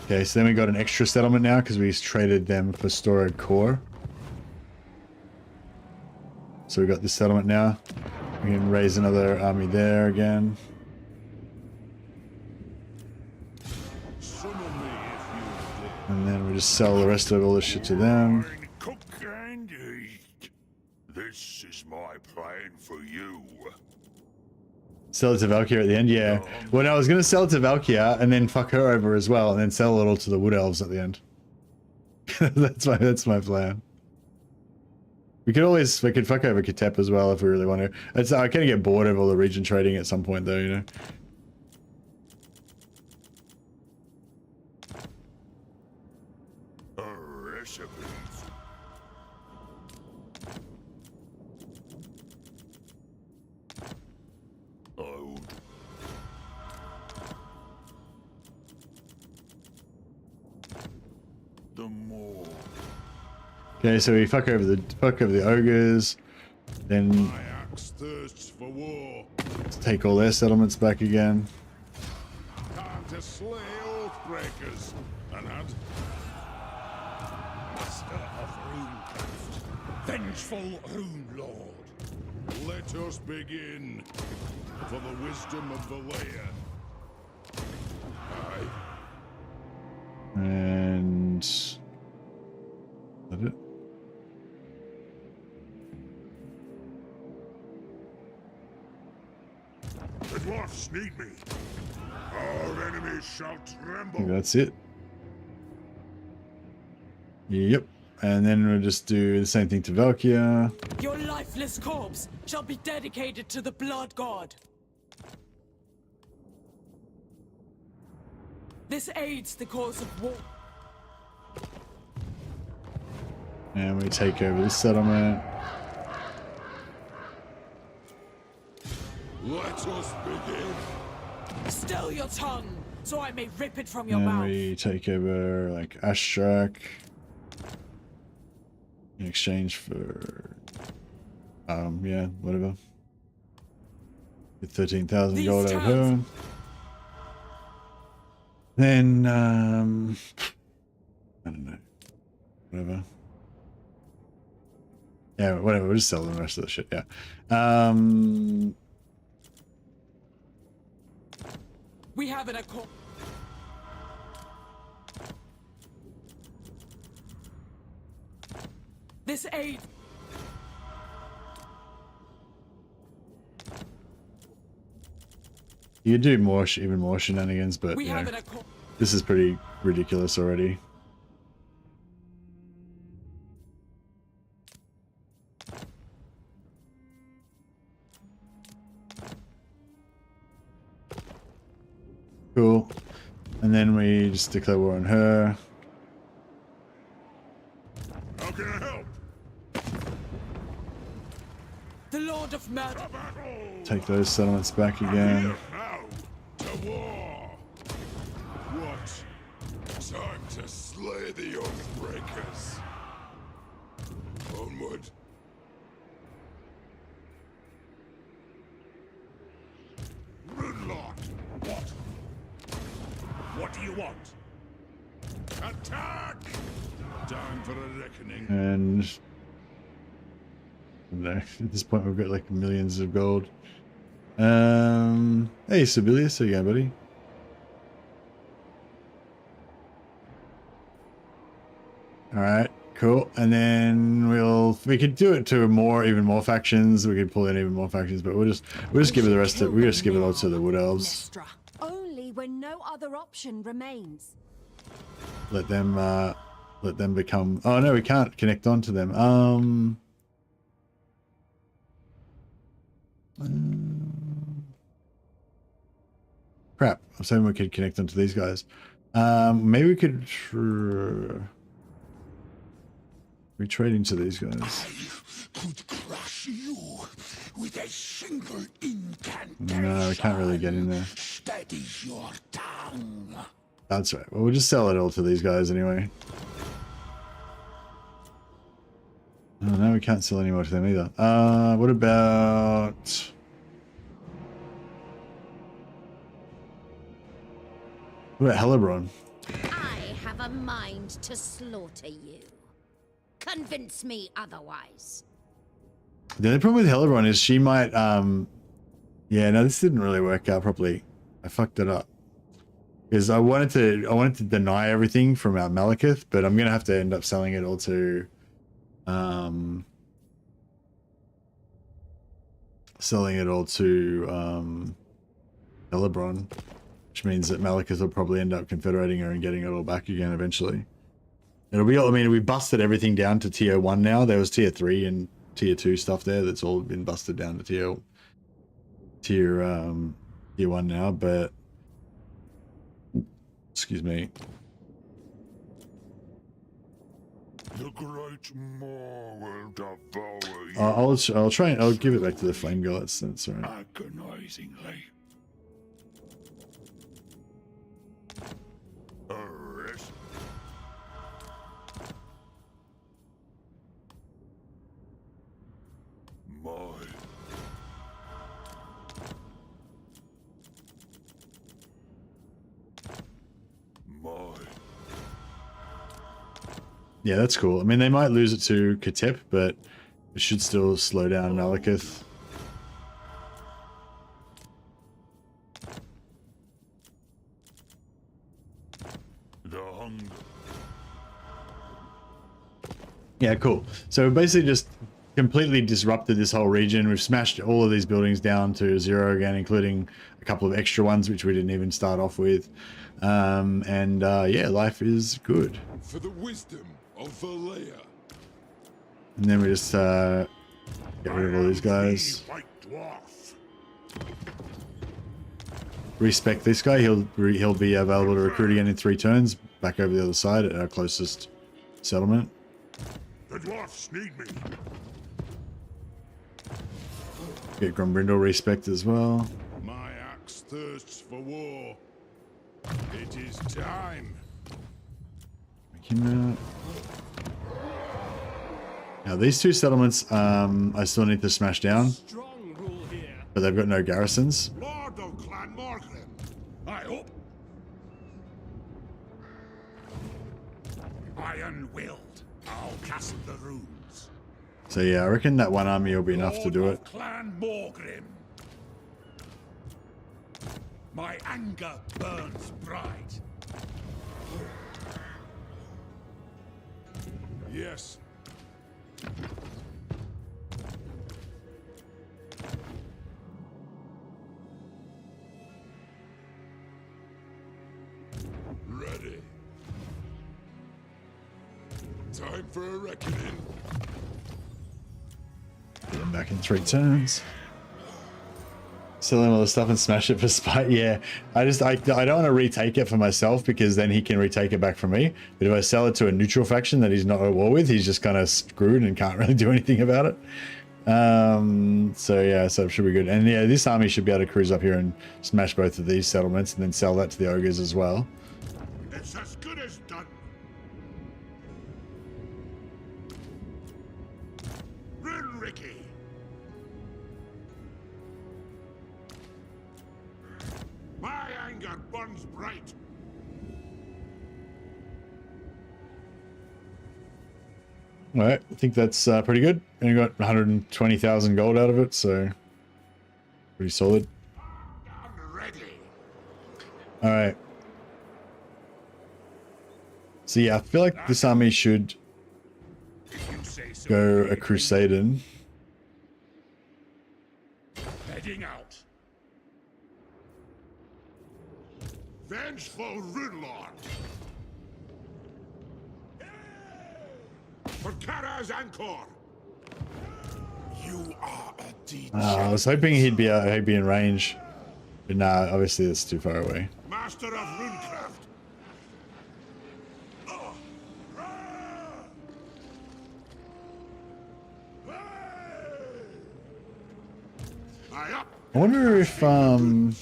Okay, so then we got an extra settlement now because we traded them for Storad Core. So we got this settlement now. We can raise another army there again. Summon me if you dare. And then we just sell the rest of all this shit to them. Grind, cook, and eat. This is my plan for you. Sell it to Valkyria at the end, yeah. Well, no, I was going to sell it to Valkyria and then fuck her over as well, and then sell it all to the Wood Elves at the end. that's my plan. We could fuck over Kitep as well if we really want to. I kind of get bored of all the region trading at some point though, you know. A recipe. Oh. The more. Okay, so we fuck over the ogres, then My axe thirsts for war. take all their settlements back again. Time to slay oathbreakers and add Master of Runecraft. Vengeful Rune Lord. lay Let us begin. For the wisdom of the layer. Aye. And is that it? The dwarfs need me. Our enemies shall I think tremble. that's it. Yep. And then we'll just do the same thing to Valkyria. Your lifeless corpse shall be dedicated to the blood god. This aids the cause of war. And we take over this settlement. Let us begin. Still your tongue, so I may rip it from your And mouth. we take over like Ashrak in exchange for yeah, whatever. Get 13,000 These gold out of her. towns- Then I don't know. Whatever. Yeah, whatever, we'll just sell the rest of the shit, yeah. We have an accord. This aid. You could do more, even more shenanigans, but We you have know, an accord. this is pretty ridiculous already. Cool. And then we just declare war on her. How can I help? The Lord of Murder. To battle! Take those settlements back again. Now, to war! What? Time to slay the Oathbreakers. Onward. Runelord! What? What do you want? Attack! Time for a reckoning. And no, at this point we've got like millions of gold. Hey Sibelius, how you going, buddy? Alright, cool. And then we could do it to even more factions. We could pull in even more factions, but we'll just give it the rest of we'll just give it all to the Wood Elves. Only when no other option remains. Let them become. Oh no, we can't connect onto them. Crap. I was hoping we could connect onto these guys. Maybe we could retrade into these guys. Could crush you with a single incantation. No, we can't really get in there. Steady your tongue. That's right. Well, we'll just sell it all to these guys anyway. Oh, no, we can't sell any more to them either. What about... What about Hellebrand? I have a mind to slaughter you. Convince me otherwise. The only problem with Hellebrand is she might, yeah, no, this didn't really work out properly. I fucked it up. Because I wanted to deny everything from our Malekith, but I'm gonna have to end up selling it all to, Hellebrand, which means that Malekith will probably end up confederating her and getting it all back again eventually. It'll be, I mean, we busted everything down to tier 1 now. There was tier 3 and tier 2 stuff there that's all been busted down to tier 1 now, but excuse me. The great maw will devour you I'll try and I'll give it back to the flame girl. That's all right. agonizingly. Arrest. My Yeah, that's cool. I mean, they might lose it to Katep, but it should still slow down Malekith. Yeah, cool. So we basically just completely disrupted this whole region. We've smashed all of these buildings down to 0 again, including a couple of extra ones, which we didn't even start off with. Yeah, life is good. For the wisdom of Valea. And then we just get rid of all these guys. White Dwarf. Respec this guy. He'll be available to recruit again in 3 turns. Back over the other side at our closest settlement. The dwarfs need me. Get Grombrindle respect as well. My axe thirsts for war. It is time. Make him out. Now these 2 settlements, I still need to smash down, Strong rule here. but they've got no garrisons. Lord of Clan Morgrim. I hope. Iron-willed. I'll cast the runes. So yeah, I reckon that 1 army will be enough to do Lord it. of Clan Morgrim. My anger burns bright. Yes. Ready. Time for a reckoning. Get him back in 3 turns. Sell him all the stuff and smash it for spite. Yeah, I don't want to retake it for myself because then he can retake it back from me. But if I sell it to a neutral faction that he's not at war with, he's just kind of screwed and can't really do anything about it. So yeah, so it should be good. And yeah, this army should be able to cruise up here and smash both of these settlements and then sell that to the ogres as well. It's as good as done. Ricky. My anger burns bright. All right, I think that's pretty good. And you got 120,000 gold out of it, so pretty solid. I'm ready. All right. So yeah, I feel like this army should If you say so. go a Crusaden. Heading out. Vengeful Runelord. For Kara's Anchor. You are a deed. I was hoping he'd be in range, but nah, obviously that's too far away. Master of Runecraft. I wonder if Armed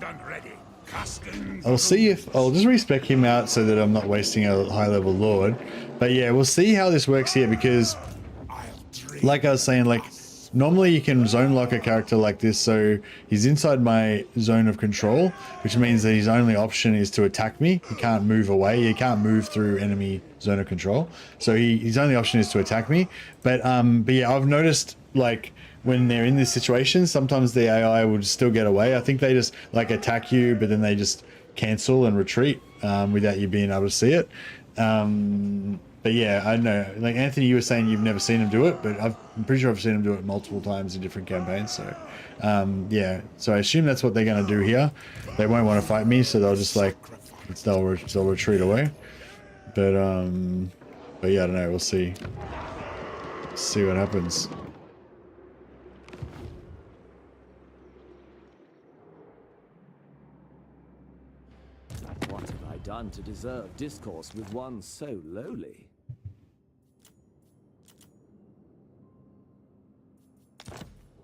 and ready. Casting. I'll see if I'll just respec him out so that I'm not wasting a high level lord. But yeah, we'll see how this works here because, like I was saying, like normally you can zone lock a character like this, so he's inside my zone of control, which means that his only option is to attack me. He can't move away. He can't move through enemy zone of control. So his only option is to attack me. But yeah, I've noticed like when they're in this situation, sometimes the AI would still get away. I think they just like attack you, but then they just cancel and retreat without you being able to see it. But yeah, I know, like Anthony, you were saying you've never seen him do it, but I'm pretty sure I've seen him do it multiple times in different campaigns. So yeah, so I assume that's what they're going to do here. They won't want to fight me, so they'll just like they'll retreat away. But yeah, I don't know. We'll see. See what happens. What have I done to deserve discourse with one so lowly?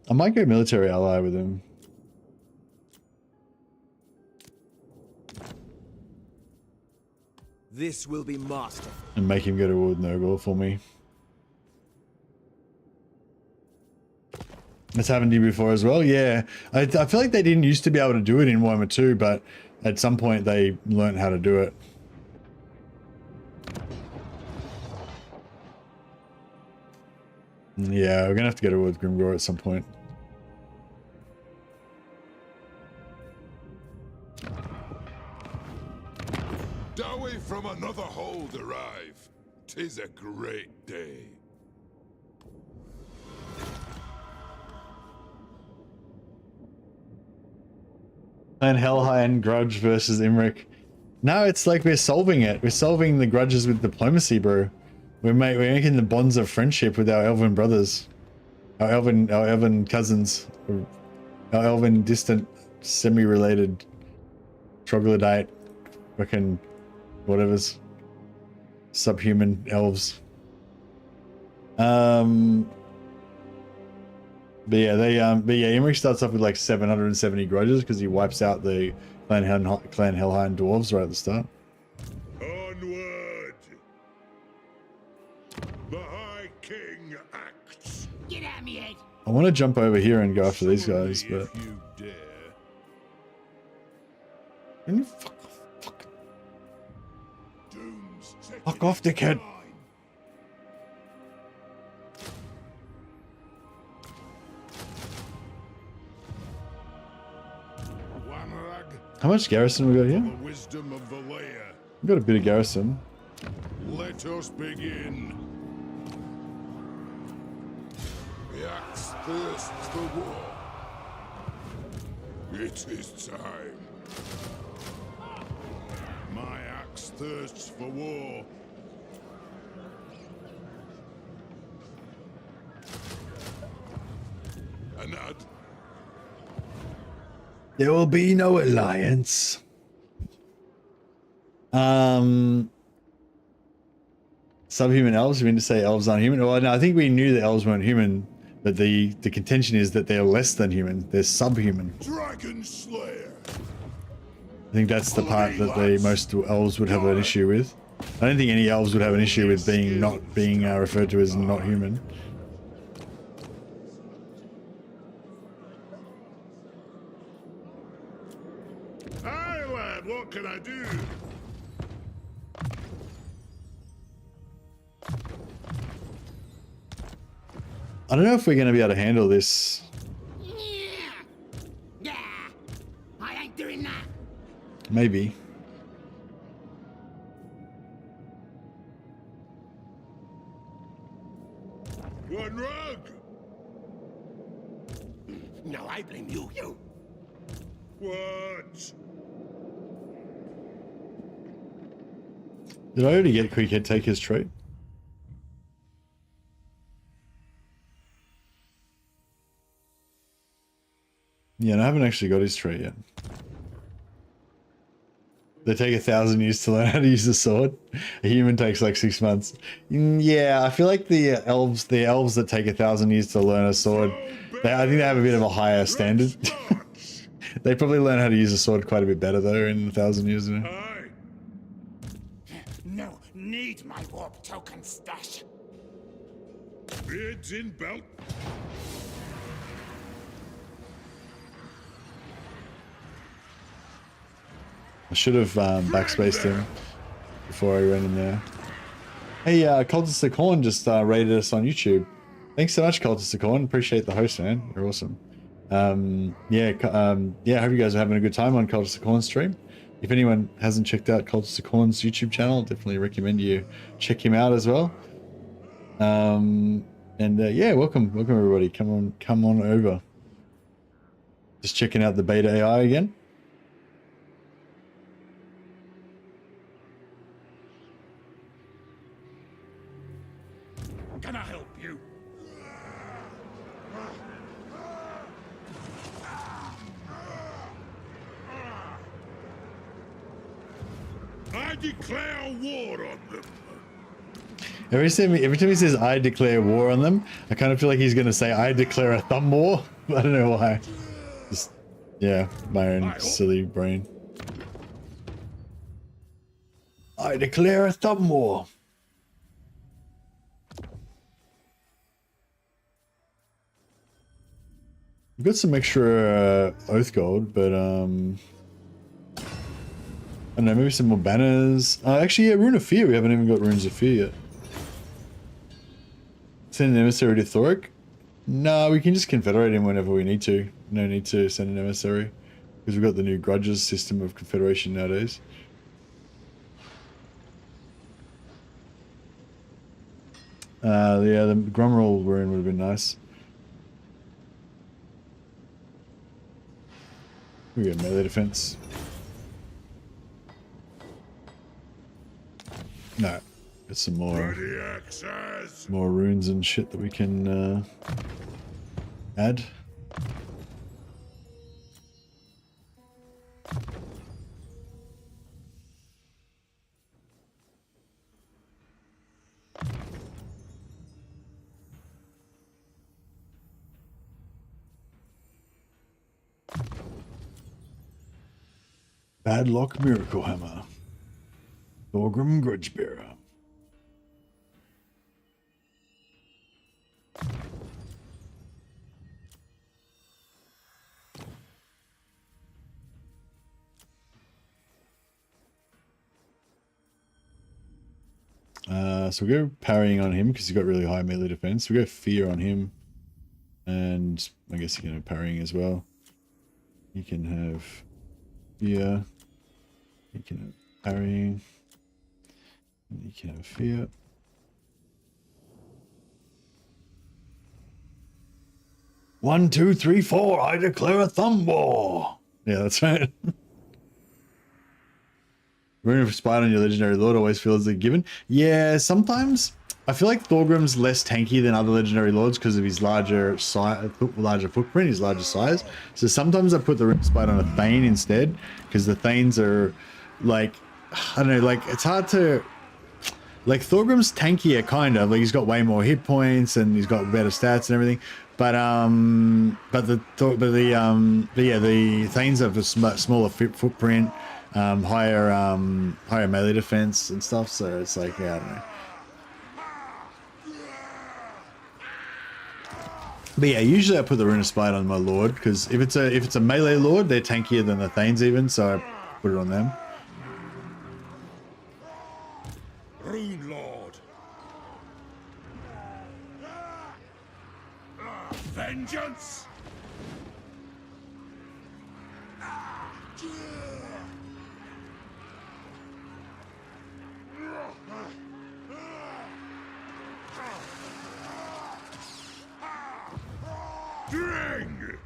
I might go military ally with him. This will be masterful. And make him go to war with Nogor for me. That's happened to you before as well? Yeah. I feel like they didn't used to be able to do it in Warhammer 2, but at some point they learned how to do it. Yeah, we're gonna have to go to war with Grimgor at some point. Dowie from another hold arrive. 'Tis a great day. And Hellhigh and Grudge versus Imric. No, it's like we're solving it. We're solving the grudges with diplomacy, bro. We're making the bonds of friendship with our elven brothers. Our elven cousins. Our elven distant, semi-related troglodyte fucking whatever's subhuman elves. But yeah, Imric starts off with like 770 grudges because he wipes out the Clan Hellhigh and Dwarves right at the start. Onward! The High King acts. Get out me head. I want to jump over here and go after these guys, but If you dare. can you fuck Doom's off, dickhead. How much garrison we got here? The wisdom of the layer. We got a bit of garrison. Let us begin. The axe thirsts for war. It is time. My axe thirsts for war. Anad. There will be no alliance. Subhuman elves? You mean to say elves aren't human? Well, no, I think we knew that elves weren't human, but the contention is that they're less than human. They're subhuman. Dragon Slayer. I think that's the part that most elves would have an issue with. I don't think any elves would have an issue with not being referred to as not human. Aye, lad, what can I do? I don't know if we're going to be able to handle this. Yeah, I ain't doing that. Maybe. One rug. No, I blame you. What? Did I already get Quick Head take his trait? Yeah, and I haven't actually got his trait yet. They take 1,000 years to learn how to use the sword. A human takes like 6 months. Yeah, I feel like the elves that take 1,000 years to learn a sword, I think they have a bit of a higher standard. They probably learn how to use a sword quite a bit better though in 1,000 years. You know? Aye. No, need my warp token stash. Beards in belt. I should have backspaced him before I went in there. Hey, Cultist of Corn just rated us on YouTube. Thanks so much, Cultist of Corn. Appreciate the host, man. You're awesome. Yeah, I hope you guys are having a good time on Cultist of Corn's stream. If anyone hasn't checked out Cultist of Corn's YouTube channel, definitely recommend you check him out as well. Yeah, welcome everybody. Come on over. Just checking out the beta AI again. Can I help you? I declare war on them. Every time he says I declare war on them, I kind of feel like he's going to say I declare a thumb war. I don't know why. Just, yeah, my own silly brain. I declare a thumb war. We've got some extra oath gold, but I don't know, maybe some more banners. Actually, yeah, Rune of Fear. We haven't even got Runes of Fear yet. Send an emissary to Thorgrim? No, we can just confederate him whenever we need to. No need to send an emissary. Because we've got the new grudges system of confederation nowadays. Yeah, the Grumroll rune would have been nice. We get melee defense. No, it's some more runes and shit that we can add. Badlock Miracle Hammer. Thorgrim Grudgebearer. So we go parrying on him because he's got really high melee defense. We go fear on him, and I guess he can have parrying as well. He can have fear. He can have parrying. And he can have fear. One, two, three, four. I declare a thumb war. Yeah, that's right. Rune of Spite on your legendary lord always feels a given. Yeah, sometimes I feel like Thorgrim's less tanky than other legendary lords because of his larger footprint, his larger size. So sometimes I put the Rune of Spite on a Thane instead because the Thanes are like, I don't know, like it's hard to, like Thorgrim's tankier kind of, like he's got way more hit points and he's got better stats and everything. But the Thanes have a smaller footprint. Higher melee defense and stuff, so it's like, yeah, I don't know. But yeah, usually I put the Rune of Spite on my lord because if it's a melee lord, they're tankier than the Thanes even, so I put it on them. Rune Lord. Vengeance. Dring!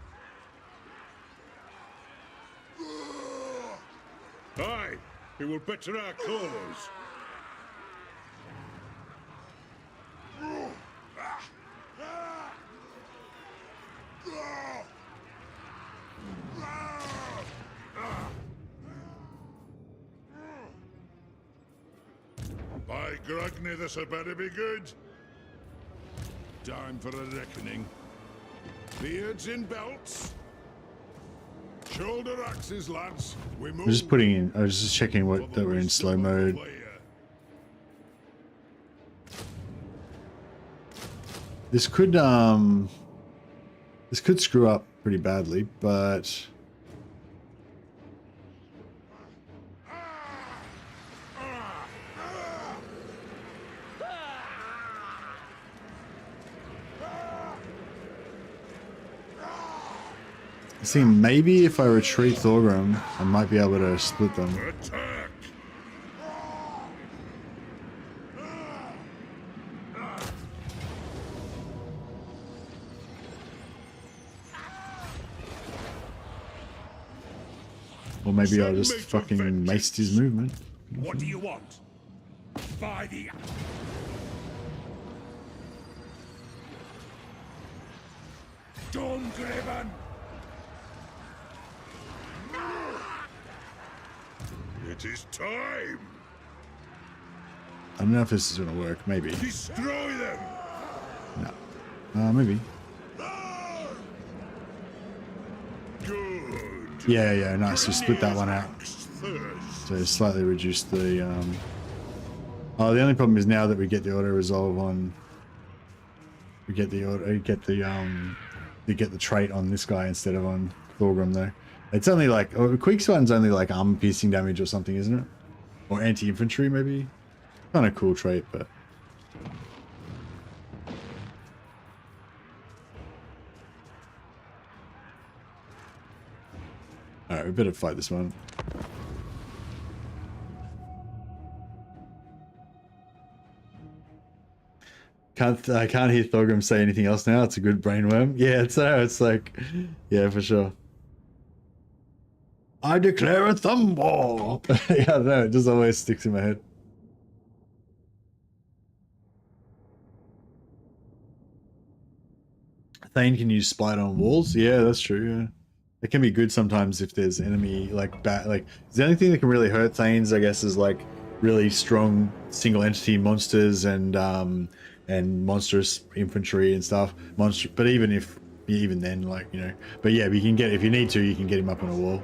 Aye, it will better our cause. By Grogny, this had better be good. Time for a reckoning. Beards in belts. Shoulder axes, lads. We move. I'm just putting in, I was just checking what that we're in slow mode. This could screw up pretty badly, but see, maybe if I retreat Thorgrim, I might be able to split them. Attack! Or maybe I'll just fucking mace his movement. What do you want? By the... Thorgrim! It is time! I don't know if this is gonna work, maybe. Destroy them! No. Maybe. Good. Yeah, nice. We split that one out. So slightly reduce the oh, the only problem is now that we get the auto resolve on, we get the trait on this guy instead of on Thorgrim though. It's only like, Queek's one's only like armor piercing damage or something, isn't it? Or anti-infantry maybe. Kind of cool trait, but alright, we better fight this one. I can't hear Thorgrim say anything else now. It's a good brainworm. Yeah, it's like, yeah, for sure. I declare a thumb war. Yeah, I don't know. It just always sticks in my head. Thane can use spite on walls. Yeah, that's true. Yeah, it can be good sometimes if there's enemy like the only thing that can really hurt Thanes, I guess, is like really strong single entity monsters and monstrous infantry and stuff. But even then, like, you know, but yeah, you can get, if you need to, you can get him up on a wall.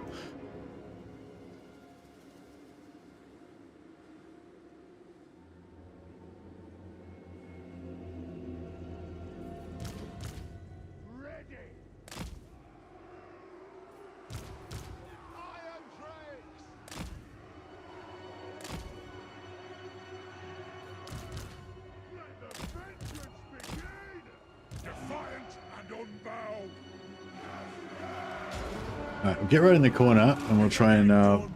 Alright, we'll get right in the corner and we'll try and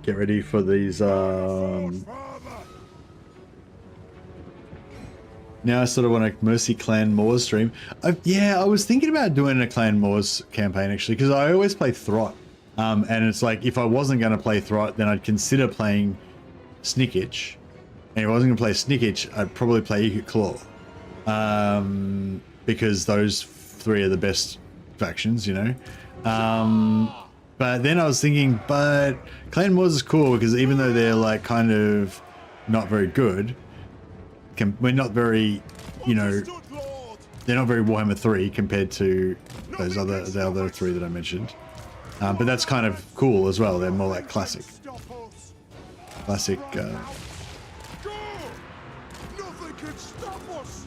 get ready for these. Now I sort of want a Mercy Clan Moors stream. Yeah, I was thinking about doing a Clan Moors campaign actually, because I always play Throt. And it's like, if I wasn't going to play Throt, then I'd consider playing Snickage. And if I wasn't going to play Snickage, I'd probably play Ikit Claw. Because those three are the best factions, you know. But then I was thinking, but Clan Moors is cool because even though they're like kind of not very good, we're not very, you know, they're not very Warhammer 3 compared to the other three that I mentioned. But that's kind of cool as well. They're more like classic. Nothing can stop us.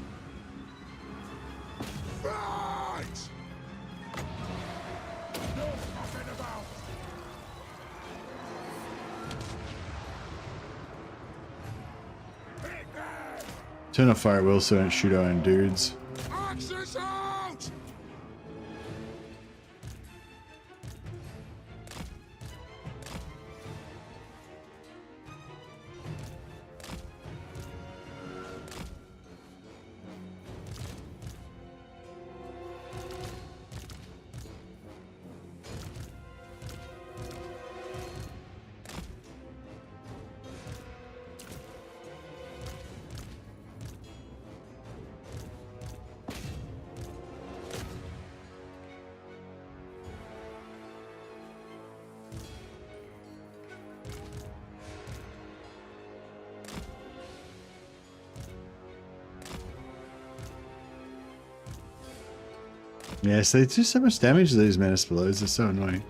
Fight! No fucking about. Turn off fire at will so don't shoot our own dudes. Axis out! Yeah, so they do so much damage to these Menace Belows, they're so annoying.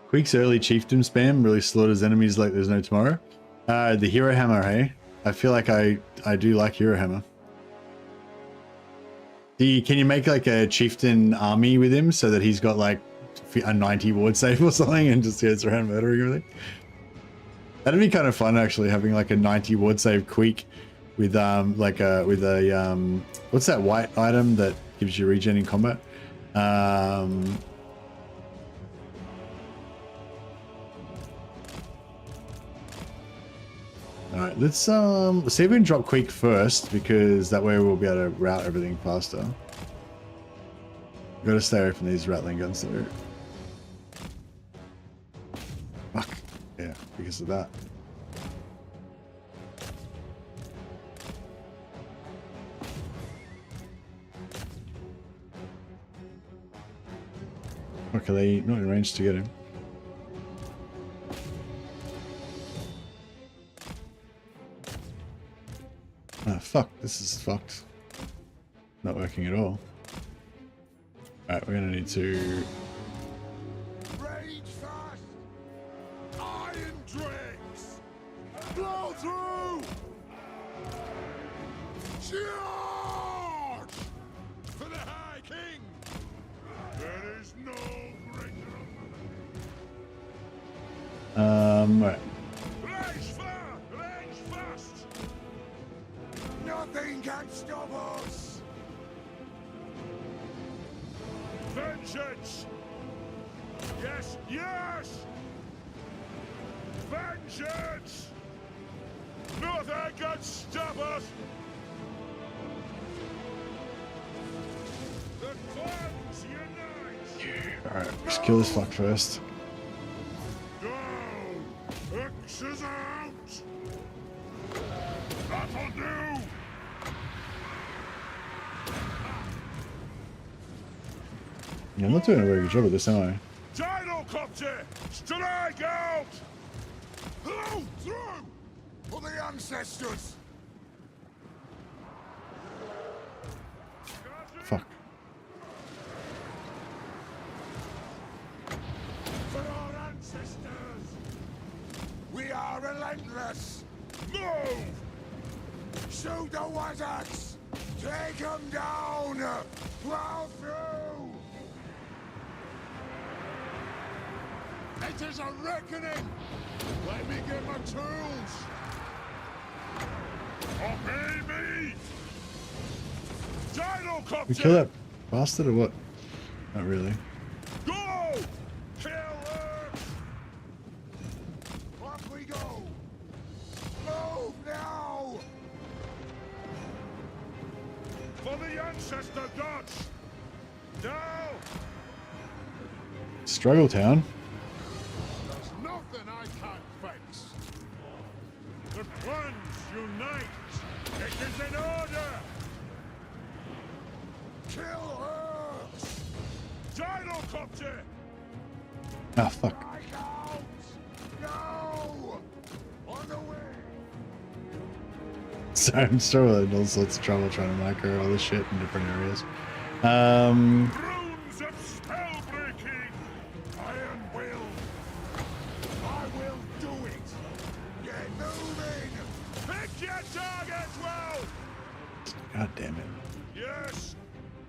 Queek's early chiefdom spam really slaughters enemies like there's no tomorrow. The Hero Hammer, hey? I feel like I do like Hero Hammer. Can you make like a chieftain army with him so that he's got like a 90 ward save or something and just goes around murdering everything? That'd be kind of fun actually, having like a 90 ward save Queek with what's that white item that gives you regen in combat? Alright, let's see if we can drop Queek first, because that way we'll be able to route everything faster. We've got to stay away from these rattling guns though. Fuck. Yeah, because of that. Okay, they not in range to get him. Ah, fuck, this is fucked. Not working at all. Alright, we're gonna need to... Rage fast! Iron dregs! Blow through! Charge! For the High King! There is no greater... right. stop us! Vengeance! Yes, yes! Vengeance! Nothing can stop us! The clans unite! Alright, let's kill this fuck first. Go! X's out! That'll do! Yeah, I'm not doing a very good job at this, am I? Gyrocopter! Strike out! Blow through! For the ancestors! Fuck. For our ancestors! We are relentless! Move! Shoot the Wazaks! Take them down! Plow through! It is a reckoning! Let me get my tools! Obey me! Gyrocopter! We kill that bastard or what? Not really. Go! Kill her! Off we go! Move now! For the ancestor gods! Now! Struggle Town. There's nothing I can't fix! The clans unite! It is in order! Kill her! Gyrocopter! Ah, fuck. Strike out! No! On the way! Sorry, I'm still in all sorts of trouble trying to micro all this shit in different areas. Runes of spell breaking! Iron will! I will do it! Get moving! Pick your target well! God damn it. Yes!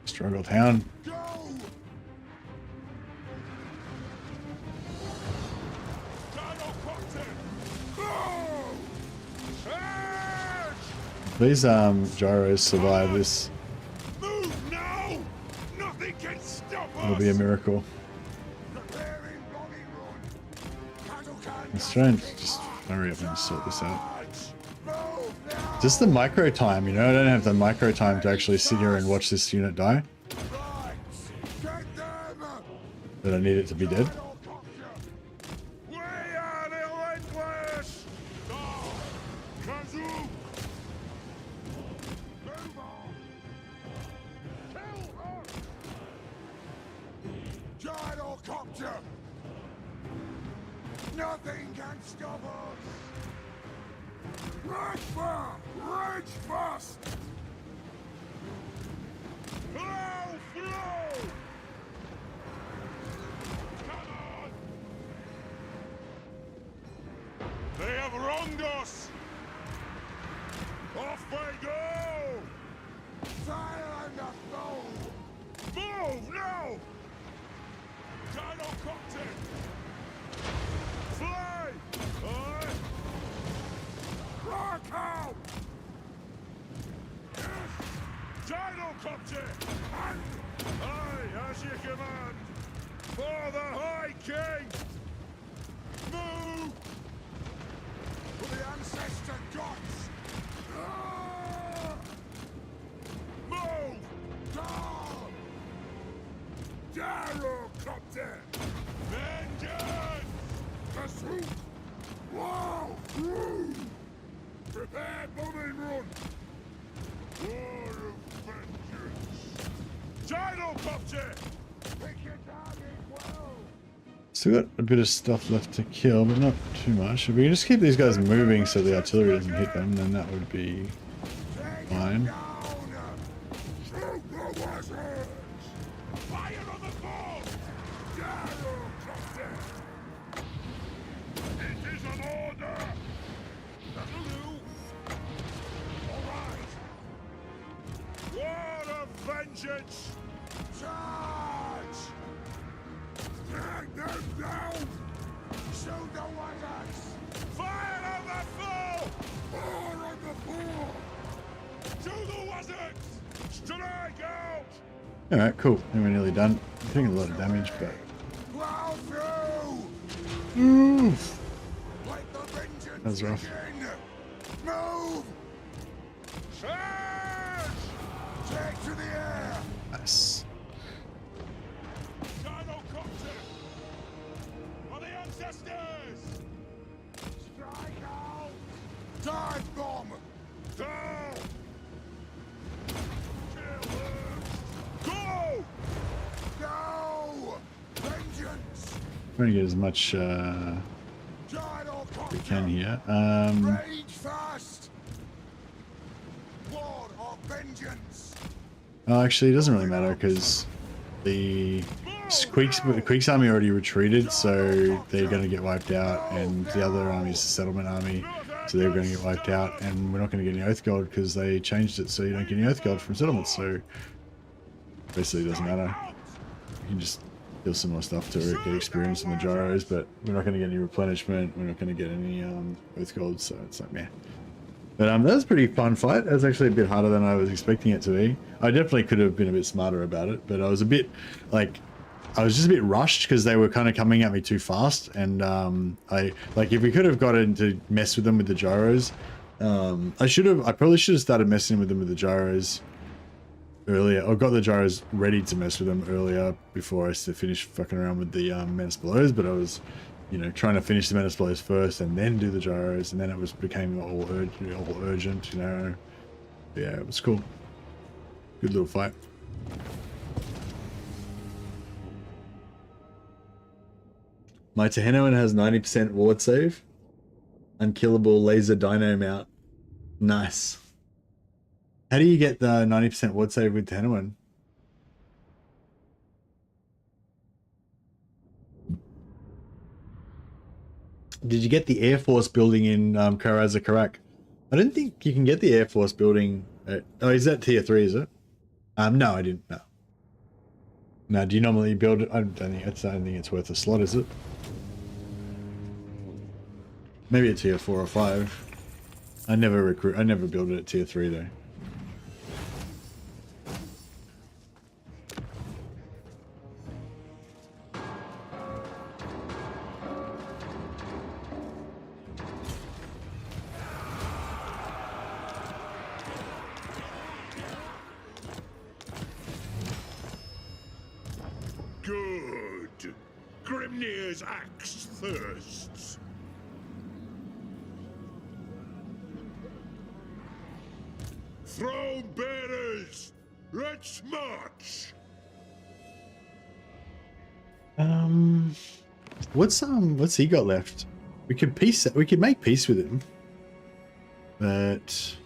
Struggle Town. Go! Gyrocopter! Go! Charge! Please, gyros survive this. Move now! Nothing can stop us! It'll be a miracle. Preparing bombing run! Cattle can Let's try and just hurry up and sort this out. charge! Move now! Just the micro time, you know? I don't have the micro time to actually sit here and watch this unit die. Right! Get them! That I need it to be dead. We are relentless! Go! Kazoo! Move on! Kill her! Gyrocopter! Nothing can stop us! Rage fire! Rage fast! Flow! Flow! Come on! They have wronged us! Off we go! Fire and the foe! Move now! Gyrocopter! Fly! Aye! Rock out! Gyrocopter! Aye, as you command! For the High King! Move! For the ancestor gods! Ah! Move! Down! Gyrocopter! Vengeance! Pursuit! Wow! Prepare bombing run! War of vengeance! Gyrocopter! Pick your target well! Still got a bit of stuff left to kill, but not too much. If we can just keep these guys moving so the artillery doesn't hit them, then that would be fine. Down! Shoot the wizards! Fire on the ball! Gyrocopter! It is an order! That'll do! Alright! War of vengeance! Charge! Drag them down! Shoot the wizards! Fire on the foe! More on the floor! To the wizards! Strike out! Alright, cool. And we're nearly done. I'm taking a lot of damage, but... Plow through! Oof. Let the vengeance That was rough. begin! Move! Charge! Take to the air! Nice. Gyrocopter! For the ancestors! Strike out! Dive bomb! Down! Go! Go! Vengeance! Trying to get as much we Gyrocopter! can here. Rage fast! Lord of vengeance! Oh, actually, it doesn't really matter because the Queek's army already retreated, so they're going to get wiped out, and the other army is the settlement army, so they're going to get wiped out, and we're not going to get any Oath Gold because they changed it so you don't get any Oath Gold from settlements, so basically it doesn't matter. You can just kill some more stuff to get experience in the gyros, but we're not going to get any replenishment, we're not going to get any Oath Gold, so it's like, meh. But that was a pretty fun fight. It was actually a bit harder than I was expecting it to be. I definitely could have been a bit smarter about it, but I was a bit, like, I was just a bit rushed because they were kind of coming at me too fast, and if we could have gotten to mess with them with the gyros, I probably should have started messing with them with the gyros earlier, or got the gyros ready to mess with them earlier before I finished fucking around with the Menace Blows, but I was, you know, trying to finish the Menace Blows first and then do the gyros, and then it became all urgent, you know. But yeah, it was cool. Good little fight. My Tehenoan has 90% ward save. Unkillable laser dino mount. Nice. How do you get the 90% ward save with Tehenoan? Did you get the Air Force building in Karaza Karak? I don't think you can get the Air Force building. Oh, is that tier 3, is it? No, I didn't. No. No, do you normally build it? I don't think it's worth a slot, is it? Maybe at tier 4 or 5. I never build it at tier 3 though. Good. Grimnir's axe thirsts. Throne bearers, let's march. What's he got left? We could make peace with him, but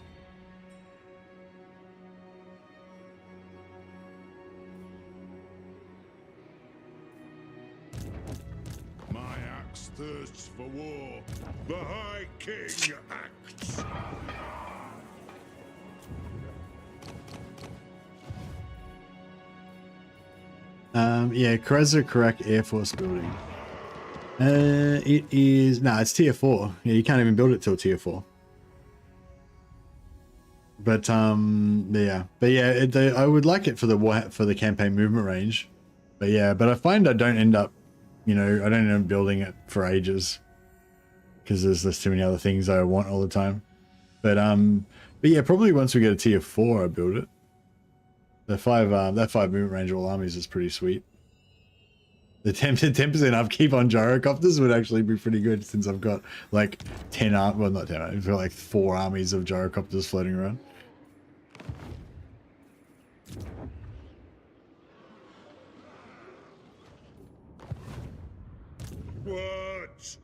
My axe thirsts for war. The High King acts. yeah, Karaza Karak Air Force building. It's tier 4. Yeah, you can't even build it till tier 4. But yeah, I would like it for the campaign movement range. But I find I don't end up building it for ages because there's just too many other things I want all the time. But yeah, probably once we get a tier 4, I build it. That 5 movement range of all armies is pretty sweet. The 10% upkeep on gyrocopters would actually be pretty good since I've got like 10 well not 10, I've got like 4 armies of gyrocopters floating around. What?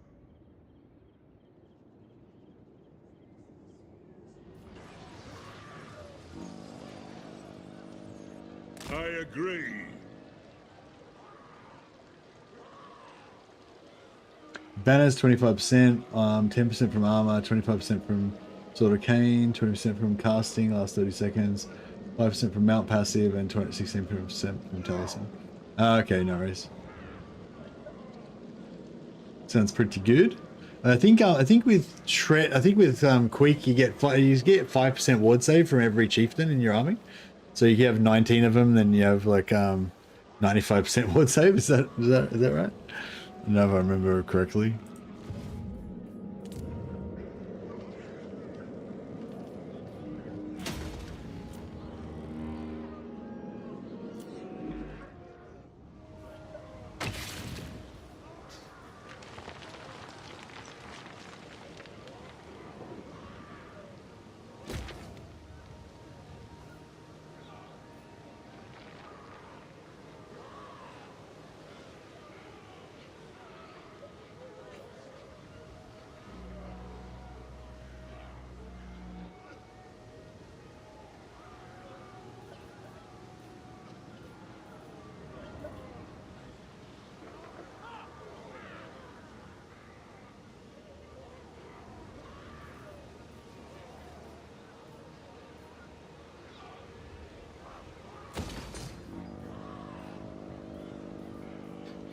I agree. Banners 25%, 10% from armor, 25% from Sword of Cane, 20% from casting last 30 seconds, 5% from mount passive, and 16% from Talisman. Okay, no worries. Sounds pretty good. I think with Queek you get 5% ward save from every chieftain in your army. So you have 19 of them, then you have like 95% ward save. Is that right? I don't know if I remember correctly.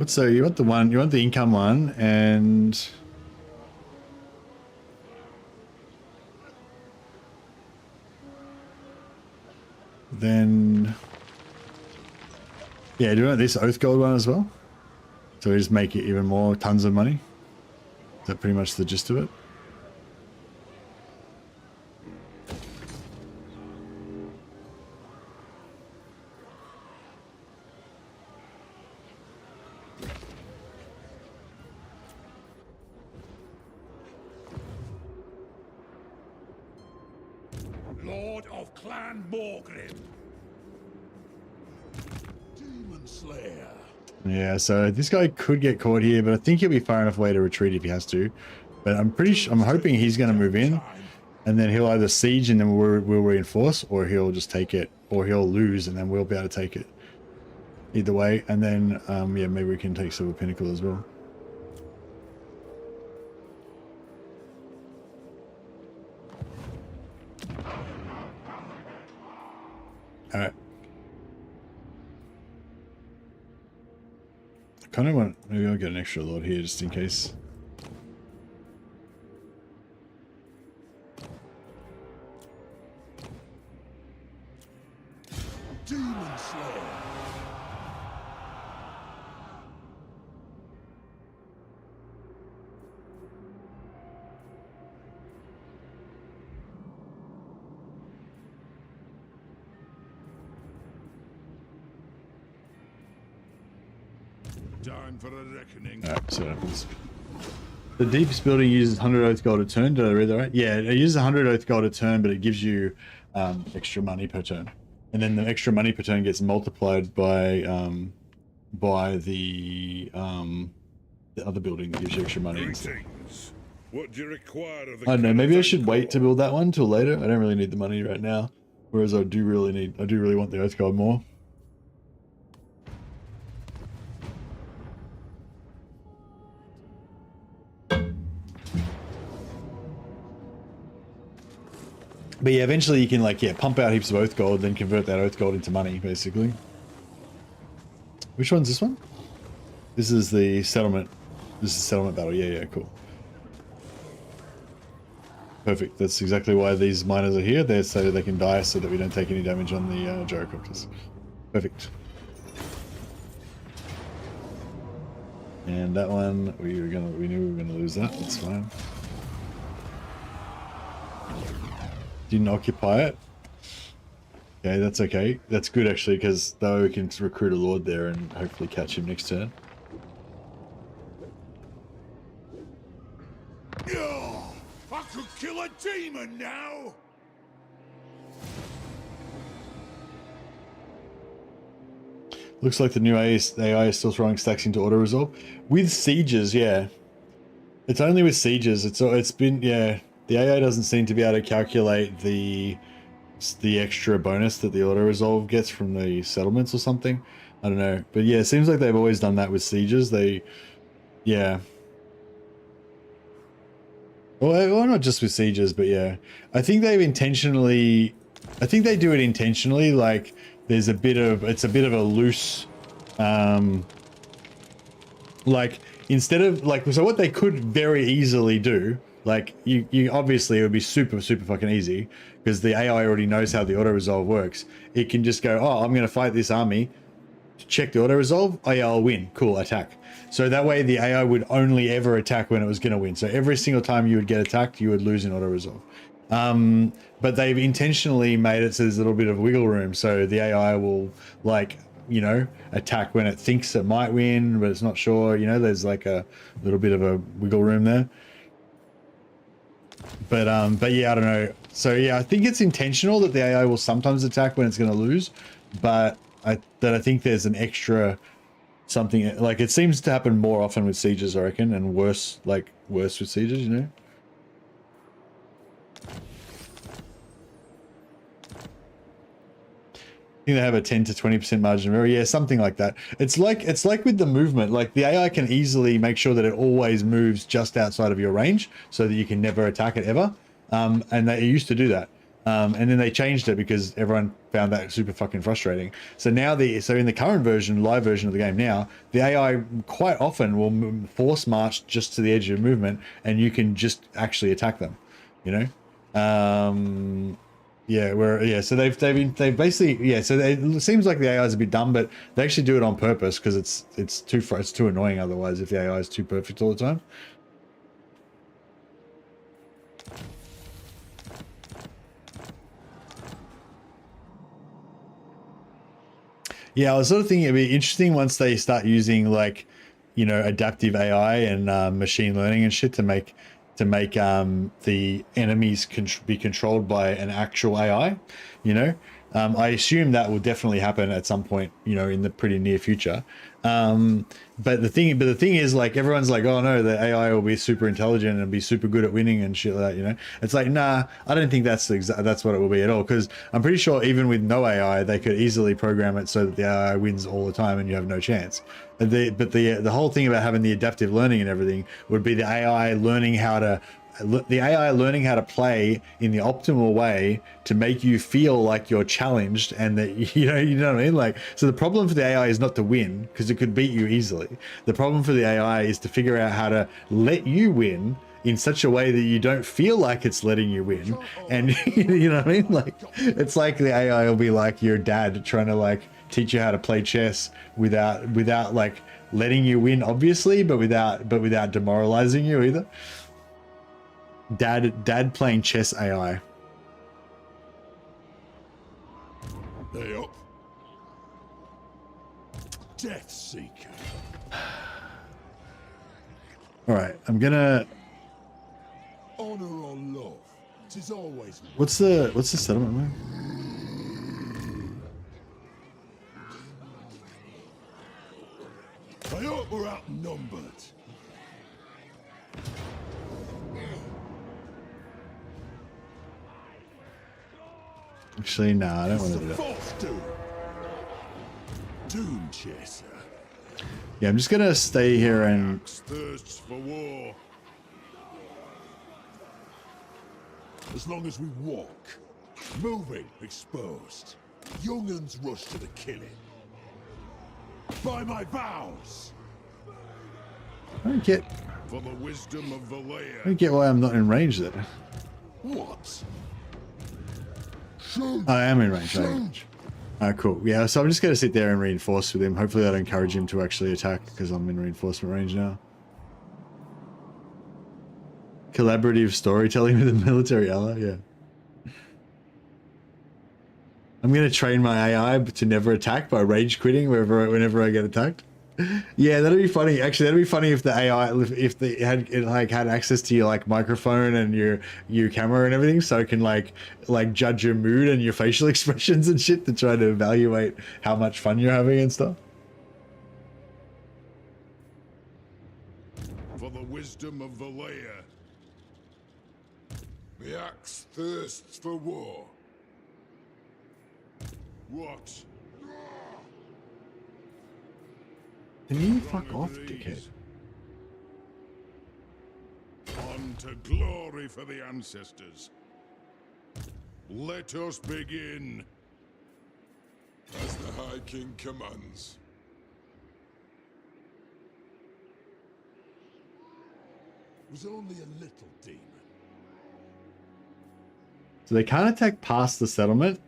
So you want the income one, and then yeah, do you want this Oath Gold one as well? So we just make it even more tons of money. Is that pretty much the gist of it? Lord of Clan Thorgrim. Demon Slayer. Yeah, so this guy could get caught here, but I think he'll be far enough away to retreat if he has to. But I'm hoping he's going to move in, and then he'll either siege and then we'll reinforce, or he'll just take it, or he'll lose and then we'll be able to take it. Either way, and then yeah, maybe we can take Silver Pinnacle as well. All right. I kind of want, maybe I'll get an extra lord here just in case. Demon Slayer. Time for a reckoning. Alright, so what happens. The deepest building uses 100 Oath Gold a turn. Did I read that right? Yeah, it uses 100 Oath Gold a turn, but it gives you extra money per turn. And then the extra money per turn gets multiplied by the other building that gives you extra money. What do you require of the I don't know, maybe I should wait to build that one till later. I don't really need the money right now. Whereas I do really want the Oath Gold more. But yeah, eventually you can pump out heaps of Oath Gold, then convert that Oath Gold into money, basically. Which one's this one? This is the settlement. This is the settlement battle. Yeah, cool. Perfect. That's exactly why these miners are here. They're so they can die so that we don't take any damage on the gyrocopters. Perfect. And that one, we knew we were gonna lose that. That's fine. Didn't occupy it. Okay, that's okay. That's good actually, because though we can recruit a lord there and hopefully catch him next turn. I could kill a demon now. Looks like the new AI is still throwing stacks into auto resolve with sieges. Yeah, it's only with sieges. It's been, yeah. The AI doesn't seem to be able to calculate the extra bonus that the auto resolve gets from the settlements or something. I don't know, but yeah, it seems like they've always done that with sieges. Yeah. Well, not just with sieges, but yeah, I think they do it intentionally. Like it's a bit of a loose, like instead of like, so what they could very easily do, like you obviously it would be super fucking easy because the AI already knows how the auto resolve works. It can just go, oh, I'm going to fight this army, check the auto resolve. Oh yeah, I'll win. Cool, attack. So that way the AI would only ever attack when it was going to win. So every single time you would get attacked, you would lose in auto resolve. But they've intentionally made it so there's a little bit of wiggle room. So the AI will, like, you know, attack when it thinks it might win, but it's not sure. You know, there's like a little bit of a wiggle room there. But yeah, I don't know. So yeah, I think it's intentional that the AI will sometimes attack when it's going to lose, but I think there's an extra something, like it seems to happen more often with sieges, I reckon, and worse with sieges, you know. I think they have a 10 to 20% margin of error. Yeah, something like that. It's like with the movement, like the AI can easily make sure that it always moves just outside of your range so that you can never attack it ever. And they used to do that. And then they changed it because everyone found that super fucking frustrating. So now in the current version, live version of the game now, the AI quite often will force march just to the edge of movement and you can just actually attack them, you know? So they've basically, yeah, so it seems like the AI is a bit dumb, but they actually do it on purpose because it's too annoying otherwise if the AI is too perfect all the time. Yeah, I was sort of thinking it'd be interesting once they start using, like, you know, adaptive AI and machine learning and shit to make the enemies be controlled by an actual AI, you know. I assume that will definitely happen at some point, you know, in the pretty near future. But the thing is, like, everyone's like, oh no, the AI will be super intelligent and be super good at winning and shit like that, you know. It's like, nah, I don't think that's what it will be at all, because I'm pretty sure even with no AI, they could easily program it so that the AI wins all the time and you have no chance. But the whole thing about having the adaptive learning and everything would be the AI learning how to play in the optimal way to make you feel like you're challenged and that you know what I mean. Like, so the problem for the AI is not to win because it could beat you easily. The problem for the AI is to figure out how to let you win in such a way that you don't feel like it's letting you win. And you know what I mean? Like, it's like the AI will be like your dad trying to, like, teach you how to play chess without like letting you win, obviously, but without demoralizing you either. Dad playing chess AI. They up. Death Seeker. All right, I'm gonna. Honor or love? 'Tis always. What's the settlement move? I hope we're outnumbered. Actually, nah, I don't want to do that. False Doom Chaser. Yeah, I'm just gonna stay here and. Thirsts for war. As long as we walk, moving, exposed, young'uns rush to the killing. By my vows. I don't get. For the wisdom of Valea. I don't get why I'm not in range there. What? I am in range. Cool. Yeah, so I'm just going to sit there and reinforce with him. Hopefully I'd encourage him to actually attack because I'm in reinforcement range now. Collaborative storytelling with a military ally, yeah. I'm going to train my AI to never attack by rage quitting whenever I get attacked. Yeah, that'd be funny. Actually, that'd be funny if the AI, if they had access to your, like, microphone and your camera and everything, so it can like judge your mood and your facial expressions and shit to try to evaluate how much fun you're having and stuff. For the wisdom of Valea. The axe thirsts for war. What? Can you fuck off, dickhead? On to glory for the ancestors. Let us begin. As the High King commands. was only a little demon. So they can't attack past the settlement.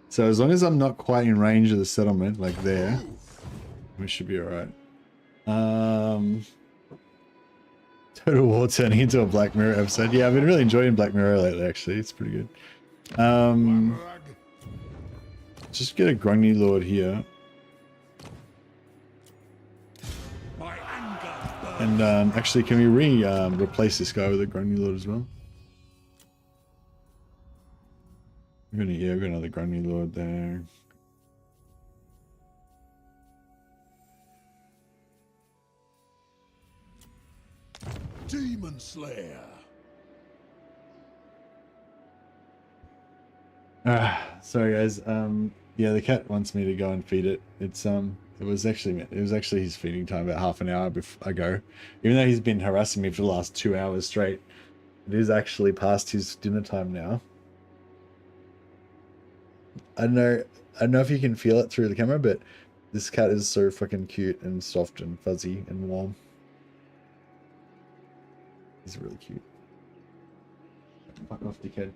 So as long as I'm not quite in range of the settlement, like there, we should be alright. Total War turning into a Black Mirror episode. Yeah, I've been really enjoying Black Mirror lately, actually. It's pretty good. Just get a Grungy Lord here. And actually, can we replace this guy with a Grungy Lord as well? We're gonna, yeah, we've got another Grungy Lord there. Demon Slayer. Sorry guys. Yeah, the cat wants me to go and feed it. It was actually his feeding time about half an hour ago. Even though he's been harassing me for the last 2 hours straight, it is actually past his dinner time now. I don't know if you can feel it through the camera, but this cat is so fucking cute and soft and fuzzy and warm. He's really cute. Fuck off, dickhead.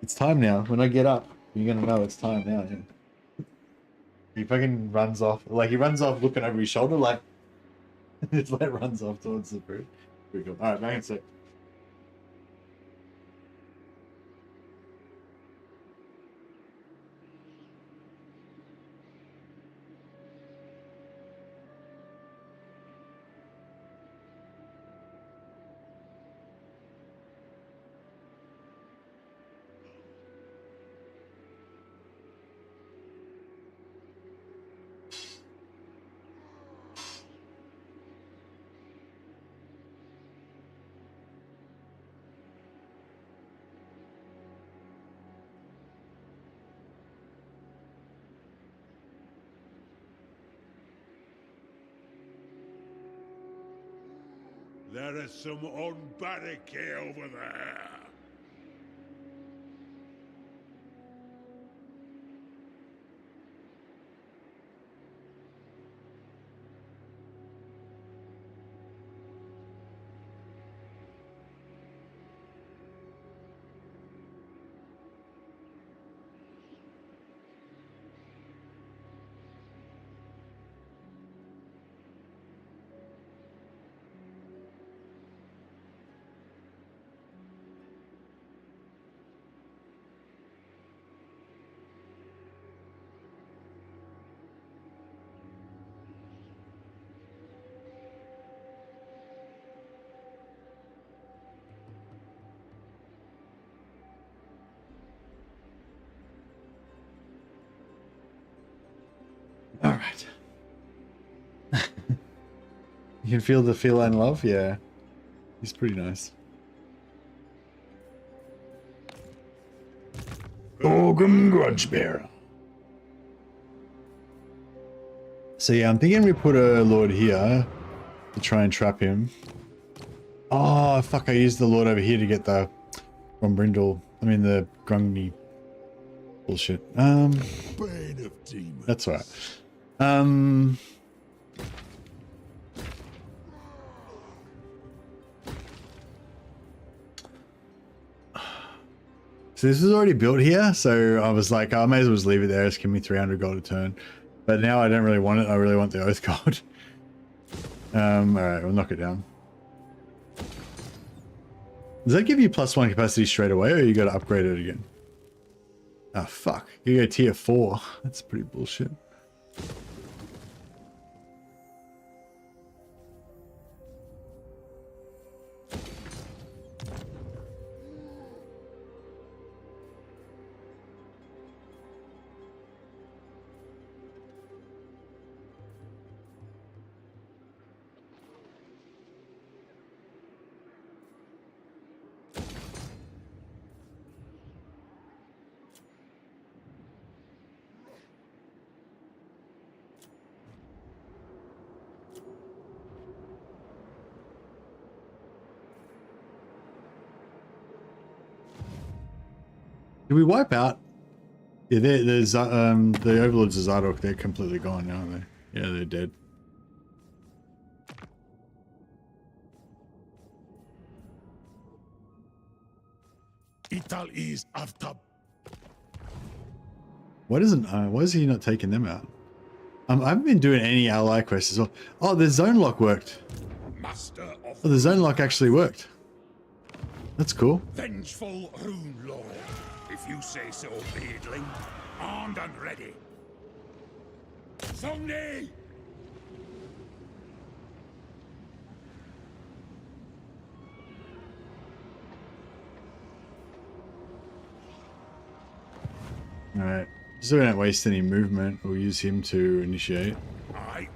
It's time now. When I get up, you're gonna know it's time now. Yeah. He fucking runs off. Like, he runs off looking over his shoulder, like... It's like runs off towards the fruit. Pretty cool. Alright, back in a sec. There is some unbarricade over there. Alright. You can feel the feline love? Yeah. He's pretty nice. Thorgrim Grudgebearer. So yeah, I'm thinking we put a Lord here to try and trap him. Oh, fuck, I used the Lord over here to get the Grombrindle. I mean the Grungy bullshit. Bane of demons. That's alright. So this is already built here, so I was like, I may as well just leave it there. It's giving me 300 gold a turn. But now I don't really want it. I really want the Oath Gold. Alright, we'll knock it down. Does that give you +1 capacity straight away, or you got to upgrade it again? Oh, fuck. You go tier 4. That's pretty bullshit. Did we wipe out? Yeah, the Overlords of Zardoz, they're completely gone now, aren't they? Yeah, they're dead. Ital is after. Why is he not taking them out? I haven't been doing any ally quests as well. Oh, the zone lock worked. Master of Oh, the zone lock actually worked. That's cool. vengeful rune lord. If you say so, beardling. Armed and ready. Songni! Alright. So we don't waste any movement. We'll use him to initiate. Aye.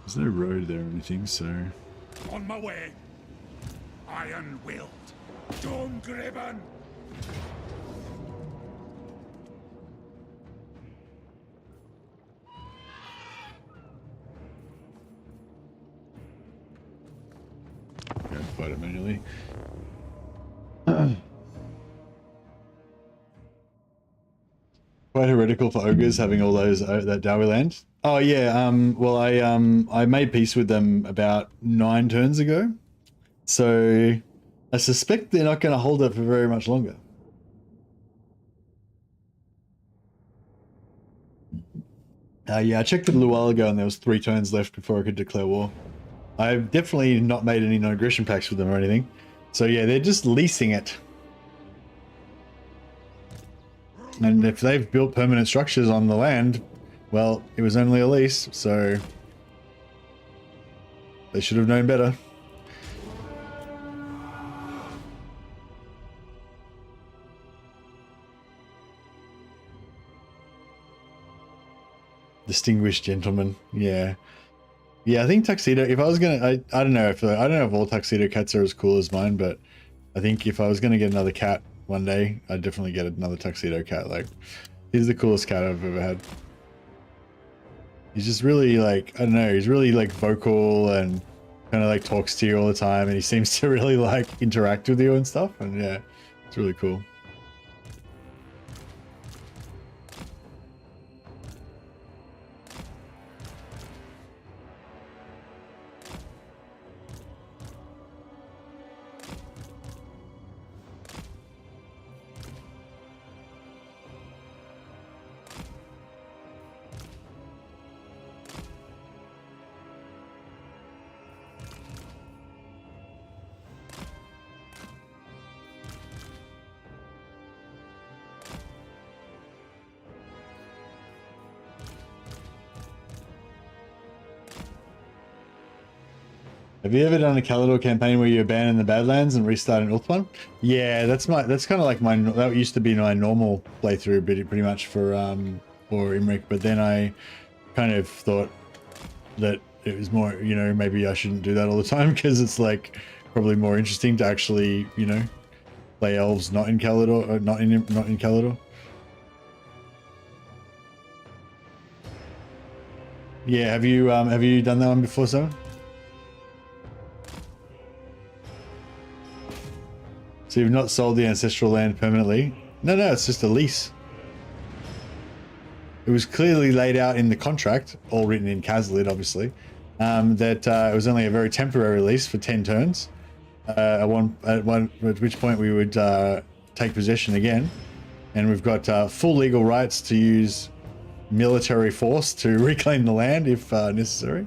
There's no road there or anything, so... On my way. Iron-willed. Thorgrim. Go fight it manually. Quite heretical for ogres having all those that Dowie land. Oh yeah, well I made peace with them about 9 turns ago. So I suspect they're not gonna hold it for very much longer. Yeah, I checked it a little while ago and there was 3 turns left before I could declare war. I've definitely not made any non-aggression pacts with them or anything. So yeah, they're just leasing it. And if they've built permanent structures on the land, well, it was only a lease, so they should have known better. Distinguished gentleman, yeah. Yeah, I think tuxedo. If I was gonna, I don't know if all tuxedo cats are as cool as mine, but I think if I was gonna get another cat one day, I'd definitely get another tuxedo cat. Like, he's the coolest cat I've ever had. He's just really like, I don't know, he's really like vocal and kind of like talks to you all the time, and he seems to really like interact with you and stuff. And yeah, it's really cool. Have you ever done a Caledor campaign where you abandon the Badlands and restart an Ulthuan? Yeah, that's kind of like that used to be my normal playthrough, pretty much for Imric. But then I kind of thought that it was more, you know, maybe I shouldn't do that all the time because it's like probably more interesting to actually, you know, play elves not in Caledor, or not in Caledor. Yeah, have you done that one before, Simon? So you've not sold the ancestral land permanently? No, it's just a lease. It was clearly laid out in the contract, all written in Kazlid, obviously, that it was only a very temporary lease for 10 turns. At which point we would take possession again, and we've got full legal rights to use military force to reclaim the land if necessary.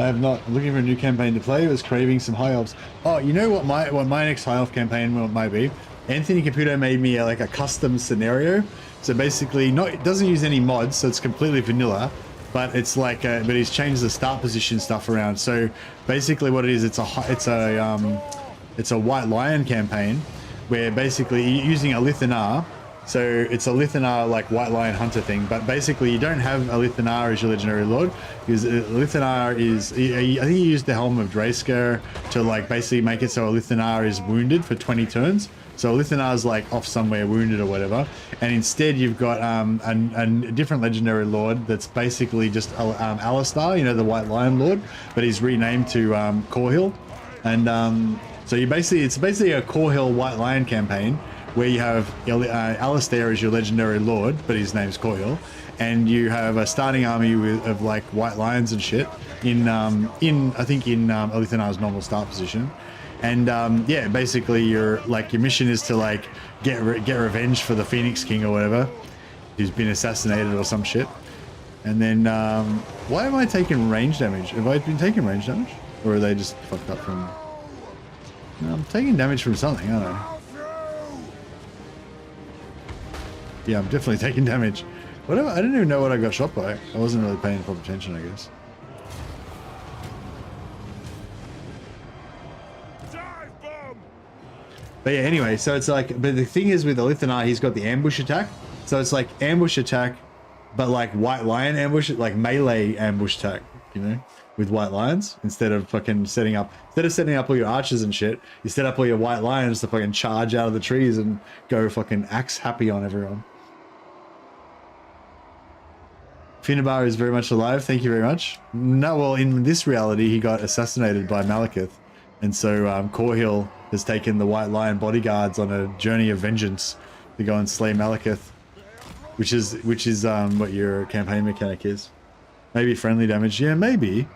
I have not. I'm looking for a new campaign to play. I was craving some high elves. Oh, you know what my next high elf campaign might be? Anthony Caputo made me like a custom scenario. So basically, it doesn't use any mods, so it's completely vanilla. But it's like, but he's changed the start position stuff around. So basically, what it is, it's a White Lion campaign, where basically you're using a Lithanar. So it's a Lithanar like White Lion Hunter thing, but basically you don't have a Lithanar as your legendary lord, because Lithanar is, I think he used the Helm of Drayskar to like basically make it so a Lithanar is wounded for 20 turns. So Lithanar is like off somewhere wounded or whatever, and instead you've got a different legendary lord that's basically just Alistar, you know, the White Lion Lord, but he's renamed to Corhill, and so it's basically a Corhill White Lion campaign, where you have Alistair as your legendary lord, but his name's Coil, and you have a starting army of like white lions and shit in Lithanar's normal start position, and yeah, basically your mission is to like get revenge for the Phoenix King or whatever, who's been assassinated or some shit, and then why am I taking range damage? Have I been taking range damage, or are they just fucked up from? No, I'm taking damage from something. I don't know. Yeah, I'm definitely taking damage. Whatever, I didn't even know what I got shot by. I wasn't really paying proper attention, I guess. But yeah, anyway, so it's like, but the thing is with the Lithanar, he's got the ambush attack. So it's like ambush attack, but like White Lion ambush, like melee ambush attack, you know, with White Lions, instead of setting up all your archers and shit, you set up all your White Lions to fucking charge out of the trees and go fucking axe happy on everyone. Finnabar is very much alive, thank you very much. No, well, in this reality, he got assassinated by Malekith, and so Corhill has taken the White Lion bodyguards on a journey of vengeance to go and slay Malekith, which is what your campaign mechanic is. Maybe friendly damage, yeah, maybe.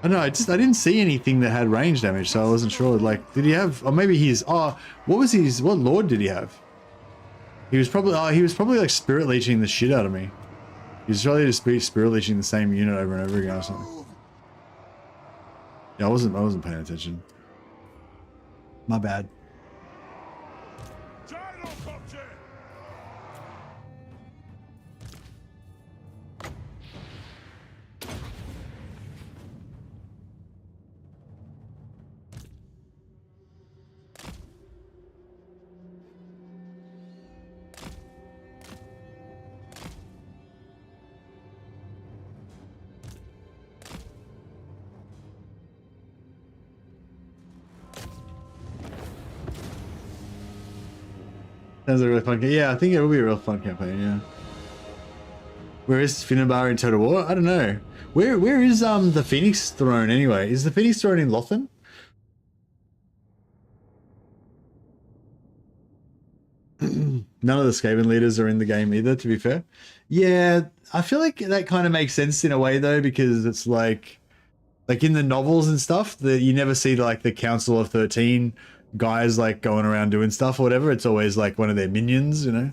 I don't know, I didn't see anything that had range damage, so I wasn't sure. Like, did he have? Or maybe he's. Oh, what lord did he have? He was probably like spirit leeching the shit out of me. He was probably just spirit leeching the same unit over and over again or something. Yeah, I wasn't paying attention. My bad. Sounds like a really fun game. Yeah, I think it will be a real fun campaign, yeah. Where is Finnabar in Total War? I don't know. Where is the Phoenix Throne anyway? Is the Phoenix Throne in Lothan? None of the Skaven leaders are in the game either, to be fair. Yeah, I feel like that kind of makes sense in a way though, because it's like in the novels and stuff, that you never see like the Council of 13 guys like going around doing stuff or whatever. It's always like one of their minions, you know,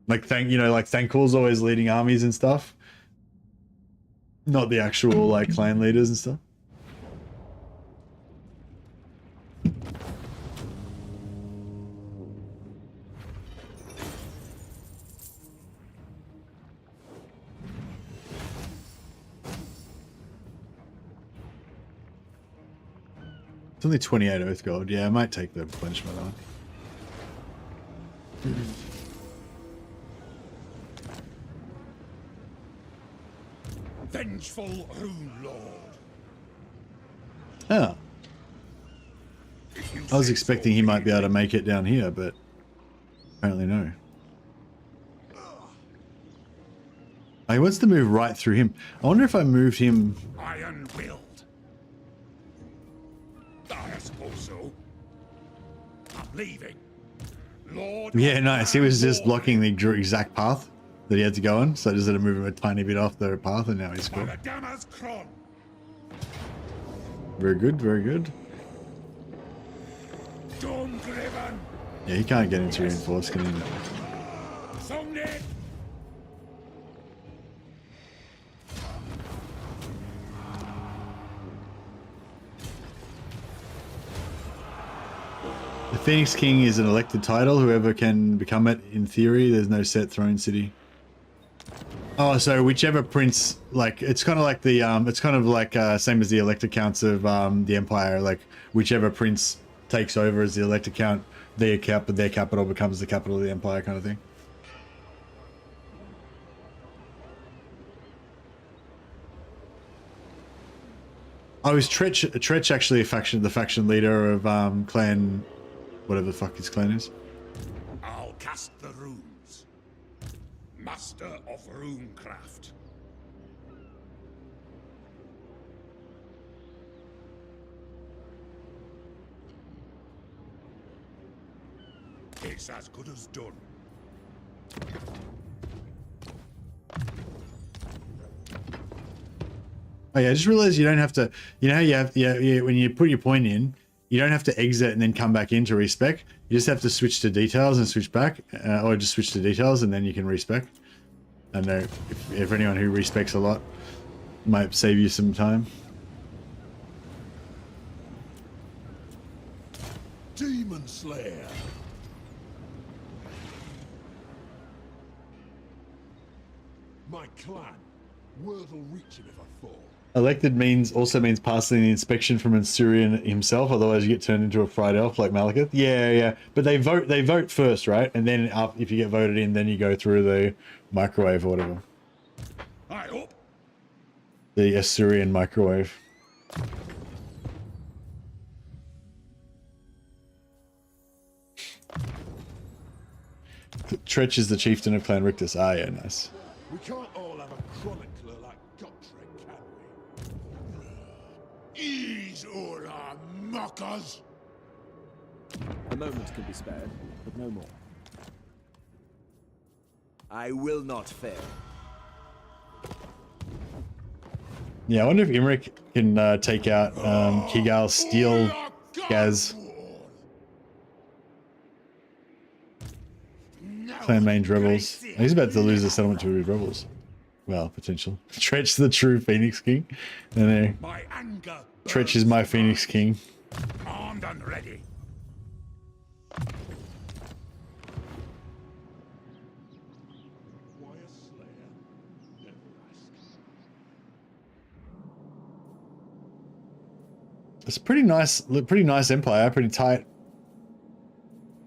like Thanquil's always leading armies and stuff, not the actual like clan leaders and stuff. It's only 28 Oath Gold. Yeah, I might take the replenishment on. Vengeful Rune Lord. Oh. I was expecting he might be able to make it down here, but apparently no. Oh, he wants to move right through him. I wonder if I moved him... Iron-willed. I suppose so. I'm leaving. Lord, yeah, nice. He was just blocking the exact path that he had to go on, so I just had to move him a tiny bit off the path, and now he's cool. Very good, very good. Yeah, he can't get into reinforced, can he? The Phoenix King is an elected title. Whoever can become it, in theory. There's no set throne city. Oh, so whichever prince, like, it's kind of like the, it's kind of like, same as the elector counts of, the Empire, like, whichever prince takes over as the elector count, their capital becomes the capital of the Empire kind of thing. Oh, is Tretch actually the faction leader of, clan, whatever the fuck his clan is? I'll cast the runes. Master of runecraft. It's as good as done. Oh yeah, I just realized you don't have to, you know how you have, yeah, when you put your point in, you don't have to exit and then come back in to respec. You just have to switch to details and switch back, or just switch to details and then you can respec. I don't know if anyone who respecs a lot might save you some time. Demon Slayer. My clan. Word will reach him if I fall. Elected also means passing the inspection from Ansurian himself, otherwise you get turned into a fried elf like Malekith. Yeah. But they vote first, right? And then if you get voted in, then you go through the microwave or whatever. I hope. The Asturian microwave. Tretch is the chieftain of Clan Rictus. Ah, yeah, nice. We can't all have a chronicler like Gotrek, can we? Ease all our mockers! A moment can be spared, but no more. I will not fail. Yeah, I wonder if Imric can take out Kigal's steel Gaz. Clan Mange rebels. He's about to lose the settlement to rebels. Well, potential. Tretch the true Phoenix King. And My anger Tretch is my Phoenix King. armed and ready. Why a slayer? Never ask. It's a pretty nice empire, pretty tight.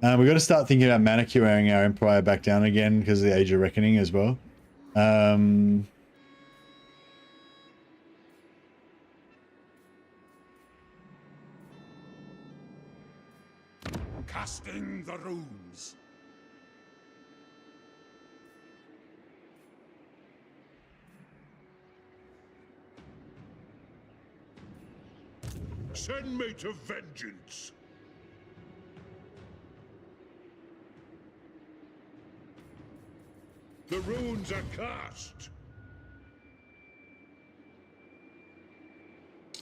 We got to start thinking about manicuring our empire back down again because of the Age of Reckoning as well. Casting the runes. Send me to vengeance. The runes are cast.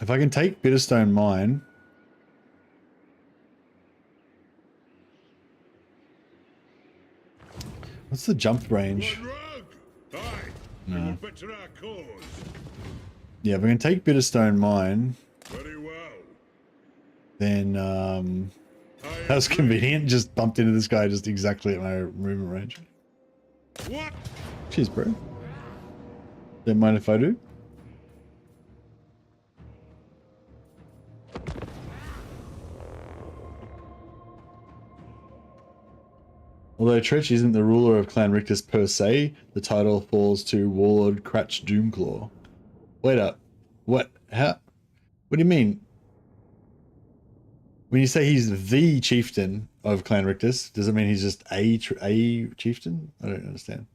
If I can take Bitterstone Mine. What's the jump range? Aye, No. you would better our cause. Yeah, if I can take Bitterstone Mine, Very well. then that was convenient. Just bumped into this guy just exactly at my movement range. What? Cheers, bro. Don't mind if I do. Although Tretch isn't the ruler of Clan Rictus per se, the title falls to Warlord Cratch Doomclaw. Wait up. What? How? What do you mean? When you say he's the chieftain of Clan Rictus, does it mean he's just a chieftain? I don't understand.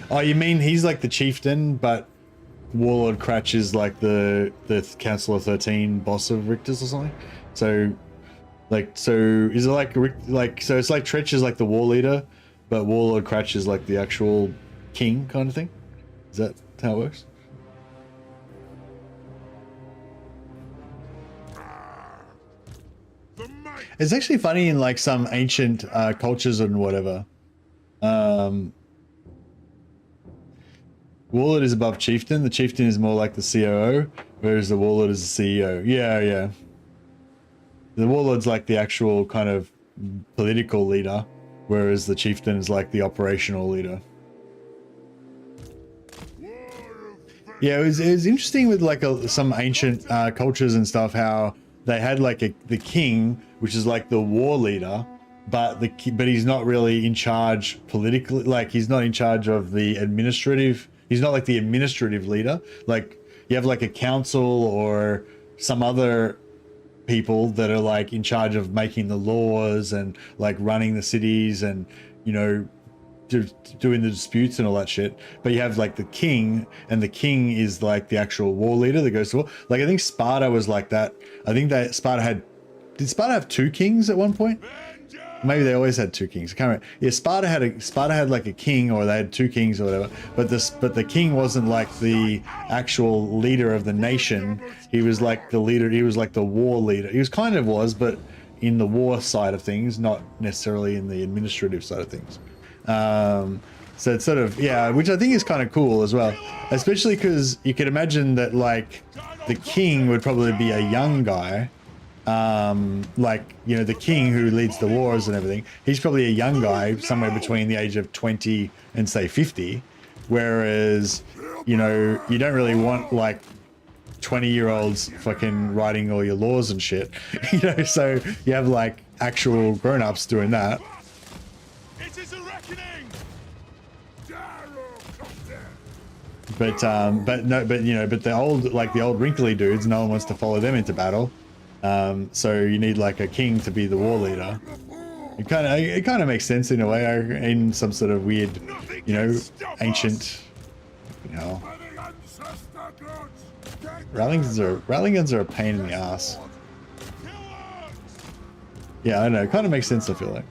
Oh, you mean he's like the chieftain, but Warlord Cratch is like the Council of 13 boss of Rictus or something? So is it like so it's like Tretch is like the war leader, but Warlord Cratch is like the actual king kind of thing? Is that how it works? It's actually funny in like some ancient cultures and whatever. Warlord is above chieftain. The chieftain is more like the COO, Whereas the warlord is the CEO. Yeah, yeah. The warlord's like the actual kind of political leader, whereas the chieftain is like the operational leader. Yeah, it was interesting with like some ancient cultures and stuff, how they had like the king, which is like the war leader, but he's not really in charge politically. Like he's not in charge of the administrative. He's not like the administrative leader. Like you have like a council or some other people that are like in charge of making the laws and like running the cities and, you know, doing the disputes and all that shit. But you have like the king, and the king is like the actual war leader that goes to war. Like I think Sparta was like that. I think that did Sparta have 2 kings at one point? Maybe they always had 2 kings. I can't remember. Yeah, Sparta had like a king, or they had 2 kings or whatever. But the king wasn't like the actual leader of the nation. He was like the leader. He was like the war leader. He was, but in the war side of things, not necessarily in the administrative side of things. So it's sort of, yeah, which I think is kind of cool as well, especially because you could imagine that like the king would probably be a young guy. Like, you know, the king who leads the wars and everything, he's probably a young guy somewhere between the age of 20 and say 50, whereas, you know, you don't really want like 20-year-olds fucking writing all your laws and shit, you know, so you have like actual grown-ups doing that. It is a reckoning. But the old wrinkly dudes, no one wants to follow them into battle. So you need like a king to be the war leader. It kind of makes sense in a way, in some sort of weird, you know, ancient, you know. Rallying guns are a pain in the ass. Yeah, I know. It kind of makes sense, I feel like.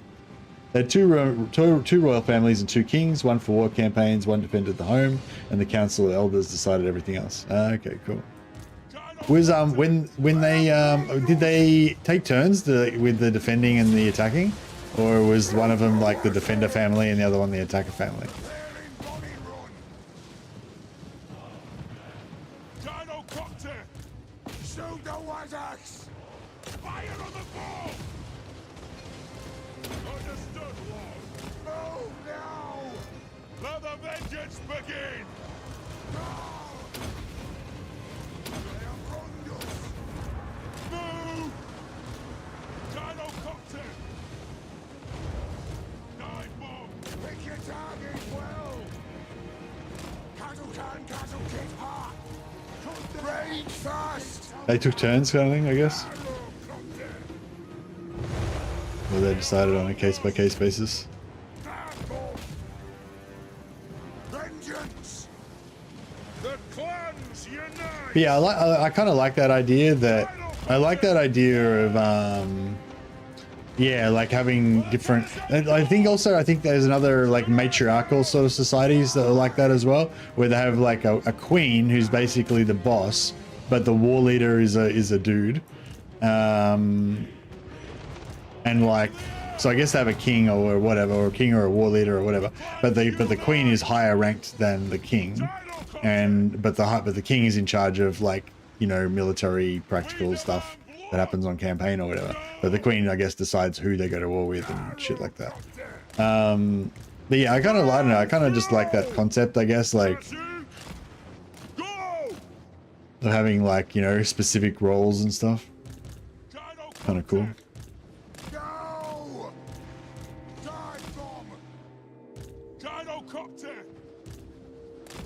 They had two royal families and 2 kings, one for war campaigns, one defended the home, and the council of elders decided everything else. Okay, cool. Was when they did they take turns with the defending and the attacking, or was one of them like the defender family and the other one the attacker family? Let the vengeance begin! Move! Gyrocopter! Dive bomb! Pick your target well! Cattle can, cattle kick hard! Rage fast! They took turns kind of thing, I guess. Or they decided on a case-by-case basis. But yeah, I kind of like that idea. I like that idea of yeah, like having different. I think there's another like matriarchal sort of societies that are like that as well, where they have like a queen who's basically the boss, but the war leader is a dude, and like, so I guess they have a king or whatever, or a king or a war leader or whatever, but the queen is higher ranked than the king. But the king is in charge of like, you know, military practical stuff that happens on campaign or whatever. But the queen, I guess, decides who they go to war with and shit like that. But yeah, I don't know. I kind of just like that concept, I guess, like of having like, you know, specific roles and stuff. Kind of cool.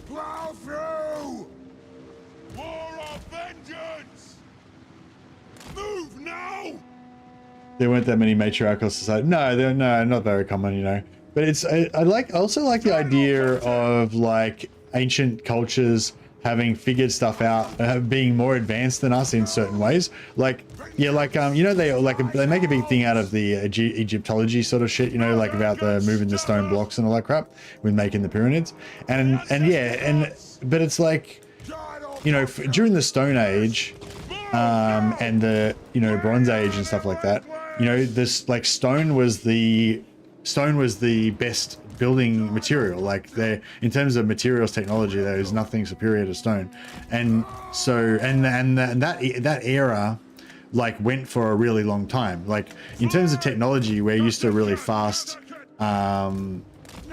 Plow through! War of vengeance! Move now! There weren't that many matriarchal societies. No, they're not very common, you know. But it's I also like the idea of like ancient cultures having figured stuff out, being more advanced than us in certain ways. Like, yeah, like you know, they make a big thing out of the Egyptology sort of shit, you know, like about the moving the stone blocks and all that crap with making the pyramids, but it's like, you know, during the Stone Age, and the, you know, Bronze Age and stuff like that, you know, this like stone was the best building material. Like they're, in terms of materials technology, there is nothing superior to stone. And so, and that era like went for a really long time. Like in terms of technology, we're used to really fast,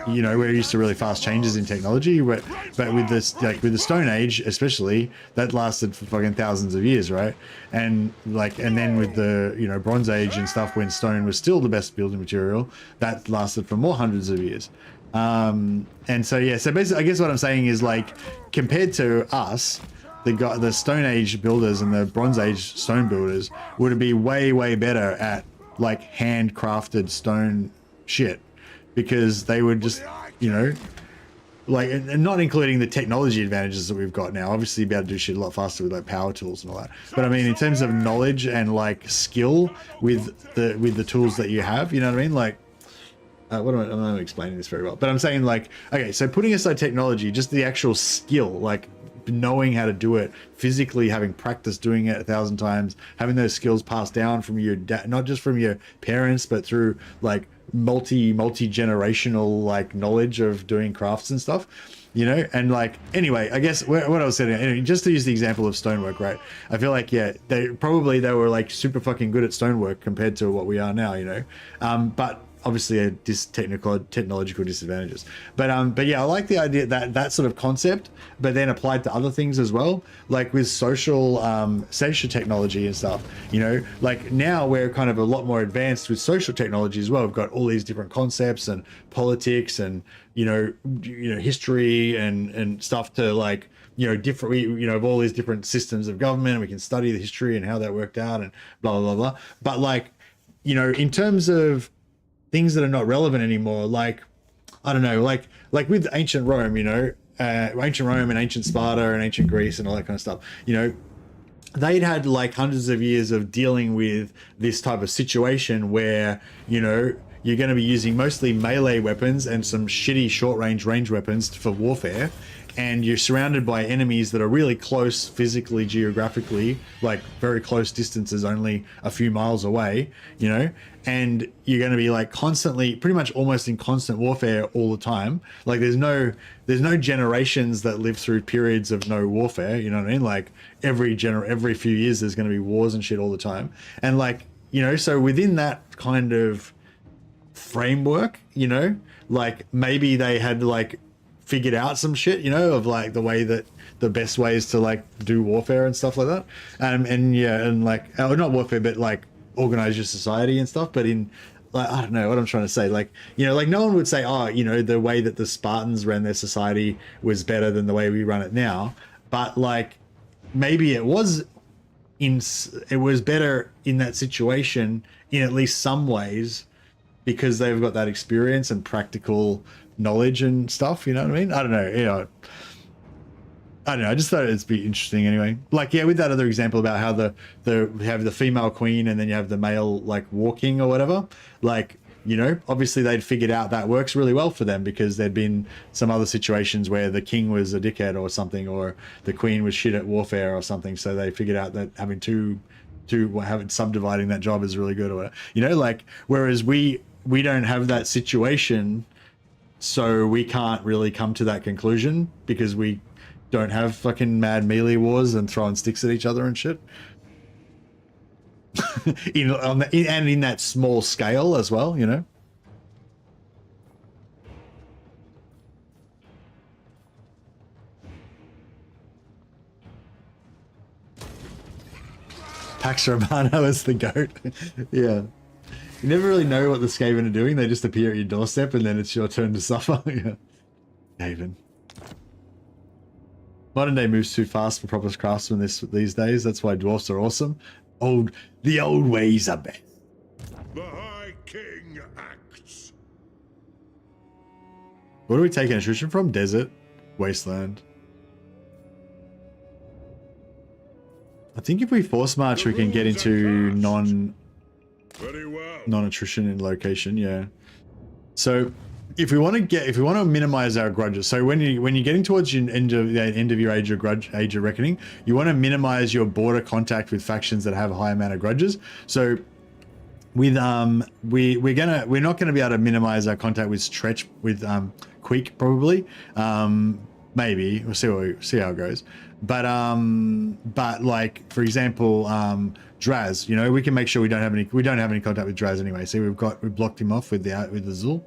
you know, we're used to really fast changes in technology, but with this, like with the Stone Age especially, that lasted for fucking thousands of years, right? And like, and then with the, you know, Bronze Age and stuff, when stone was still the best building material, that lasted for more hundreds of years. And so yeah, so basically I guess what I'm saying is, like, compared to us, the Stone Age builders and the Bronze Age stone builders would be way better at like handcrafted stone shit, because they would just, you know, like, and not including the technology advantages that we've got now. Obviously you'd be able to do shit a lot faster with like power tools and all that, but I mean in terms of knowledge and like skill with the tools that you have, you know what I mean? Like I'm not explaining this very well, but I'm saying, like, okay, so putting aside technology, just the actual skill, like knowing how to do it physically, having practiced doing it 1,000 times, having those skills passed down from your not just from your parents, but through like multi-generational like knowledge of doing crafts and stuff, you know. And like, anyway, I guess what I was saying, anyway, just to use the example of stonework, right? I feel like, yeah, they were like super fucking good at stonework compared to what we are now, you know. But obviously a technological disadvantages, but yeah, I like the idea that sort of concept, but then applied to other things as well, like with social technology and stuff, you know. Like now we're kind of a lot more advanced with social technology as well. We've got all these different concepts and politics and you know history and stuff to, like, you know, different, you know, of all these different systems of government, and we can study the history and how that worked out and blah blah blah. But like, you know, in terms of things that are not relevant anymore, like, I don't know, like with ancient Rome, you know, ancient Rome and ancient Sparta and ancient Greece and all that kind of stuff, you know, they'd had like hundreds of years of dealing with this type of situation where, you know, you're going to be using mostly melee weapons and some shitty short range weapons for warfare, and you're surrounded by enemies that are really close physically, geographically, like very close distances, only a few miles away, you know, and you're going to be like constantly, pretty much almost in constant warfare all the time. Like there's no generations that live through periods of no warfare, you know what I mean? Like every few years there's going to be wars and shit all the time. And like, you know, so within that kind of framework, you know, like maybe they had like figured out some shit, you know, of like the way that the best ways to like do warfare and stuff like that. And yeah, and like, not warfare, but like organize your society and stuff. But in, like, I don't know what I'm trying to say. Like, you know, like no one would say, oh, you know, the way that the Spartans ran their society was better than the way we run it now. But like, maybe it was better in that situation in at least some ways, because they've got that experience and practical knowledge and stuff, you know what I mean? I don't know, you know, I don't know, I just thought it'd be interesting anyway. Like, yeah, with that other example about how you have the female queen and then you have the male like walking or whatever, like, you know, obviously they'd figured out that works really well for them, because there'd been some other situations where the king was a dickhead or something, or the queen was shit at warfare or something, so they figured out that having subdividing that job is really good, or whatever, you know, like, whereas we don't have that situation. So we can't really come to that conclusion because we don't have fucking mad melee wars and throwing sticks at each other and shit. in that small scale as well, you know. Pax Romano is the goat. Yeah. You never really know what the Skaven are doing. They just appear at your doorstep and then it's your turn to suffer. Yeah. Skaven. Modern day moves too fast for proper craftsmen these days. That's why dwarfs are awesome. The old ways are best. The High King acts. Where do we take attrition from? Desert? Wasteland? I think if we force march, we can get into non-attrition in location, yeah. So if we want to minimize our grudges, so when you're getting towards the end of your age of reckoning, you want to minimize your border contact with factions that have a high amount of grudges. So with we're not gonna be able to minimize our contact with Stretch with Quick probably. Maybe we'll see how it goes. But like for example, Draz, you know, we can make sure we don't have any contact with Draz anyway. See, we've blocked him off with the Zul.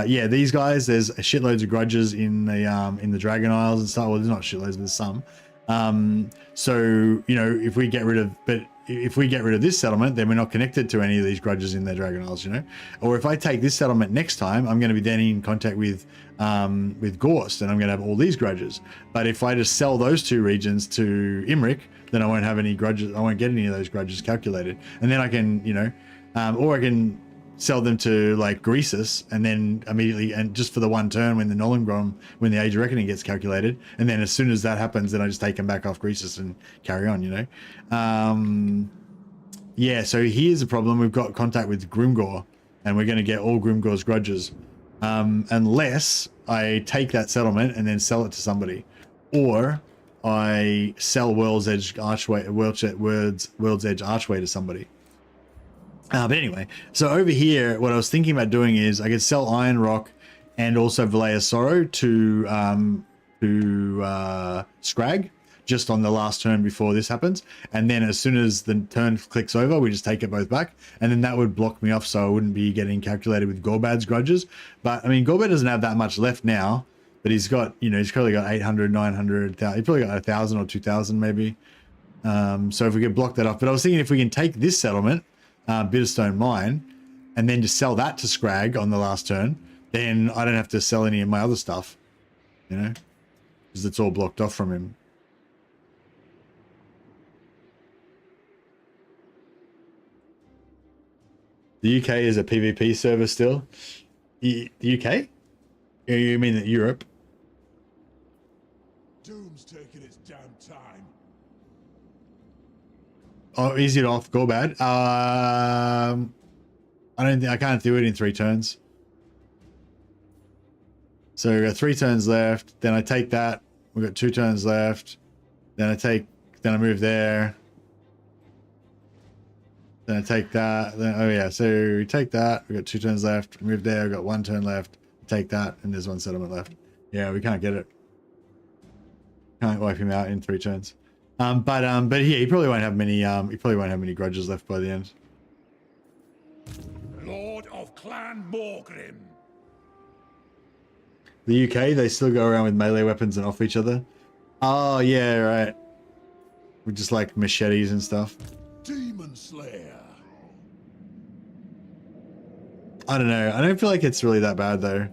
Yeah, these guys, there's shitloads of grudges in the Dragon Isles and stuff. Well, there's not shitloads, but there's some. So you know, if we get rid of this settlement, then we're not connected to any of these grudges in the Dragon Isles, you know. Or if I take this settlement next time, I'm going to be then in contact with Gorst, and I'm going to have all these grudges. But if I just sell those two regions to Imric, then I won't have any grudges. I won't get any of those grudges calculated, and then I can, you know, or I can sell them to like Greasus, and then immediately, and just for the one turn when the Nolengrom, when the Age of Reckoning gets calculated, and then as soon as that happens, then I just take them back off Greasus and carry on, you know. Yeah, so here's the problem. We've got contact with Grimgor, and we're going to get all Grimgor's grudges, unless I take that settlement and then sell it to somebody, or I sell World's Edge Archway to somebody. But anyway, so over here, what I was thinking about doing is I could sell Iron Rock and also Vallea's Sorrow to Scrag just on the last turn before this happens, and then as soon as the turn clicks over, we just take it both back, and then that would block me off, so I wouldn't be getting calculated with Gorbad's grudges. But I mean, Gorbad doesn't have that much left now, but he's got, you know, he's probably got 800, 900, he's probably got 1,000 or 2,000 maybe. So if we could block that off, but I was thinking if we can take this settlement, Bitterstone Mine, and then just sell that to Scrag on the last turn, then I don't have to sell any of my other stuff, you know, because it's all blocked off from him. The UK is a PvP server still. The UK? You mean that Europe? Doom's taking its damn time. Oh, is it off Gorbad? I can't do it in 3 turns. So we've got 3 turns left. Then I take that. We've got 2 turns left. Then I move there. Then I take that. Then, oh yeah, so we take that. We've got 2 turns left. Move there. We've got 1 turn left. Take that, and there's 1 settlement left. Yeah, we can't get it. Can't wipe him out in 3 turns. But yeah, he probably won't have many grudges left by the end. Lord of Clan Morgrim. The UK, they still go around with melee weapons and off each other. Oh yeah, right. We just like machetes and stuff. Demon Slayer. I don't know. I don't feel like it's really that bad though.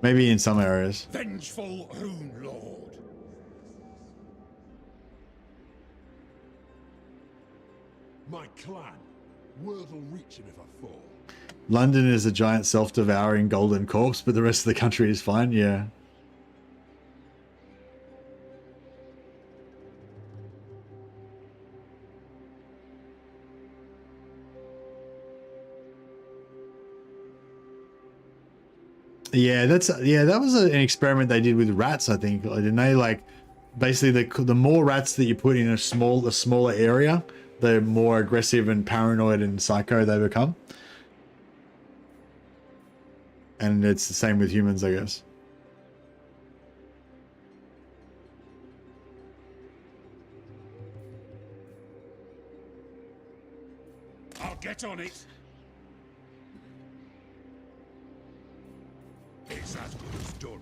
Maybe in some areas. Vengeful Rune Lord. My clan. Word will reach him if I fall. London is a giant self-devouring golden corpse, but the rest of the country is fine. Yeah. Yeah, that was an experiment they did with rats, I think. Didn't they? Like, basically, the more rats that you put in a smaller area, the more aggressive and paranoid and psycho they become. And it's the same with humans, I guess. I'll get on it. It's as good as done.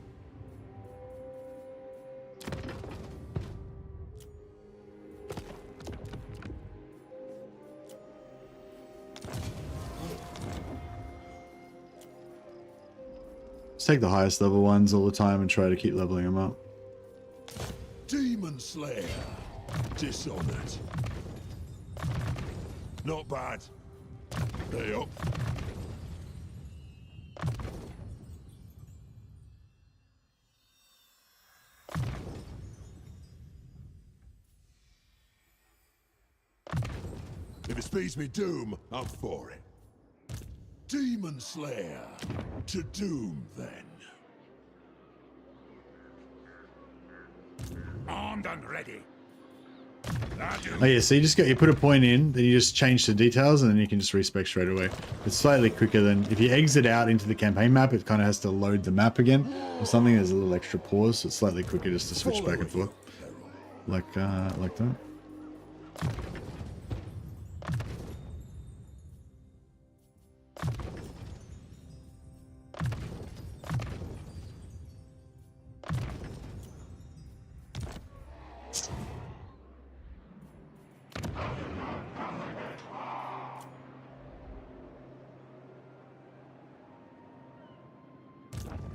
Let's take the highest level ones all the time and try to keep leveling them up. Demon Slayer. Dishonored. Not bad. Hey up. If it speeds me Doom, I'm for it. Demon Slayer. To Doom, then. Armed and ready. Oh yeah, so you put a point in, then you just change the details, and then you can just respec straight away. It's slightly quicker than if you exit out into the campaign map. It kind of has to load the map again or something. There's a little extra pause, so it's slightly quicker just to switch back and forth, like that.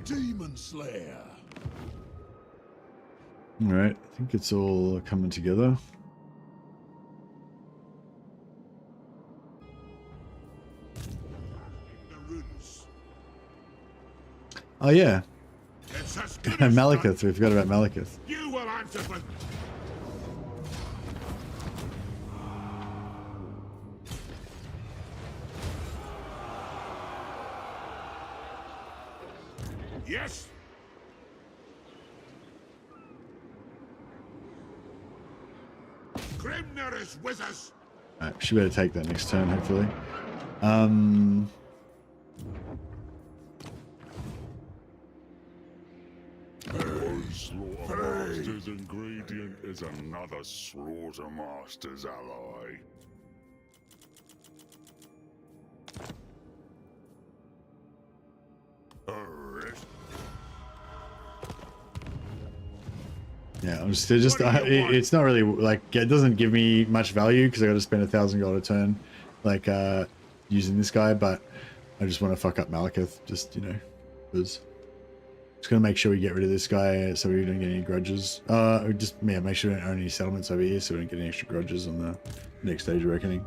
Demon Slayer. All right, I think it's all coming together. The runes. Oh yeah, It's as good as Malekith. We forgot about Malekith. you will answer for. Yes. Grimner is with us. All right, she better take that next turn, hopefully. Slaughtermaster's ingredient is another Slaughtermaster's ally. Yeah, I'm just it's not really like, it doesn't give me much value because I got to spend 1,000 gold a turn, like using this guy. But I just want to fuck up Malekith, just because. Just gonna make sure we get rid of this guy so we don't get any grudges. Make sure we don't own any settlements over here so we don't get any extra grudges on the next stage of reckoning.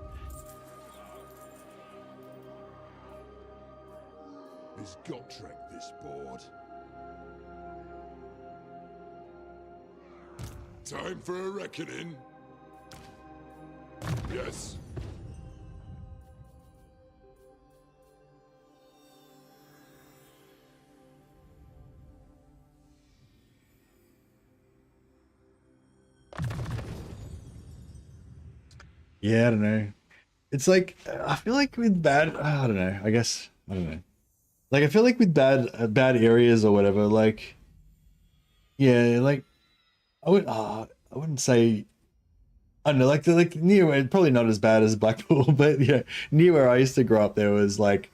Is Gotrek this board? Time for a reckoning. Yes. Yeah, I don't know. It's like, I feel like with bad, I don't know. I guess, I don't know. Like, I feel like with bad areas or whatever, like, yeah, like, I wouldn't say, I don't know, like near where, probably not as bad as Blackpool, but yeah, near where I used to grow up, there was like,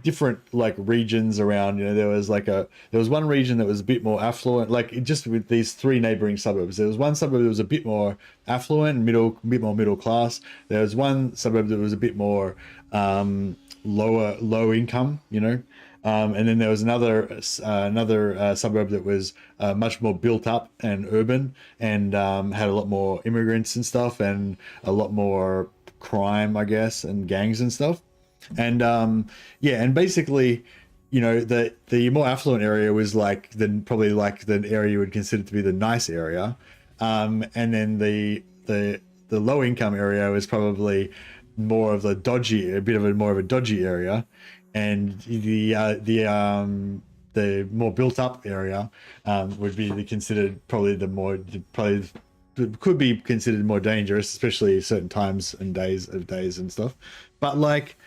different like regions around. There was one region that was a bit more affluent, like just with these three neighboring suburbs. There was one suburb that was a bit more affluent and bit more middle class. There was one suburb that was a bit more low income, and then there was another suburb that was much more built up and urban and had a lot more immigrants and stuff and a lot more crime, I guess, and gangs and stuff. And and basically, the more affluent area was probably the area you would consider to be the nice area, and then the low income area was probably more of more of a dodgy area, and the more built up area would be considered could be considered more dangerous, especially certain times and days and stuff. But like,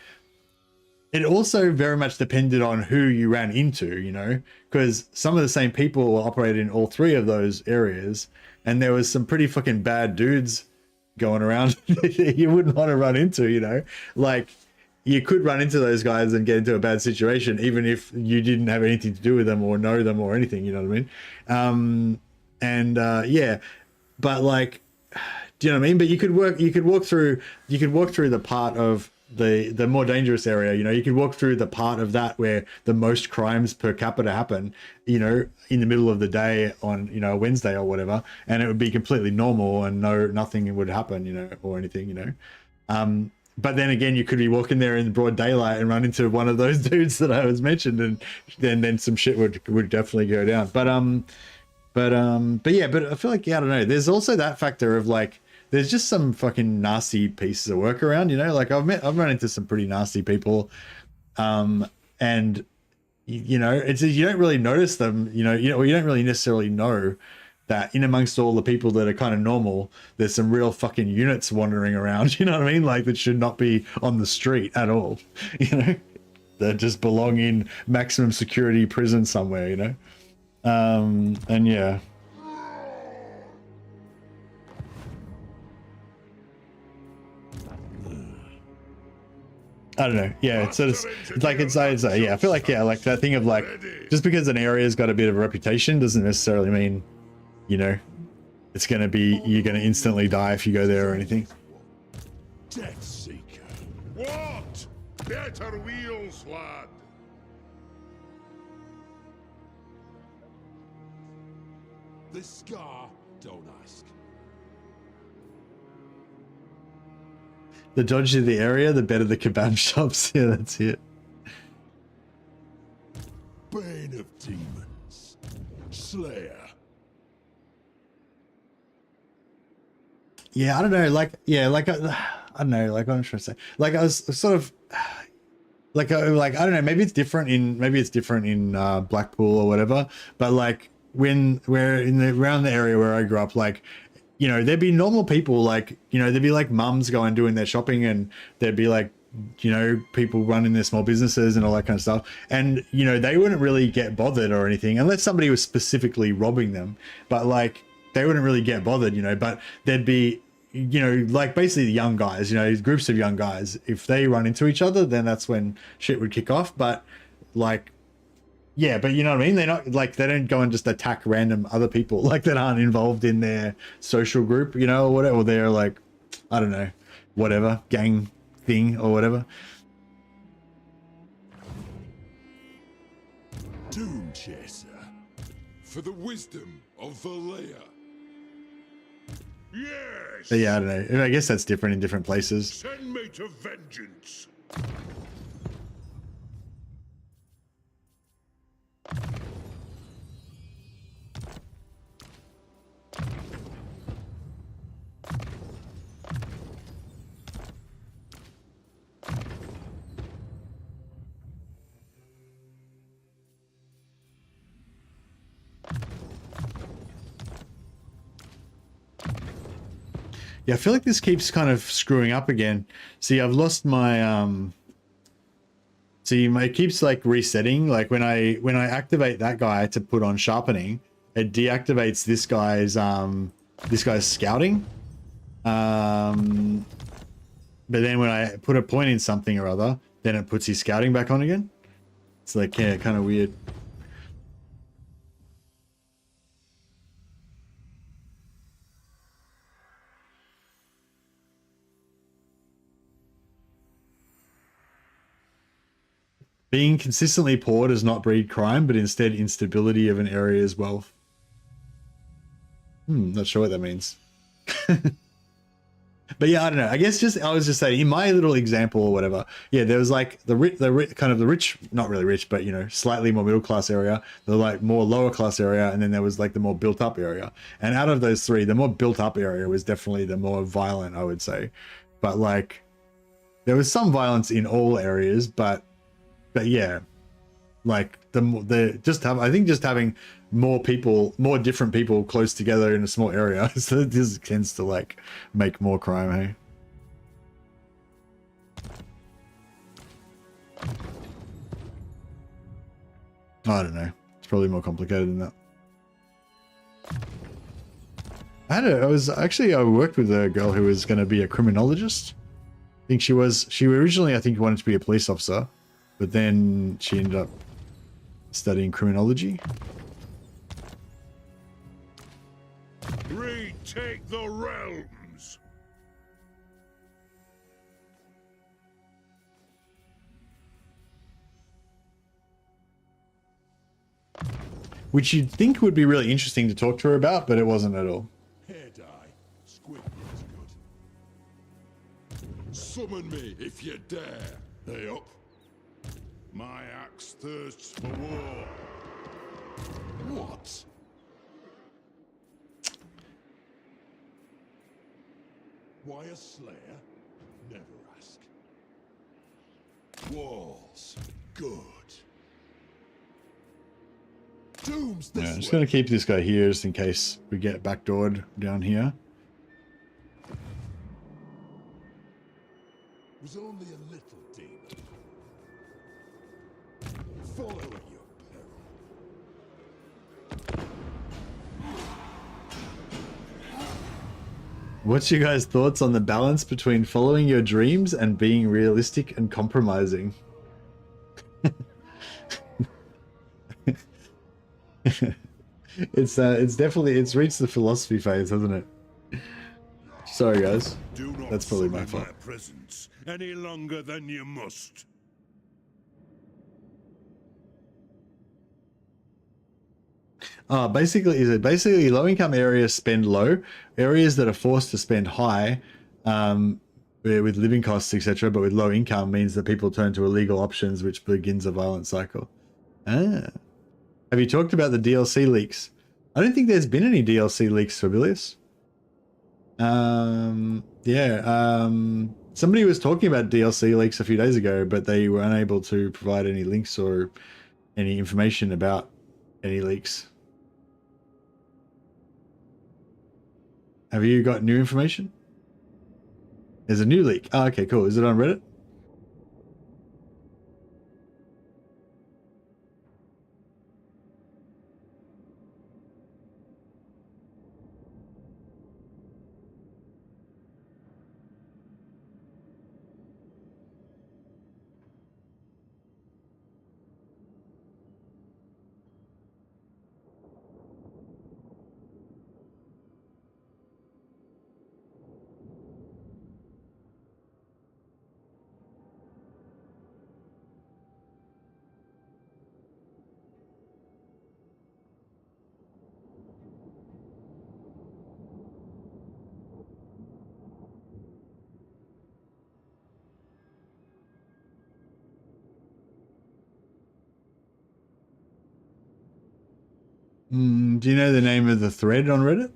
it also very much depended on who you ran into, because some of the same people were operating in all three of those areas, and there was some pretty fucking bad dudes going around you wouldn't want to run into, like you could run into those guys and get into a bad situation even if you didn't have anything to do with them or know them or anything, you know what I mean? But like, do you know what I mean? But you could walk through the part of the more dangerous area, you could walk through the part of that where the most crimes per capita happen, in the middle of the day on, a Wednesday or whatever, and it would be completely normal and nothing would happen, or anything, but then again, you could be walking there in broad daylight and run into one of those dudes that I was mentioned, and then some shit would definitely go down. But I feel like, I don't know. There's also that factor of like, there's just some fucking nasty pieces of work around, like I've run into some pretty nasty people, and it's, you don't really notice them, you don't really necessarily know that in amongst all the people that are kind of normal, there's some real fucking units wandering around, you know what I mean? Like, that should not be on the street at all, you know? That just belong in maximum security prison somewhere, you know? And yeah. I don't know. Yeah, it's like yeah, I feel like, yeah, like that thing of like, just because an area's got a bit of a reputation doesn't necessarily mean, you know, it's gonna be, you're gonna instantly die if you go there or anything. Death Seeker. What? Better wheels, lad. The scar, don't ask. The dodgier the area, the better the kebab shops. Yeah, that's it. Bane of demons. Slayer. Yeah, I don't know. Like, yeah, like I don't know. Like, what I'm trying to say. Like, I was sort of like I don't know. Maybe it's different in Blackpool or whatever. But like when we're around the area where I grew up, like, you know, there'd be normal people, like, you know, there'd be like mums going doing their shopping, and there'd be like, you know, people running their small businesses and all that kind of stuff. And, you know, they wouldn't really get bothered or anything unless somebody was specifically robbing them. But like, they wouldn't really get bothered, you know, but there'd be, you know, like basically the young guys, you know, groups of young guys, if they run into each other, then that's when shit would kick off. But like, yeah, but you know what I mean? They're not like, they don't go and just attack random other people like that aren't involved in their social group, you know, or whatever. Or they're like, I don't know, whatever, gang thing or whatever. Doom Chaser. For the wisdom of Valea. Yes! But yeah, I don't know. I guess that's different in different places. Send me to vengeance. Yeah, I feel like this keeps kind of screwing up again. See, I've lost my see, it keeps like resetting. Like when I activate that guy to put on sharpening, it deactivates this guy's scouting. But then when I put a point in something or other, then it puts his scouting back on again. It's like, yeah, kind of weird. Being consistently poor does not breed crime, but instead instability of an area's wealth. Not sure what that means. But yeah, I don't know. I guess I was just saying, in my little example or whatever, yeah, there was like the rich, not really rich, but, you know, slightly more middle class area, the like more lower class area, and then there was like the more built up area. And out of those three, the more built up area was definitely the more violent, I would say. But like, there was some violence in all areas, but yeah, like I think just having more different people close together in a small area, so this tends to like make more crime, hey? I don't know. It's probably more complicated than that. I worked with a girl who was going to be a criminologist. I think she originally, I think, wanted to be a police officer, but then she ended up studying criminology. Retake the realms. Which you'd think would be really interesting to talk to her about, but it wasn't at all. Hair dye. Squid is good. Summon me if you dare. They up. My axe thirsts for war. What? Why a slayer? Never ask. Walls. Good. tomb's Yeah, this I'm just way. gonna keep this guy here just in case we get backdoored down here. Was only a little deep. Follow at your peril. What's your guys' thoughts on the balance between following your dreams and being realistic and compromising? It's definitely, it's reached the philosophy phase, hasn't it? Sorry guys. Do not That's probably my sully fault. presence any longer than you must. Basically low income areas spend low, areas that are forced to spend high, with living costs, etc., but with low income means that people turn to illegal options, which begins a violent cycle. Ah. Have you talked about the DLC leaks? I don't think there's been any DLC leaks, Fabilius. Somebody was talking about DLC leaks a few days ago, but they were unable to provide any links or any information about any leaks. Have you got new information? There's a new leak. Oh, okay, cool. Is it on Reddit? Do you know the name of the thread on Reddit?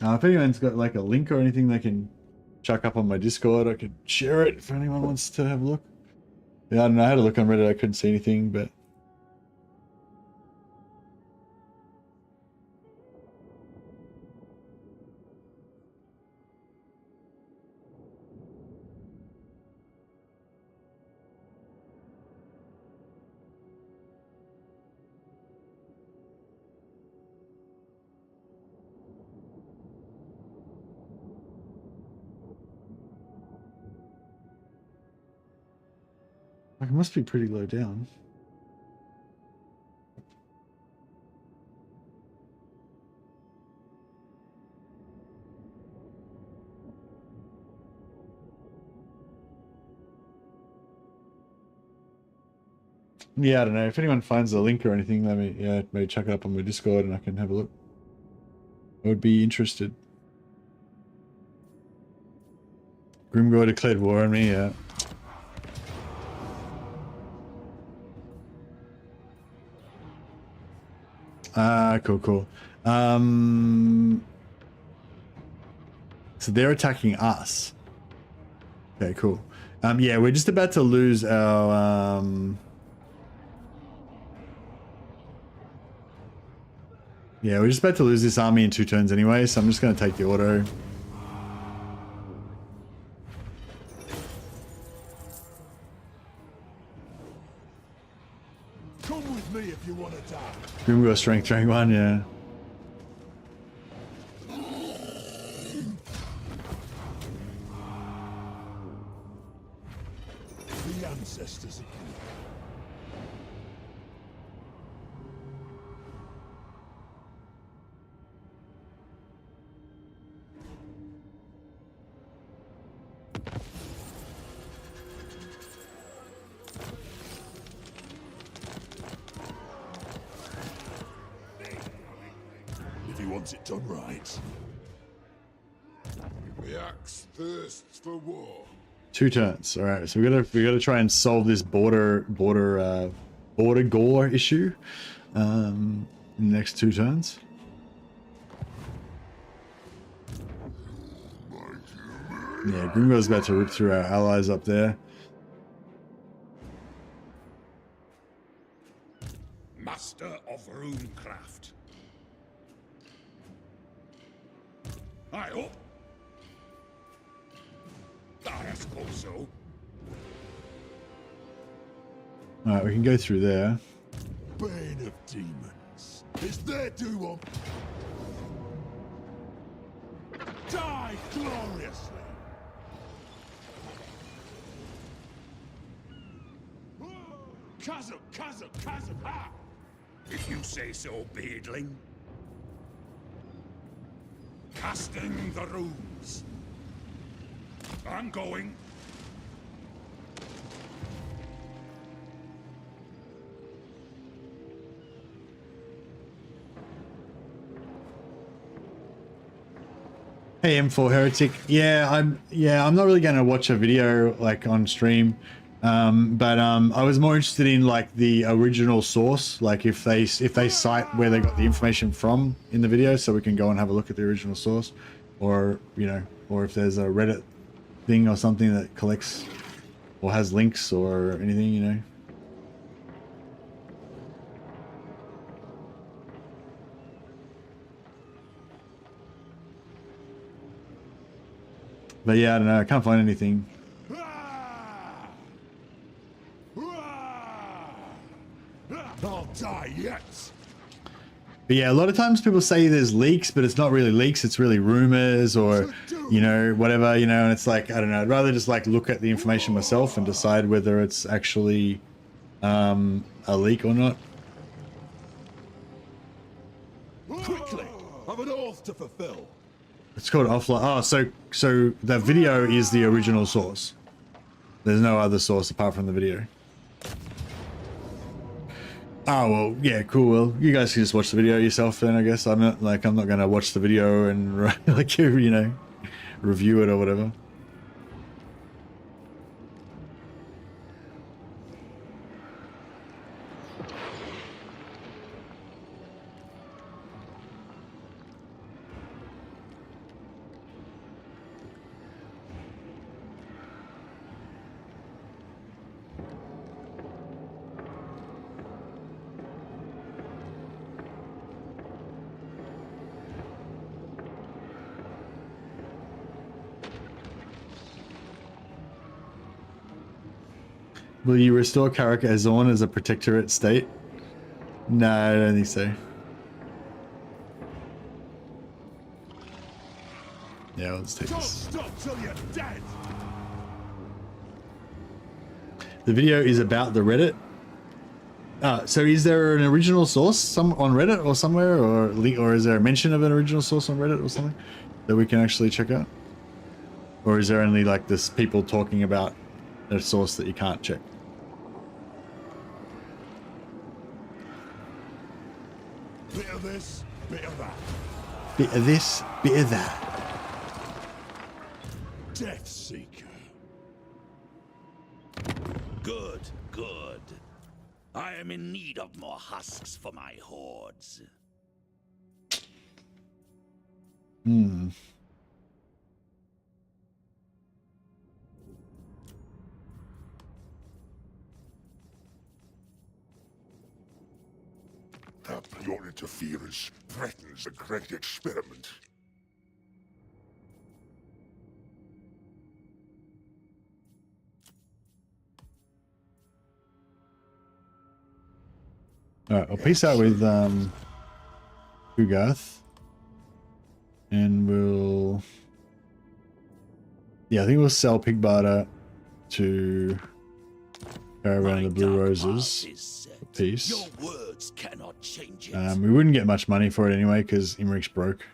If anyone's got like a link or anything they can chuck up on my Discord, I could share it if anyone wants to have a look. Yeah, I don't know. I had a look on Reddit. I couldn't see anything, but it must be pretty low down. Yeah, I don't know. If anyone finds a link or anything, let me, maybe chuck it up on my Discord and I can have a look. I would be interested. Grimgore declared war on me, yeah. Cool. So they're attacking us. Okay, cool. Yeah, we're just about to lose our, yeah, we're just about to lose this army in 2 turns anyway, so I'm just going to take the auto. Come with me if you want to die. Grimgore strength rank 1, yeah. The ancestors. If he wants it done right. The axe thirsts for war. 2 turns. All right, so we gotta try and solve this border gore issue in the next 2 turns. Yeah, Grimgor's about to rip through our allies up there. Master of runecraft. I hope. I suppose so. Alright, we can go through there. Bane of demons. It's their doom. Die gloriously. Chasm, chasm, chasm, ha! If you say so, beardling. Casting the runes. I'm going. Hey M4 Heretic. I'm not really going to watch a video like on stream. But I was more interested in like the original source, like if they cite where they got the information from in the video, so we can go and have a look at the original source, or or if there's a Reddit thing or something that collects or has links or anything, But yeah, I don't know. I can't find anything. I'll die yet. But yeah, a lot of times people say there's leaks, but it's not really leaks. It's really rumors or, whatever, and it's like, I don't know. I'd rather just like look at the information myself and decide whether it's actually a leak or not. Quickly, I've an oath to fulfill. It's called offline. Oh, so the video is the original source. There's no other source apart from the video. Oh, well, yeah, cool. Well, you guys can just watch the video yourself then, I guess. I'm not going to watch the video and, review it or whatever. Will you restore Karak Azorn as a protectorate state? No, I don't think so. Yeah, let's take Don't this. stop till you're dead. The video is about the Reddit. So is there an original source on Reddit or somewhere, or is there a mention of an original source on Reddit or something that we can actually check out? Or is there only like this people talking about a source that you can't check? Bit of this, bit of that. Bit of this, bit of that. Death Seeker. Good, good. I am in need of more husks for my hordes. Your interference threatens the great experiment. Alright, I'll peace out with Ugarth. And we'll... Yeah, I think we'll sell Pig Barter to Caravan of the Blue Roses. Peace. Your words cannot change it. We wouldn't get much money for it anyway, because Imric's broke.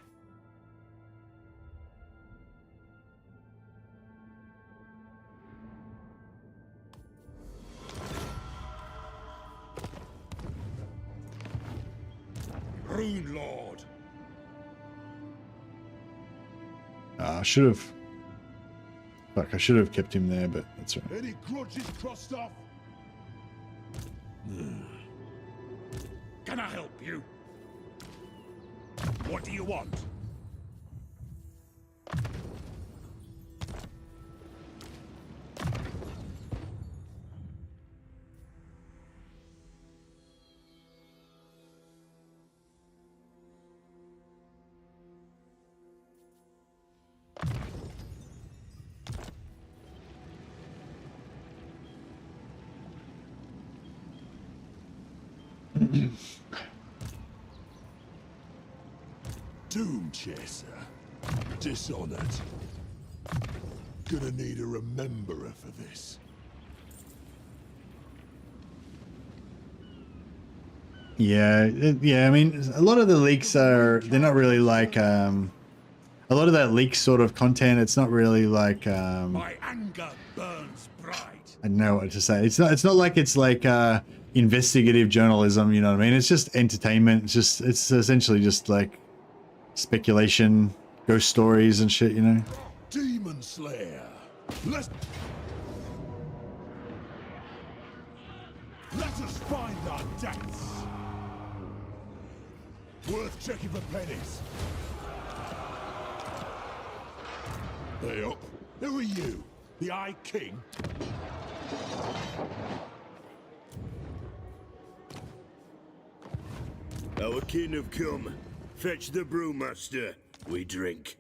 Rune Lord. I should have... Fuck, I should have kept him there, but that's right. Any grudges crossed off? Can I help you? What do you want? Doom Chaser. Dishonored. Gonna need a rememberer for this. Yeah, yeah. I mean, a lot of the leaks they're not really like a lot of that leak sort of content. It's not really like My anger burns bright. I don't know what to say. It's not like it's like investigative journalism. You know what I mean? It's just entertainment. It's essentially just like speculation, ghost stories and shit. You know. Demon Slayer. Let us find our depths. Worth checking for pennies. Hey up. Who are you? The Eye King? Our kin have come. Fetch the brewmaster. We drink.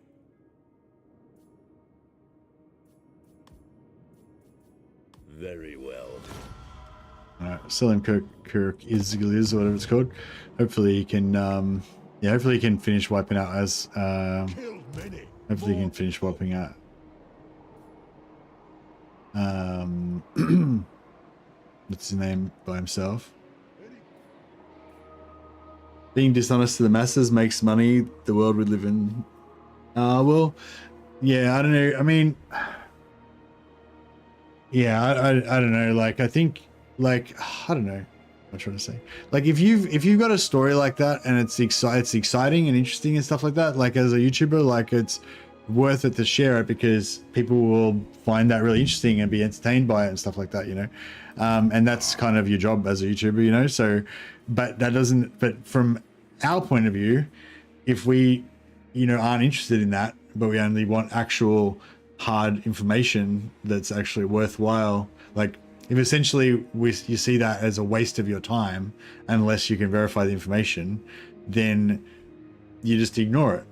Very well. Alright, Selim Kirk is or whatever it's called. Hopefully he can yeah, hopefully he can finish wiping out as hopefully he can finish wiping out what's his name by himself. Being dishonest to the masses makes money the world we live in. Well, yeah, I don't know. I mean, yeah, I don't know. Like, I think, like, I don't know what I'm trying to say. Like, if you've got a story like that and it's exciting and interesting and stuff like that, like as a YouTuber, like it's worth it to share it because people will find that really interesting and be entertained by it and stuff like that, you know. And that's kind of your job as a YouTuber, you know. So, but that doesn't. But from our point of view, if we, you know, aren't interested in that, but we only want actual hard information that's actually worthwhile, like if essentially you see that as a waste of your time unless you can verify the information, then you just ignore it.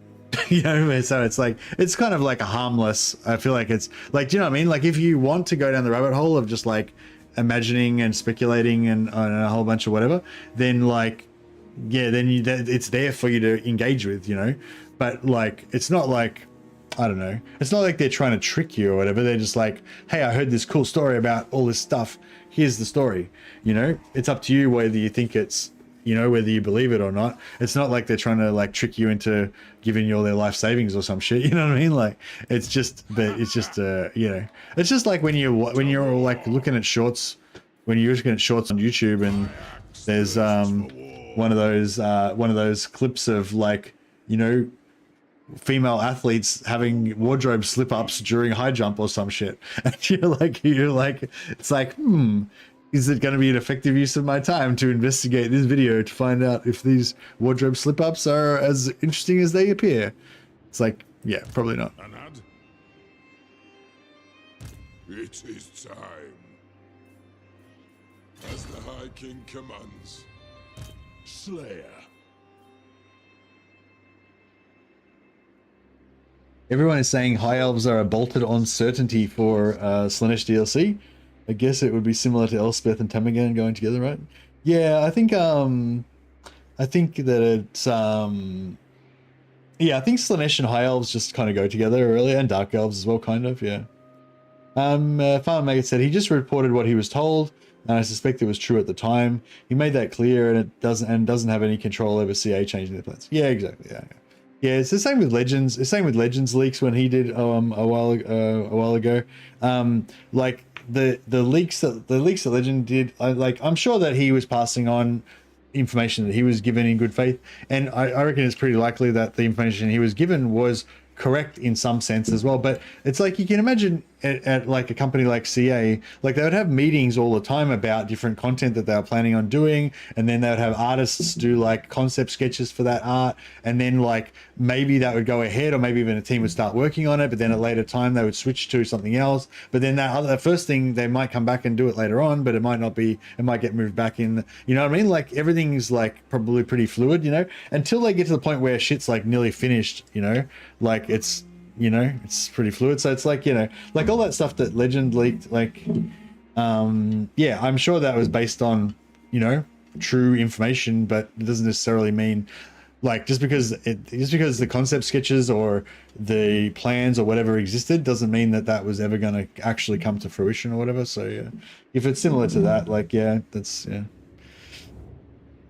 You know, so it's like, it's kind of like a harmless, I feel like it's like, do you know what I mean? Like if you want to go down the rabbit hole of just like imagining and speculating and a whole bunch of whatever, then like, yeah, then it's there for you to engage with, you know. But like, it's not like, I don't know, it's not like they're trying to trick you or whatever. They're just like, hey, I heard this cool story about all this stuff, here's the story, you know. It's up to you whether you think it's, you know, whether you believe it or not. It's not like they're trying to like trick you into giving you all their life savings or some shit, you know what I mean? Like it's just, but it's just you know, it's just like when you're like looking at shorts, when you're looking at shorts on YouTube and there's one of those clips of like, you know, female athletes having wardrobe slip-ups during high jump or some shit, and you're like it's like, is it going to be an effective use of my time to investigate this video to find out if these wardrobe slip-ups are as interesting as they appear? It's like, yeah, probably not. Anad? It is time. As the High King commands. Slayer. Everyone is saying high elves are a bolted on certainty for Slaanesh DLC. I guess it would be similar to Elspeth and Temaghan going together, right? Yeah, I think that it's yeah, I think Slaanesh and high elves just kind of go together really, and dark elves as well, kind of, yeah. Farmer Maggot said he just reported what he was told, and I suspect it was true at the time. He made that clear, and it doesn't have any control over CA changing their plans. Yeah, exactly. Yeah. Yeah, it's the same with Legends. It's the same with Legends leaks when he did a while ago. Like the leaks that Legend did. I'm sure that he was passing on information that he was given in good faith, and I reckon it's pretty likely that the information he was given was correct in some sense as well. But it's like, you can imagine at like a company like CA, like they would have meetings all the time about different content that they were planning on doing, and then they would have artists do like concept sketches for that art, and then like maybe that would go ahead, or maybe even a team would start working on it, but then at a later time they would switch to something else. But then that first thing, they might come back and do it later on, but it might not be, it might get moved back in, you know what I mean? Like everything's like probably pretty fluid, you know, until they get to the point where shit's like nearly finished, you know, like it's, you know, it's pretty fluid. So it's like, you know, like all that stuff that Legend leaked, like yeah, I'm sure that was based on, you know, true information, but it doesn't necessarily mean like just because the concept sketches or the plans or whatever existed doesn't mean that that was ever going to actually come to fruition or whatever. So yeah, if it's similar to that, like yeah, that's yeah.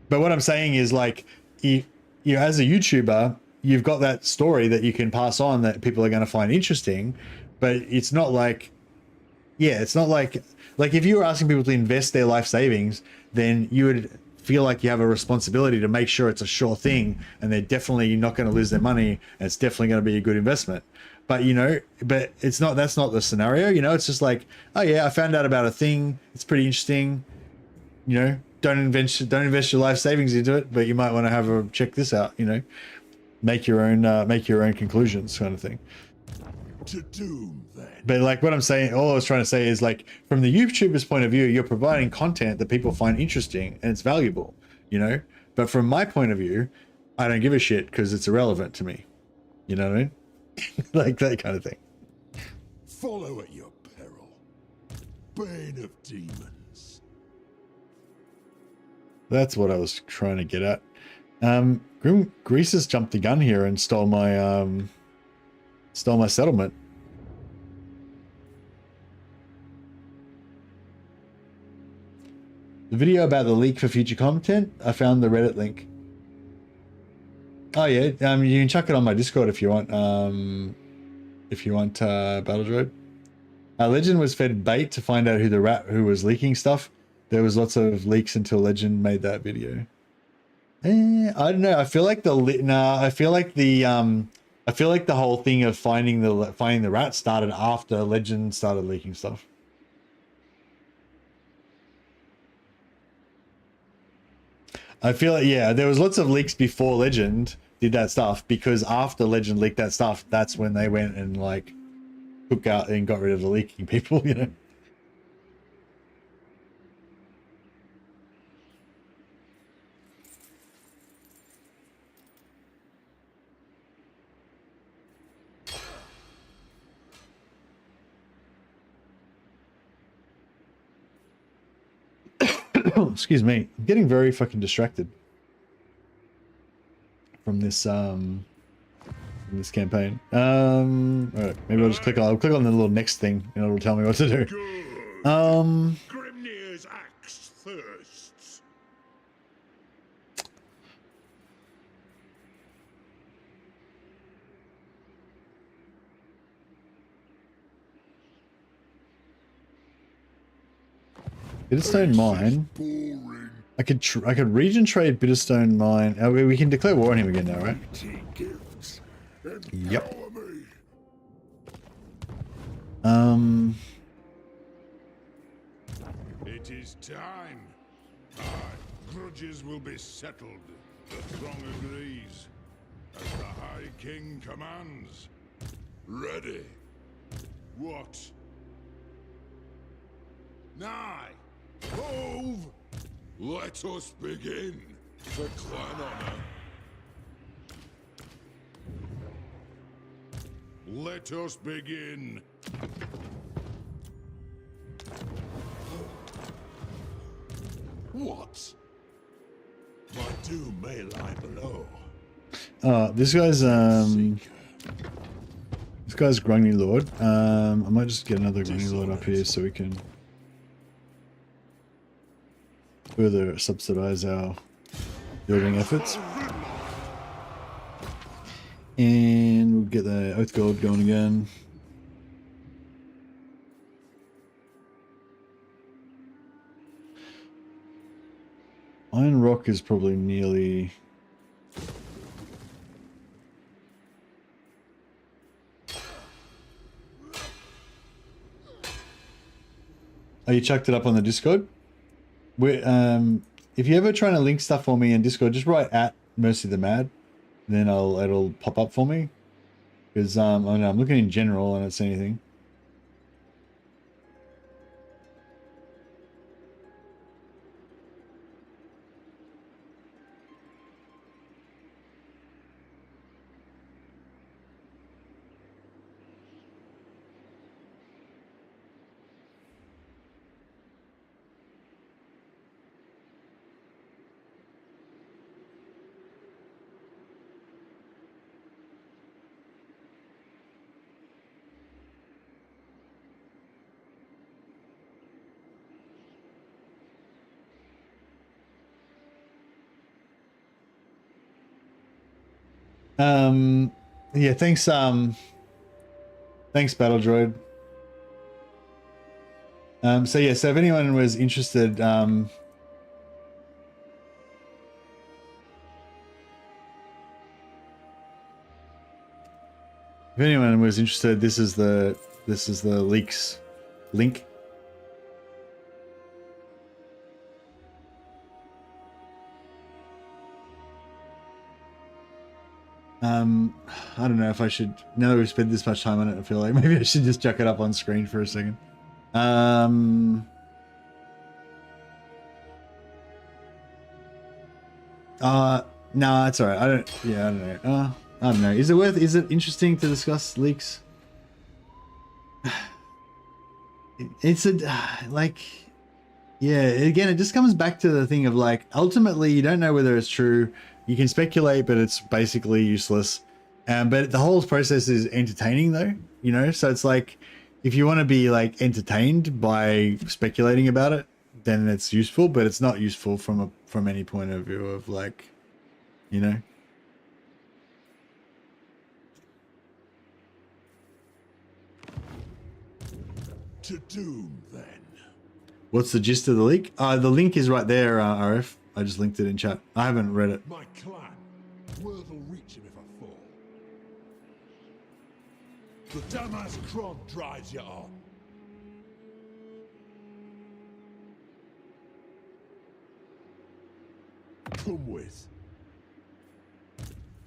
But what I'm saying is like you as a YouTuber, you've got that story that you can pass on that people are going to find interesting, but it's not like, yeah, it's not like if you were asking people to invest their life savings, then you would feel like you have a responsibility to make sure it's a sure thing and they're definitely not going to lose their money and it's definitely going to be a good investment. But you know, but it's not, that's not the scenario, you know. It's just like, oh yeah, I found out about a thing, it's pretty interesting, you know. Don't invest your life savings into it, but you might want to have a check this out, you know. Make your own conclusions, kind of thing. To doom, then. But like what I'm saying, all I was trying to say is like from the YouTuber's point of view, you're providing content that people find interesting and it's valuable, you know. But from my point of view, I don't give a shit because it's irrelevant to me. You know what I mean? Like that kind of thing. Follow at your peril. Bane of demons. That's what I was trying to get at. Grease has jumped the gun here and stole my settlement. The video about the leak for future content, I found the Reddit link. Oh yeah, you can chuck it on my Discord if you want. Battle Droid. Legend was fed bait to find out who was leaking stuff. There was lots of leaks until Legend made that video. I don't know. I feel like the whole thing of finding the rat started after Legend started leaking stuff. I feel like, yeah, there was lots of leaks before Legend did that stuff, because after Legend leaked that stuff, that's when they went and like took out and got rid of the leaking people, you know. Excuse me. I'm getting very fucking distracted from this campaign. All right, maybe I'll just click on the little next thing and it'll tell me what to do. Grimnir's axe thirsts. Bitterstone Mine. I could region trade Bitterstone Mine. Oh, we can declare war on him again now, right? Yep. It is time. Grudges will be settled. The throng agrees. As the High King commands. Ready. What? Nigh. Move! Let us begin. For clan honor. Let us begin. What? My doom may lie below. This guy's Grungy Lord. I might just get another Grungy Lord up here so we can further subsidize our building efforts. And we'll get the Oath Gold going again. Iron Rock is probably nearly... Oh, you chucked it up on the Discord? If you're ever trying to link stuff for me in Discord, just write at Mercy the Mad. Then it'll pop up for me. Because I'm looking in general and I don't see anything. Yeah, thanks, thanks, Battle Droid. So yeah, so if anyone was interested, if anyone was interested, this is the leaks link. I don't know if I should, now that we've spent this much time on it, I feel like maybe I should just chuck it up on screen for a second. No, it's alright. I don't know. I don't know. Is it interesting to discuss leaks? It's like, yeah, again, it just comes back to the thing of like, ultimately you don't know whether it's true. You can speculate, but it's basically useless. But the whole process is entertaining though, you know? So it's like, if you want to be like entertained by speculating about it, then it's useful, but it's not useful from any point of view of like, you know? To doom, then. What's the gist of the leak? The link is right there, RF. I just linked it in chat. I haven't read it. My clan. Word will reach him if I fall. The Damas Kron drives you on. Come with.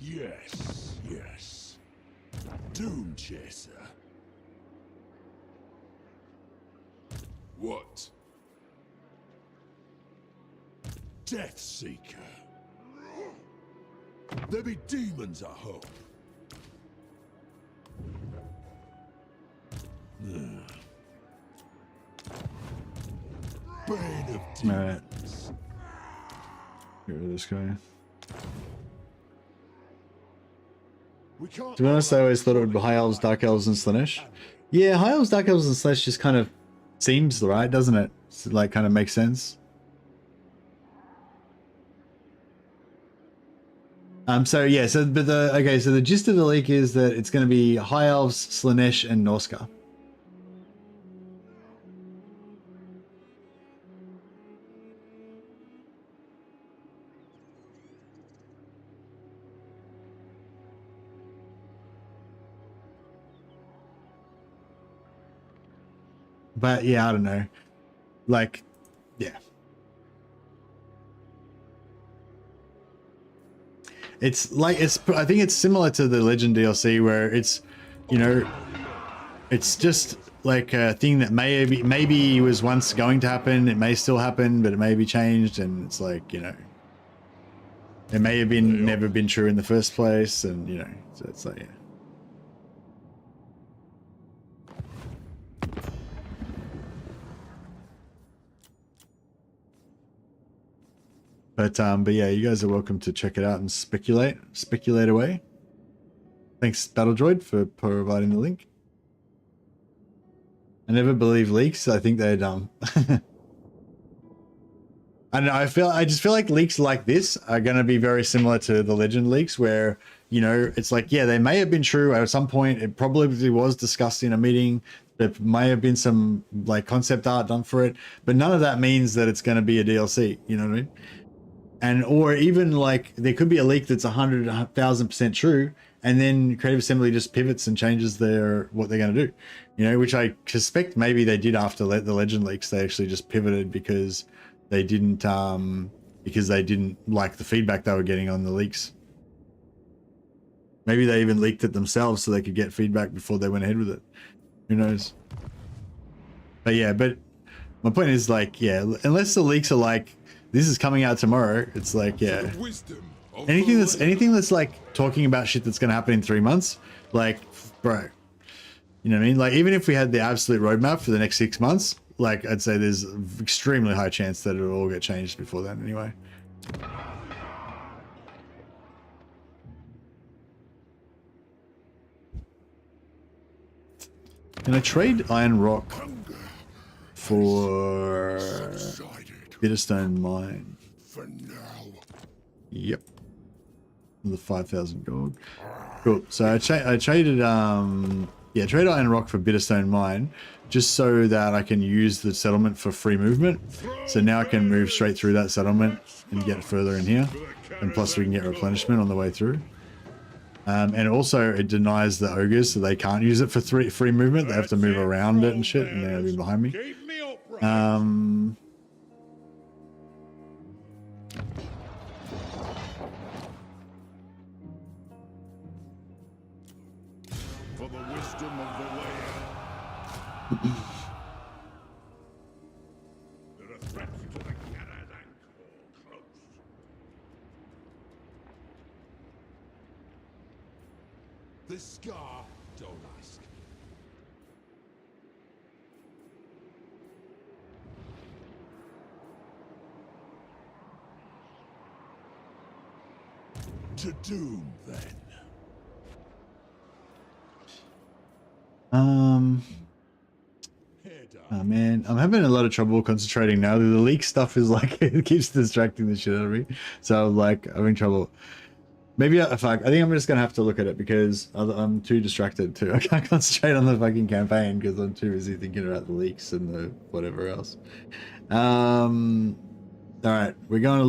Yes, yes. Doom Chaser. What? Death Seeker. There be demons, I hope. Bane of demons. Alright. Get rid of this guy. To be honest, I always thought it would be High Elves, Dark Elves, and Slanesh. Yeah, High Elves, Dark Elves, and Slanesh just kind of seems right, doesn't it? It's like kind of makes sense. So yeah, so but so the gist of the leak is that it's going to be High Elves, Slanesh, and Norska. But yeah, I don't know. Like, yeah. It's like, I think it's similar to the Legend DLC where it's, you know, it's just like a thing that maybe was once going to happen. It may still happen, but it may be changed. And it's like, you know, it may have been never been true in the first place. And, you know, so it's like, yeah. But yeah, you guys are welcome to check it out and speculate away. Thanks, Battle Droid, for providing the link. I never believe leaks. I think they're dumb. I don't know. I just feel like leaks like this are going to be very similar to the Legend leaks, where, you know, it's like, yeah, they may have been true at some point. It probably was discussed in a meeting. There may have been some like concept art done for it, but none of that means that it's going to be a DLC. You know what I mean? And or even like there could be a leak that's 100,000% true, and then Creative Assembly just pivots and changes what they're going to do, you know, which I suspect maybe they did after the Legend leaks. They actually just pivoted because they didn't like the feedback they were getting on the leaks. Maybe they even leaked it themselves so they could get feedback before they went ahead with it. Who knows? But yeah, but my point is like, yeah, unless the leaks are like, this is coming out tomorrow, it's like, yeah, anything that's like talking about shit that's going to happen in 3 months, like, bro, you know what I mean? Like, even if we had the absolute roadmap for the next 6 months, like, I'd say there's an extremely high chance that it'll all get changed before then anyway. Can I trade Iron Rock for Bitterstone Mine? For now. Yep. The 5,000 gold. Cool. So I traded trade iron rock for bitterstone mine, just so that I can use the settlement for free movement. So now I can move straight through that settlement and get further in here, and plus we can get replenishment on the way through. And also it denies the ogres, so they can't use it for free movement. They have to move around it and shit, and they're gonna be behind me. For the wisdom of the way. There are threats to the caravan close. The scar, don't ask. To doom, then. Oh man, I'm having a lot of trouble concentrating now. The leak stuff is like, it keeps distracting the shit out of me. So like, I'm having trouble. Maybe I think I'm just gonna have to look at it because I'm too distracted too. I can't concentrate on the fucking campaign because I'm too busy thinking about the leaks and the whatever else. All right, we're going to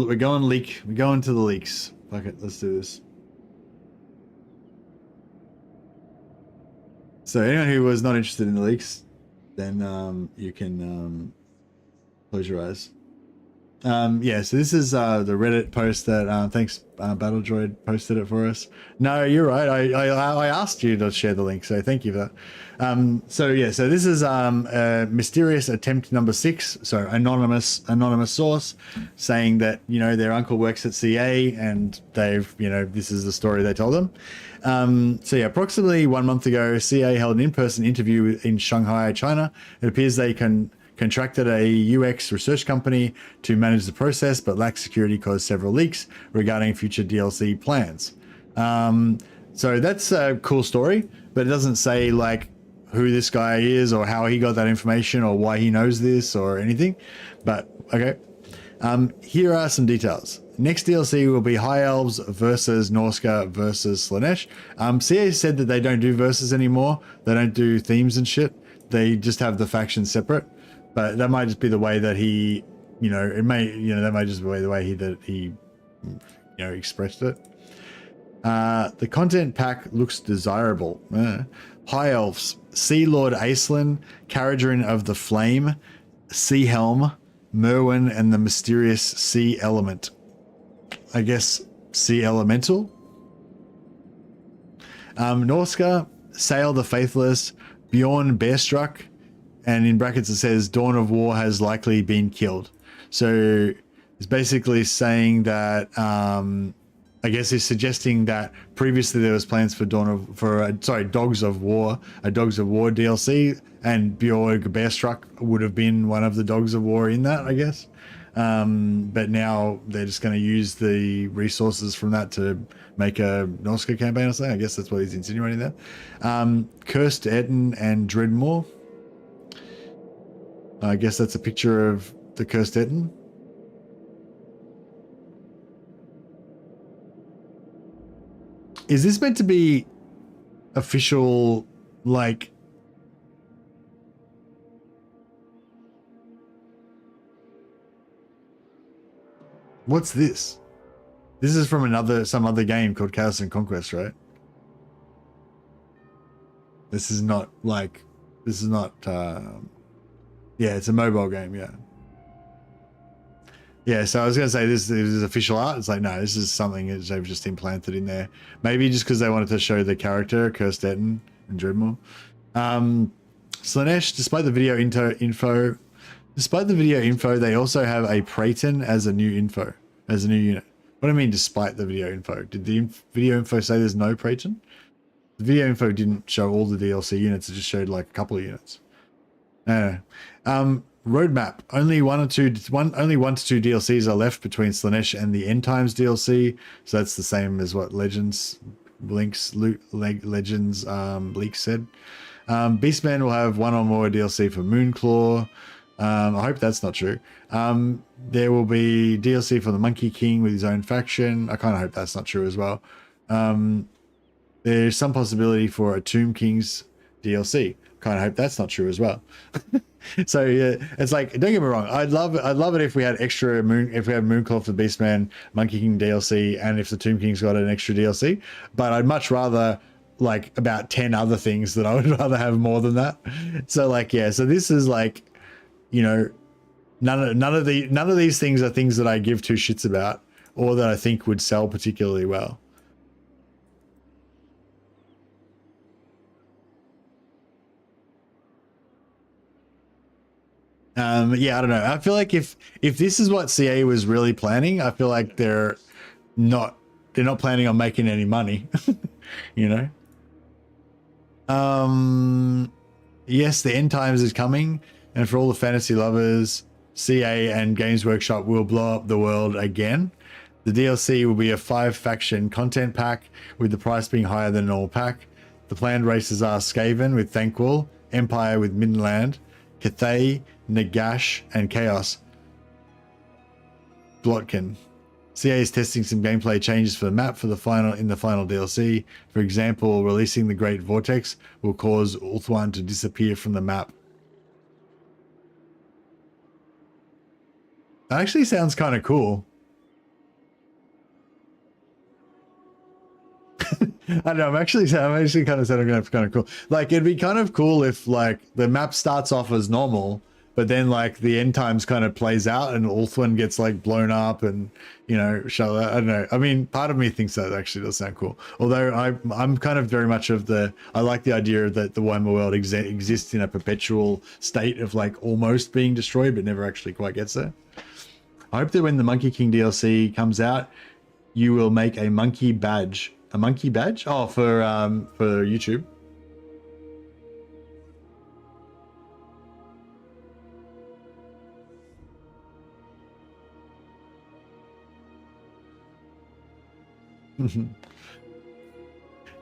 the leaks. Fuck it, let's do this. So anyone who was not interested in the leaks, then you can close your eyes. Yeah, so this is the Reddit post that thanks Battledroid posted it for us. No, you're right. I asked you to share the link, so thank you for that. So yeah, so this is mysterious attempt number 6. So anonymous source saying that, you know, their uncle works at CA and they've, you know, this is the story they told them. So yeah, approximately 1 month ago, CA held an in-person interview in Shanghai, China. It appears they contracted a UX research company to manage the process, but lack security caused several leaks regarding future DLC plans. So that's a cool story, but it doesn't say like who this guy is or how he got that information or why he knows this or anything. But okay, here are some details. Next DLC will be High Elves versus Norska versus Slaanesh. CA said that they don't do versus anymore. They don't do themes and shit. They just have the factions separate. But that might just be the way that he, you know, it may, you know, that might just be the way he, you know, expressed it. The content pack looks desirable. High Elves, Sea Lord Acelin, Caradrin of the Flame, Sea Helm, Merwin, and the mysterious Sea Element. I guess Sea Elemental. Norska, Sail the Faithless, Bjorn Bearstruck, and in brackets it says Dawn of War has likely been killed. So it's basically saying that I guess he's suggesting that previously there was plans for Dogs of War, a Dogs of War DLC, and Bjorn Bearstruck would have been one of the Dogs of War in that, I guess. But now they're just going to use the resources from that to make a Norska campaign or something. I guess that's what he's insinuating there. Cursed Etten and Dreadmore. I guess that's a picture of the Cursed Etten. Is this meant to be official, like... What's this? This is from some other game called Chaos and Conquest, right? This is not... Yeah, it's a mobile game, yeah. Yeah, so I was going to say this is official art. It's like, no, this is something that they've just implanted in there. Maybe just because they wanted to show the character, Cursed Etten and Dreadmore. Slaanesh, despite the video info, they also have a Praeton as a new unit. What do I mean, despite the video info? Did the video info say there's no Praeton? The video info didn't show all the DLC units. It just showed like a couple of units. Roadmap. Only one to two DLCs are left between Slaanesh and the End Times DLC. So that's the same as what Legends leaks said. Beastman will have one or more DLC for Moonclaw. I hope that's not true. There will be DLC for the Monkey King with his own faction. I kind of hope that's not true as well. There's some possibility for a Tomb Kings DLC. Kind of hope that's not true as well. So yeah, it's like, don't get me wrong, I'd love it if we had extra Moonclaw for Beastman, Monkey King DLC, and if the Tomb King's got an extra DLC. But I'd much rather like about 10 other things that I would rather have more than that. So like, yeah, so this is like, you know, none of these things are things that I give two shits about or that I think would sell particularly well. Yeah, I don't know. I feel like if this is what CA was really planning, I feel like they're not planning on making any money, you know? Yes, the end times is coming, and for all the fantasy lovers, CA and Games Workshop will blow up the world again. The DLC will be a 5-faction content pack, with the price being higher than a normal pack. The planned races are Skaven with Thanquol, Empire with Midland, Cathay, Nagash, and Chaos. Blotkin. CA is testing some gameplay changes for the map in the final DLC. For example, releasing the Great Vortex will cause Ulthuan to disappear from the map. That actually sounds kind of cool. I don't know. I'm actually kind of sounding kind of cool. Like, it'd be kind of cool if like the map starts off as normal, but then like the end times kind of plays out and Ulthuan gets like blown up and, you know, I don't know. I mean, part of me thinks that actually does sound cool. Although I'm kind of very much of I like the idea that the Warhammer world exists in a perpetual state of like almost being destroyed, but never actually quite gets there. I hope that when the Monkey King DLC comes out, you will make a monkey badge. A monkey badge? Oh, for YouTube.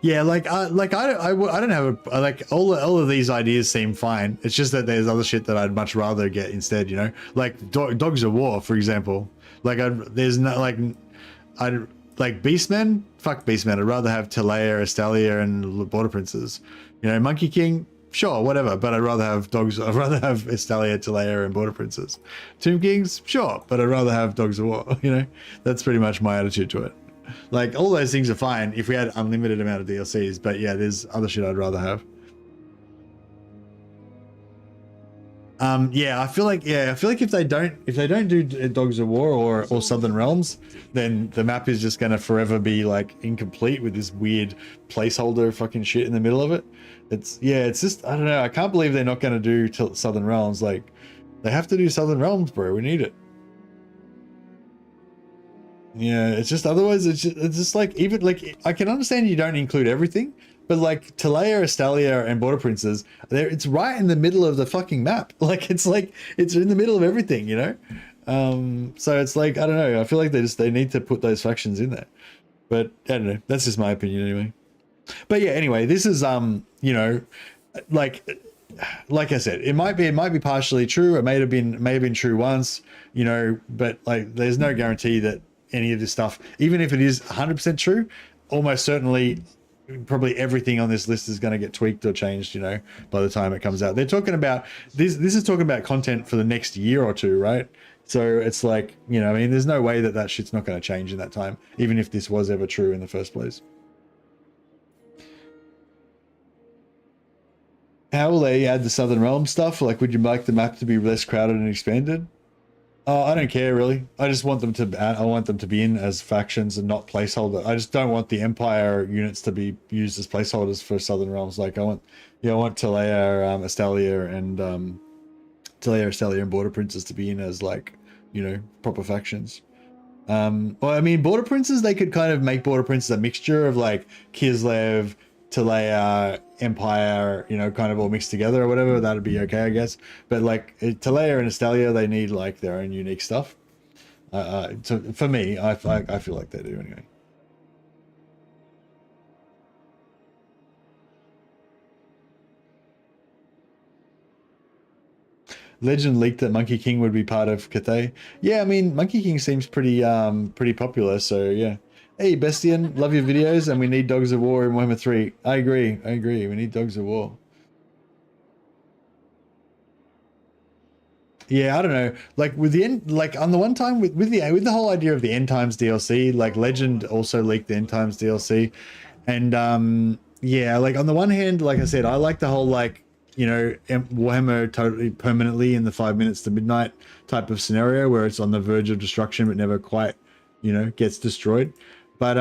Yeah, like I don't have a like all of these ideas seem fine. It's just that there's other shit that I'd much rather get instead, you know, like Dogs of War, for example. Like there's no like Beastmen. Fuck Beastmen. I'd rather have Talea, Estalia, and Border Princes. You know, Monkey King. Sure, whatever. But I'd rather have dogs. I'd rather have Estalia, Talea, and Border Princes. Tomb Kings. Sure, but I'd rather have Dogs of War. You know, that's pretty much my attitude to it. Like, all those things are fine if we had unlimited amount of DLCs, but yeah, there's other shit I'd rather have. Yeah, I feel like if they don't do Dogs of War or Southern Realms, then the map is just gonna forever be like incomplete with this weird placeholder fucking shit in the middle of it. It's just, I don't know, I can't believe they're not gonna do Southern Realms. Like, they have to do Southern Realms, bro. We need it. Yeah, it's just, otherwise it's just like, even like, I can understand you don't include everything, but like Talea, Estalia, and Border Princes, it's right in the middle of the fucking map. Like it's in the middle of everything, you know. So it's like, I don't know. I feel like they need to put those factions in there. But I don't know. That's just my opinion anyway. But yeah, anyway, this is you know, like I said, it might be partially true. It may have been true once, you know. But like, there's no guarantee that any of this stuff, even if it is 100% true, almost certainly probably everything on this list is going to get tweaked or changed, you know, by the time it comes out. They're talking about this is talking about content for the next year or two, right? So it's like, you know, I mean, there's no way that shit's not going to change in that time, even if this was ever true in the first place. How will they add the Southern Realm stuff? Like, would you like the map to be less crowded and expanded? I don't care really. I just want them to be in as factions and not placeholder. I just don't want the Empire units to be used as placeholders for Southern Realms. Like I want Talea, Estalia, and Border Princes to be in as, like, you know, proper factions. Well, I mean, Border Princes, they could kind of make Border Princes a mixture of like Kislev, Talea, Empire, you know, kind of all mixed together or whatever. That'd be okay, I guess. But like Talea and Estalia, they need like their own unique stuff. So for me, I feel like they do anyway. Legend leaked that Monkey King would be part of Cathay. Yeah, I mean, Monkey King seems pretty popular, so yeah. Hey, Bestian, love your videos, and we need Dogs of War in Warhammer 3. I agree. We need Dogs of War. Yeah, I don't know. Like with the end, like on the one time with the whole idea of the End Times DLC, like Legend also leaked the End Times DLC, and yeah, like on the one hand, like I said, I like the whole like Warhammer totally permanently in the 5 minutes to midnight type of scenario where it's on the verge of destruction but never quite gets destroyed. But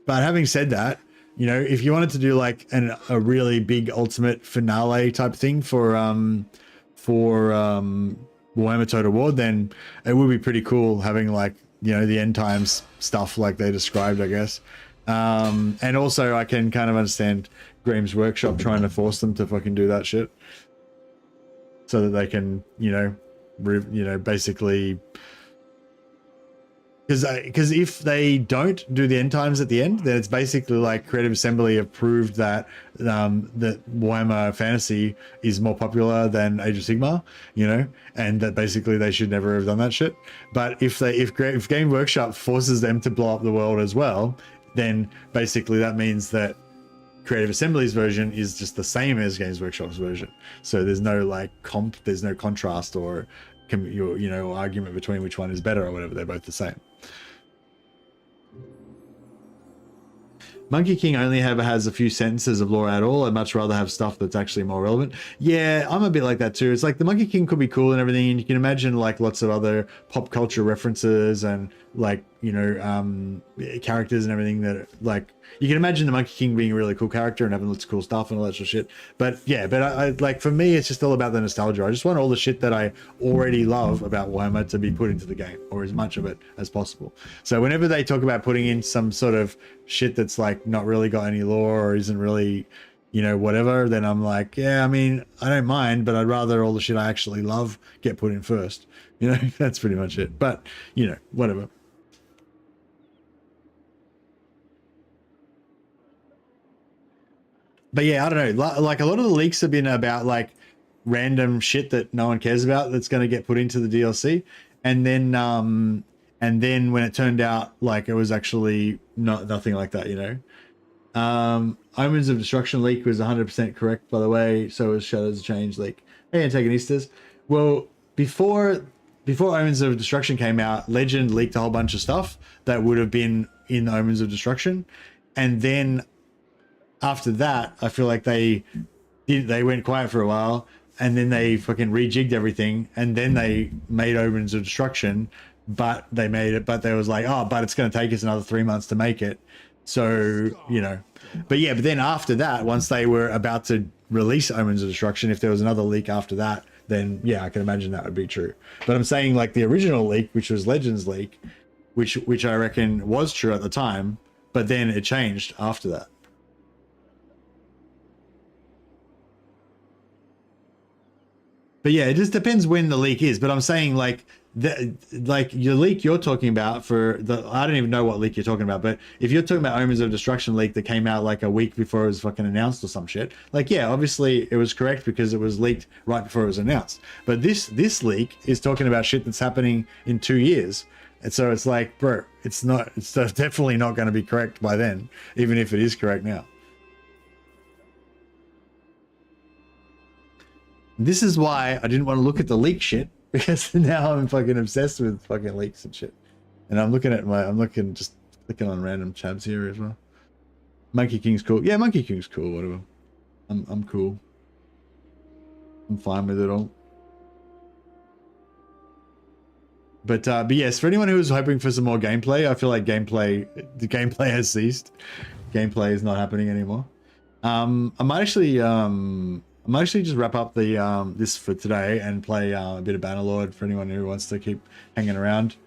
having said that, if you wanted to do like a really big ultimate finale type thing for Warhammer Total War, then it would be pretty cool having like the end times stuff like they described, I guess. And also I can kind of understand Graham's Workshop trying to force them to fucking do that shit so that they can basically, because if they don't do the end times at the end, then it's basically like Creative Assembly have proved that that Warhammer Fantasy is more popular than Age of Sigmar, and that basically they should never have done that shit. But if Game Workshop forces them to blow up the world as well, then basically that means that Creative Assembly's version is just the same as Games Workshop's version. So there's no like there's no contrast or argument between which one is better or whatever. They're both the same. Monkey King only ever has a few sentences of lore at all. I'd much rather have stuff that's actually more relevant. Yeah, I'm a bit like that too. It's like the Monkey King could be cool and everything, and you can imagine like lots of other pop culture references and like characters and everything that like you can imagine the Monkey King being a really cool character and having lots of cool stuff and all that sort of shit. But yeah, I like, for me it's just all about the nostalgia. I just want all the shit that I already love about Warhammer to be put into the game, or as much of it as possible. So whenever they talk about putting in some sort of shit that's like not really got any lore or isn't really whatever, then I'm like, yeah, I mean, I don't mind, but I'd rather all the shit I actually love get put in first. That's pretty much it. But whatever. But yeah, I don't know. Like a lot of the leaks have been about like random shit that no one cares about that's going to get put into the DLC, and then when it turned out like it was actually nothing like that, Omens of Destruction leak was 100% correct, by the way. So was Shadows of Change leak. Hey, Antagonistas. Well, before Omens of Destruction came out, Legend leaked a whole bunch of stuff that would have been in Omens of Destruction, and then after that, I feel like they went quiet for a while, and then they fucking rejigged everything, and then they made Omens of Destruction, but they was like, oh, but it's going to take us another 3 months to make it. So, but then after that, once they were about to release Omens of Destruction, if there was another leak after that, then yeah, I can imagine that would be true. But I'm saying like the original leak, which was Legends leak, which I reckon was true at the time, but then it changed after that. But yeah, it just depends when the leak is. But I'm saying like your leak you're talking about I don't even know what leak you're talking about, but if you're talking about Omens of Destruction leak that came out like a week before it was fucking announced or some shit, like yeah, obviously it was correct because it was leaked right before it was announced. But this leak is talking about shit that's happening in 2 years. And so it's like, bro, it's definitely not going to be correct by then, even if it is correct now. This is why I didn't want to look at the leak shit, because now I'm fucking obsessed with fucking leaks and shit. And I'm just clicking on random tabs here as well. Monkey King's cool. Yeah, Monkey King's cool, whatever. I'm cool. I'm fine with it all. But yes, for anyone who was hoping for some more gameplay, I feel like the gameplay has ceased. Gameplay is not happening anymore. I might actually just wrap up the this for today and play a bit of Bannerlord for anyone who wants to keep hanging around.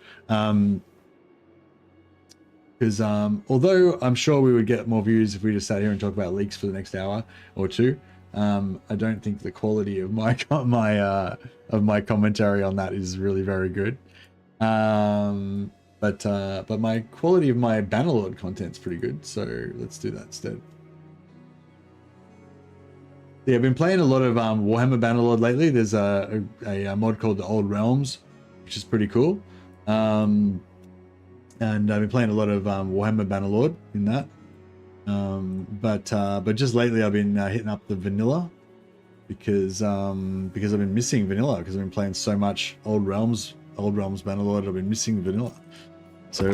Because although I'm sure we would get more views if we just sat here and talk about leaks for the next hour or two, I don't think the quality of my commentary on that is really very good. But my quality of my Bannerlord content's pretty good, so let's do that instead. Yeah, I've been playing a lot of Warhammer Bannerlord lately. There's a mod called the Old Realms, which is pretty cool. And and I've been playing a lot of Warhammer Bannerlord in that. But just lately I've been hitting up the vanilla because I've been missing vanilla because I've been playing so much Old Realms Bannerlord. I've been missing vanilla. So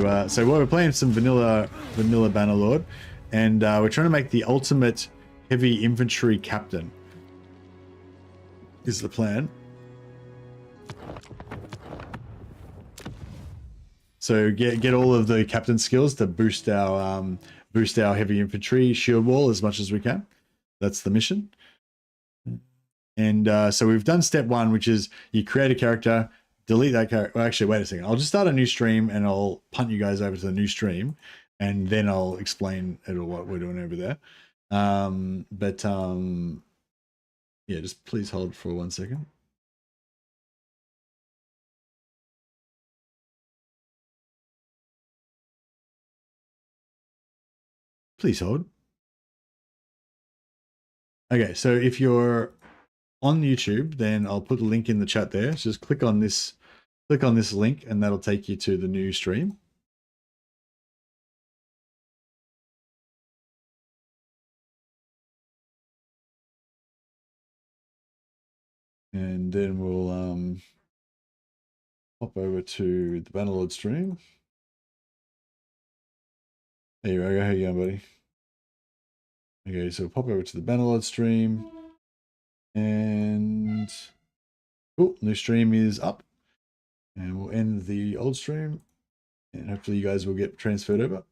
we're playing some vanilla Bannerlord, and we're trying to make the ultimate heavy infantry captain. Is the plan. So get all of the captain skills to boost our heavy infantry shield wall as much as we can. That's the mission. And so we've done step 1, which is you create a character, delete that character. Well, actually, wait a second. I'll just start a new stream and I'll punt you guys over to the new stream, and then I'll explain what we're doing over there. Yeah, just please hold for 1 second. Please hold. Okay, so if you're on YouTube, then I'll put the link in the chat there. So just click on this link, and that'll take you to the new stream. And then we'll hop over to the Bannerlord stream. There you go. How you going, buddy? Okay, so pop over to the Bannerlord stream, and new stream is up, and we'll end the old stream, and hopefully you guys will get transferred over.